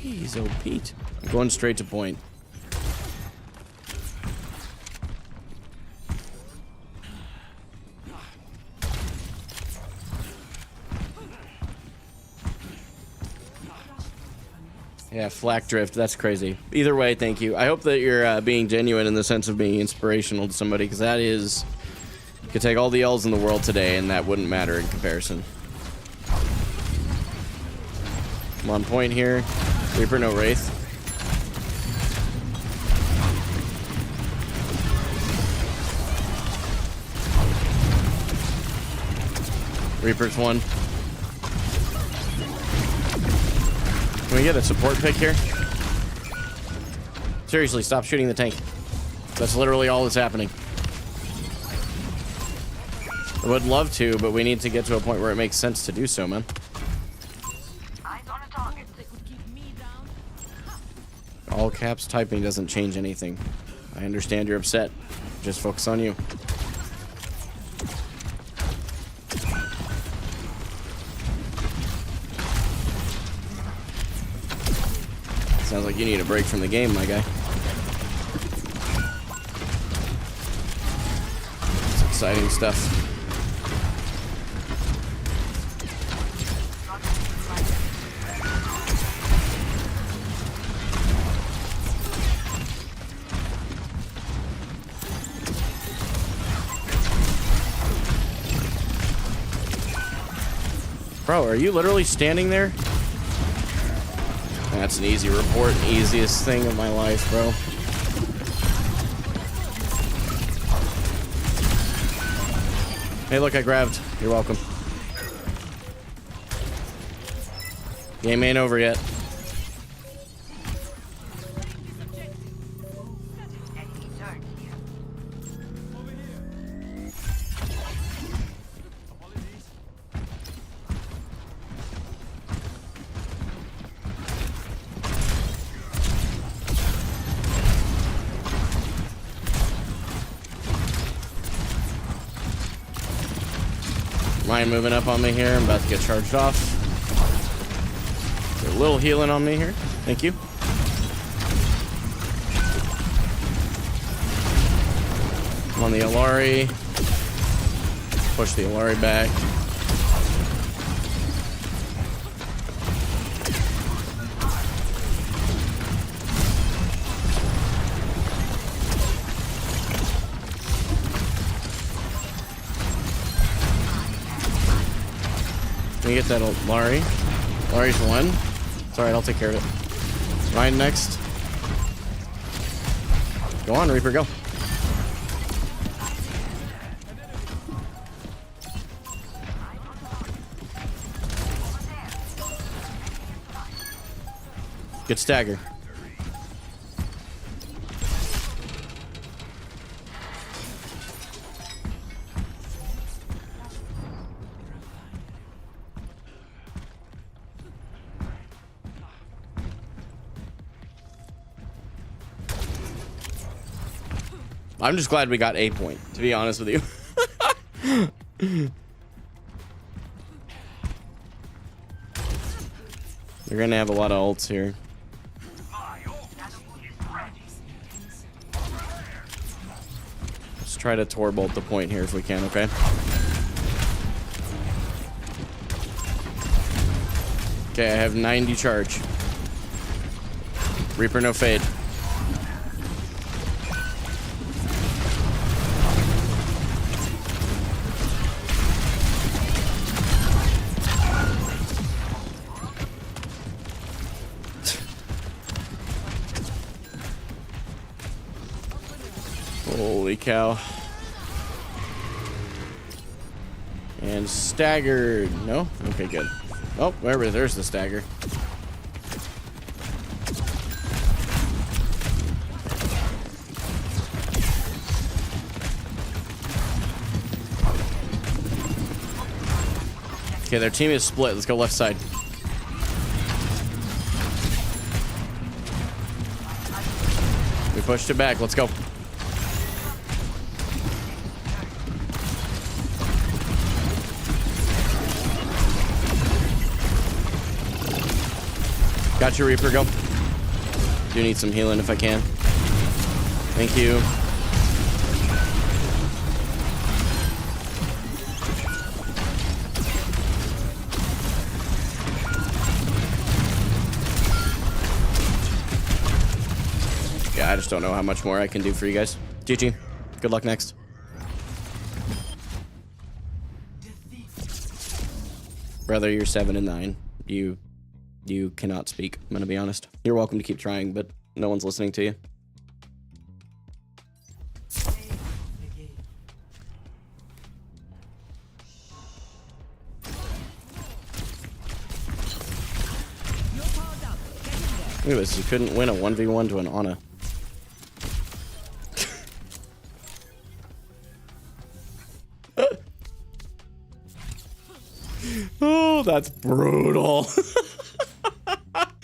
Speaker 1: Jeez, oh Pete. I'm going straight to point. Yeah, flak drift. That's crazy. Either way, thank you. I hope that you're being genuine in the sense of being inspirational to somebody, because that is... You could take all the L's in the world today, and that wouldn't matter in comparison. I'm on point here. Reaper, no Wraith. Reaper's one. Can we get a support pick here? Seriously, stop shooting the tank. That's literally all that's happening. I would love to, but we need to get to a point where it makes sense to do so, man. All caps typing doesn't change anything. I understand you're upset. Just focus on you. Sounds like you need a break from the game, my guy. It's exciting stuff. Bro, are you literally standing there? That's an easy report, easiest thing of my life, bro. Hey, look, I grabbed. You're welcome. Game ain't over yet. Mine moving up on me here. I'm about to get charged off. A little healing on me here. Thank you. I'm on the Alari. Push the Alari back. Can we get that Alari? Alari's one. It's alright, I'll take care of it. Ryan next. Go on, Reaper, go. Good stagger. I'm just glad we got a point, to be honest with you. They're gonna have a lot of ults here. Let's try to Tor bolt the point here if we can, okay? Okay, I have 90 charge. Reaper, no fade. Holy cow. And staggered. No? Okay, good. Oh, wherever, there's the stagger. Okay, their team is split. Let's go left side. We pushed it back. Let's go. Got your Reaper, go. Do need some healing if I can. Thank you. Yeah, I just don't know how much more I can do for you guys. GG. Good luck next. Brother, you're 7 and 9. You cannot speak, I'm gonna be honest. You're welcome to keep trying, but no one's listening to you. Look at this, you couldn't win a 1v1 to an Ana. Oh, that's brutal.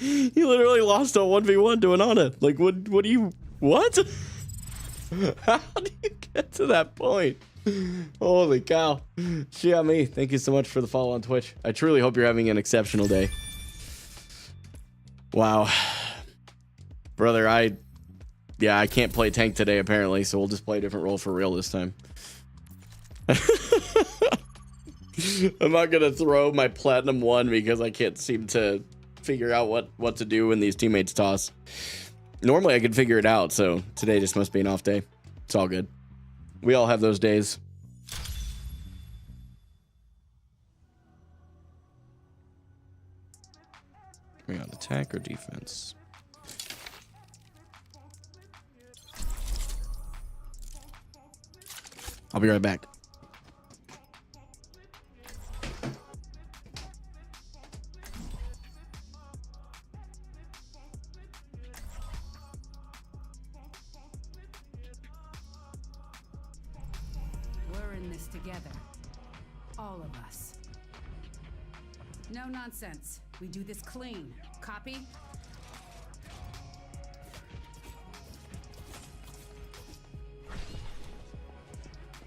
Speaker 1: You literally lost a 1v1 to an Ana. Like, what do you... What? How do you get to that point? Holy cow. Xiaomi, thank you so much for the follow on Twitch. I truly hope you're having an exceptional day. Wow. Brother, I can't play tank today, apparently, so we'll just play a different role for real this time. I'm not gonna throw my Platinum 1 because I can't seem to figure out what to do when these teammates toss. Normally I could figure it out, so today just must be an off day. It's all good. We all have those days. We got attack or defense? I'll be right back.
Speaker 8: We're in this together. All of us. No nonsense. We do this clean. Copy?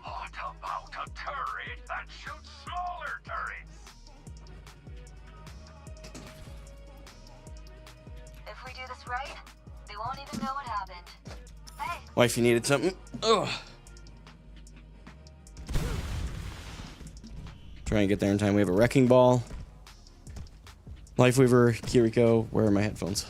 Speaker 3: What about a turret that shoots smaller turrets?
Speaker 2: If we do this right, they won't even know what happened. Hey,
Speaker 1: Wife, you needed something? Ugh. Try and get there in time. We have a wrecking ball. Lifeweaver, Kiriko, where are my headphones?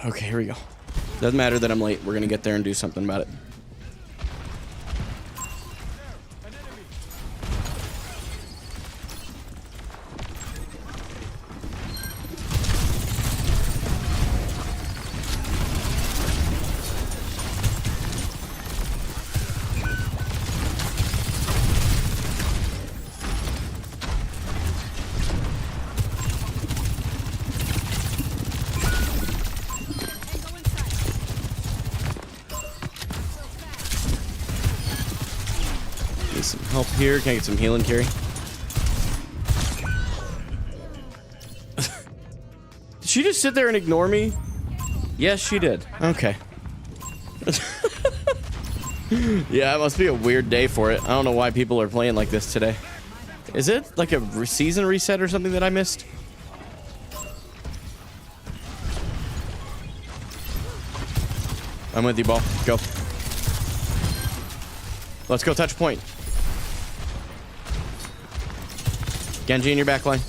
Speaker 1: Okay, here we go. Doesn't matter that I'm late. We're gonna get there and do something about it. Help here. Can I get some healing, Carrie? Did she just sit there and ignore me? Yes, she did. Okay. Yeah, it must be a weird day for it. I don't know why people are playing like this today. Is it like a season reset or something that I missed? I'm with you, ball. Go. Let's go touch point. Genji in your back line.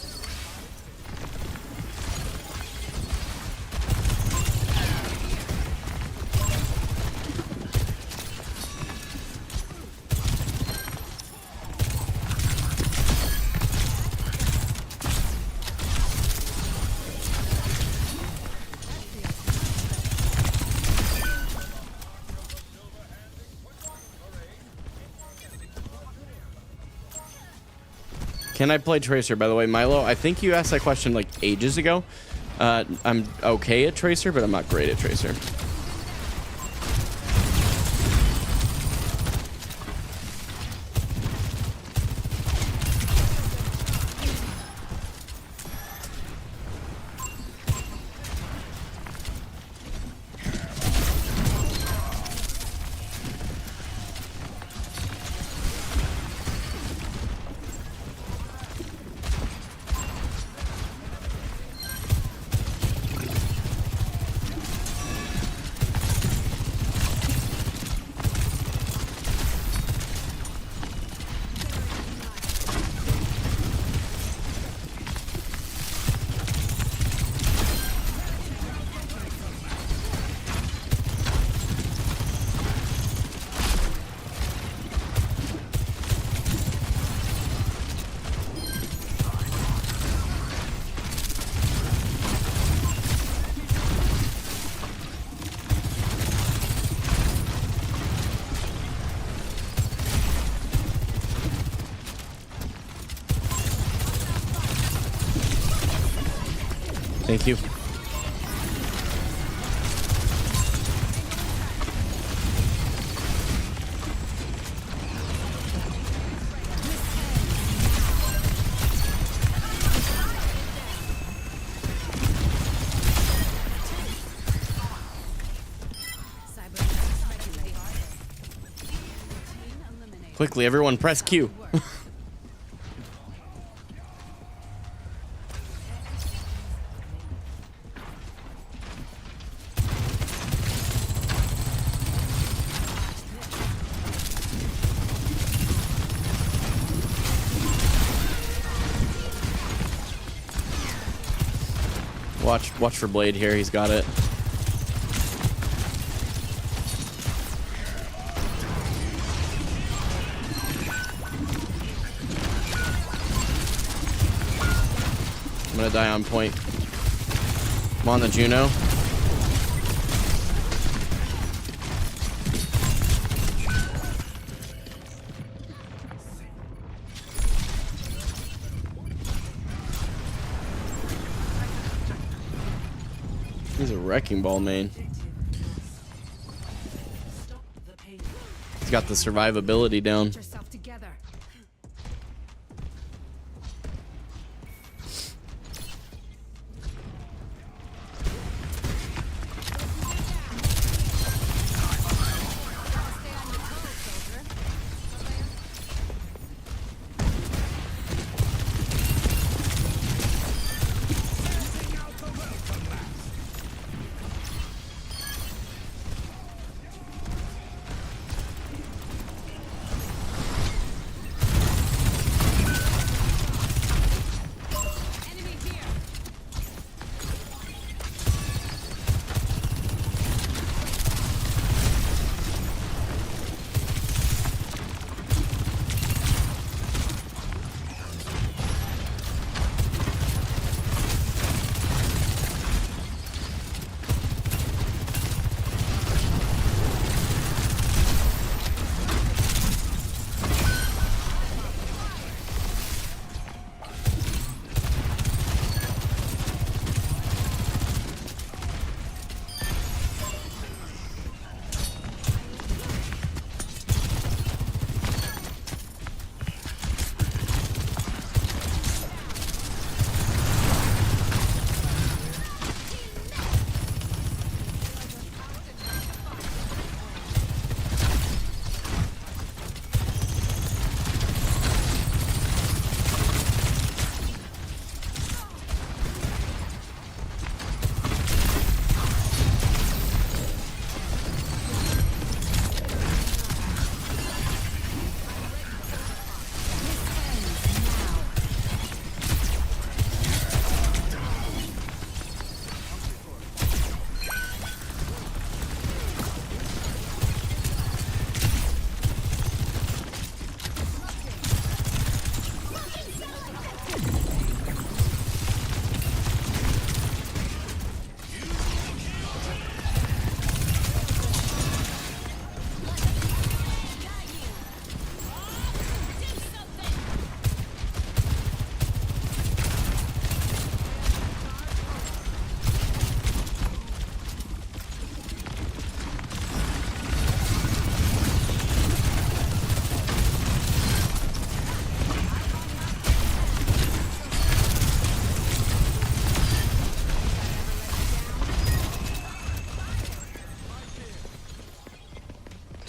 Speaker 1: Can I play Tracer, by the way? Milo, I think you asked that question like ages ago. I'm okay at Tracer, but I'm not great at Tracer. Thank you. Quickly, everyone, press Q. Watch for Blade here. He's got it. I'm gonna die on point. I'm on the Juno. He's a wrecking ball main. He's got the survivability down.
Speaker 8: Get yourself together.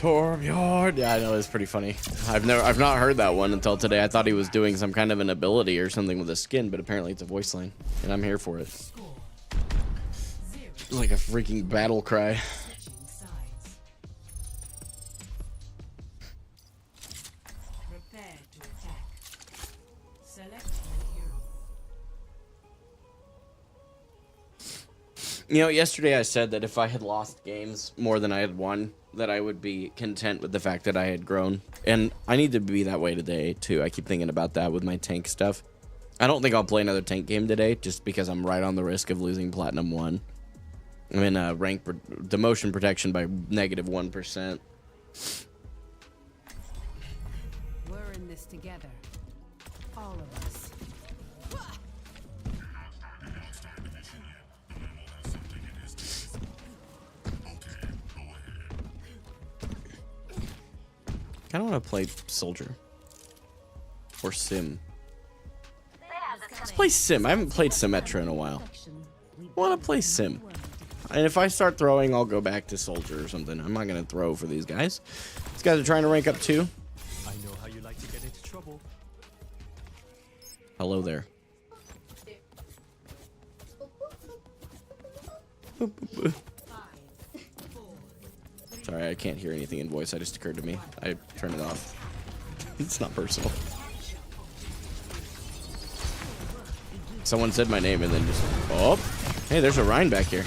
Speaker 1: Torbjorn. Yeah, I know, it's pretty funny. I've not heard that one until today. I thought he was doing some kind of an ability or something with his skin, but apparently it's a voice line, and I'm here for it. It's like a freaking battle cry.
Speaker 4: Prepare to attack. Select your hero.
Speaker 1: You know, yesterday I said that if I had lost games more than I had won, that I would be content with the fact that I had grown. And I need to be that way today, too. I keep thinking about that with my tank stuff. I don't think I'll play another tank game today, just because I'm right on the risk of losing Platinum 1. I'm in rank demotion protection by -1%.
Speaker 8: We're in this together. All of us.
Speaker 1: I kind of want to play Soldier. Or Sim. Let's play Sim. I haven't played Symmetra in a while. I want to play Sim. And if I start throwing, I'll go back to Soldier or something. I'm not going to throw for these guys. These guys are trying to rank up too.
Speaker 7: I know how you like to get into trouble.
Speaker 1: Hello there. Sorry, I can't hear anything in voice. That just occurred to me. I turned it off. It's not personal. Someone said my name and then just... Oh! Hey, there's a Rhine back here.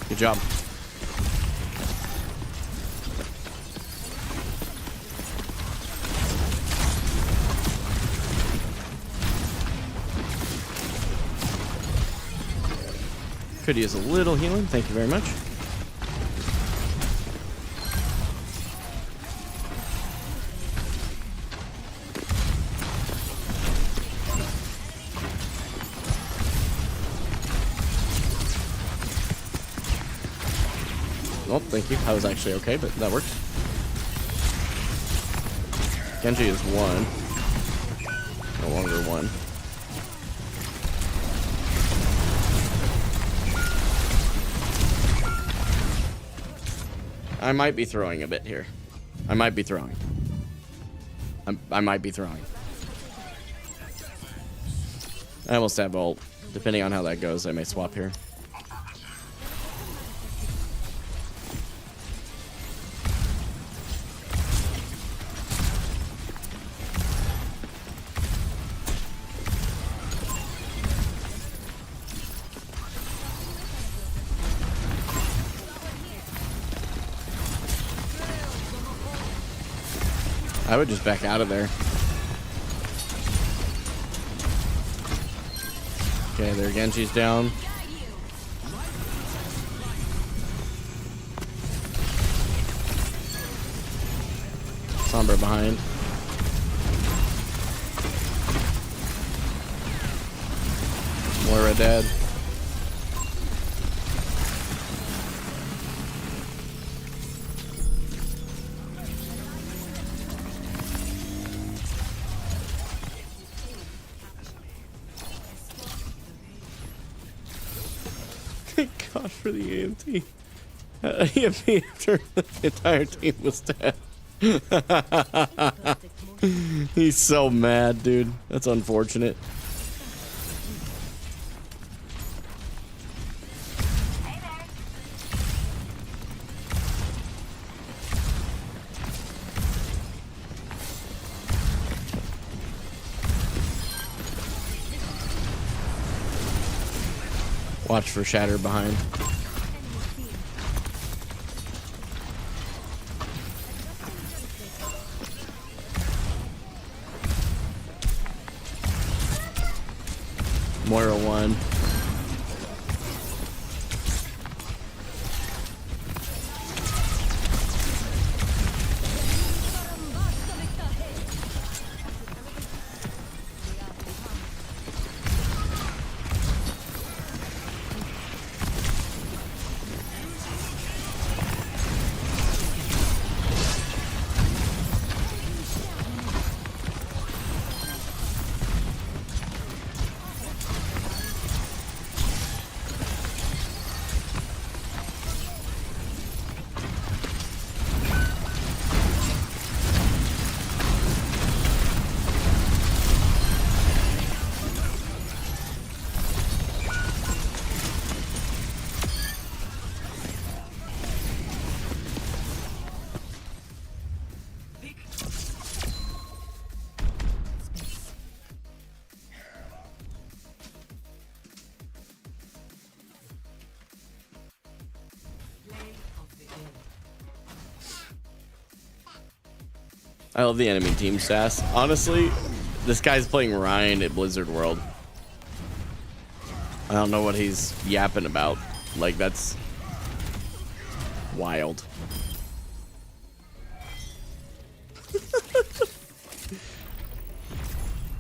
Speaker 1: Good job. Could use a little healing. Thank you very much. Oh, thank you. I was actually okay, but that worked. Genji is 1. No longer 1. I might be throwing a bit here. I might be throwing. I might be throwing. I almost have ult. Depending on how that goes, I may swap here. I would just back out of there. Okay, their Genji's down. Sombra behind. Moira dead. Gosh, for the AMT. EMP after the entire team was dead. He's so mad, dude. That's unfortunate. Watch for Shatter behind. Moira 1. I love the enemy team sass. Honestly, this guy's playing Ryan at Blizzard World. I don't know what he's yapping about. Like, that's wild.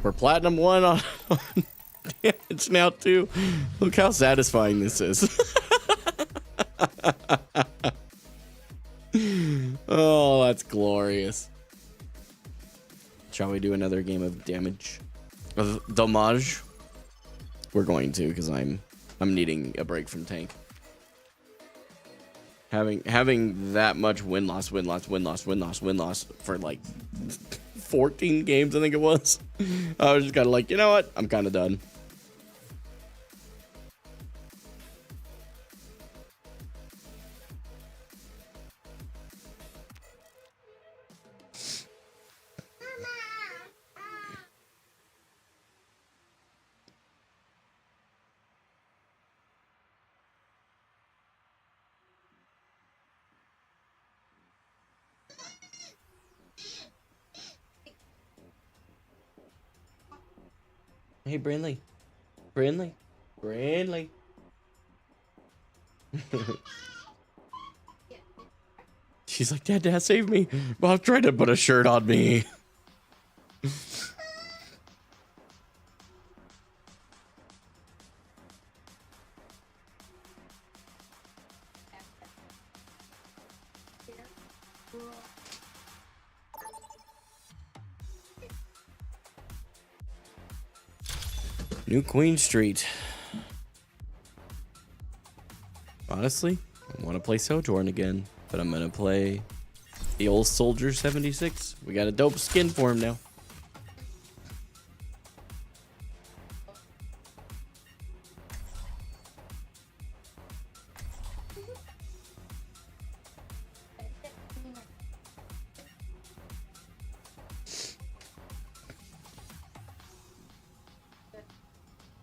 Speaker 1: We're platinum 1 on damage now too. Look how satisfying this is. Oh, that's glorious. Shall we do another game of damage? Of damage? We're going to, because I'm needing a break from tank. Having that much win loss for like 14 games, I think it was. I was just kind of like, you know what? I'm kind of done. Hey, Brindley. Brindley. Brindley. She's like, Dad, save me. Bob tried to put a shirt on me. New Queen Street. Honestly, I want to play Sojourn again, but I'm gonna play the old Soldier 76. We got a dope skin for him now.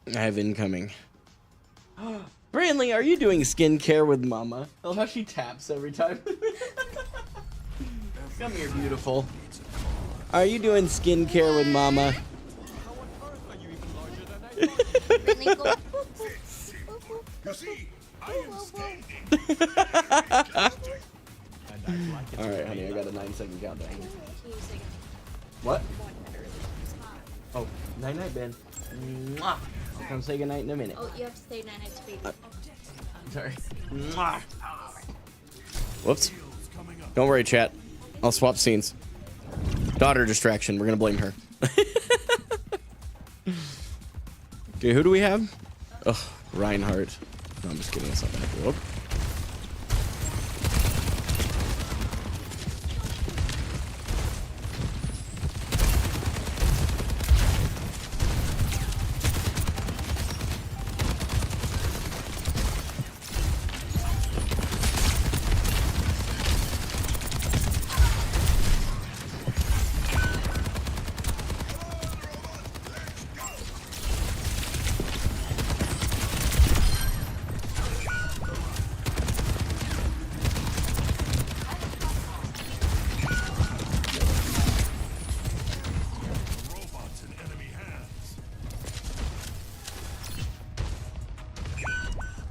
Speaker 1: I have incoming. Brandley, are you doing skincare with Mama? I love how she taps every time. Come here, beautiful. Are you doing skincare with Mama?
Speaker 3: You see, I am standing.
Speaker 1: All right, honey, I got a 9-second countdown. What? Oh, night-night, Ben. Mwah. I'll come say goodnight in a minute.
Speaker 9: Oh, you have to say night-night to baby.
Speaker 1: Sorry. Mwah. Whoops. Don't worry, chat. I'll swap scenes. Daughter distraction. We're gonna blame her. Okay, who do we have? Ugh, Reinhardt. No, I'm just kidding. That's not bad. Whoop.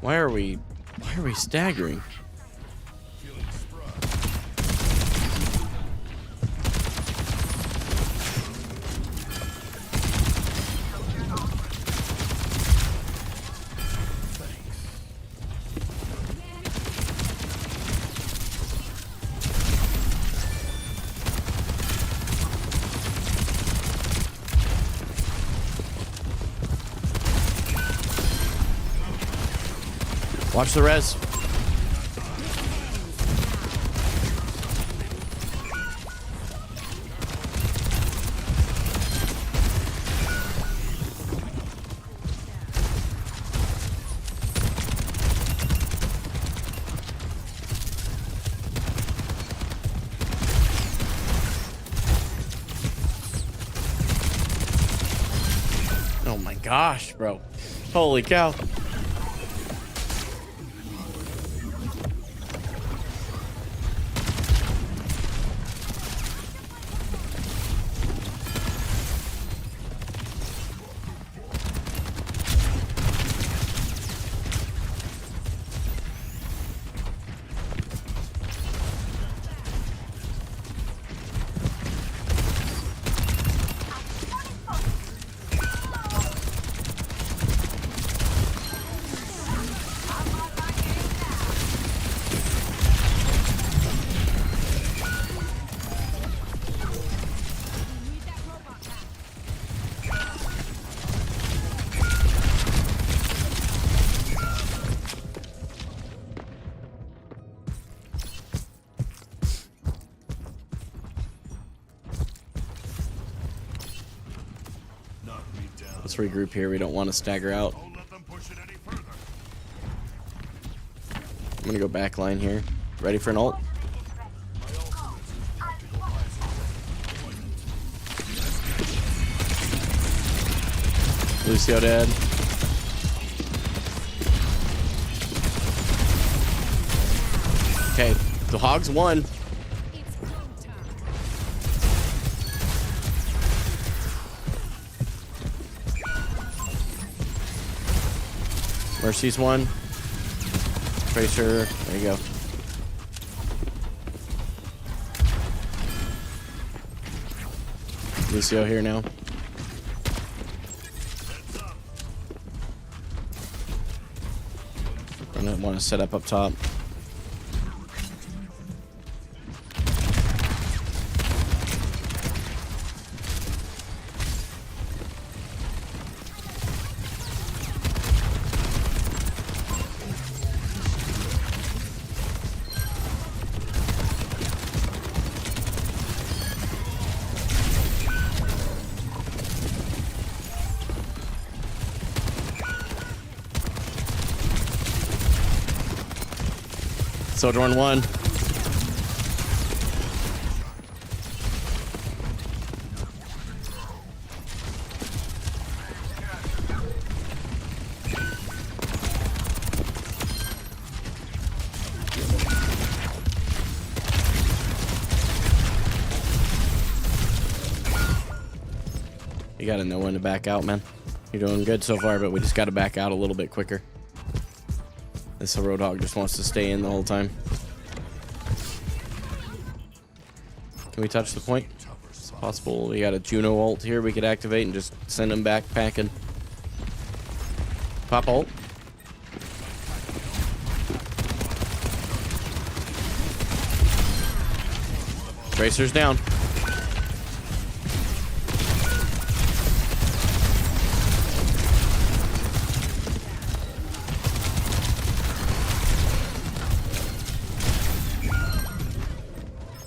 Speaker 1: Why are we staggering? Watch the res. Oh my gosh, bro. Holy cow. Let's regroup here. We don't want to stagger out.
Speaker 6: Don't let them push it any further.
Speaker 1: I'm gonna go back line here. Ready for an ult? Lucio dead. Okay, the Hogs won. Mercy's one. Tracer, there you go. Lucio here now. I don't want to set up top. Sojourn one. You gotta know when to back out, man. You're doing good so far, but we just gotta back out a little bit quicker. This Roadhog just wants to stay in the whole time. Can we touch the point? It's possible. We got a Juno ult here we could activate and just send him back packing. Pop ult. Tracer's down.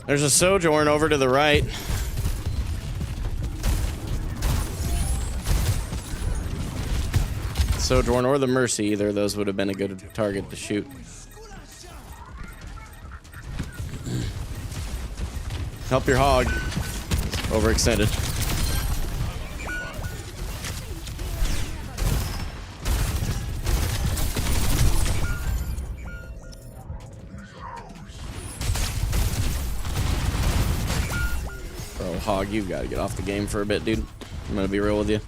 Speaker 1: There's a Sojourn over to the right. Sojourn or the Mercy, either of those would have been a good target to shoot. Help your hog. Overextended. Bro, hog, you've got to get off the game for a bit, dude. I'm gonna be real with you.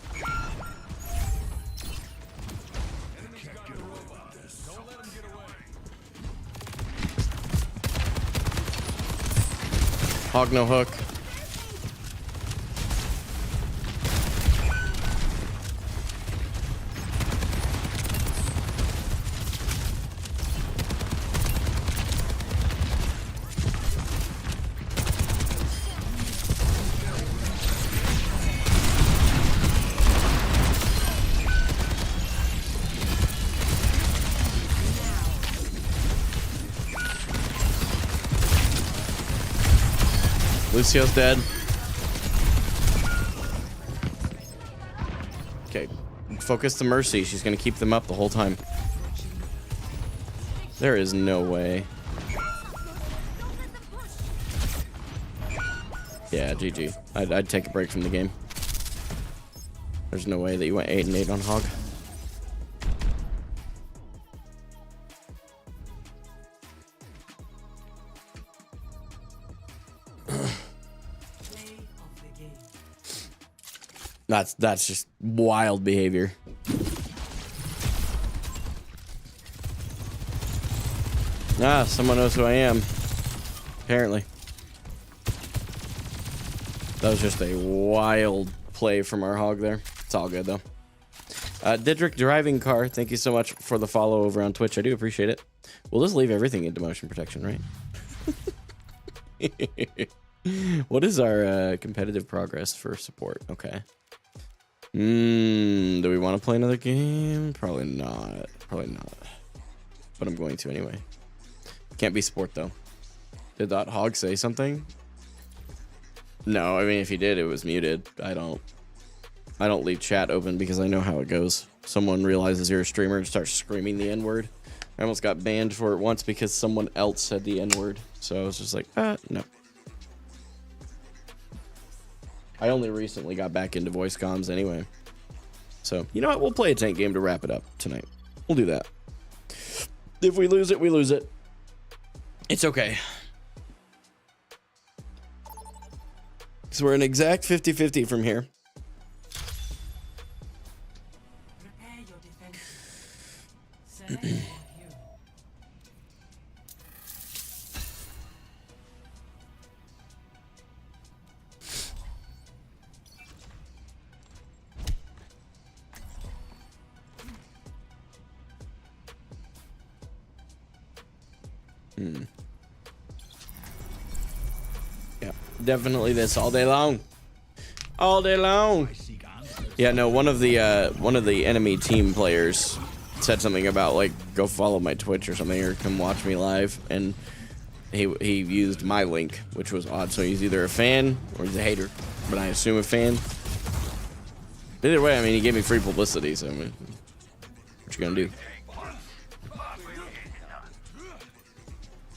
Speaker 1: Hog no hook. Lucio's dead. Okay, focus the Mercy. She's gonna keep them up the whole time. There is no way. Yeah, GG. I'd take a break from the game. There's no way that you went 8-8 on Hog. That's just wild behavior. Ah, someone knows who I am. Apparently. That was just a wild play from our hog there. It's all good though. Didrik Driving Car, thank you so much for the follow over on Twitch. I do appreciate it. We'll just leave everything into motion protection, right? What is our competitive progress for support? Okay. Do we want to play another game? Probably not. Probably not. But I'm going to anyway. Can't be sport though. Did that hog say something? No, I mean if he did, it was muted. I don't I don't leave chat open because I know how it goes. Someone realizes you're a streamer and starts screaming the N-word. I almost got banned for it once because someone else said the N-word. So I was just like, no. I only recently got back into voice comms anyway. So, you know what? We'll play a tank game to wrap it up tonight. We'll do that. If we lose it, we lose it. It's okay. So we're an exact 50-50 from here.
Speaker 4: Prepare your defenses. Select your hero.
Speaker 1: Yeah, definitely this all day long. All day long. Yeah, no, one of the enemy team players said something about like go follow my Twitch or something or come watch me live, and he used my link, which was odd. So he's either a fan or he's a hater, but I assume a fan. Either way, I mean, he gave me free publicity, so I mean, what you gonna do?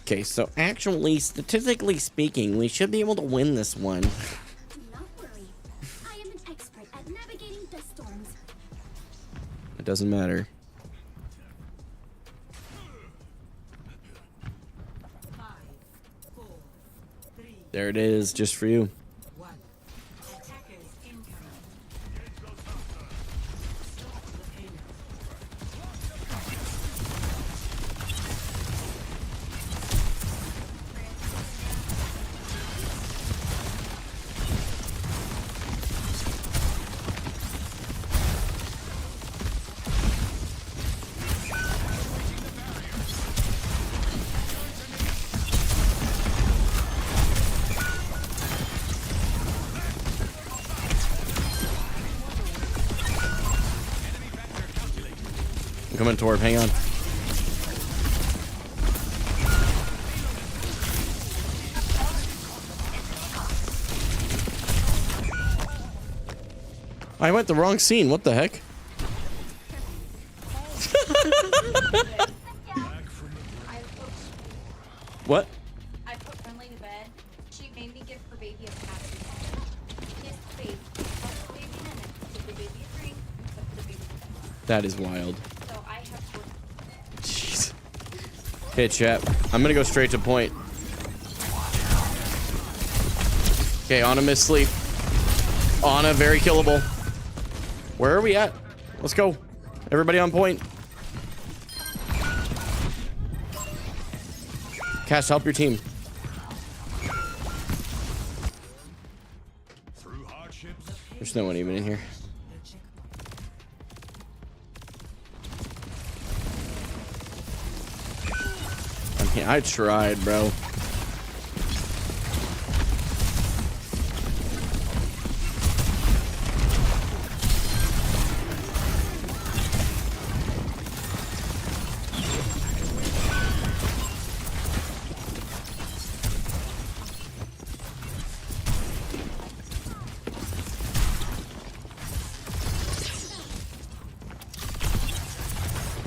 Speaker 1: Okay, so actually, statistically speaking, we should be able to win this one.
Speaker 2: Do not worry. I am an expert at navigating dust storms.
Speaker 1: It doesn't matter.
Speaker 4: 5, 4, 3,
Speaker 1: There it is, just for you.
Speaker 4: 1. Attackers incoming. Stop the payload.
Speaker 1: I'm coming toward, hang on. I went the wrong scene, what the heck? What?
Speaker 9: I put Friendly to bed. She made me give her baby a cat. Kiss the baby. Put the baby in it. Give the baby a drink. And put the baby to bed.
Speaker 1: That is wild.
Speaker 9: So I have to.
Speaker 1: Jeez. Okay, chat. I'm gonna go straight to point. Okay, Ana missed sleep. Ana, very killable. Where are we at? Let's go. Everybody on point. Cash, help your team. There's no one even in here. I mean, I tried, bro.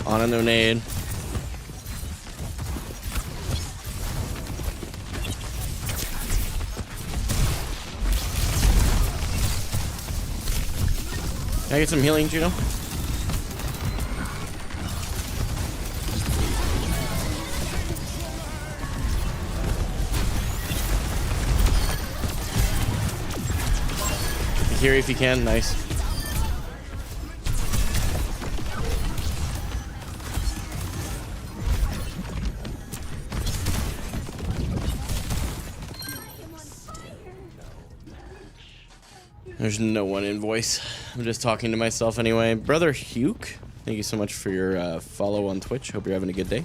Speaker 1: On a no nade. Can I get some healing, Juno? Here if you can, nice. There's no one in voice. I'm just talking to myself anyway. Brother Huke, thank you so much for your follow on Twitch. Hope you're having a good day.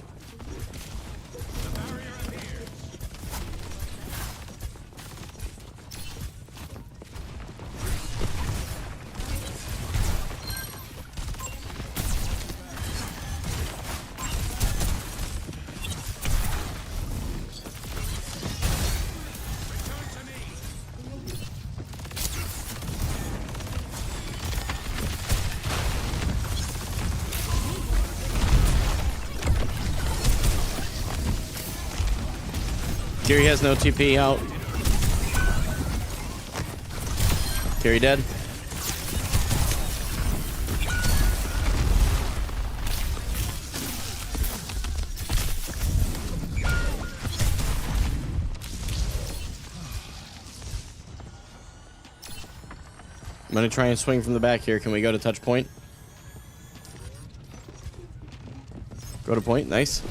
Speaker 1: Kiri has no TP out. Kiri dead. I'm gonna try and swing from the back here. Can we go to touch point? Go to point, nice.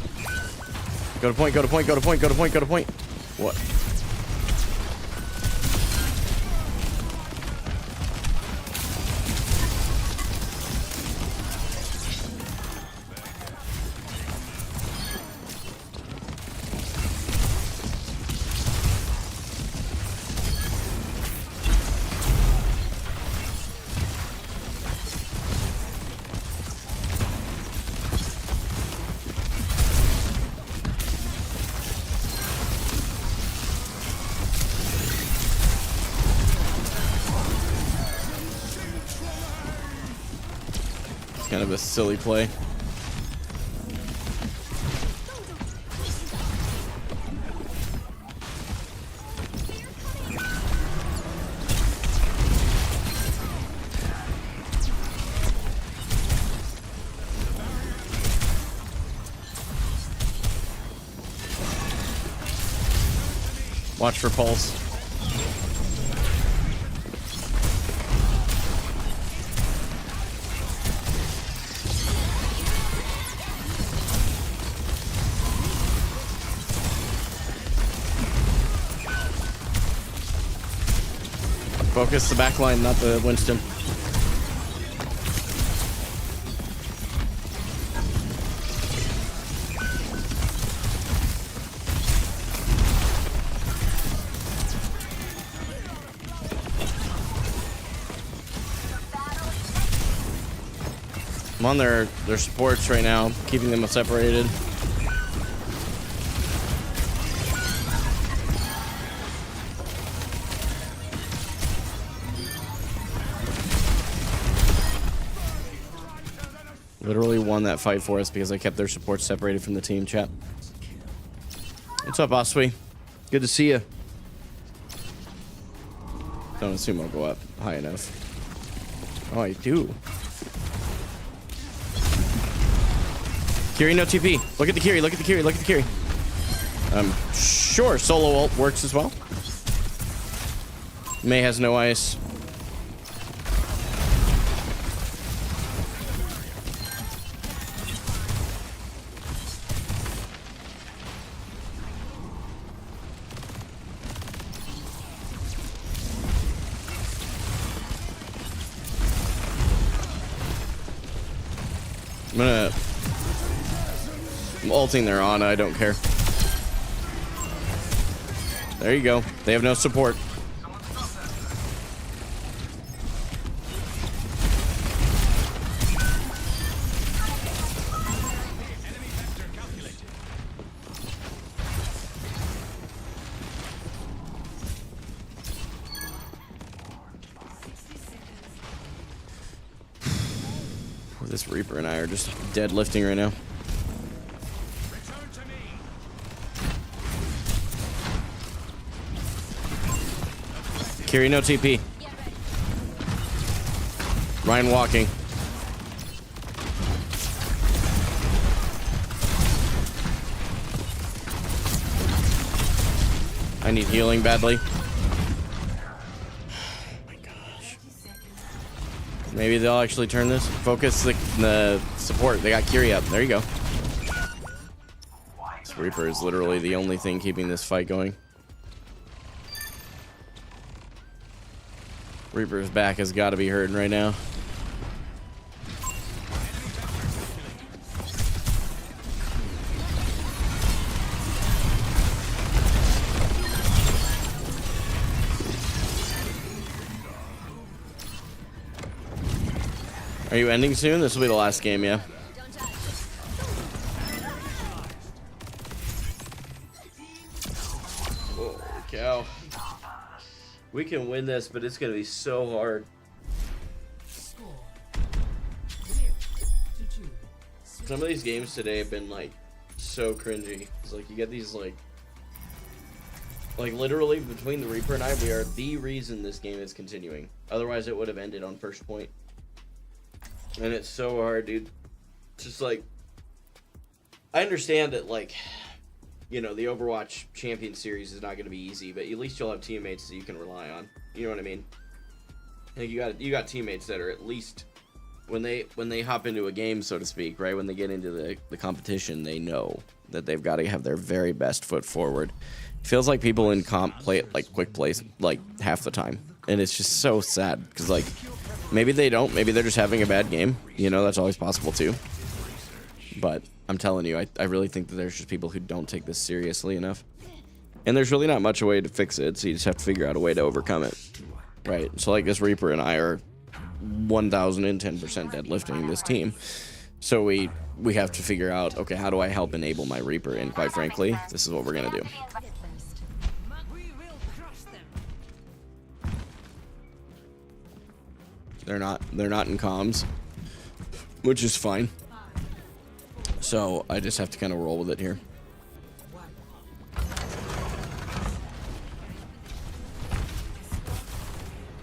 Speaker 1: Go to point, go to point, go to point, go to point, go to point. What? Kind of a silly play. Watch for pulse. Focus the back line, not the Winston. I'm on their supports right now, keeping them separated. Literally won that fight for us because I kept their support separated from the team, chat. What's up, Oswe? Good to see you. Don't assume I'll go up high enough. Oh, I do. Kiri, no TP. Look at the Kiri, look at the Kiri, look at the Kiri. Sure, solo ult works as well. Mei has no ice. I'm ulting their Ana, I don't care. There you go. They have no support. This Reaper and I are just deadlifting right now. Kiri, no TP. Ryan walking. I need healing badly. Maybe they'll actually turn this. Focus the support. They got Kiri up. There you go. This Reaper is literally the only thing keeping this fight going. Reaper's back has got to be hurting right now. Are you ending soon? This will be the last game, yeah. Holy cow. We can win this, but it's going to be so hard. Some of these games today have been, like, so cringy. It's like, you get these, like, Like, literally, between the Reaper and I, we are the reason this game is continuing. Otherwise, it would have ended on first point. And it's so hard, dude. Just, like... I understand that, like... You know, the Overwatch Champion Series is not going to be easy, but at least you'll have teammates that you can rely on. You know what I mean? Like, you got teammates that are at least... When they hop into a game, so to speak, right? When they get into the competition, they know that they've got to have their very best foot forward. It feels like people in comp play it like quick plays like half the time, and it's just so sad because like maybe they don't, maybe they're just having a bad game. You know, that's always possible too. But I'm telling you, I really think that there's just people who don't take this seriously enough, and there's really not much a way to fix it. So you just have to figure out a way to overcome it, right? So like this Reaper and I are 1,010% deadlifting this team. So we have to figure out, okay, how do I help enable my Reaper? And quite frankly, this is what we're gonna do. They're not in comms, which is fine. So I just have to kind of roll with it here.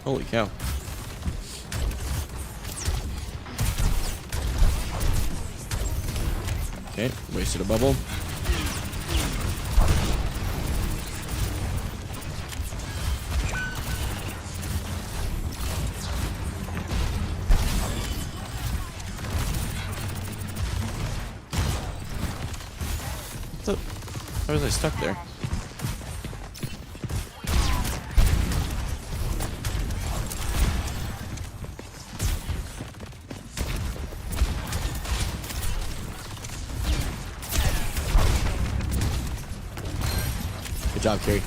Speaker 1: Holy cow. Okay, wasted a bubble. How was I stuck there? Good job, Carrie.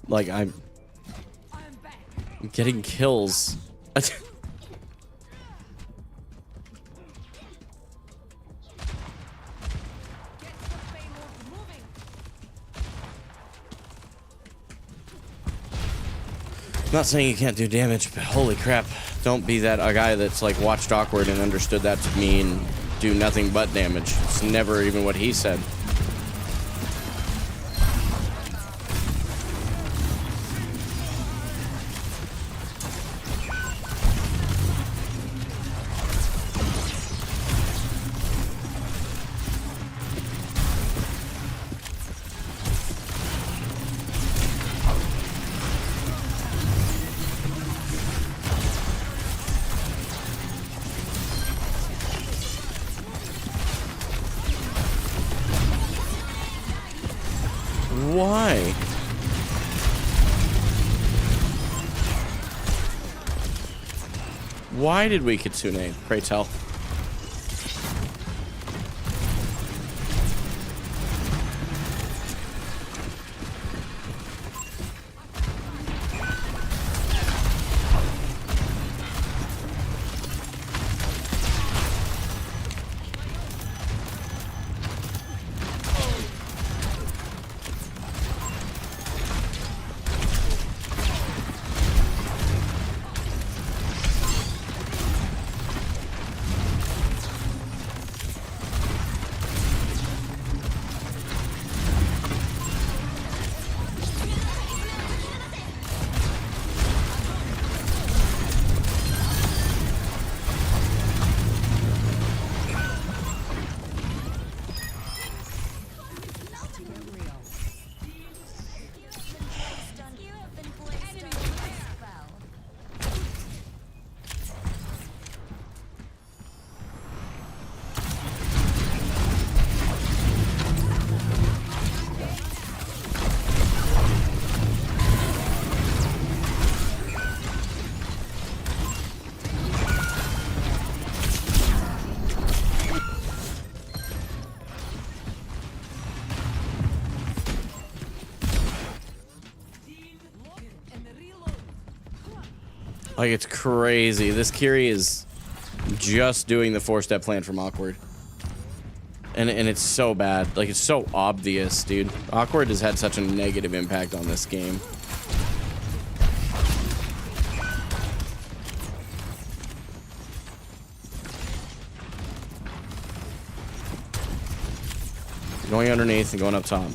Speaker 1: Like, I'm getting kills. Not saying you can't do damage, but holy crap. Don't be that a guy that's like watched awkward and understood that to mean do nothing but damage. It's never even what he said. Why? Why did we Kitsune? Pray tell. Like, it's crazy. This Kiri is just doing the 4-step plan from Awkward. And it's so bad. Like, it's so obvious, dude. Awkward has had such a negative impact on this game. Going underneath and going up top.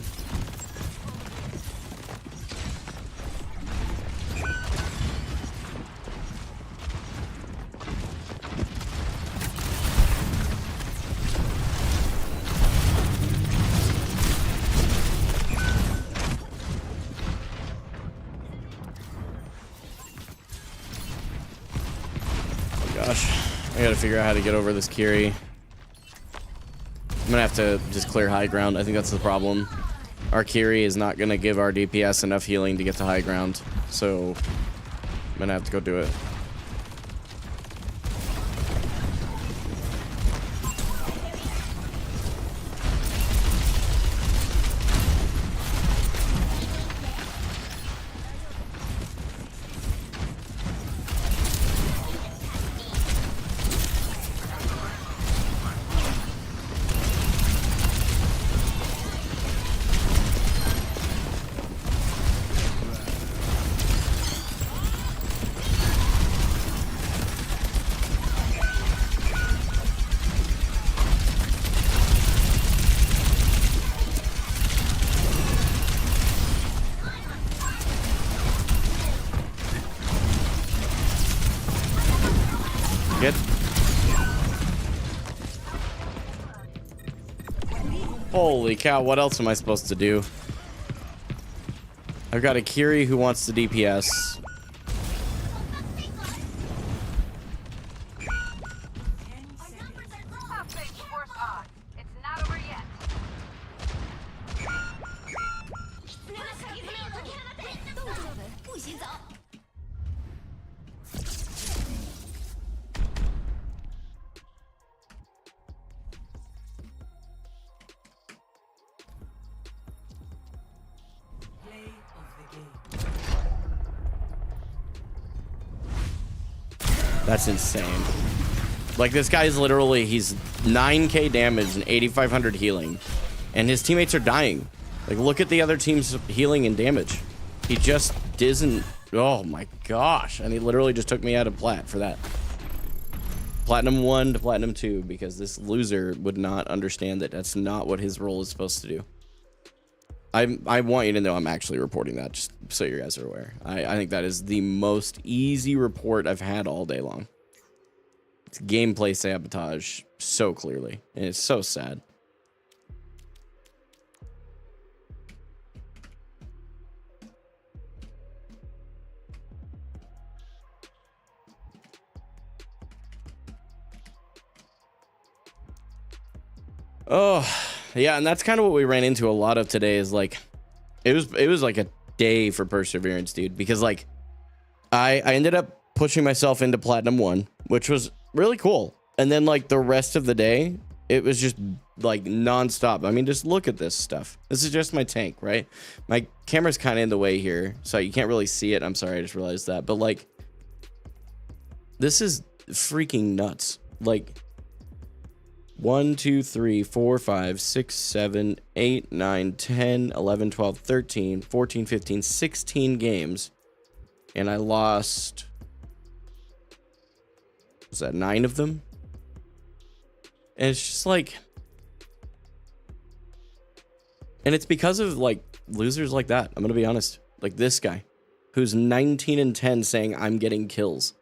Speaker 1: I gotta figure out how to get over this Kiri. I'm gonna have to just clear high ground. I think that's the problem. Our Kiri is not gonna give our DPS enough healing to get to high ground, so I'm gonna have to go do it. Get. Holy cow, what else am I supposed to do? I've got a Kiri who wants the DPS. That's insane. Like, this guy's literally, he's 9k damage and 8,500 healing. And his teammates are dying. Like, look at the other team's healing and damage. He just doesn't, oh my gosh. And he literally just took me out of plat for that. Platinum 1 to Platinum 2, because this loser would not understand that that's not what his role is supposed to do. I want you to know I'm actually reporting that, just so you guys are aware. I think that is the most easy report I've had all day long. It's gameplay sabotage so clearly, and it's so sad. Oh, yeah, and that's kind of what we ran into a lot of today is like, it was like a day for perseverance, dude, because like I ended up pushing myself into Platinum 1, which was really cool. And then like the rest of the day, it was just like nonstop. I mean, just look at this stuff. This is just my tank, right? My camera's kind of in the way here, so you can't really see it. I'm sorry, I just realized that. But like, this is freaking nuts. Like, 1, 2, 3, 4, 5, 6, 7, 8, 9, 10, 11, 12, 13, 14, 15, 16 games. And I lost, was that 9 of them? And it's just like, and it's because of like losers like that. I'm going to be honest. Like this guy who's 19 and 10 saying I'm getting kills.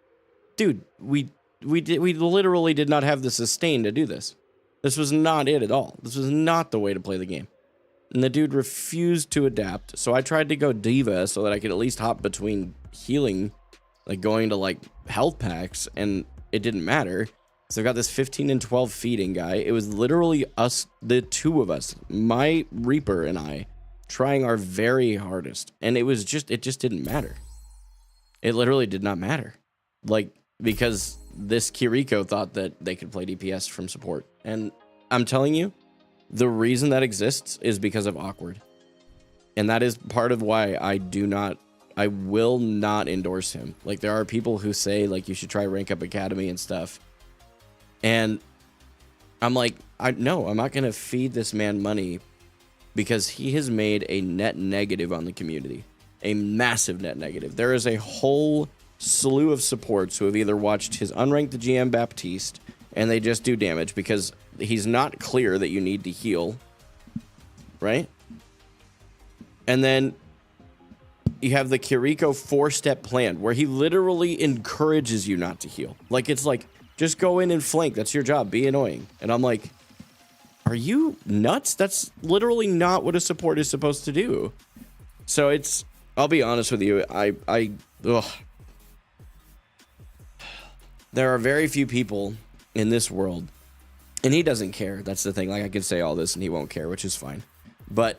Speaker 1: Dude, we literally did not have the sustain to do this. This was not it at all. This was not the way to play the game. And the dude refused to adapt. So I tried to go diva so that I could at least hop between healing, like going to like health packs, and it didn't matter. So I got this 15 and 12 feeding guy. It was literally us, the two of us, my Reaper and I, trying our very hardest. And it just didn't matter. It literally did not matter. Like, because this Kiriko thought that they could play DPS from support. And I'm telling you, the reason that exists is because of Awkward. And that is part of why I do not I will not endorse him. Like, there are people who say, like, you should try Rank Up Academy and stuff. And I'm like, no, I'm not going to feed this man money because he has made a net negative on the community. A massive net negative. There is a whole slew of supports who have either watched his unranked GM Baptiste and they just do damage because he's not clear that you need to heal, right? And then you have the Kiriko 4-step plan where he literally encourages you not to heal. Like, it's like, just go in and flank. That's your job. Be annoying. And I'm like, are you nuts? That's literally not what a support is supposed to do. So it's, I'll be honest with you. Ugh. There are very few people in this world, and he doesn't care. That's the thing. Like, I could say all this and he won't care, which is fine. But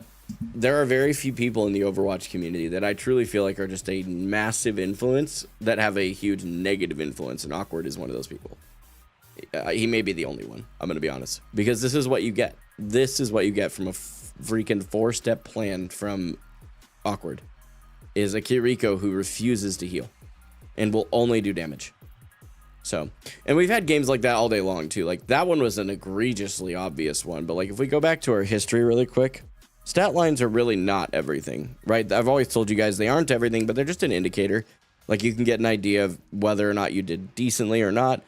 Speaker 1: there are very few people in the Overwatch community that I truly feel like are just a massive influence that have a huge negative influence, and Awkward is one of those people. He may be the only one, I'm going to be honest, because this is what you get. This is what you get from a freaking 4-step plan from Awkward, is a Kiriko who refuses to heal and will only do damage. So, and we've had games like that all day long too. Like, that one was an egregiously obvious one, but like, if we go back to our history really quick, stat lines are really not everything, right? I've always told you guys they aren't everything, but they're just an indicator. Like, you can get an idea of whether or not you did decently or not.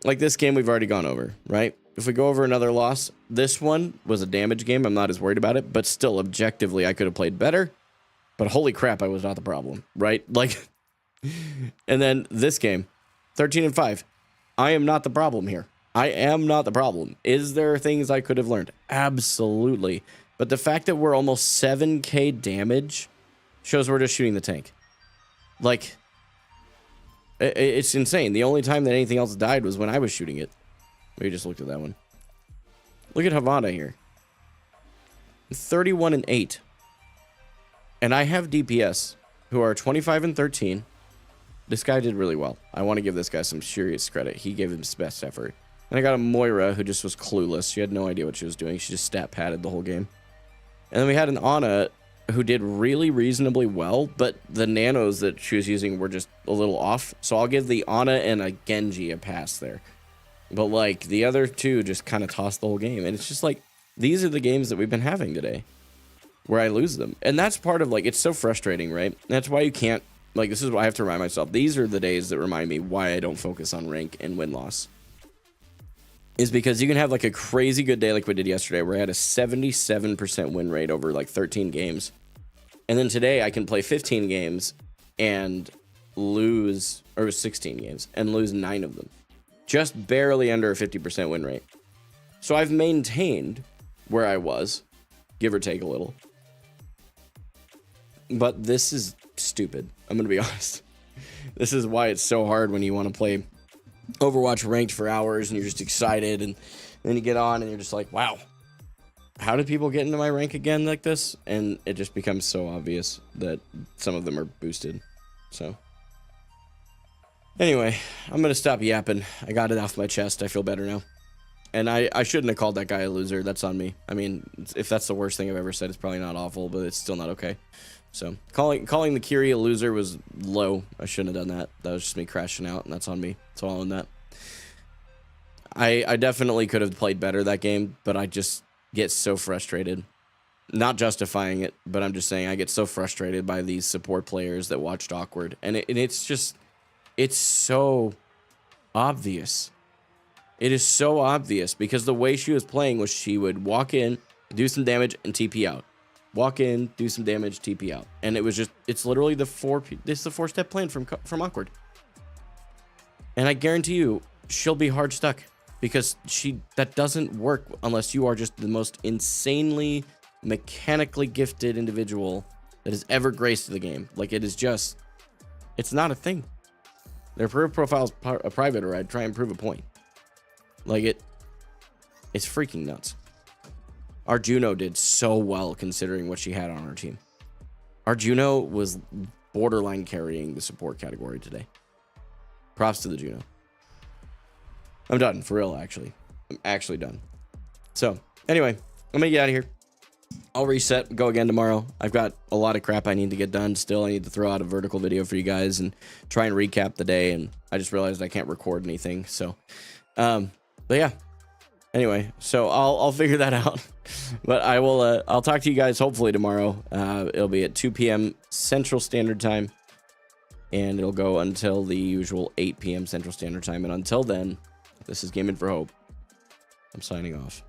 Speaker 1: Like, this game we've already gone over, right? If we go over another loss, this one was a damage game. I'm not as worried about it, but still, objectively, I could have played better. But holy crap, I was not the problem, right? Like, and then this game, 13-5. I am not the problem here. I am not the problem. Is there things I could have learned? Absolutely. But the fact that we're almost 7k damage shows we're just shooting the tank. Like, it's insane. The only time that anything else died was when I was shooting it. We just looked at that one. Look at Havana here. 31-8. And I have DPS who are 25-13. This guy did really well. I want to give this guy some serious credit. He gave his best effort. And I got a Moira who just was clueless. She had no idea what she was doing. She just stat padded the whole game. And then we had an Ana who did really reasonably well, but the nanos that she was using were just a little off. So I'll give the Ana and a Genji a pass there. But like, the other two just kind of tossed the whole game. And it's just like, these are the games that we've been having today where I lose them. And that's part of, like, it's so frustrating, right? That's why you can't, like, this is what I have to remind myself. These are the days that remind me why I don't focus on rank and win-loss. Is because you can have like a crazy good day like we did yesterday where I had a 77% win rate over like 13 games. And then today I can play 15 games and lose, or 16 games, and lose 9 of them. Just barely under a 50% win rate. So I've maintained where I was, give or take a little. But this is stupid. I'm going to be honest. This is why it's so hard when you want to play Overwatch ranked for hours and you're just excited, and then you get on and you're just like, wow, how did people get into my rank again like this? And it just becomes so obvious that some of them are boosted. So anyway, I'm gonna stop yapping. I got it off my chest. I feel better now. And I shouldn't have called that guy a loser. That's on me. I mean, if that's the worst thing I've ever said, it's probably not awful, but it's still not okay. So calling the Kiri a loser was low. I shouldn't have done that. That was just me crashing out, and that's on me. So I'll own that. I definitely could have played better that game, but I just get so frustrated. Not justifying it, but I'm just saying I get so frustrated by these support players that watched Awkward. And it's just, it's so obvious. It is so obvious because the way she was playing was she would walk in, do some damage, and TP out. Walk in, do some damage, TP out. And it was just, it's literally the 4-step plan from Awkward. And I guarantee you, she'll be hard stuck because that doesn't work unless you are just the most insanely mechanically gifted individual that has ever graced the game. Like, it is just, it's not a thing. Their profile's a private, or I'd try and prove a point. Like, it's freaking nuts. Our Juno did so well considering what she had on our team. Our Juno was borderline carrying the support category today. Props to the Juno. I'm done, for real, actually. I'm actually done. So, anyway, I'm gonna get out of here. I'll reset, go again tomorrow. I've got a lot of crap I need to get done still. I need to throw out a vertical video for you guys and try and recap the day. And I just realized I can't record anything. So, but yeah. Anyway, so I'll figure that out. But I will. I'll talk to you guys hopefully tomorrow. It'll be at 2 p.m. Central Standard Time, and it'll go until the usual 8 p.m. Central Standard Time. And until then, this is Gaming for Hope. I'm signing off.